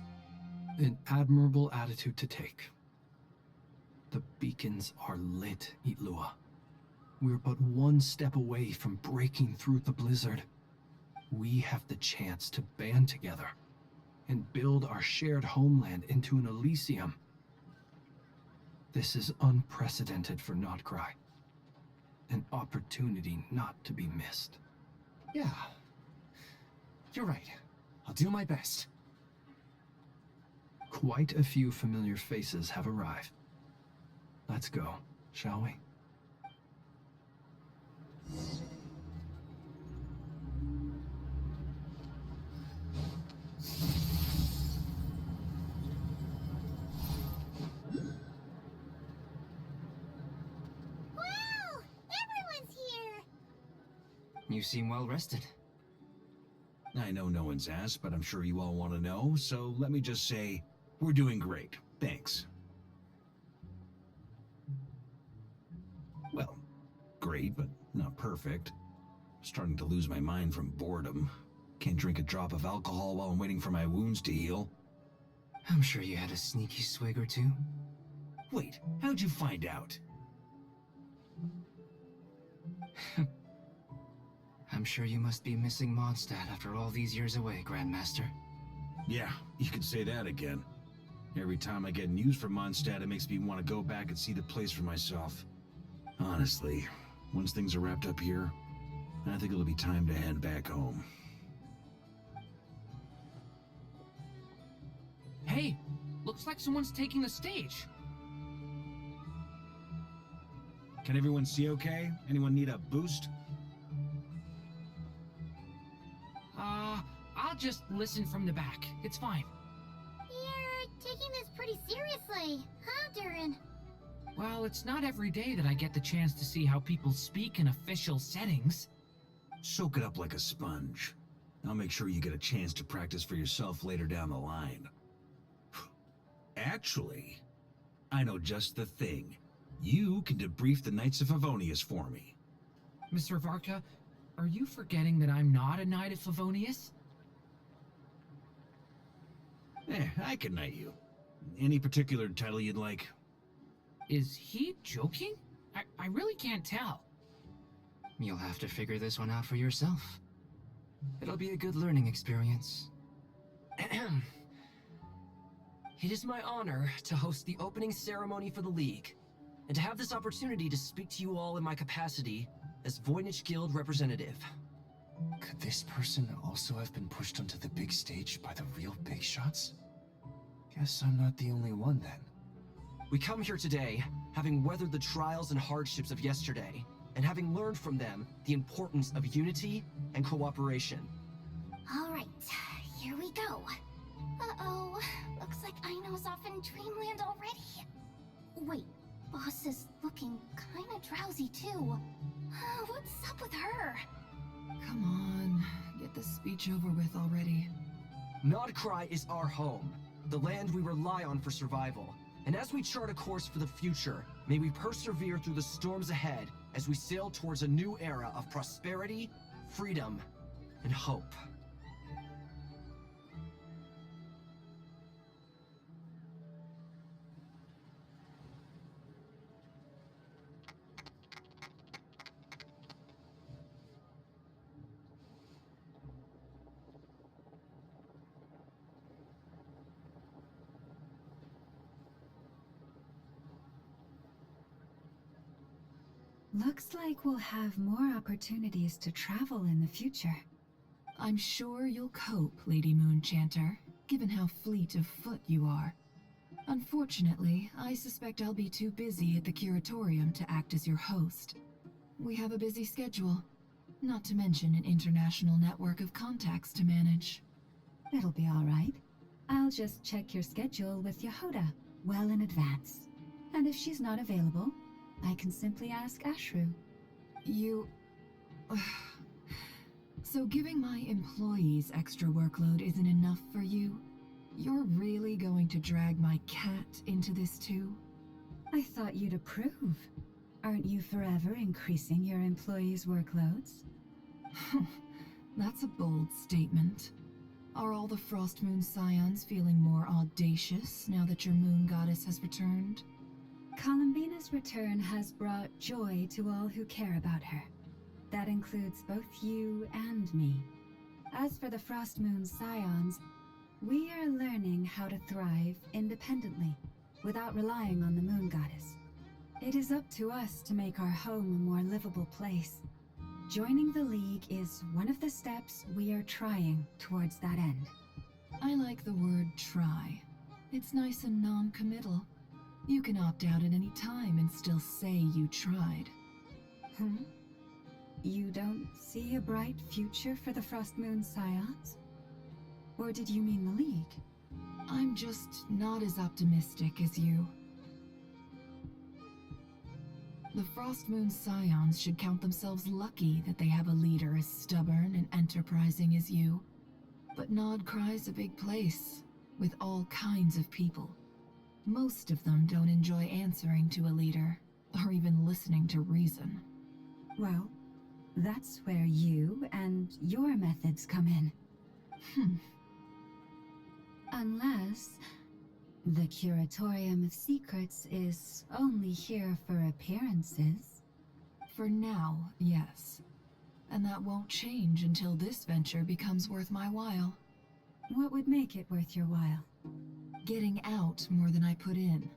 An admirable attitude to take. The beacons are lit, Itlua. We're but one step away from breaking through the blizzard. We have the chance to band together and build our shared homeland into an Elysium. This is unprecedented for Nodcry. An opportunity not to be missed. Yeah. You're right. I'll do my best. Quite a few familiar faces have arrived. Let's go, shall we? Wow! Everyone's here! You seem well rested. I know no one's asked, but I'm sure you all want to know, so let me just say, we're doing great. Thanks. Well, great, but not perfect. Starting to lose my mind from boredom. Can't drink a drop of alcohol while I'm waiting for my wounds to heal. I'm sure you had a sneaky swig or two. Wait, how'd you find out? I'm sure you must be missing Mondstadt after all these years away, Grandmaster. Yeah, you could say that again. Every time I get news from Mondstadt, it makes me want to go back and see the place for myself. Honestly, once things are wrapped up here, I think it'll be time to head back home. Hey, looks like someone's taking the stage. Can everyone see okay? Anyone need a boost? I'll just listen from the back. It's fine. You're taking this pretty seriously, huh, Durin? Well, it's not every day that I get the chance to see how people speak in official settings. Soak it up like a sponge. I'll make sure you get a chance to practice for yourself later down the line. Actually, I know just the thing. You can debrief the Knights of Favonius for me. Mr. Varka, are you forgetting that I'm not a Knight of Favonius? I can knight you. Any particular title you'd like? Is he joking? I really can't tell. You'll have to figure this one out for yourself. It'll be a good learning experience. It is my honor to host the opening ceremony for the League, and to have this opportunity to speak to you all in my capacity as Voynich Guild representative. Could this person also have been pushed onto the big stage by the real big shots? Guess I'm not the only one then. We come here today, having weathered the trials and hardships of yesterday, and having learned from them the importance of unity and cooperation. All right, here we go. Uh-oh, looks like Aino's off in Dreamland already. Wait, Boss is looking kinda drowsy too. What's up with her? Come on, get this speech over with already. Nodcry is our home, the land we rely on for survival. And as we chart a course for the future, may we persevere through the storms ahead as we sail towards a new era of prosperity, freedom, and hope. Looks like we'll have more opportunities to travel in the future. I'm sure you'll cope, Lady Moonchanter, given how fleet of foot you are. Unfortunately, I suspect I'll be too busy at the Curatorium to act as your host. We have a busy schedule, not to mention an international network of contacts to manage. It'll be all right. I'll just check your schedule with Yehoda well in advance. And if she's not available, I can simply ask Ashru. You... So giving my employees extra workload isn't enough for you? You're really going to drag my cat into this too? I thought you'd approve. Aren't you forever increasing your employees' workloads? That's a bold statement. Are all the Frostmoon Scions feeling more audacious now that your moon goddess has returned? Columbina's return has brought joy to all who care about her. That includes both you and me. As for the Frostmoon Scions, we are learning how to thrive independently, without relying on the moon goddess. It is up to us to make our home a more livable place. Joining the League is one of the steps we are trying towards that end. I like the word try. It's nice and non-committal. You can opt out at any time and still say you tried. You don't see a bright future for the Frostmoon Scions? Or did you mean the League? I'm just not as optimistic as you. The Frostmoon Scions should count themselves lucky that they have a leader as stubborn and enterprising as you. But Nodcry's a big place, with all kinds of people. Most of them don't enjoy answering to a leader, or even listening to reason. Well, that's where you and your methods come in. Unless the Curatorium of Secrets is only here for appearances. For now, yes. And that won't change until this venture becomes worth my while. What would make it worth your while? Getting out more than I put in.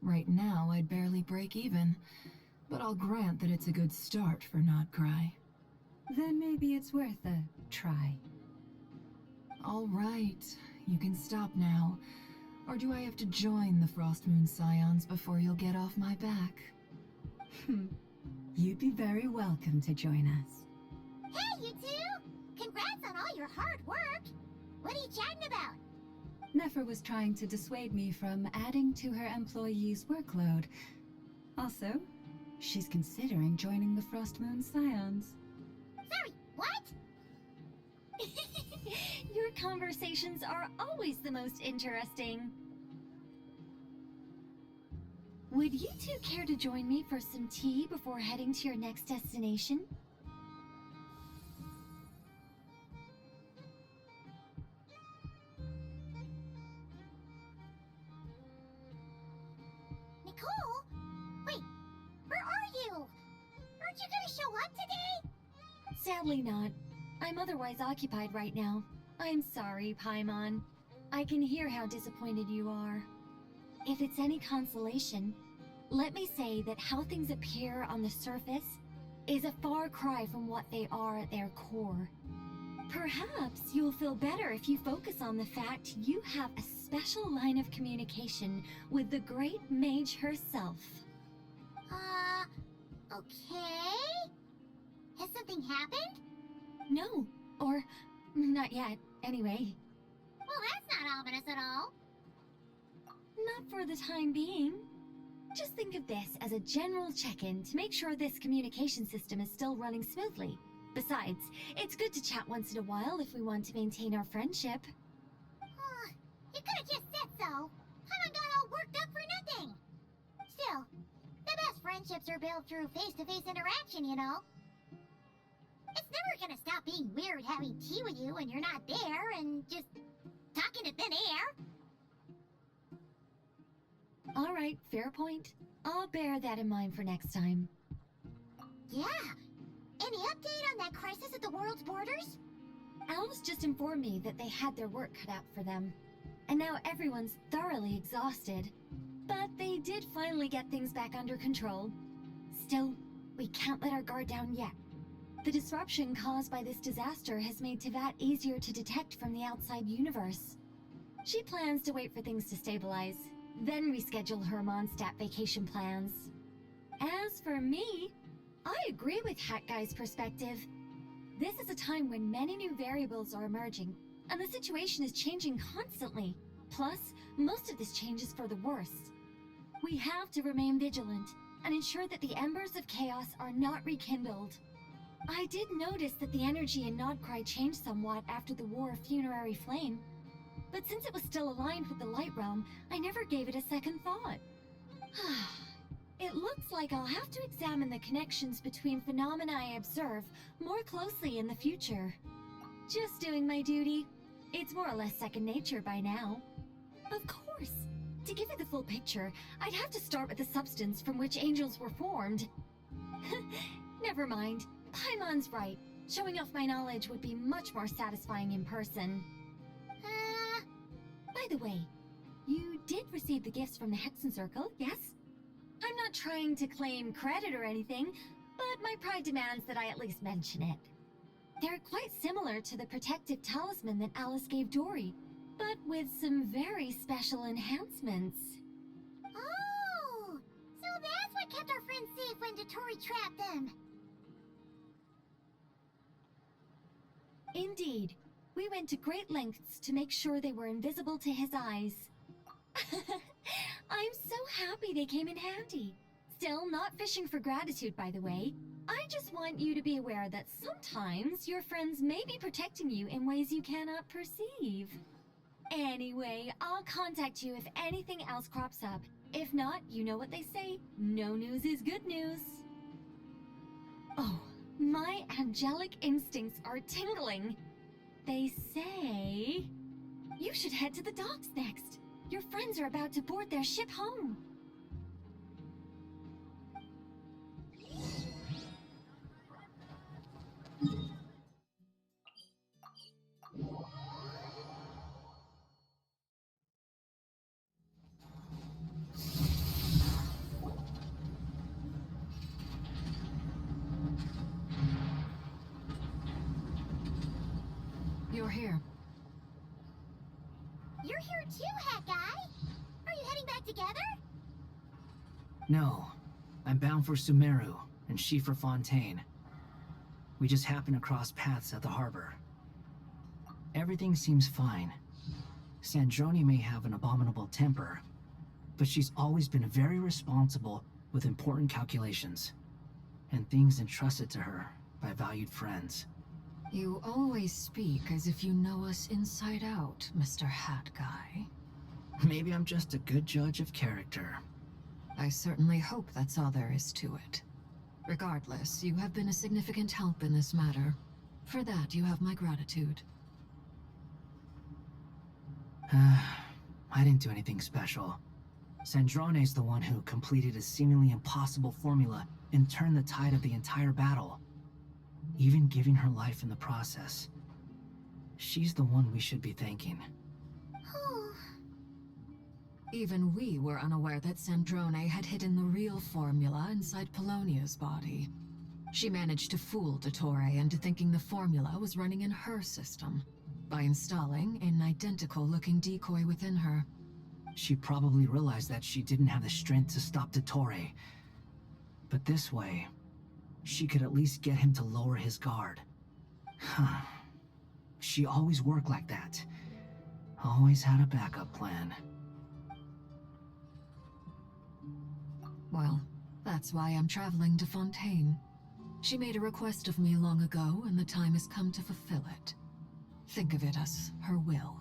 Right now, I'd barely break even, but I'll grant that it's a good start for Nodcry. Then maybe it's worth a try. All right, you can stop now. Or do I have to join the Frostmoon Scions before you'll get off my back? You'd be very welcome to join us. Hey, you two! Congrats on all your hard work! What are you chatting about? Nefer was trying to dissuade me from adding to her employees' workload. Also, she's considering joining the Frostmoon Scions. Sorry, what? Your conversations are always the most interesting. Would you two care to join me for some tea before heading to your next destination? Nicole? Wait, where are you? Aren't you gonna show up today? Sadly not. I'm otherwise occupied right now. I'm sorry, Paimon. I can hear how disappointed you are. If it's any consolation, let me say that how things appear on the surface is a far cry from what they are at their core. Perhaps you'll feel better if you focus on the fact you have a special line of communication with the great mage herself. Okay? Has something happened? No, or not yet, anyway. Well, that's not ominous at all. Not for the time being. Just think of this as a general check-in to make sure this communication system is still running smoothly. Besides, it's good to chat once in a while if we want to maintain our friendship. You could have just said so. Haven't got all worked up for nothing. Still, the best friendships are built through face-to-face interaction, you know. It's never gonna stop being weird having tea with you when you're not there and just talking to thin air. All right, fair point. I'll bear that in mind for next time. Yeah. Any update on that crisis at the world's borders? Alice just informed me that they had their work cut out for them. And now everyone's thoroughly exhausted. But they did finally get things back under control. Still, We can't let our guard down yet. The disruption caused by this disaster has made Tivat easier to detect from the outside universe. She plans to wait for things to stabilize, then reschedule her Mondstadt vacation plans. As for me, I agree with Hat Guy's perspective. This is a time when many new variables are emerging, and the situation is changing constantly. Plus, most of this change is for the worse. We have to remain vigilant and ensure that the embers of chaos are not rekindled. I did notice that the energy in Nodcry changed somewhat after the War of Funerary Flame, but since it was still aligned with the Light Realm, I never gave it a second thought. It looks like I'll have to examine the connections between phenomena I observe more closely in the future. Just doing my duty. It's more or less second nature by now. Of course. To give you the full picture, I'd have to start with the substance from which angels were formed. Never mind. Paimon's right. Showing off my knowledge would be much more satisfying in person. By the way, you did receive the gifts from the Hexen Circle, yes? I'm not trying to claim credit or anything, but my pride demands that I at least mention it. They're quite similar to the protective talisman that Alice gave Dory, but with some very special enhancements. Oh! So that's what kept our friends safe when Dotori trapped them. Indeed. We went to great lengths to make sure they were invisible to his eyes. I'm so happy they came in handy. Still, not fishing for gratitude, by the way. I just want you to be aware that sometimes your friends may be protecting you in ways you cannot perceive. Anyway, I'll contact you if anything else crops up. If not, you know what they say, no news is good news. Oh, my angelic instincts are tingling. They say you should head to the docks next. Your friends are about to board their ship home. You're here. You're here too, Hat Guy. Are you heading back together? No. I'm bound for Sumeru, and she for Fontaine. We just happened to cross paths at the harbor. Everything seems fine. Sandrone may have an abominable temper, but she's always been very responsible with important calculations, and things entrusted to her by valued friends. You always speak as if you know us inside out, Mr. Hat Guy. Maybe I'm just a good judge of character. I certainly hope that's all there is to it. Regardless, you have been a significant help in this matter. For that, you have my gratitude. I didn't do anything special. Sandrone's the one who completed a seemingly impossible formula and turned the tide of the entire battle, even giving her life in the process. She's the one we should be thanking. Even we were unaware that Sandrone had hidden the real formula inside Polonia's body. She managed to fool Dottore into thinking the formula was running in her system by installing an identical-looking decoy within her. She probably realized that she didn't have the strength to stop Dottore. But this way, she could at least get him to lower his guard. She always worked like that. Always had a backup plan. Well, that's why I'm traveling to Fontaine. She made a request of me long ago, and the time has come to fulfill it. Think of it as her will.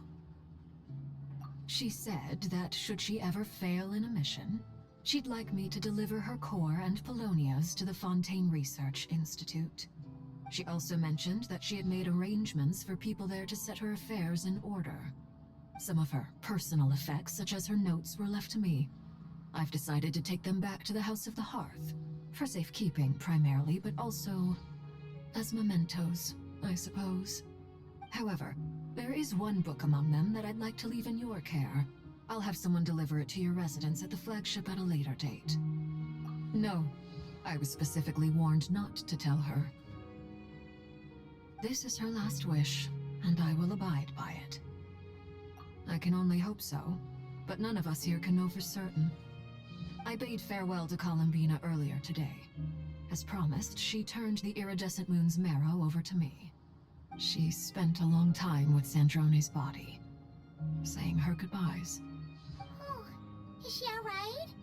She said that should she ever fail in a mission, she'd like me to deliver her core and Polonia's to the Fontaine Research Institute. She also mentioned that she had made arrangements for people there to set her affairs in order. Some of her personal effects, such as her notes, were left to me. I've decided to take them back to the House of the Hearth, for safekeeping primarily, but also as mementos, I suppose. However, there is one book among them that I'd like to leave in your care. I'll have someone deliver it to your residence at the flagship at a later date. No, I was specifically warned not to tell her. This is her last wish, and I will abide by it. I can only hope so, but none of us here can know for certain. I bade farewell to Columbina earlier today. As promised, she turned the iridescent moon's marrow over to me. She spent a long time with Sandrone's body, saying her goodbyes. Oh, is she alright?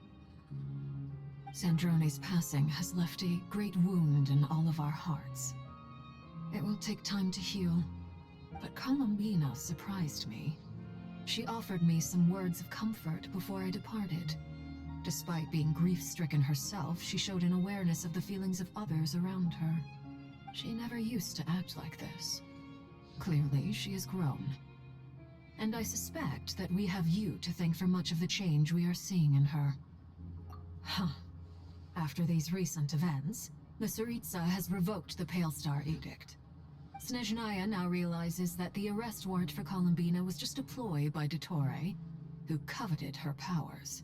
Sandrone's passing has left a great wound in all of our hearts. It will take time to heal, but Columbina surprised me. She offered me some words of comfort before I departed. Despite being grief-stricken herself, she showed an awareness of the feelings of others around her. She never used to act like this. Clearly, she has grown. And I suspect that we have you to thank for much of the change we are seeing in her. Huh. After these recent events, the Tsaritsa has revoked the Pale Star Edict. Snezhnaya now realizes that the arrest warrant for Columbina was just a ploy by Dottore, who coveted her powers.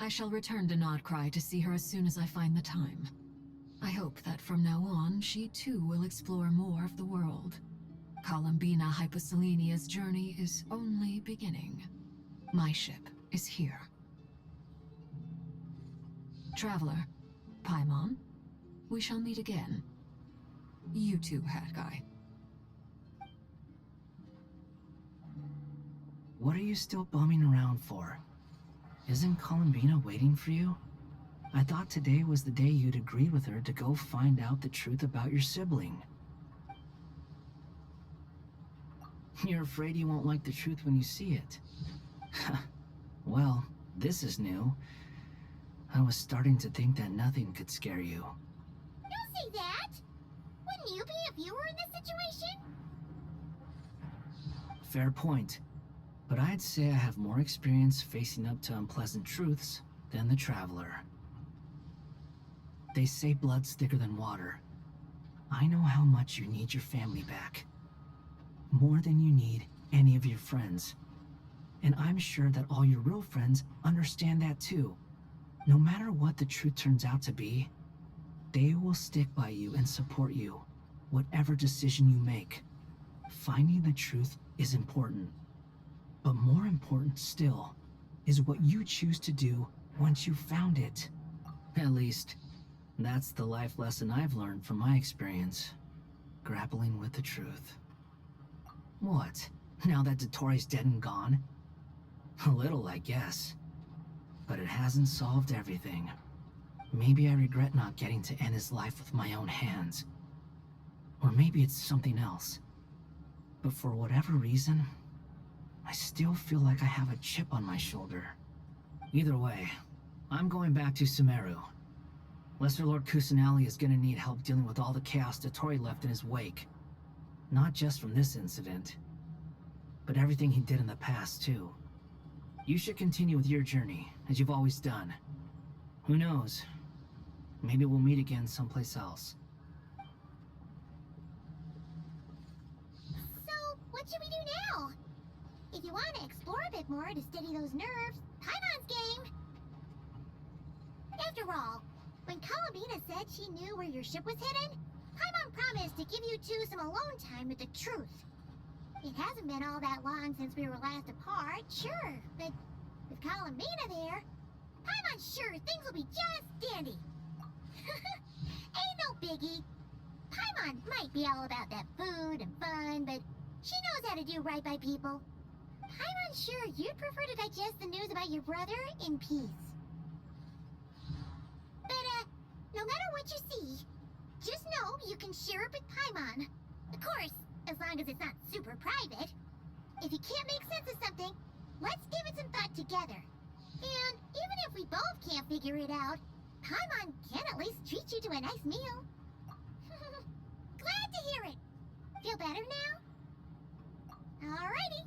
I shall return to Nodcry to see her as soon as I find the time. I hope that from now on, she too will explore more of the world. Columbina Hyposelenia's journey is only beginning. My ship is here. Traveler, Paimon, we shall meet again. You too, Hat Guy. What are you still bumming around for? Isn't Columbina waiting for you? I thought today was the day you'd agree with her to go find out the truth about your sibling. You're afraid you won't like the truth when you see it. Well, this is new. I was starting to think that nothing could scare you. Don't say that! Wouldn't you be if you were in this situation? Fair point. But I'd say I have more experience facing up to unpleasant truths than the Traveler. They say blood's thicker than water. I know how much you need your family back. More than you need any of your friends. And I'm sure that all your real friends understand that too. No matter what the truth turns out to be, they will stick by you and support you, whatever decision you make. Finding the truth is important. But more important still is what you choose to do once you've found it. At least, that's the life lesson I've learned from my experience. Grappling with the truth. What? Now that Dottore's dead and gone? A little, I guess. But it hasn't solved everything. Maybe I regret not getting to end his life with my own hands. Or maybe it's something else. But for whatever reason, I still feel like I have a chip on my shoulder. Either way, I'm going back to Sumeru. Lesser Lord Kusanali is gonna need help dealing with all the chaos Dottore left in his wake. Not just from this incident, but everything he did in the past, too. You should continue with your journey, as you've always done. Who knows? Maybe we'll meet again someplace else. So, what should we do now? If you want to explore a bit more to steady those nerves, Paimon's game! After all, when Columbina said she knew where your ship was hidden, Paimon promised to give you two some alone time with the truth. It hasn't been all that long since we were last apart, sure, but with Columbina there, Paimon's sure things will be just dandy. Ain't no biggie. Paimon might be all about that food and fun, but she knows how to do right by people. Paimon's sure you'd prefer to digest the news about your brother in peace. But, no matter what you see, just know you can share it with Paimon. Of course, as long as it's not super private. If you can't make sense of something, let's give it some thought together. And even if we both can't figure it out, Paimon can at least treat you to a nice meal. Glad to hear it. Feel better now? Alrighty.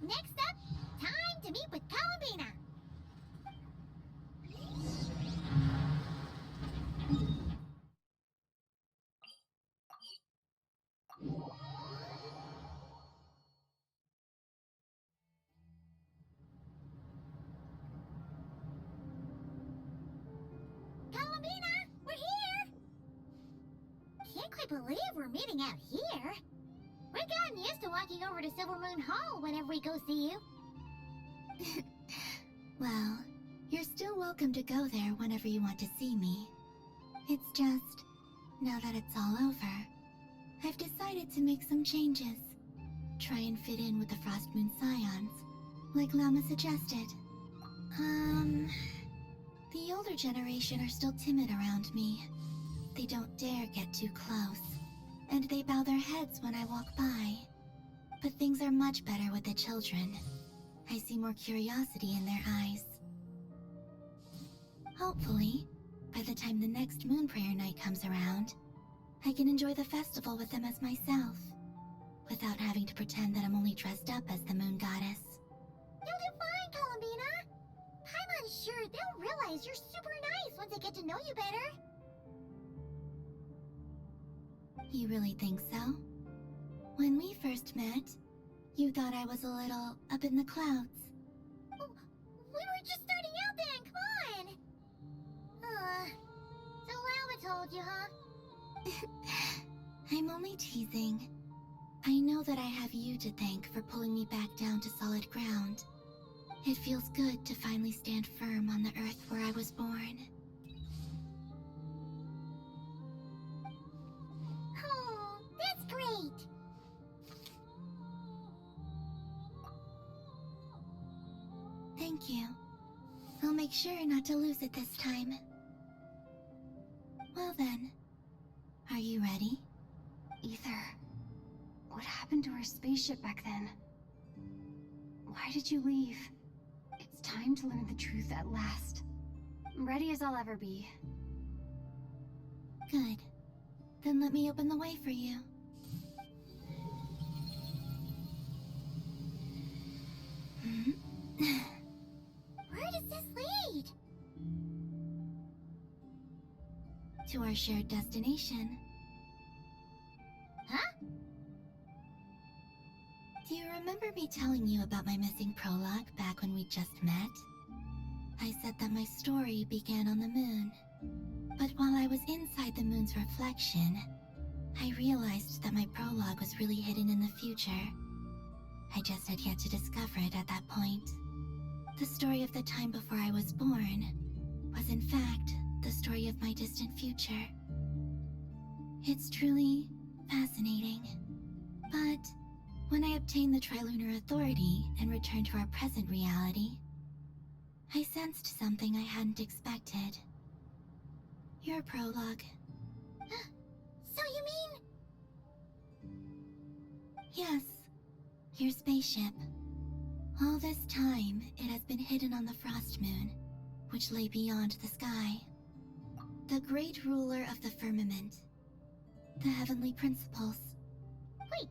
Next up, time to meet with Columbina. Columbina, we're here! I believe we're meeting out here. We've gotten used to walking over to Silver Moon Hall whenever we go see you. Well, you're still welcome to go there whenever you want to see me. It's just, now that it's all over, I've decided to make some changes. Try and fit in with the Frost Moon Scions, like Lama suggested. The older generation are still timid around me. They don't dare get too close, and they bow their heads when I walk by. But things are much better with the children. I see more curiosity in their eyes. Hopefully, by the time the next Moon Prayer Night comes around, I can enjoy the festival with them as myself, without having to pretend that I'm only dressed up as the Moon Goddess. You'll do fine, Columbina. Paimon's sure they'll realize you're super nice once they get to know you better. You really think so? When we first met, you thought I was a little up in the clouds. Oh, we were just starting out then, come on! So Lama told you, huh? I'm only teasing. I know that I have you to thank for pulling me back down to solid ground. It feels good to finally stand firm on the earth where I was born. Oh, that's great! Thank you. I'll make sure not to lose it this time. Well then, are you ready? Ether, what happened to our spaceship back then? Why did you leave? It's time to learn the truth at last. I'm ready as I'll ever be. Good. Then let me open the way for you. Where does this lead? To our shared destination. Huh? Do you remember me telling you about my missing prologue back when we just met? I said that my story began on the moon. But while I was inside the moon's reflection, I realized that my prologue was really hidden in the future. I just had yet to discover it at that point. The story of the time before I was born was in fact the story of my distant future. It's truly fascinating. But when I obtained the Trilunar Authority and returned to our present reality, I sensed something I hadn't expected. Your prologue. So you mean... Yes, your spaceship. All this time, it has been hidden on the Frost Moon, which lay beyond the sky. The great ruler of the firmament. The heavenly principles. Wait,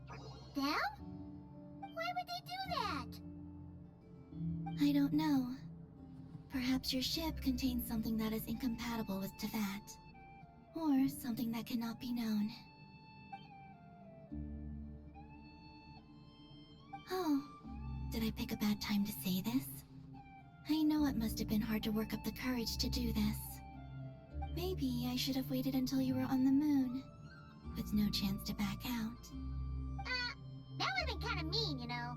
them? Why would they do that? I don't know. Perhaps your ship contains something that is incompatible with Tevat. Or something that cannot be known. Oh, did I pick a bad time to say this? I know it must have been hard to work up the courage to do this. Maybe I should have waited until you were on the moon, with no chance to back out. That would've been kinda mean, you know.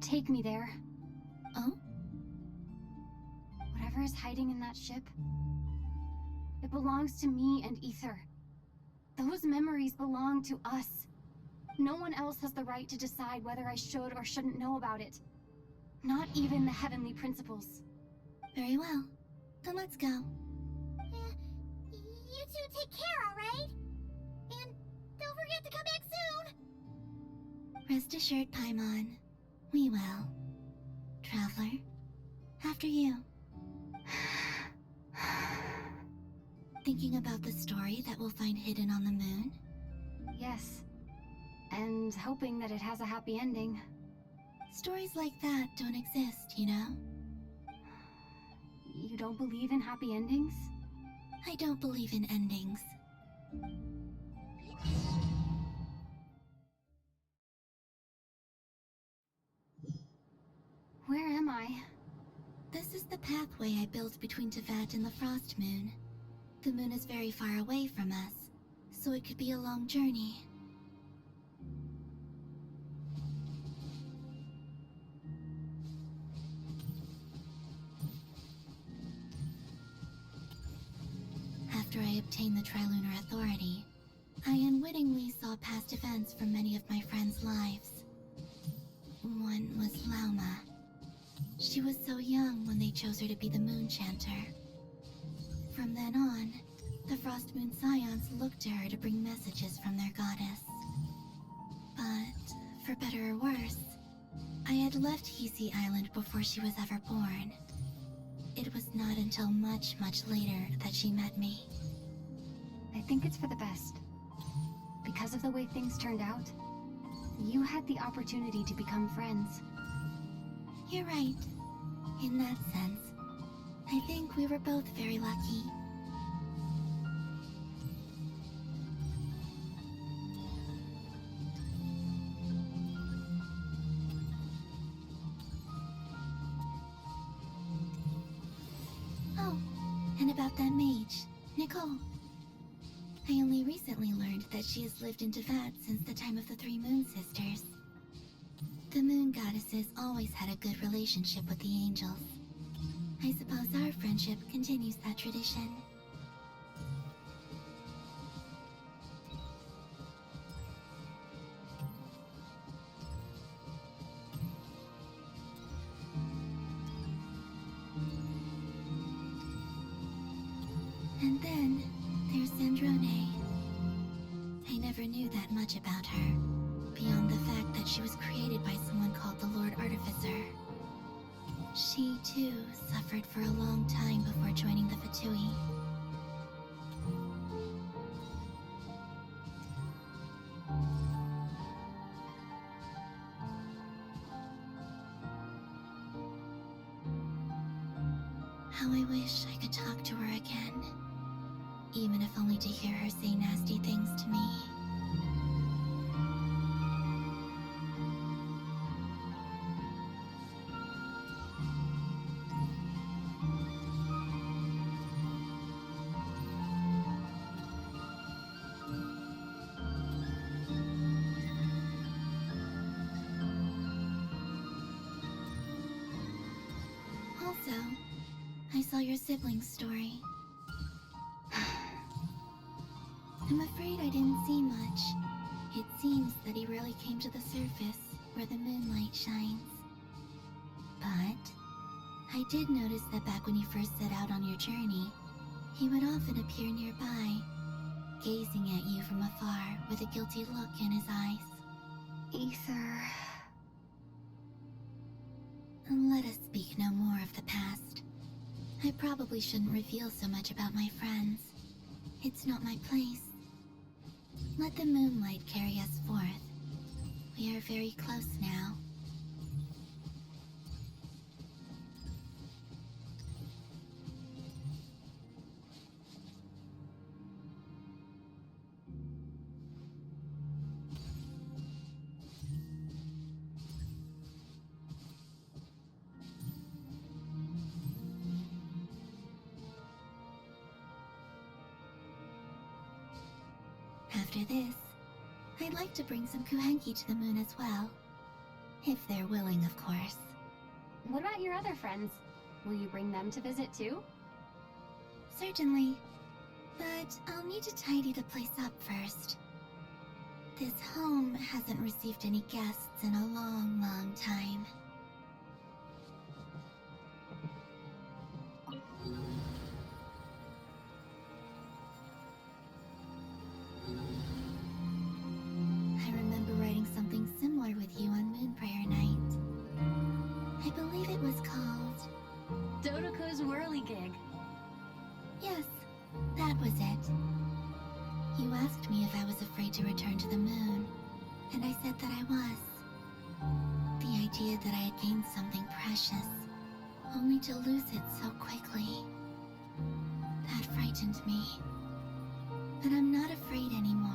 Take me there. Oh? Whatever is hiding in that ship, it belongs to me and Ether. Those memories belong to us. No one else has the right to decide whether I should or shouldn't know about it. Not even the heavenly principles. Very well. Then let's go. You two take care, alright? And don't forget to come back soon! Rest assured, Paimon. We will. Traveler, after you. Thinking about the story that we'll find hidden on the moon? Yes. And hoping that it has a happy ending. Stories like that don't exist, you know? You don't believe in happy endings? I don't believe in endings. Where am I? This is the pathway I built between Teyvat and the Frost Moon. The moon is very far away from us, so it could be a long journey. After I obtained the Trilunar Authority, I unwittingly saw past events from many of my friends' lives. One was Lauma. She was so young when they chose her to be the Moon Chanter. From then on, the Frost Moon Scions looked to her to bring messages from their goddess. But, for better or worse, I had left Hisi Island before she was ever born. It was not until much, much later that she met me. I think it's for the best. Because of the way things turned out, you had the opportunity to become friends. You're right. In that sense, I think we were both very lucky. Oh, and about that mage, Nicole. I only recently learned that she has lived in Teyvat since the time of the Three Moon Sisters. The Moon Goddesses always had a good relationship with the angels. I suppose our friendship continues that tradition. And then, there's Sandrone. I never knew that much about her, beyond the fact that she was created by someone called the Lord Artificer. She, too, suffered for a long time before joining the Fatui. How I wish I could talk to her again. Even if only to hear her say nasty things to me. Also, I saw your sibling's story. I'm afraid I didn't see much. It seems that he rarely came to the surface where the moonlight shines. But I did notice that back when you first set out on your journey, he would often appear nearby, gazing at you from afar with a guilty look in his eyes. Ether... Let us speak no more of the past. I probably shouldn't reveal so much about my friends. It's not my place. Let the moonlight carry us forth. We are very close now. After this, I'd like to bring some Kuhenki to the moon as well. If they're willing, of course. What about your other friends? Will you bring them to visit too? Certainly. But I'll need to tidy the place up first. This home hasn't received any guests in a long, long time. I remember writing something similar with you on Moon Prayer Night. I believe it was called... Dodoko's Whirligig. Yes, that was it. You asked me if I was afraid to return to the moon, and I said that I was. The idea that I had gained something precious, only to lose it so quickly. That frightened me. But I'm not afraid anymore.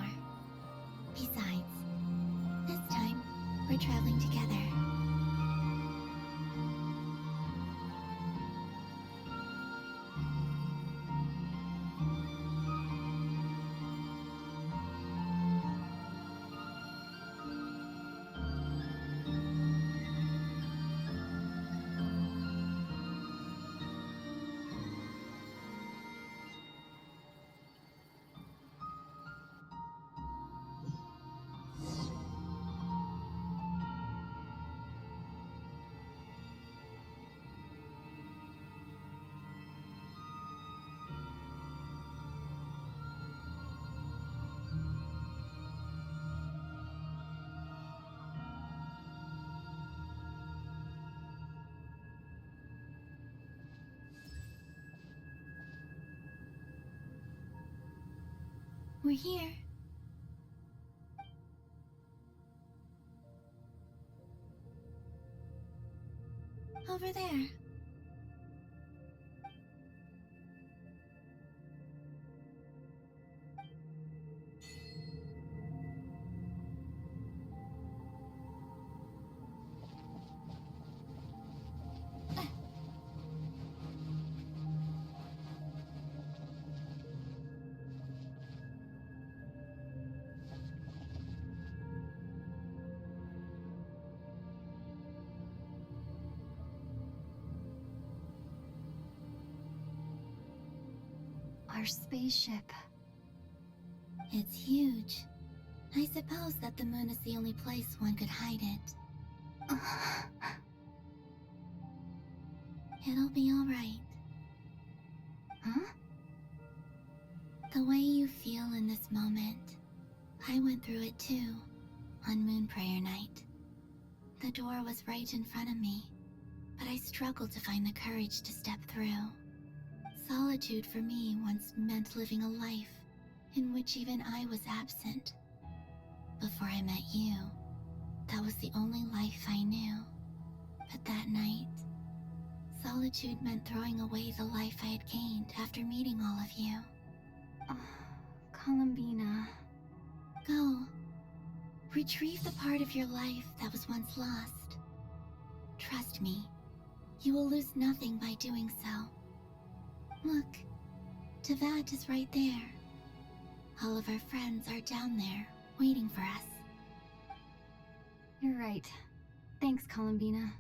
Besides, this time, we're traveling together. We're here. Over there. Our spaceship. It's huge. I suppose that the moon is the only place one could hide it. It'll be alright. Huh? The way you feel in this moment, I went through it too, on Moon Prayer Night. The door was right in front of me, but I struggled to find the courage to step through. Solitude for me once meant living a life in which even I was absent. Before I met you, that was the only life I knew. But that night, solitude meant throwing away the life I had gained after meeting all of you. Columbina. Go. Retrieve the part of your life that was once lost. Trust me, you will lose nothing by doing so. Look, Tevat is right there. All of our friends are down there, waiting for us. You're right. Thanks, Columbina.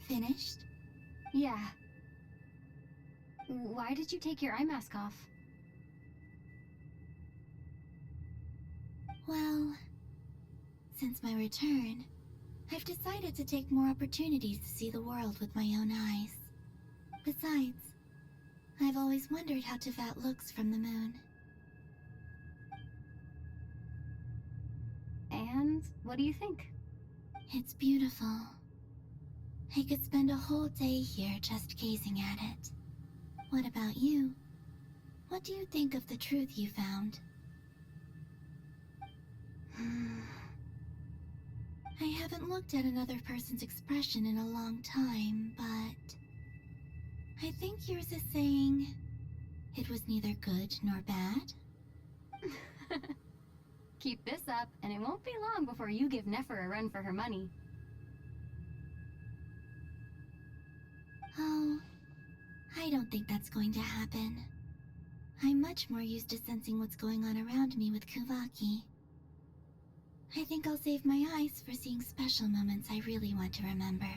Finished? Yeah. Why did you take your eye mask off? Well, since my return, I've decided to take more opportunities to see the world with my own eyes. Besides, I've always wondered how Tevat looks from the moon. And what do you think? It's beautiful. I could spend a whole day here just gazing at it. What about you? What do you think of the truth you found? I haven't looked at another person's expression in a long time, but I think yours is saying it was neither good nor bad. Keep this up, and it won't be long before you give Nefer a run for her money. Oh, I don't think that's going to happen. I'm much more used to sensing what's going on around me with Kuvaki. I think I'll save my eyes for seeing special moments I really want to remember.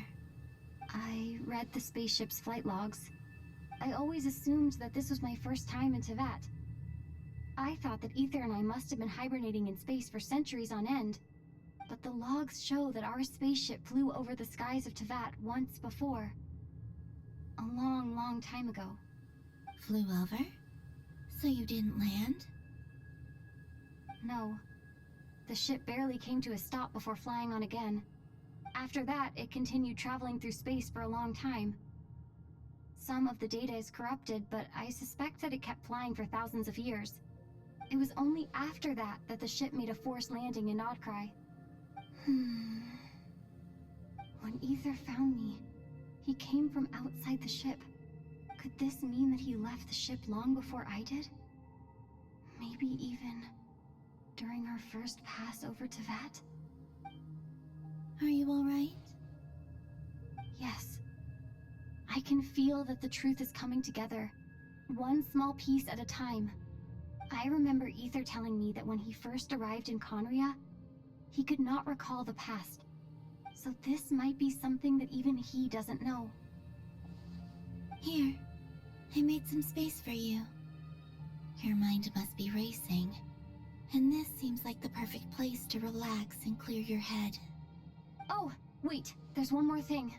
I read the spaceship's flight logs. I always assumed that this was my first time in Tevat. I thought that Ether and I must have been hibernating in space for centuries on end. But the logs show that our spaceship flew over the skies of Tevat once before. A long, long time ago. Flew over? So you didn't land? No. The ship barely came to a stop before flying on again. After that, it continued traveling through space for a long time. Some of the data is corrupted, but I suspect that it kept flying for thousands of years. It was only after that that the ship made a forced landing in Nodcry. When Ether found me, he came from outside the ship. Could this mean that he left the ship long before I did? Maybe even during our first pass over Tevat? Are you alright? Yes. I I can feel that the truth is coming together, one small piece at a time. I remember Ether telling me that when he first arrived in Conria, he could not recall the past. So this might be something that even he doesn't know. Here, I made some space for you. Your mind must be racing, and this seems like the perfect place to relax and clear your head. Oh, wait, there's one more thing.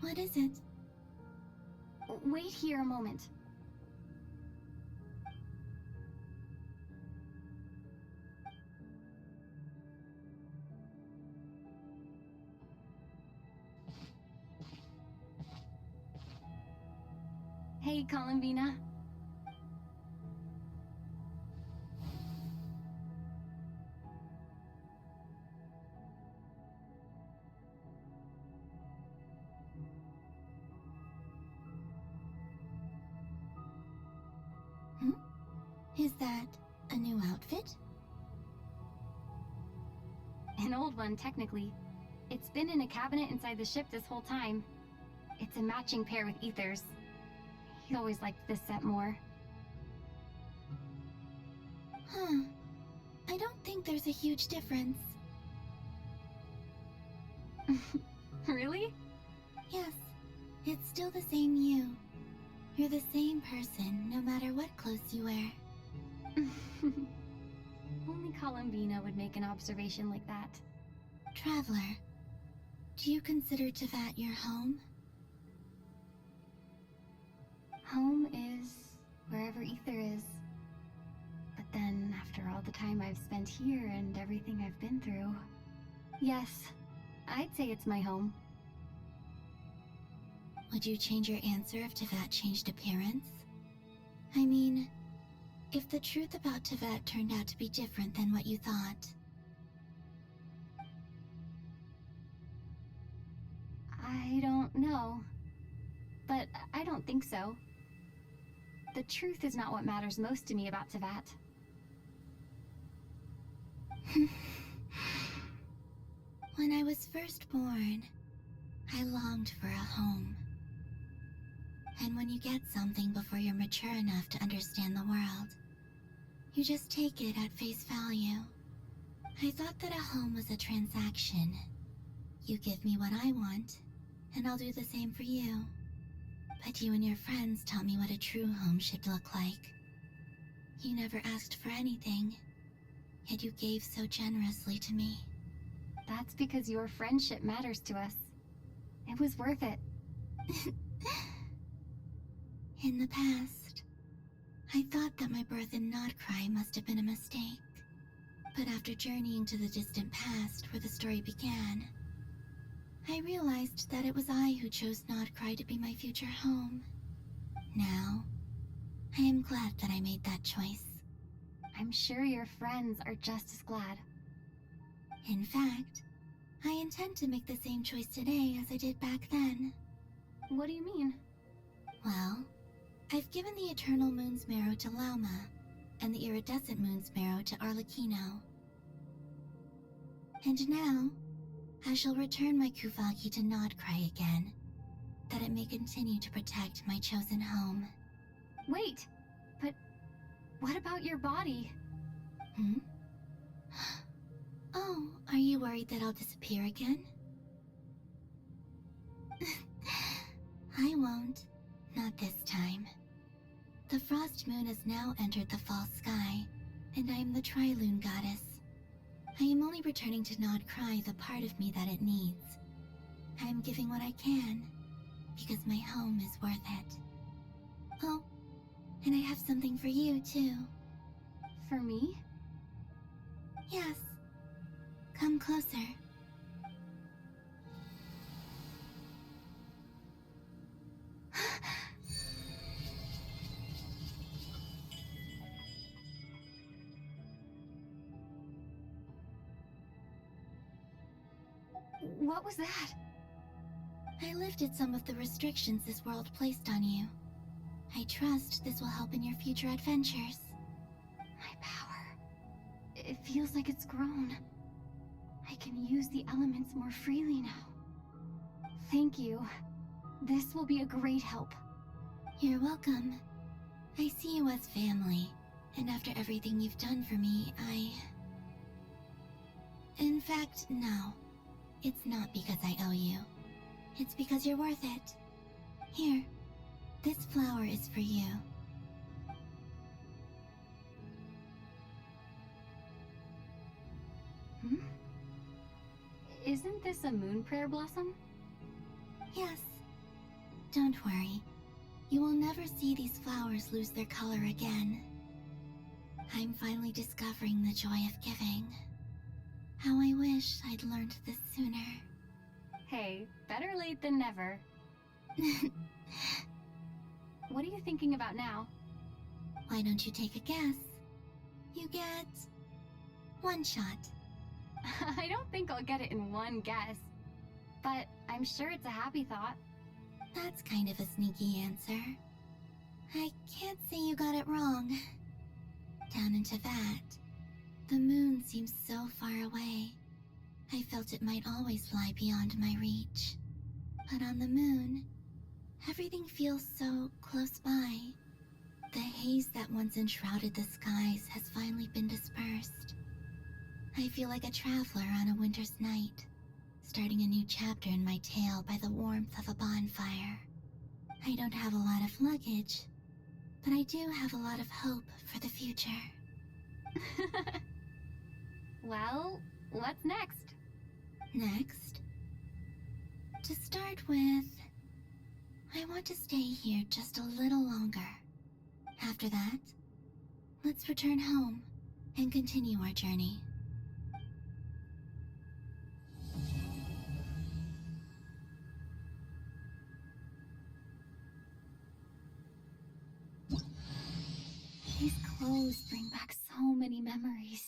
What is it? Wait here a moment. Hey, Columbina. Is that a new outfit? An old one, technically. It's been in a cabinet inside the ship this whole time. It's a matching pair with Ether's. He always liked this set more. Huh. I don't think there's a huge difference. Really? Yes. It's still the same you. You're the same person, no matter what clothes you wear. Only Columbina would make an observation like that. Traveler, do you consider Tevat your home? Home is wherever Ether is. But then, after all the time I've spent here and everything I've been through... Yes, I'd say it's my home. Would you change your answer if Tevat changed appearance? I mean, if the truth about Tevat turned out to be different than what you thought. I don't know. But I don't think so. The truth is not what matters most to me about Tevat. When I was first born, I longed for a home. And when you get something before you're mature enough to understand the world, you just take it at face value. I thought that a home was a transaction. You give me what I want, and I'll do the same for you. But you and your friends taught me what a true home should look like. You never asked for anything, yet you gave so generously to me. That's because your friendship matters to us. It was worth it. In the past, I thought that my birth in Notcry must have been a mistake. But after journeying to the distant past where the story began, I realized that it was I who chose Notcry to be my future home. Now, I am glad that I made that choice. I'm sure your friends are just as glad. In fact, I intend to make the same choice today as I did back then. What do you mean? Well, I've given the Eternal Moon's Marrow to Lauma, and the Iridescent Moon's Marrow to Arlecchino. And now, I shall return my Kuvagi to Nodcry again, that it may continue to protect my chosen home. Wait, but what about your body? Oh, are you worried that I'll disappear again? I won't. Not this time. The Frost Moon has now entered the Fall Sky, and I am the Trilune Goddess. I am only returning to Nodcry the part of me that it needs. I am giving what I can, because my home is worth it. Oh, and I have something for you, too. For me? Yes. Come closer. What was that? I lifted some of the restrictions this world placed on you. I trust this will help in your future adventures. My power. It feels like it's grown. I can use the elements more freely now. Thank you. This will be a great help. You're welcome. I see you as family, and after everything you've done for me, In fact, no. It's not because I owe you. It's because you're worth it. Here, this flower is for you. Hmm? Isn't this a moon prayer blossom? Yes. Don't worry. You will never see these flowers lose their color again. I'm finally discovering the joy of giving. How I wish I'd learned this sooner. Hey, better late than never. What are you thinking about now? Why don't you take a guess? You get... one shot. I don't think I'll get it in one guess. But I'm sure it's a happy thought. That's kind of a sneaky answer. I can't say you got it wrong. Down into that, the moon seems so far away. I felt it might always lie beyond my reach. But on the moon, everything feels so close by. The haze that once enshrouded the skies has finally been dispersed. I feel like a traveler on a winter's night, starting a new chapter in my tale by the warmth of a bonfire. I don't have a lot of luggage, but I do have a lot of hope for the future. Well, what's next? Next? To start with, I want to stay here just a little longer. After that, let's return home and continue our journey. These clothes bring back so many memories.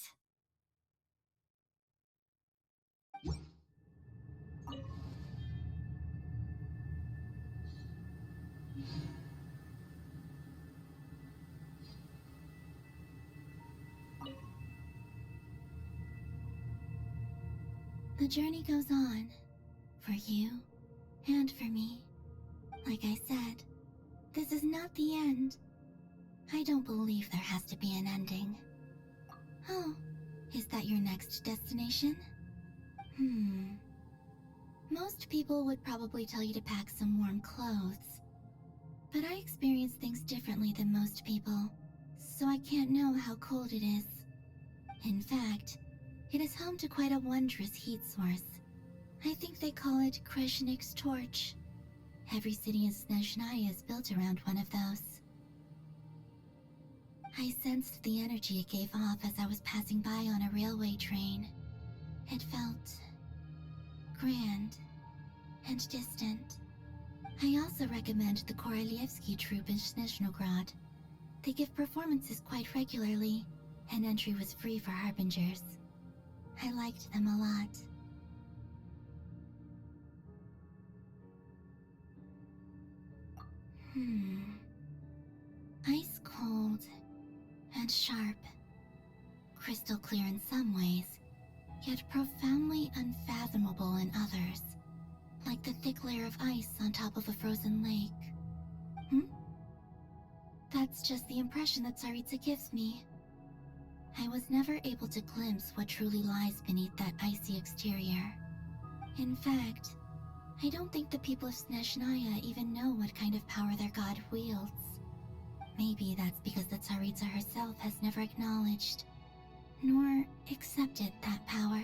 The journey goes on, for you and for me. Like I said, this is not the end. I don't believe there has to be an ending. Oh, is that your next destination? Most people would probably tell you to pack some warm clothes. But I experience things differently than most people, so I can't know how cold it is. In fact, it is home to quite a wondrous heat source. I think they call it Kreshnik's torch. Every city in Snezhnaya is built around one of those. I sensed the energy it gave off as I was passing by on a railway train. It felt grand and distant. I also recommend the Korolievsky troupe in Snezhnograd. They give performances quite regularly, and entry was free for harbingers. I liked them a lot. Ice cold and sharp. Crystal clear in some ways, yet profoundly unfathomable in others. Like the thick layer of ice on top of a frozen lake. That's just the impression that Tsaritsa gives me. I was never able to glimpse what truly lies beneath that icy exterior. In fact, I don't think the people of Snezhnaya even know what kind of power their god wields. Maybe that's because the Tsaritsa herself has never acknowledged, nor accepted that power.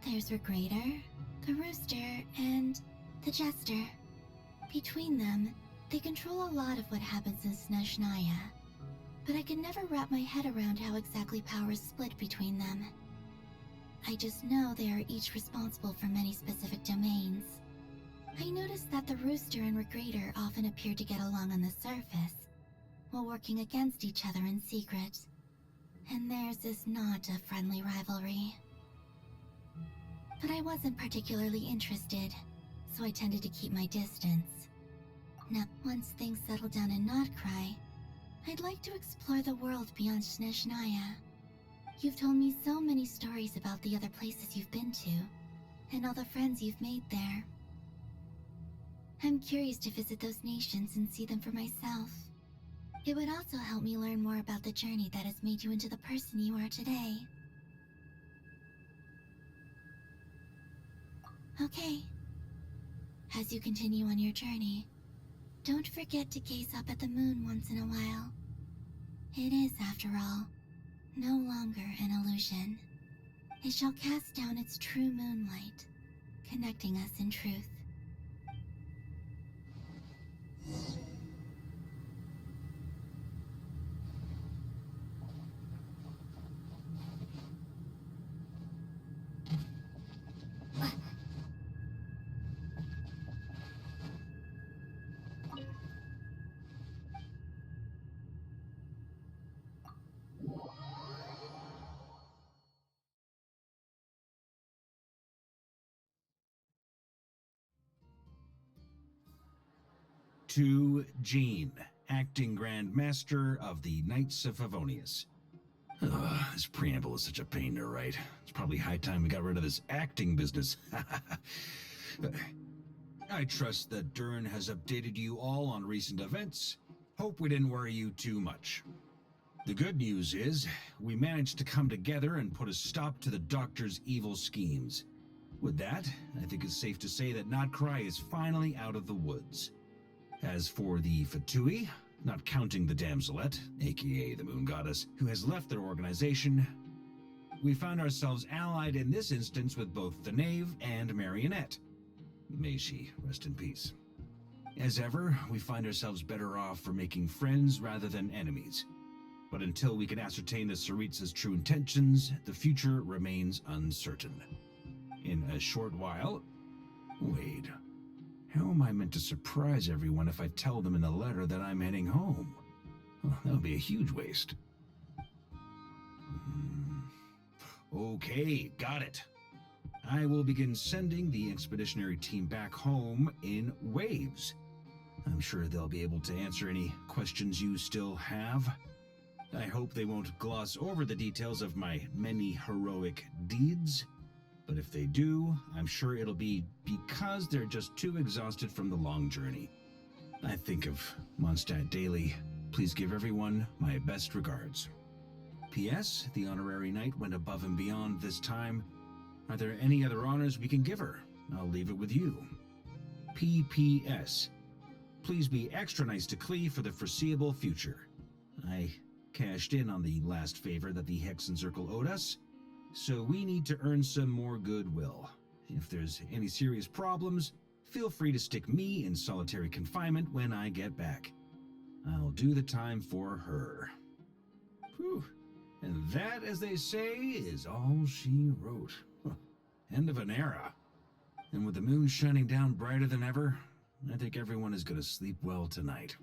There's Regrator, the Rooster, and the Jester. Between them, they control a lot of what happens in Snezhnaya. But I can never wrap my head around how exactly power is split between them. I just know they are each responsible for many specific domains. I noticed that the Rooster and Regrator often appear to get along on the surface, while working against each other in secret. And theirs is not a friendly rivalry. But I wasn't particularly interested, so I tended to keep my distance. Now, once things settle down in Notcry, I'd like to explore the world beyond Snezhnaya. You've told me so many stories about the other places you've been to, and all the friends you've made there. I'm curious to visit those nations and see them for myself. It would also help me learn more about the journey that has made you into the person you are today. Okay. As you continue on your journey, don't forget to gaze up at the moon once in a while. It is, after all, no longer an illusion. It shall cast down its true moonlight, connecting us in truth. To Jean, acting Grand Master of the Knights of Favonius. This preamble is such a pain to write. It's probably high time we got rid of this acting business. I trust that Dern has updated you all on recent events. Hope we didn't worry you too much. The good news is, we managed to come together and put a stop to the Doctor's evil schemes. With that, I think it's safe to say that Notcry is finally out of the woods. As for the Fatui, not counting the Damselette, aka the Moon Goddess, who has left their organization, we found ourselves allied in this instance with both the Knave and Marionette. May she rest in peace. As ever, we find ourselves better off for making friends rather than enemies. But until we can ascertain the Tsaritsa's true intentions, the future remains uncertain. In a short while... Wait... How am I meant to surprise everyone if I tell them in the letter that I'm heading home? Well, that would be a huge waste. Okay, got it. I will begin sending the expeditionary team back home in waves. I'm sure they'll be able to answer any questions you still have. I hope they won't gloss over the details of my many heroic deeds. But if they do, I'm sure it'll be because they're just too exhausted from the long journey. I think of Mondstadt daily. Please give everyone my best regards. P.S. The honorary knight went above and beyond this time. Are there any other honors we can give her? I'll leave it with you. P.P.S. Please be extra nice to Klee for the foreseeable future. I cashed in on the last favor that the Hexen Circle owed us, so we need to earn some more goodwill. If there's any serious problems, feel free to stick me in solitary confinement when I get back. I'll do the time for her. Whew. And that, as they say, is all she wrote. End of an era. And with the moon shining down brighter than ever, I think everyone is going to sleep well tonight.